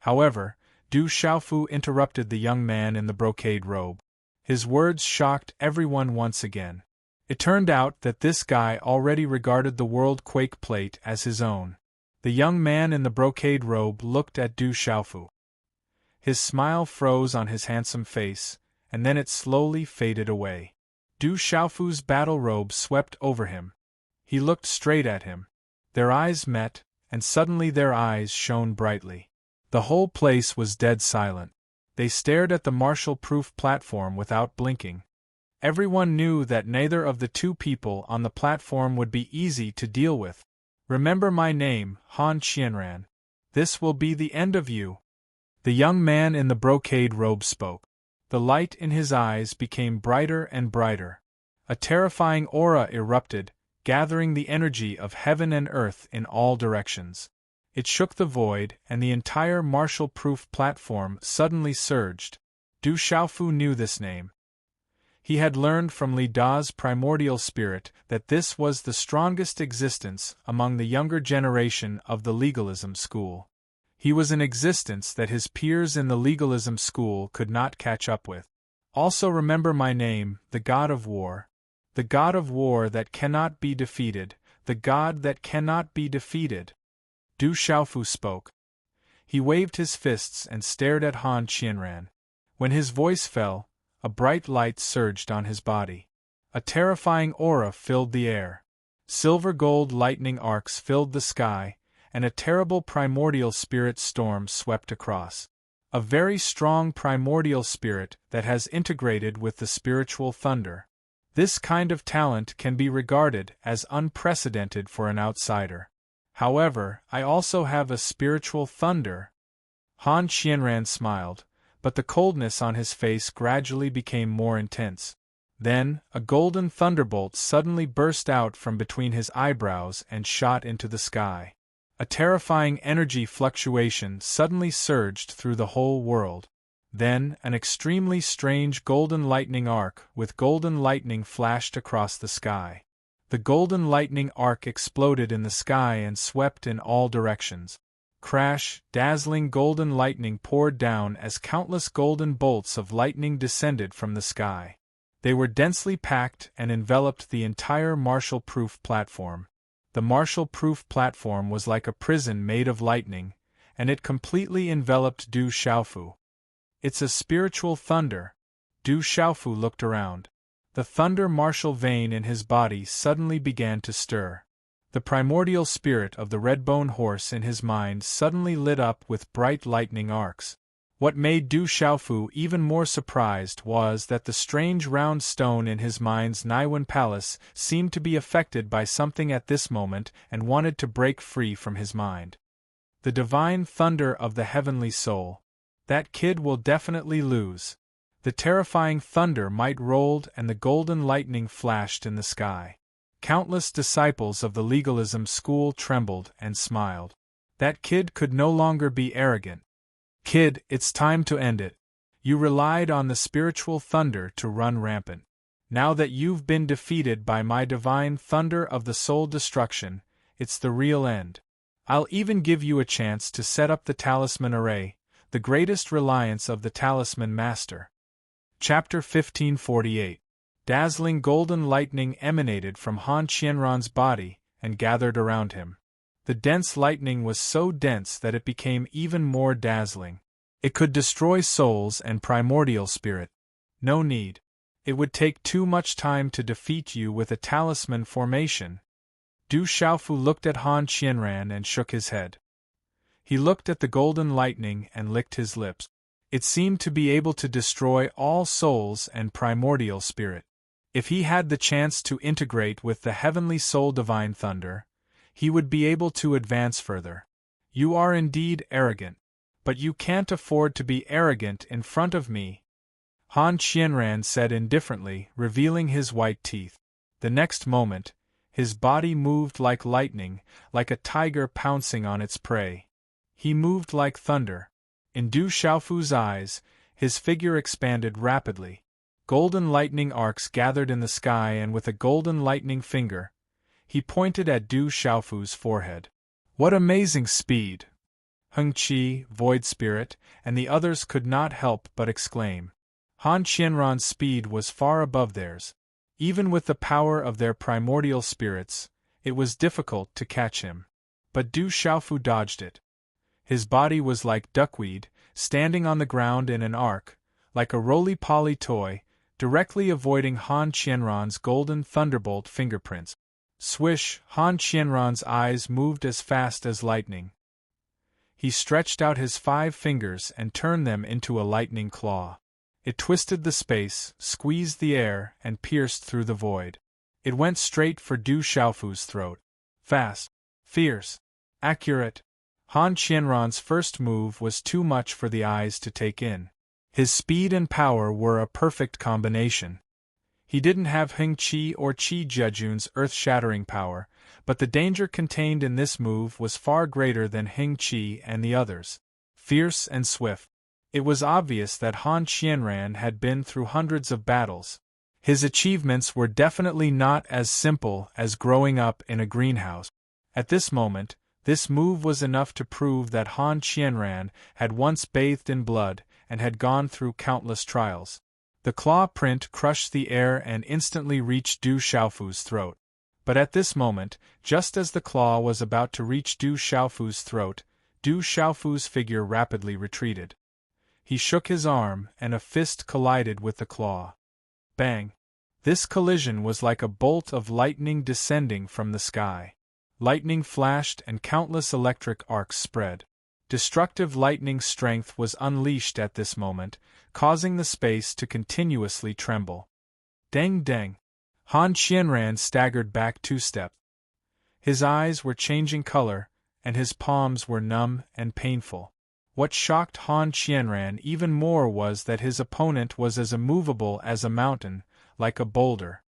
However, Du Xiaofu interrupted the young man in the brocade robe. His words shocked everyone once again. It turned out that this guy already regarded the World Quake Plate as his own. The young man in the brocade robe looked at Du Xiaofu. His smile froze on his handsome face, and then it slowly faded away. Du Xiaofu's battle robe swept over him. He looked straight at him. Their eyes met, and suddenly their eyes shone brightly. The whole place was dead silent. They stared at the martial-proof platform without blinking. Everyone knew that neither of the two people on the platform would be easy to deal with. "Remember my name, Han Qianran. This will be the end of you." The young man in the brocade robe spoke. The light in his eyes became brighter and brighter. A terrifying aura erupted, gathering the energy of heaven and earth in all directions. It shook the void, and the entire martial-proof platform suddenly surged. Du Xiaofu knew this name. He had learned from Li Da's primordial spirit that this was the strongest existence among the younger generation of the legalism school. He was an existence that his peers in the legalism school could not catch up with. "Also remember my name, the God of War. The God of War that cannot be defeated, the God that cannot be defeated." Du Xiaofu spoke. He waved his fists and stared at Han Qianran. When his voice fell, a bright light surged on his body. A terrifying aura filled the air. Silver-gold lightning arcs filled the sky, and a terrible primordial spirit storm swept across. A very strong primordial spirit that has integrated with the spiritual thunder. This kind of talent can be regarded as unprecedented for an outsider. However, I also have a spiritual thunder. Han Qianran smiled, but the coldness on his face gradually became more intense. Then, a golden thunderbolt suddenly burst out from between his eyebrows and shot into the sky. A terrifying energy fluctuation suddenly surged through the whole world. Then, an extremely strange golden lightning arc with golden lightning flashed across the sky. The golden lightning arc exploded in the sky and swept in all directions. Crash, dazzling golden lightning poured down as countless golden bolts of lightning descended from the sky. They were densely packed and enveloped the entire martial-proof platform. The martial-proof platform was like a prison made of lightning, and it completely enveloped Du Xiaofu. "It's a spiritual thunder." Du Xiaofu looked around. The thunder martial vein in his body suddenly began to stir. The primordial spirit of the red-bone horse in his mind suddenly lit up with bright lightning arcs. What made Du Xiaofu even more surprised was that the strange round stone in his mind's Naiwan palace seemed to be affected by something at this moment and wanted to break free from his mind. The divine thunder of the heavenly soul. That kid will definitely lose. The terrifying thunder might rolled and the golden lightning flashed in the sky. Countless disciples of the legalism school trembled and smiled. That kid could no longer be arrogant. "Kid, it's time to end it. You relied on the spiritual thunder to run rampant. Now that you've been defeated by my divine thunder of the soul destruction, it's the real end. I'll even give you a chance to set up the talisman array, the greatest reliance of the talisman master." Chapter 1548. Dazzling golden lightning emanated from Han Qianran's body, and gathered around him. The dense lightning was so dense that it became even more dazzling. It could destroy souls and primordial spirit. No need. It would take too much time to defeat you with a talisman formation. Du Xiaofu looked at Han Qianran and shook his head. He looked at the golden lightning and licked his lips. It seemed to be able to destroy all souls and primordial spirit. If he had the chance to integrate with the heavenly soul divine thunder, he would be able to advance further. You are indeed arrogant. But you can't afford to be arrogant in front of me, Han Qianran said indifferently, revealing his white teeth. The next moment, his body moved like lightning, like a tiger pouncing on its prey. He moved like thunder. In Du Xiaofu's eyes, his figure expanded rapidly. Golden lightning arcs gathered in the sky, and with a golden lightning finger, he pointed at Du Xiaofu's forehead. What amazing speed! Heng Qi, Void Spirit, and the others could not help but exclaim. Han Qianran's speed was far above theirs. Even with the power of their primordial spirits, it was difficult to catch him. But Du Xiaofu dodged it. His body was like duckweed, standing on the ground in an arc, like a roly-poly toy, directly avoiding Han Qianran's golden thunderbolt fingerprints. Swish! Han Qianran's eyes moved as fast as lightning. He stretched out his 5 fingers and turned them into a lightning claw. It twisted the space, squeezed the air, and pierced through the void. It went straight for Du Xiaofu's throat. Fast, fierce, accurate. Han Qianran's first move was too much for the eyes to take in. His speed and power were a perfect combination. He didn't have Heng Qi or Qi Jejun's earth-shattering power, but the danger contained in this move was far greater than Heng Qi and the others. Fierce and swift. It was obvious that Han Qianran had been through hundreds of battles. His achievements were definitely not as simple as growing up in a greenhouse. At this moment, this move was enough to prove that Han Qianran had once bathed in blood and had gone through countless trials. The claw print crushed the air and instantly reached Du Xiaofu's throat. But at this moment, just as the claw was about to reach Du Xiaofu's throat, Du Xiaofu's figure rapidly retreated. He shook his arm, and a fist collided with the claw. Bang! This collision was like a bolt of lightning descending from the sky. Lightning flashed and countless electric arcs spread. Destructive lightning strength was unleashed at this moment, causing the space to continuously tremble. Deng deng! Han Qianran staggered back 2 steps. His eyes were changing color, and his palms were numb and painful. What shocked Han Qianran even more was that his opponent was as immovable as a mountain, like a boulder.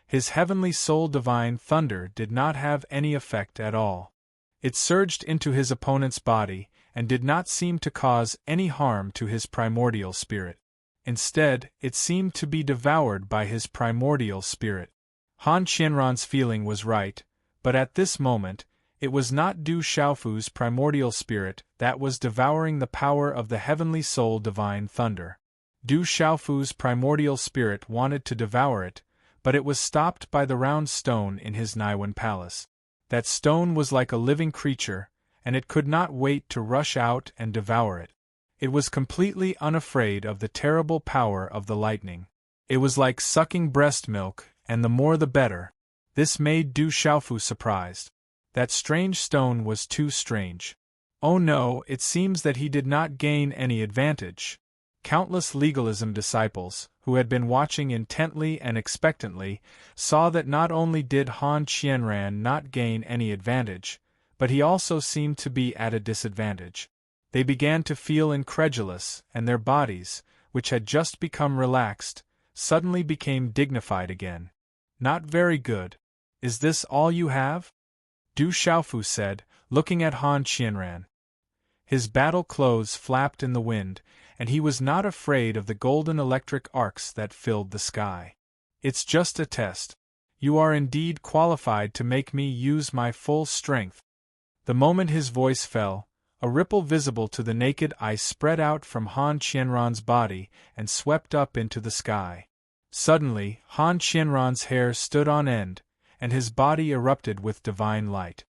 His heavenly soul divine thunder did not have any effect at all. It surged into his opponent's body, and did not seem to cause any harm to his primordial spirit. Instead, it seemed to be devoured by his primordial spirit. Han Qianran's feeling was right, but at this moment, it was not Du Xiaofu's primordial spirit that was devouring the power of the heavenly soul divine thunder. Du Xiaofu's primordial spirit wanted to devour it, but it was stopped by the round stone in his Naiwan palace. That stone was like a living creature, and it could not wait to rush out and devour it. It was completely unafraid of the terrible power of the lightning. It was like sucking breast milk, and the more the better. This made Du Xiaofu surprised. That strange stone was too strange. Oh no, it seems that he did not gain any advantage. Countless legalism disciples, who had been watching intently and expectantly, saw that not only did Han Qianran not gain any advantage, but he also seemed to be at a disadvantage. They began to feel incredulous, and their bodies, which had just become relaxed, suddenly became dignified again. Not very good. Is this all you have? Du Xiaofu said, looking at Han Qianran. His battle clothes flapped in the wind, and he was not afraid of the golden electric arcs that filled the sky. It's just a test. You are indeed qualified to make me use my full strength. The moment his voice fell, a ripple visible to the naked eye spread out from Han Qianran's body and swept up into the sky. Suddenly, Han Qianran's hair stood on end, and his body erupted with divine light.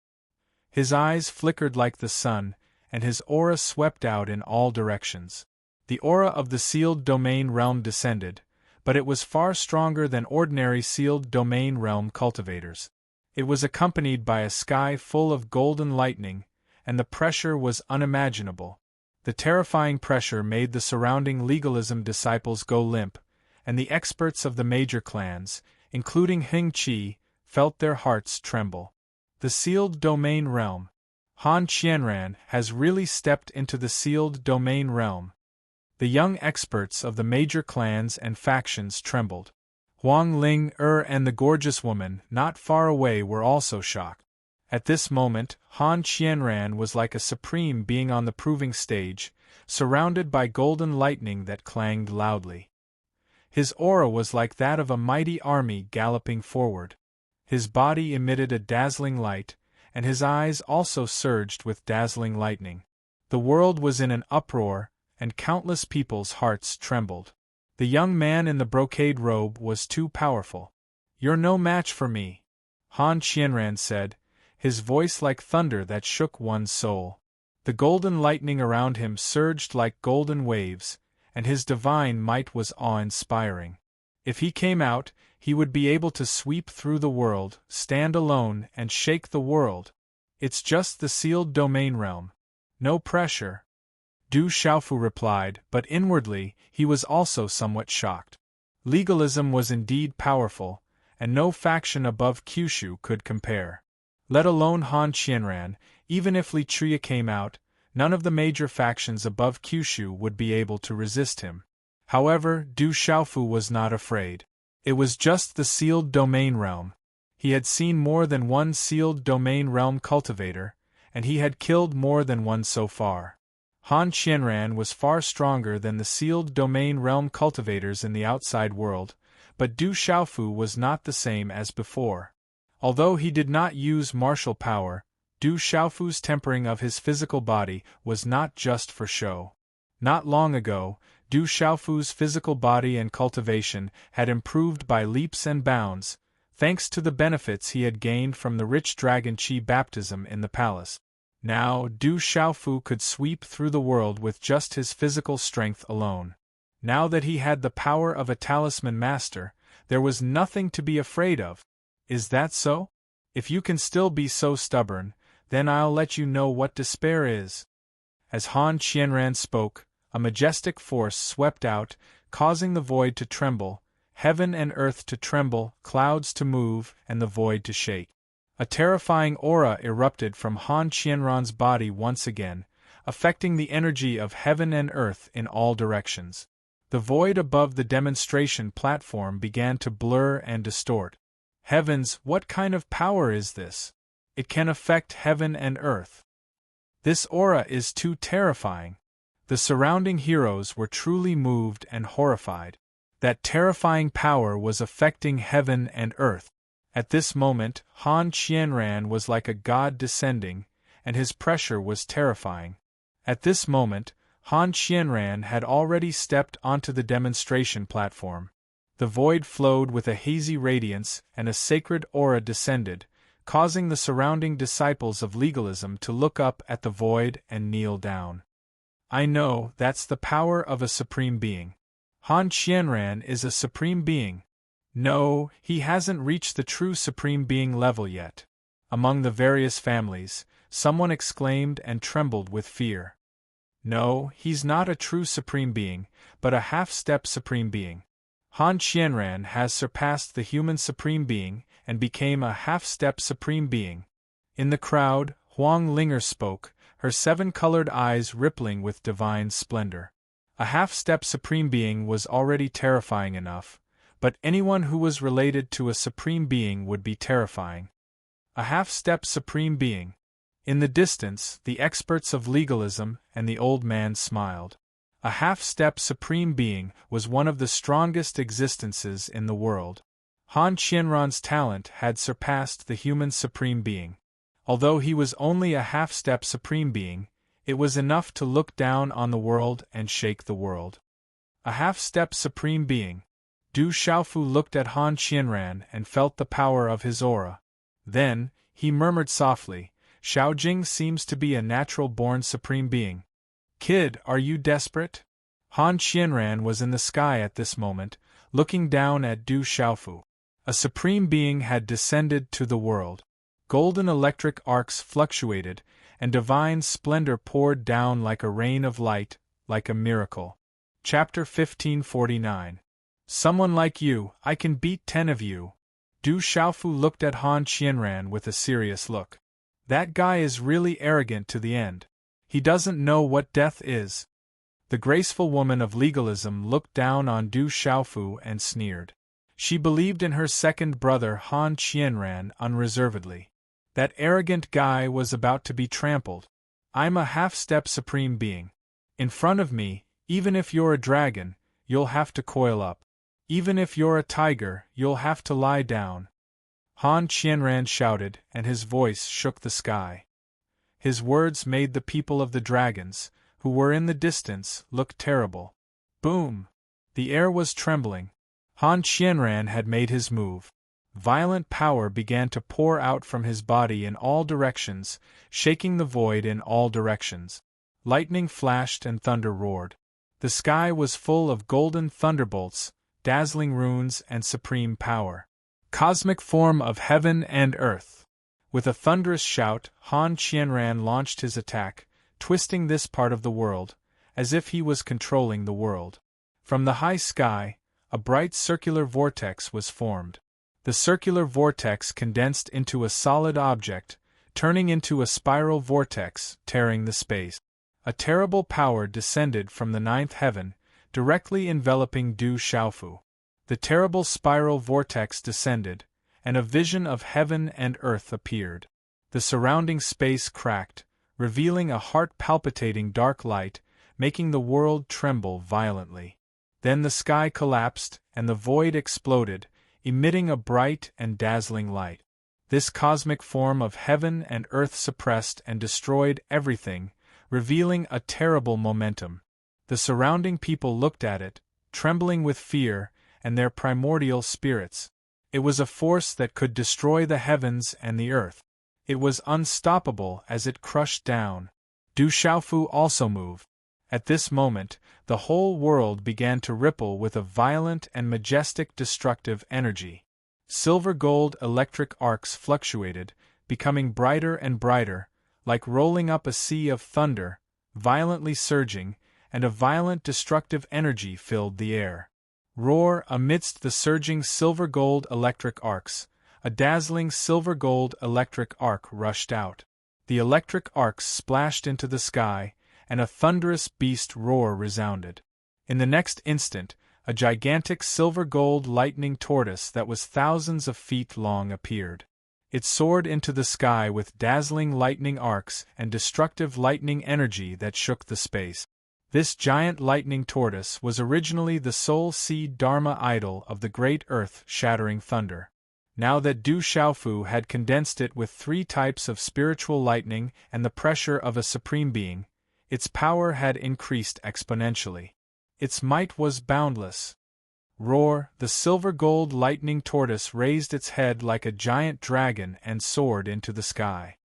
His eyes flickered like the sun, and his aura swept out in all directions. The aura of the sealed domain realm descended, but it was far stronger than ordinary sealed domain realm cultivators. It was accompanied by a sky full of golden lightning, and the pressure was unimaginable. The terrifying pressure made the surrounding legalism disciples go limp, and the experts of the major clans, including Hing Chi, felt their hearts tremble. The sealed domain realm. Han Qianran has really stepped into the sealed domain realm. The young experts of the major clans and factions trembled. Huang Ling and the gorgeous woman not far away were also shocked. At this moment, Han Qianran was like a supreme being on the proving stage, surrounded by golden lightning that clanged loudly. His aura was like that of a mighty army galloping forward. His body emitted a dazzling light, and his eyes also surged with dazzling lightning. The world was in an uproar, and countless people's hearts trembled. The young man in the brocade robe was too powerful. "You're no match for me," Han Qianran said, his voice like thunder that shook one's soul. The golden lightning around him surged like golden waves, and his divine might was awe-inspiring. If he came out, he would be able to sweep through the world, stand alone, and shake the world. It's just the sealed domain realm. No pressure. Du Xiaofu replied, but inwardly, he was also somewhat shocked. Legalism was indeed powerful, and no faction above Kyushu could compare. Let alone Han Qianran, even if Li Tria came out, none of the major factions above Kyushu would be able to resist him. However, Du Xiaofu was not afraid. It was just the sealed domain realm. He had seen more than one sealed domain realm cultivator, and he had killed more than one so far. Han Qianran was far stronger than the sealed domain realm cultivators in the outside world, but Du Xiaofu was not the same as before. Although he did not use martial power, Du Xiaofu's tempering of his physical body was not just for show. Not long ago, Du Xiaofu's physical body and cultivation had improved by leaps and bounds, thanks to the benefits he had gained from the rich dragon qi baptism in the palace. Now, Du Xiaofu could sweep through the world with just his physical strength alone. Now that he had the power of a talisman master, there was nothing to be afraid of. Is that so? If you can still be so stubborn, then I'll let you know what despair is. As Han Qianran spoke, a majestic force swept out, causing the void to tremble, heaven and earth to tremble, clouds to move, and the void to shake. A terrifying aura erupted from Han Qianran's body once again, affecting the energy of heaven and earth in all directions. The void above the demonstration platform began to blur and distort. Heavens, what kind of power is this? It can affect heaven and earth. This aura is too terrifying. The surrounding heroes were truly moved and horrified. That terrifying power was affecting heaven and earth. At this moment, Han Qianran was like a god descending, and his pressure was terrifying. At this moment, Han Qianran had already stepped onto the demonstration platform. The void flowed with a hazy radiance, and a sacred aura descended, causing the surrounding disciples of legalism to look up at the void and kneel down. I know, that's the power of a supreme being. Han Qianran is a supreme being. No, he hasn't reached the true supreme being level yet. Among the various families, someone exclaimed and trembled with fear. No, he's not a true supreme being, but a half-step supreme being. Han Qianran has surpassed the human supreme being and became a half-step supreme being. In the crowd, Huang Linger spoke, her seven-colored eyes rippling with divine splendor. A half-step supreme being was already terrifying enough, but anyone who was related to a supreme being would be terrifying. A half-step supreme being. In the distance, the experts of legalism and the old man smiled. A half-step supreme being was one of the strongest existences in the world. Han Qianran's talent had surpassed the human supreme being. Although he was only a half-step supreme being, it was enough to look down on the world and shake the world. A half-step supreme being. Du Xiaofu looked at Han Qianran and felt the power of his aura. Then, he murmured softly, Xiaojing seems to be a natural-born supreme being. Kid, are you desperate? Han Qianran was in the sky at this moment, looking down at Du Xiaofu. A supreme being had descended to the world. Golden electric arcs fluctuated, and divine splendor poured down like a rain of light, like a miracle. Chapter 1549. Someone like you, I can beat 10 of you. Du Xiaofu looked at Han Qianran with a serious look. That guy is really arrogant to the end. He doesn't know what death is. The graceful woman of legalism looked down on Du Xiaofu and sneered. She believed in her second brother Han Qianran unreservedly. That arrogant guy was about to be trampled. I'm a half-step supreme being. In front of me, even if you're a dragon, you'll have to coil up. Even if you're a tiger, you'll have to lie down. Han Qianran shouted, and his voice shook the sky. His words made the people of the dragons, who were in the distance, look terrible. Boom! The air was trembling. Han Qianran had made his move. Violent power began to pour out from his body in all directions, shaking the void in all directions. Lightning flashed and thunder roared. The sky was full of golden thunderbolts, dazzling runes and supreme power. Cosmic form of heaven and earth. With a thunderous shout, Han Qianran launched his attack, twisting this part of the world, as if he was controlling the world. From the high sky, a bright circular vortex was formed. The circular vortex condensed into a solid object, turning into a spiral vortex, tearing the space. A terrible power descended from the ninth heaven, directly enveloping Du Xiaofu. The terrible spiral vortex descended, and a vision of heaven and earth appeared. The surrounding space cracked, revealing a heart-palpitating dark light, making the world tremble violently. Then the sky collapsed, and the void exploded, emitting a bright and dazzling light. This cosmic form of heaven and earth suppressed and destroyed everything, revealing a terrible momentum. The surrounding people looked at it, trembling with fear, and their primordial spirits. It was a force that could destroy the heavens and the earth. It was unstoppable as it crushed down. Du Xiaofu also moved. At this moment, the whole world began to ripple with a violent and majestic destructive energy. Silver-gold electric arcs fluctuated, becoming brighter and brighter, like rolling up a sea of thunder, violently surging, and a violent destructive energy filled the air. Roar! Amidst the surging silver-gold electric arcs, a dazzling silver-gold electric arc rushed out. The electric arcs splashed into the sky, and a thunderous beast roar resounded. In the next instant, a gigantic silver-gold lightning tortoise that was thousands of feet long appeared. It soared into the sky with dazzling lightning arcs and destructive lightning energy that shook the space. This giant lightning tortoise was originally the soul seed Dharma idol of the great earth-shattering thunder. Now that Du Xiaofu had condensed it with 3 types of spiritual lightning and the pressure of a supreme being, its power had increased exponentially. Its might was boundless. Roar! The silver-gold lightning tortoise raised its head like a giant dragon and soared into the sky.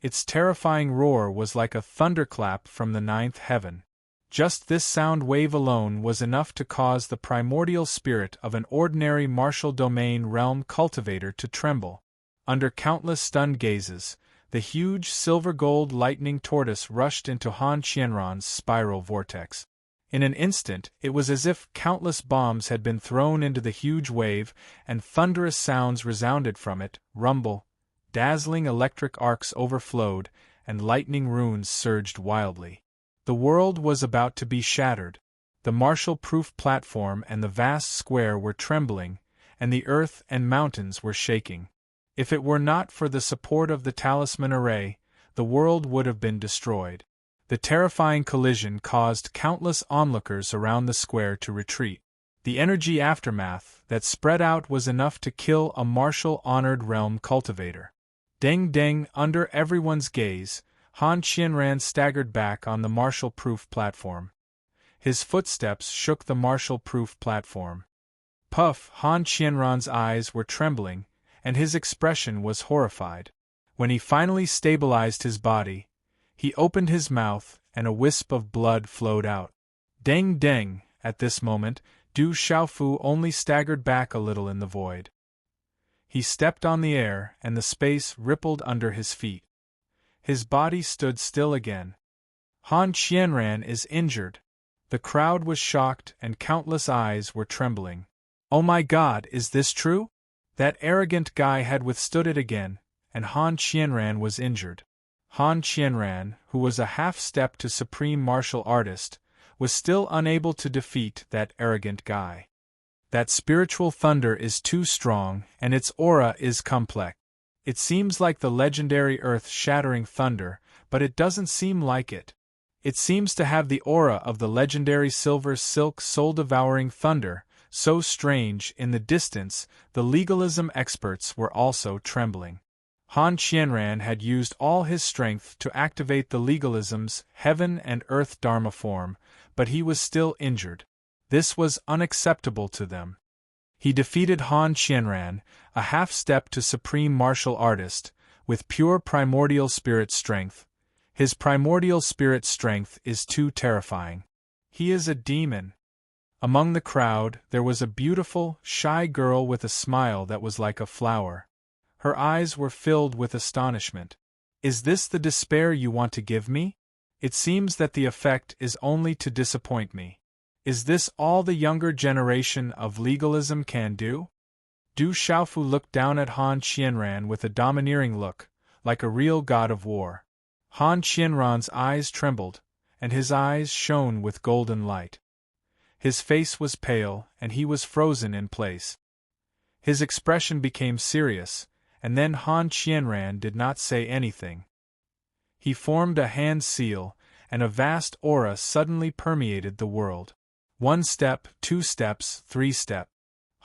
Its terrifying roar was like a thunderclap from the ninth heaven. Just this sound wave alone was enough to cause the primordial spirit of an ordinary martial domain realm cultivator to tremble. Under countless stunned gazes, the huge silver-gold lightning tortoise rushed into Han Qianran's spiral vortex. In an instant, it was as if countless bombs had been thrown into the huge wave, and thunderous sounds resounded from it, rumble, dazzling electric arcs overflowed, and lightning runes surged wildly. The world was about to be shattered. The martial-proof platform and the vast square were trembling, and the earth and mountains were shaking. If it were not for the support of the talisman array, the world would have been destroyed. The terrifying collision caused countless onlookers around the square to retreat. The energy aftermath that spread out was enough to kill a martial-honored realm cultivator. Deng! Under everyone's gaze, Han Qianran staggered back on the martial-proof platform. His footsteps shook the martial-proof platform. Puff! Han Qianran's eyes were trembling, and his expression was horrified. When he finally stabilized his body, he opened his mouth, and a wisp of blood flowed out. Deng deng, at this moment, Du Xiaofu only staggered back a little in the void. He stepped on the air, and the space rippled under his feet. His body stood still again. Han Qianran is injured. The crowd was shocked, and countless eyes were trembling. Oh my God, is this true? That arrogant guy had withstood it again, and Han Qianran was injured. Han Qianran, who was a half-step to supreme martial artist, was still unable to defeat that arrogant guy. That spiritual thunder is too strong, and its aura is complex. It seems like the legendary earth-shattering thunder, but it doesn't seem like it. It seems to have the aura of the legendary silver silk soul-devouring thunder, so strange. In the distance, the legalism experts were also trembling. Han Qianran had used all his strength to activate the legalism's heaven and earth dharma form, but he was still injured. This was unacceptable to them. He defeated Han Qianran, a half-step to supreme martial artist, with pure primordial spirit strength. His primordial spirit strength is too terrifying. He is a demon. Among the crowd, there was a beautiful, shy girl with a smile that was like a flower. Her eyes were filled with astonishment. Is this the despair you want to give me? It seems that the effect is only to disappoint me. Is this all the younger generation of legalism can do? Du Xiaofu looked down at Han Qianran with a domineering look, like a real god of war. Han Qianran's eyes trembled, and his eyes shone with golden light. His face was pale, and he was frozen in place. His expression became serious, and then Han Qianran did not say anything. He formed a hand seal, and a vast aura suddenly permeated the world. 1 step, 2 steps, 3 steps.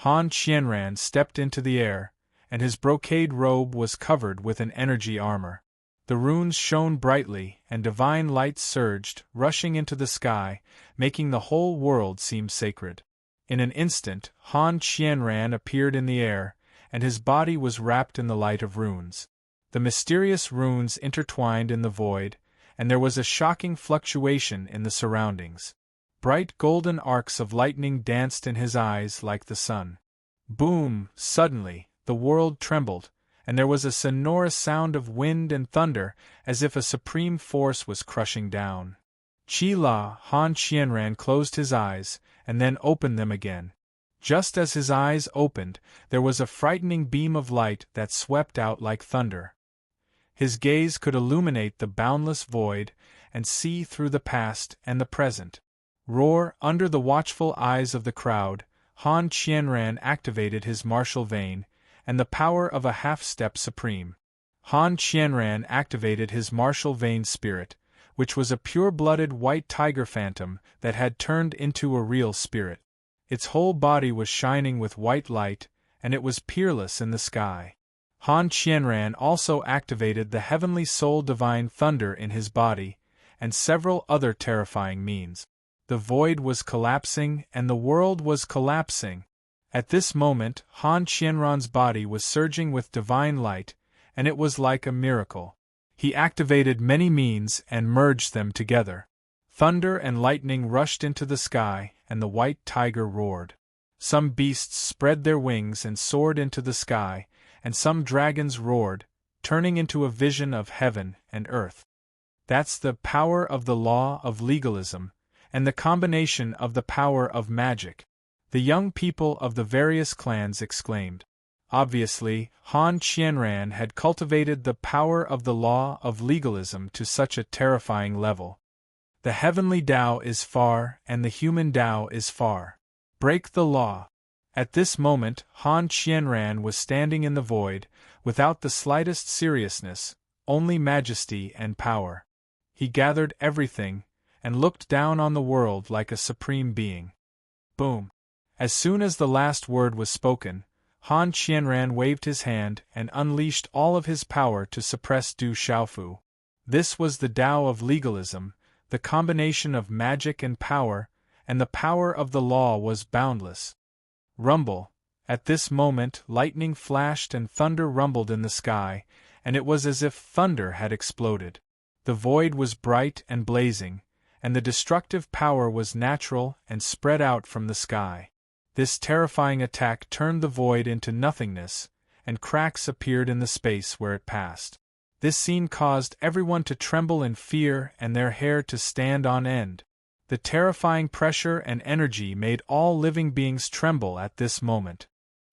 Han Qianran stepped into the air, and his brocade robe was covered with an energy armor. The runes shone brightly, and divine light surged, rushing into the sky, making the whole world seem sacred. In an instant, Han Qianran appeared in the air, and his body was wrapped in the light of runes. The mysterious runes intertwined in the void, and there was a shocking fluctuation in the surroundings. Bright golden arcs of lightning danced in his eyes like the sun. Boom! Suddenly, the world trembled, and there was a sonorous sound of wind and thunder, as if a supreme force was crushing down. Qi-la, Han Qianran closed his eyes, and then opened them again. Just as his eyes opened, there was a frightening beam of light that swept out like thunder. His gaze could illuminate the boundless void, and see through the past and the present. Roar! Under the watchful eyes of the crowd, Han Qianran activated his martial vein, and the power of a half-step supreme. Han Qianran activated his martial vein spirit, which was a pure-blooded white tiger phantom that had turned into a real spirit. Its whole body was shining with white light, and it was peerless in the sky. Han Qianran also activated the heavenly soul divine thunder in his body, and several other terrifying means. The void was collapsing, and the world was collapsing. At this moment, Han Qianran's body was surging with divine light, and it was like a miracle. He activated many means and merged them together. Thunder and lightning rushed into the sky, and the white tiger roared. Some beasts spread their wings and soared into the sky, and some dragons roared, turning into a vision of heaven and earth. That's the power of the law of legalism, and the combination of the power of magic. The young people of the various clans exclaimed. Obviously, Han Qianran had cultivated the power of the law of legalism to such a terrifying level. The heavenly Tao is far, and the human Tao is far. Break the law. At this moment, Han Qianran was standing in the void, without the slightest seriousness, only majesty and power. He gathered everything, and looked down on the world like a supreme being. Boom! As soon as the last word was spoken, Han Qianran waved his hand and unleashed all of his power to suppress Du Xiaofu. This was the Tao of legalism, the combination of magic and power, and the power of the law was boundless. Rumble! At this moment, lightning flashed and thunder rumbled in the sky, and it was as if thunder had exploded. The void was bright and blazing, and the destructive power was natural and spread out from the sky. This terrifying attack turned the void into nothingness, and cracks appeared in the space where it passed. This scene caused everyone to tremble in fear and their hair to stand on end. The terrifying pressure and energy made all living beings tremble at this moment.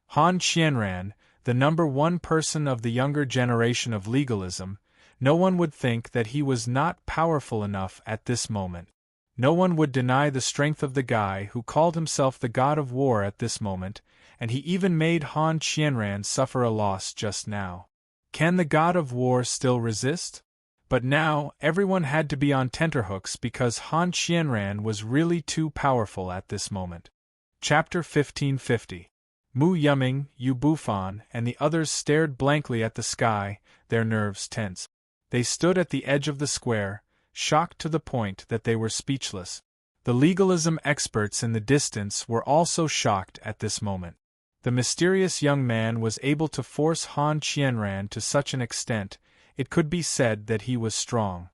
Han Qianran, the #1 person of the younger generation of legalism, no one would think that he was not powerful enough at this moment. No one would deny the strength of the guy who called himself the god of war at this moment, and he even made Han Qianran suffer a loss just now. Can the god of war still resist? But now, everyone had to be on tenterhooks because Han Qianran was really too powerful at this moment. Chapter 1550. Mu Yuming, Yu Bufan, and the others stared blankly at the sky, their nerves tense. They stood at the edge of the square, shocked to the point that they were speechless. The legalism experts in the distance were also shocked at this moment. The mysterious young man was able to force Han Qianran to such an extent, it could be said that he was strong.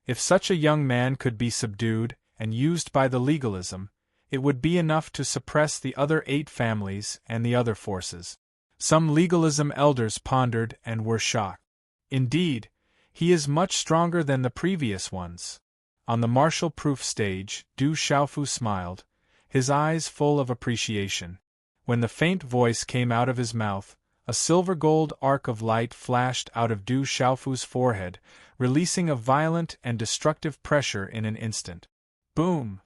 If such a young man could be subdued and used by the legalism, it would be enough to suppress the other 8 families and the other forces. Some legalism elders pondered and were shocked. Indeed, he is much stronger than the previous ones. On the martial-proof stage, Du Xiaofu smiled, his eyes full of appreciation. When the faint voice came out of his mouth, a silver-gold arc of light flashed out of Du Xiaofu's forehead, releasing a violent and destructive pressure in an instant. Boom!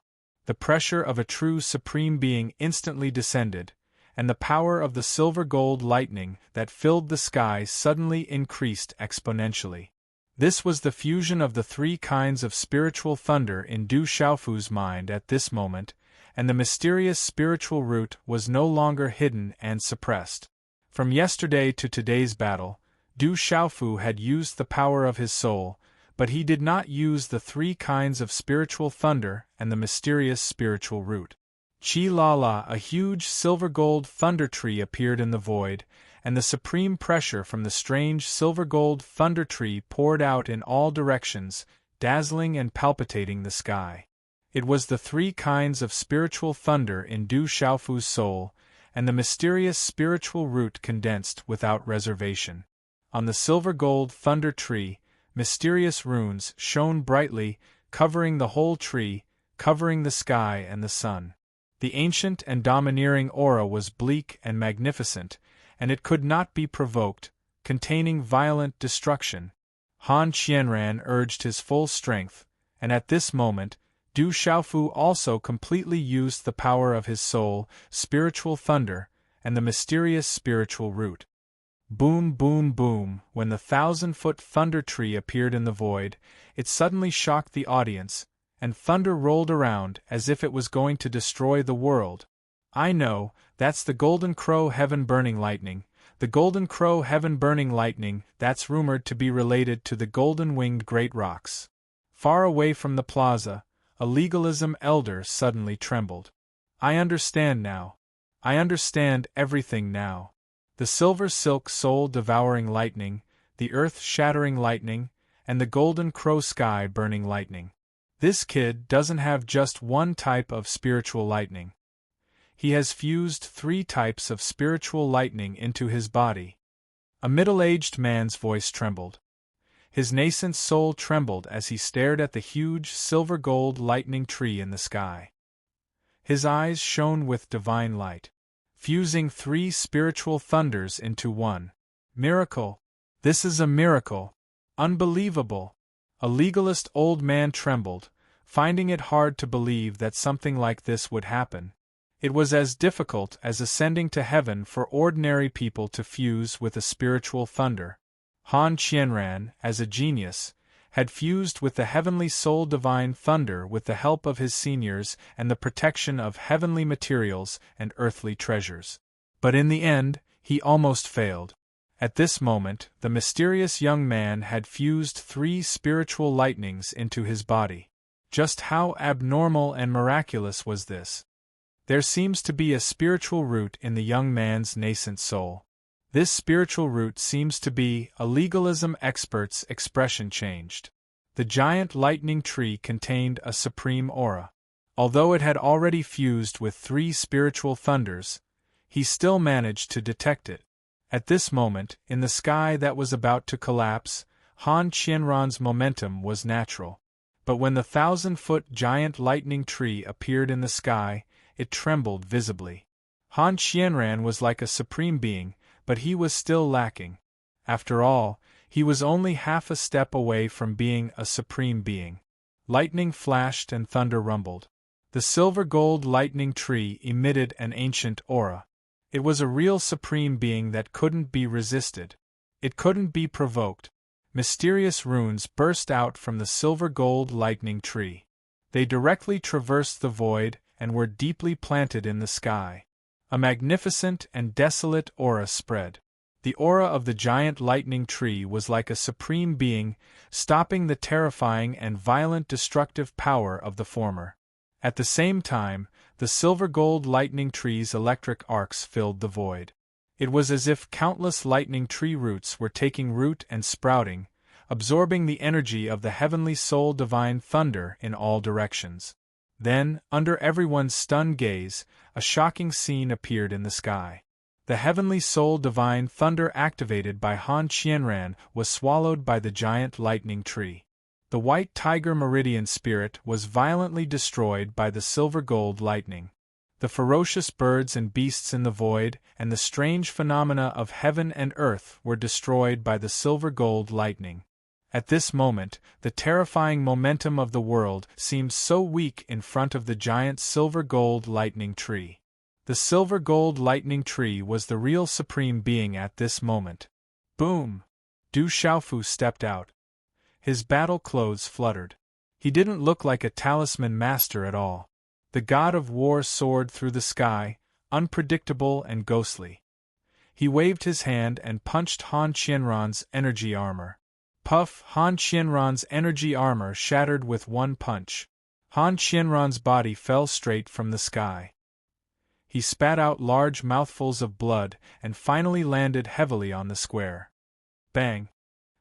The pressure of a true supreme being instantly descended, and the power of the silver-gold lightning that filled the sky suddenly increased exponentially. This was the fusion of the 3 kinds of spiritual thunder in Du Xiaofu's mind at this moment, and the mysterious spiritual root was no longer hidden and suppressed. From yesterday to today's battle, Du Xiaofu had used the power of his soul, but he did not use the 3 kinds of spiritual thunder and the mysterious spiritual root. Chi La La, a huge silver-gold thunder tree appeared in the void, and the supreme pressure from the strange silver-gold thunder tree poured out in all directions, dazzling and palpitating the sky. It was the 3 kinds of spiritual thunder in Du Xiaofu's soul, and the mysterious spiritual root condensed without reservation. On the silver-gold thunder tree, mysterious runes shone brightly, covering the whole tree, covering the sky and the sun. The ancient and domineering aura was bleak and magnificent, and it could not be provoked, containing violent destruction. Han Qianran urged his full strength, and at this moment, Du Xiaofu also completely used the power of his soul, spiritual thunder, and the mysterious spiritual root. Boom, boom, boom! When the 1,000-foot thunder tree appeared in the void, it suddenly shocked the audience, and thunder rolled around as if it was going to destroy the world. I know, that's the golden crow heaven-burning lightning, the golden crow heaven-burning lightning that's rumored to be related to the golden-winged great rocks. Far away from the plaza, a legalism elder suddenly trembled. I understand now. I understand everything now. The silver silk soul-devouring lightning, the earth-shattering lightning, and the golden crow sky-burning lightning. This kid doesn't have just one type of spiritual lightning. He has fused 3 types of spiritual lightning into his body. A middle-aged man's voice trembled. His nascent soul trembled as he stared at the huge silver-gold lightning tree in the sky. His eyes shone with divine light, fusing 3 spiritual thunders into one. Miracle! This is a miracle! Unbelievable! A legalist old man trembled, finding it hard to believe that something like this would happen. It was as difficult as ascending to heaven for ordinary people to fuse with a spiritual thunder. Han Qianran, as a genius, had fused with the heavenly soul-divine thunder with the help of his seniors and the protection of heavenly materials and earthly treasures. But in the end, he almost failed. At this moment, the mysterious young man had fused 3 spiritual lightnings into his body. Just how abnormal and miraculous was this? There seems to be a spiritual root in the young man's nascent soul. This spiritual root seems to be a legalism expert's expression changed. The giant lightning tree contained a supreme aura. Although it had already fused with 3 spiritual thunders, he still managed to detect it. At this moment, in the sky that was about to collapse, Han Qianran's momentum was natural. But when the 1,000-foot giant lightning tree appeared in the sky, it trembled visibly. Han Qianran was like a supreme being, but he was still lacking. After all, he was only half a step away from being a supreme being. Lightning flashed and thunder rumbled. The silver-gold lightning tree emitted an ancient aura. It was a real supreme being that couldn't be resisted. It couldn't be provoked. Mysterious runes burst out from the silver-gold lightning tree. They directly traversed the void and were deeply planted in the sky. A magnificent and desolate aura spread. The aura of the giant lightning tree was like a supreme being, stopping the terrifying and violent destructive power of the former. At the same time, the silver-gold lightning tree's electric arcs filled the void. It was as if countless lightning tree roots were taking root and sprouting, absorbing the energy of the heavenly soul divine thunder in all directions. Then, under everyone's stunned gaze, a shocking scene appeared in the sky. The heavenly soul divine thunder activated by Han Qianran was swallowed by the giant lightning tree. The white tiger meridian spirit was violently destroyed by the silver-gold lightning. The ferocious birds and beasts in the void and the strange phenomena of heaven and earth were destroyed by the silver-gold lightning. At this moment, the terrifying momentum of the world seemed so weak in front of the giant silver-gold lightning tree. The silver-gold lightning tree was the real supreme being at this moment. Boom! Du Xiaofu stepped out. His battle clothes fluttered. He didn't look like a talisman master at all. The god of war soared through the sky, unpredictable and ghostly. He waved his hand and punched Han Qianran's energy armor. Puff! Han Qianran's energy armor shattered with one punch. Han Qianran's body fell straight from the sky. He spat out large mouthfuls of blood and finally landed heavily on the square. Bang!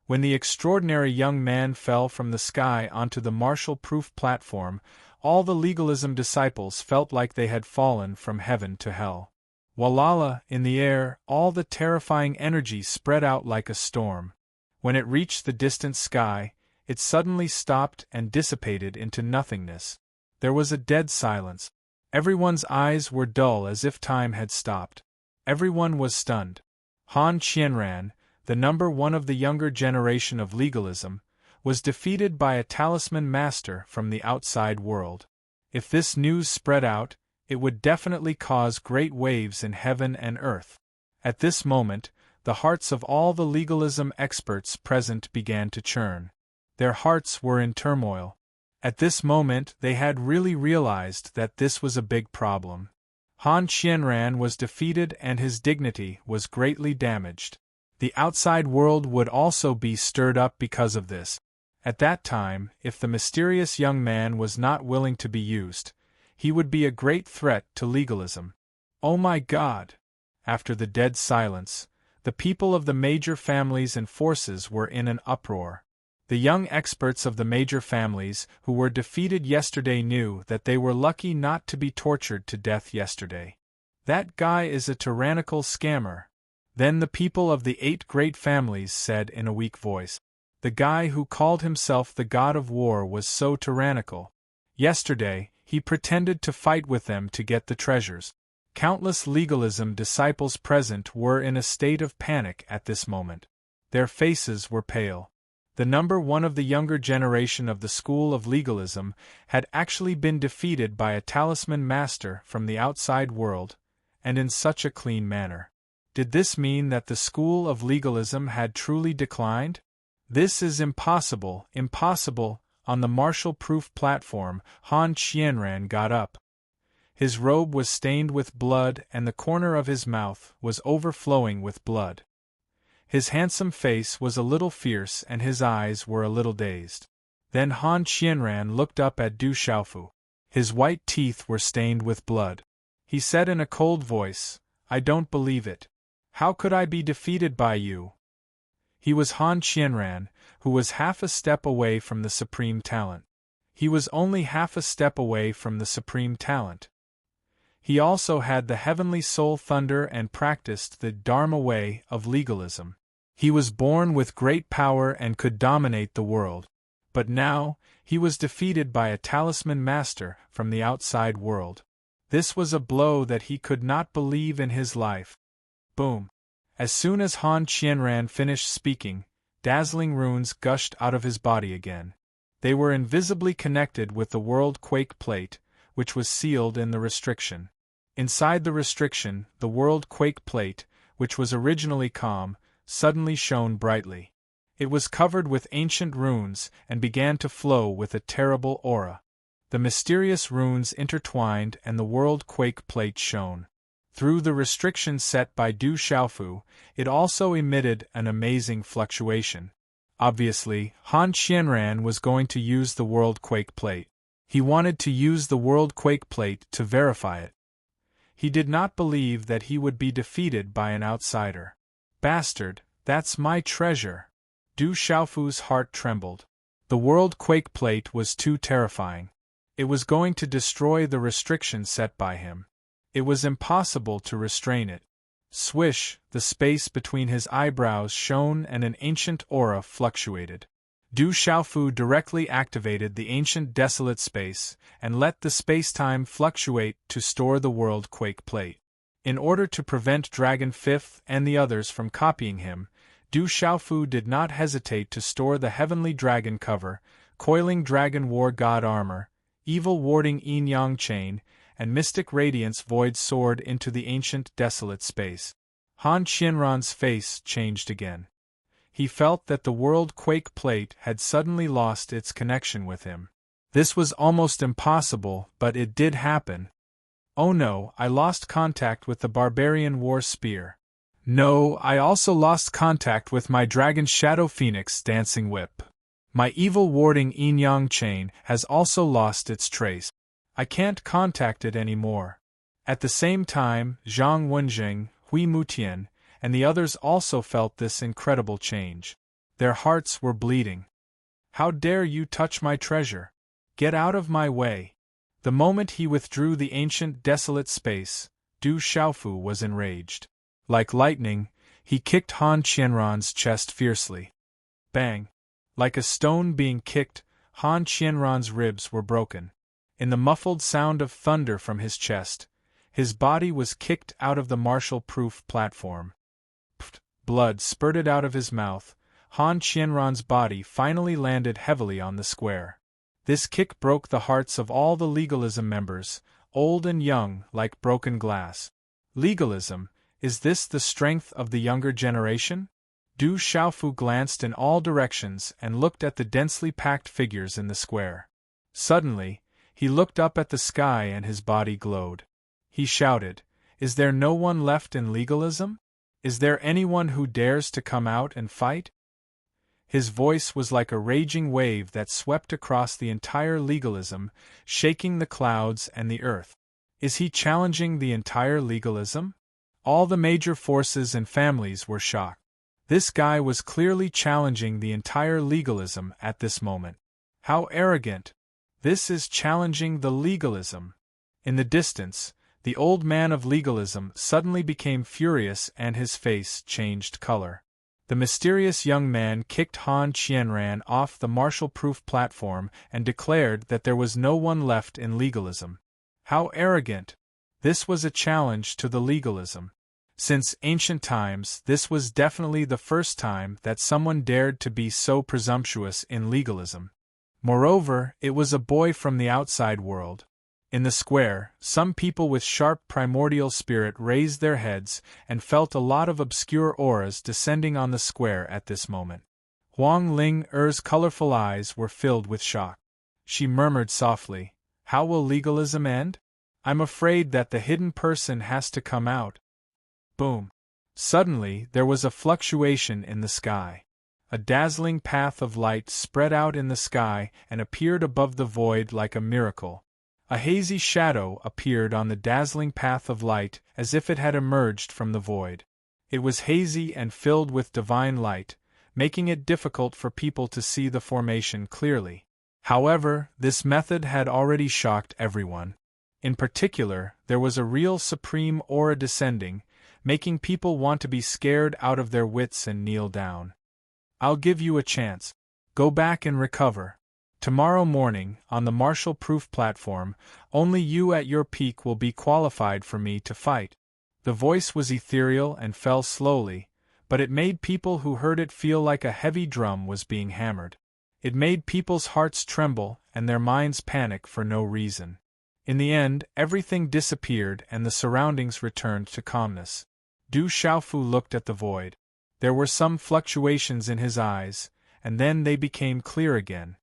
When the extraordinary young man fell from the sky onto the martial-proof platform, all the legalism disciples felt like they had fallen from heaven to hell. Walala, in the air, all the terrifying energy spread out like a storm. When it reached the distant sky, it suddenly stopped and dissipated into nothingness. There was a dead silence. Everyone's eyes were dull as if time had stopped. Everyone was stunned. Han Qianran, the number 1 of the younger generation of legalism, was defeated by a talisman master from the outside world. If this news spread out, it would definitely cause great waves in heaven and earth. At this moment, the hearts of all the legalism experts present began to churn. Their hearts were in turmoil. At this moment they had really realized that this was a big problem. Han Qianran was defeated and his dignity was greatly damaged. The outside world would also be stirred up because of this. At that time, if the mysterious young man was not willing to be used, he would be a great threat to legalism. Oh my God! After the dead silence, the people of the major families and forces were in an uproar. The young experts of the major families who were defeated yesterday knew that they were lucky not to be tortured to death yesterday. That guy is a tyrannical scammer. Then the people of the 8 great families said in a weak voice, "The guy who called himself the god of war was so tyrannical. Yesterday, he pretended to fight with them to get the treasures." Countless legalism disciples present were in a state of panic at this moment. Their faces were pale. The number 1 of the younger generation of the school of legalism had actually been defeated by a talisman master from the outside world, and in such a clean manner. Did this mean that the school of legalism had truly declined? This is impossible, impossible. On the martial-proof platform, Han Qianran got up. His robe was stained with blood and the corner of his mouth was overflowing with blood. His handsome face was a little fierce and his eyes were a little dazed. Then Han Qianran looked up at Du Xiaofu. His white teeth were stained with blood. He said in a cold voice, "I don't believe it. How could I be defeated by you?" He was Han Qianran, who was half a step away from the supreme talent. He was only half a step away from the supreme talent. He also had the heavenly soul thunder and practiced the Dharma way of legalism. He was born with great power and could dominate the world. But now, he was defeated by a talisman master from the outside world. This was a blow that he could not believe in his life. Boom! As soon as Han Qianran finished speaking, dazzling runes gushed out of his body again. They were invisibly connected with the world quake plate, which was sealed in the restriction. Inside the restriction, the world quake plate, which was originally calm, suddenly shone brightly. It was covered with ancient runes and began to flow with a terrible aura. The mysterious runes intertwined and the world quake plate shone. Through the restriction set by Du Xiaofu, it also emitted an amazing fluctuation. Obviously, Han Qianran was going to use the world quake plate. He wanted to use the world quake plate to verify it. He did not believe that he would be defeated by an outsider. Bastard, that's my treasure. Du Xiaofu's heart trembled. The world quake plate was too terrifying. It was going to destroy the restriction set by him. It was impossible to restrain it. Swish, the space between his eyebrows shone and an ancient aura fluctuated. Du Xiaofu directly activated the ancient desolate space and let the space-time fluctuate to store the world quake plate. In order to prevent Dragon Fifth and the others from copying him, Du Xiaofu did not hesitate to store the heavenly dragon cover, coiling dragon war god armor, evil warding yin-yang chain, and mystic radiance void sword into the ancient desolate space. Han Qianran's face changed again. He felt that the world quake plate had suddenly lost its connection with him. This was almost impossible, but it did happen. Oh no, I lost contact with the barbarian war spear. No, I also lost contact with my dragon shadow phoenix dancing whip. My evil warding yin-yang chain has also lost its trace. I can't contact it anymore. At the same time, Zhang Wenjing, Hui Mutian, and the others also felt this incredible change. Their hearts were bleeding. How dare you touch my treasure? Get out of my way. The moment he withdrew the ancient desolate space, Du Xiaofu was enraged. Like lightning, he kicked Han Qianran's chest fiercely. Bang! Like a stone being kicked, Han Qianran's ribs were broken. In the muffled sound of thunder from his chest, his body was kicked out of the martial-proof platform. Blood spurted out of his mouth. Han Qianran's body finally landed heavily on the square. This kick broke the hearts of all the legalism members, old and young, like broken glass. Legalism, is this the strength of the younger generation? Du Xiaofu glanced in all directions and looked at the densely packed figures in the square. Suddenly, he looked up at the sky and his body glowed. He shouted, "Is there no one left in legalism? Is there anyone who dares to come out and fight?" His voice was like a raging wave that swept across the entire legalism, shaking the clouds and the earth. Is he challenging the entire legalism? All the major forces and families were shocked. This guy was clearly challenging the entire legalism at this moment. How arrogant! This is challenging the legalism. In the distance, the old man of legalism suddenly became furious and his face changed color. The mysterious young man kicked Han Qianran off the martial-proof platform and declared that there was no one left in legalism. How arrogant! This was a challenge to the legalism. Since ancient times, this was definitely the first time that someone dared to be so presumptuous in legalism. Moreover, it was a boy from the outside world. In the square, some people with sharp primordial spirit raised their heads and felt a lot of obscure auras descending on the square at this moment. Huang Ling-er's colorful eyes were filled with shock. She murmured softly, "How will legalism end? I'm afraid that the hidden person has to come out." Boom! Suddenly, there was a fluctuation in the sky. A dazzling path of light spread out in the sky and appeared above the void like a miracle. A hazy shadow appeared on the dazzling path of light as if it had emerged from the void. It was hazy and filled with divine light, making it difficult for people to see the formation clearly. However, this method had already shocked everyone. In particular, there was a real supreme aura descending, making people want to be scared out of their wits and kneel down. I'll give you a chance. Go back and recover. Tomorrow morning, on the Marshall-proof platform, only you at your peak will be qualified for me to fight. The voice was ethereal and fell slowly, but it made people who heard it feel like a heavy drum was being hammered. It made people's hearts tremble and their minds panic for no reason. In the end, everything disappeared and the surroundings returned to calmness. Du Xiaofu looked at the void. There were some fluctuations in his eyes, and then they became clear again.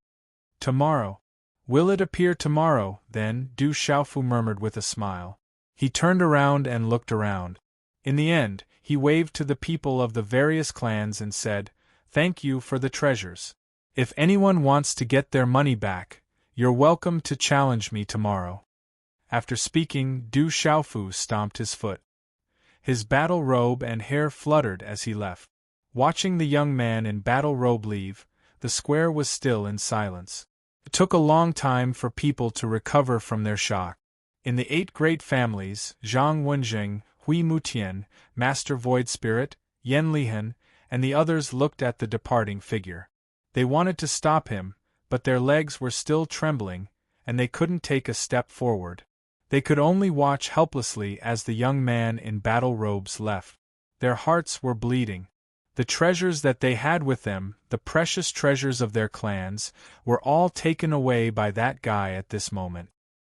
Tomorrow. Will it appear tomorrow, then? Du Xiaofu murmured with a smile. He turned around and looked around. In the end, he waved to the people of the various clans and said, "Thank you for the treasures. If anyone wants to get their money back, you're welcome to challenge me tomorrow." After speaking, Du Xiaofu stomped his foot. His battle robe and hair fluttered as he left. Watching the young man in battle robe leave, the square was still in silence. It took a long time for people to recover from their shock. In the 8 great families, Zhang Wenjing, Hui Mutian, Master Void Spirit, Yan Lihan, and the others looked at the departing figure. They wanted to stop him, but their legs were still trembling, and they couldn't take a step forward. They could only watch helplessly as the young man in battle robes left. Their hearts were bleeding. The treasures that they had with them, the precious treasures of their clans, were all taken away by that guy at this moment.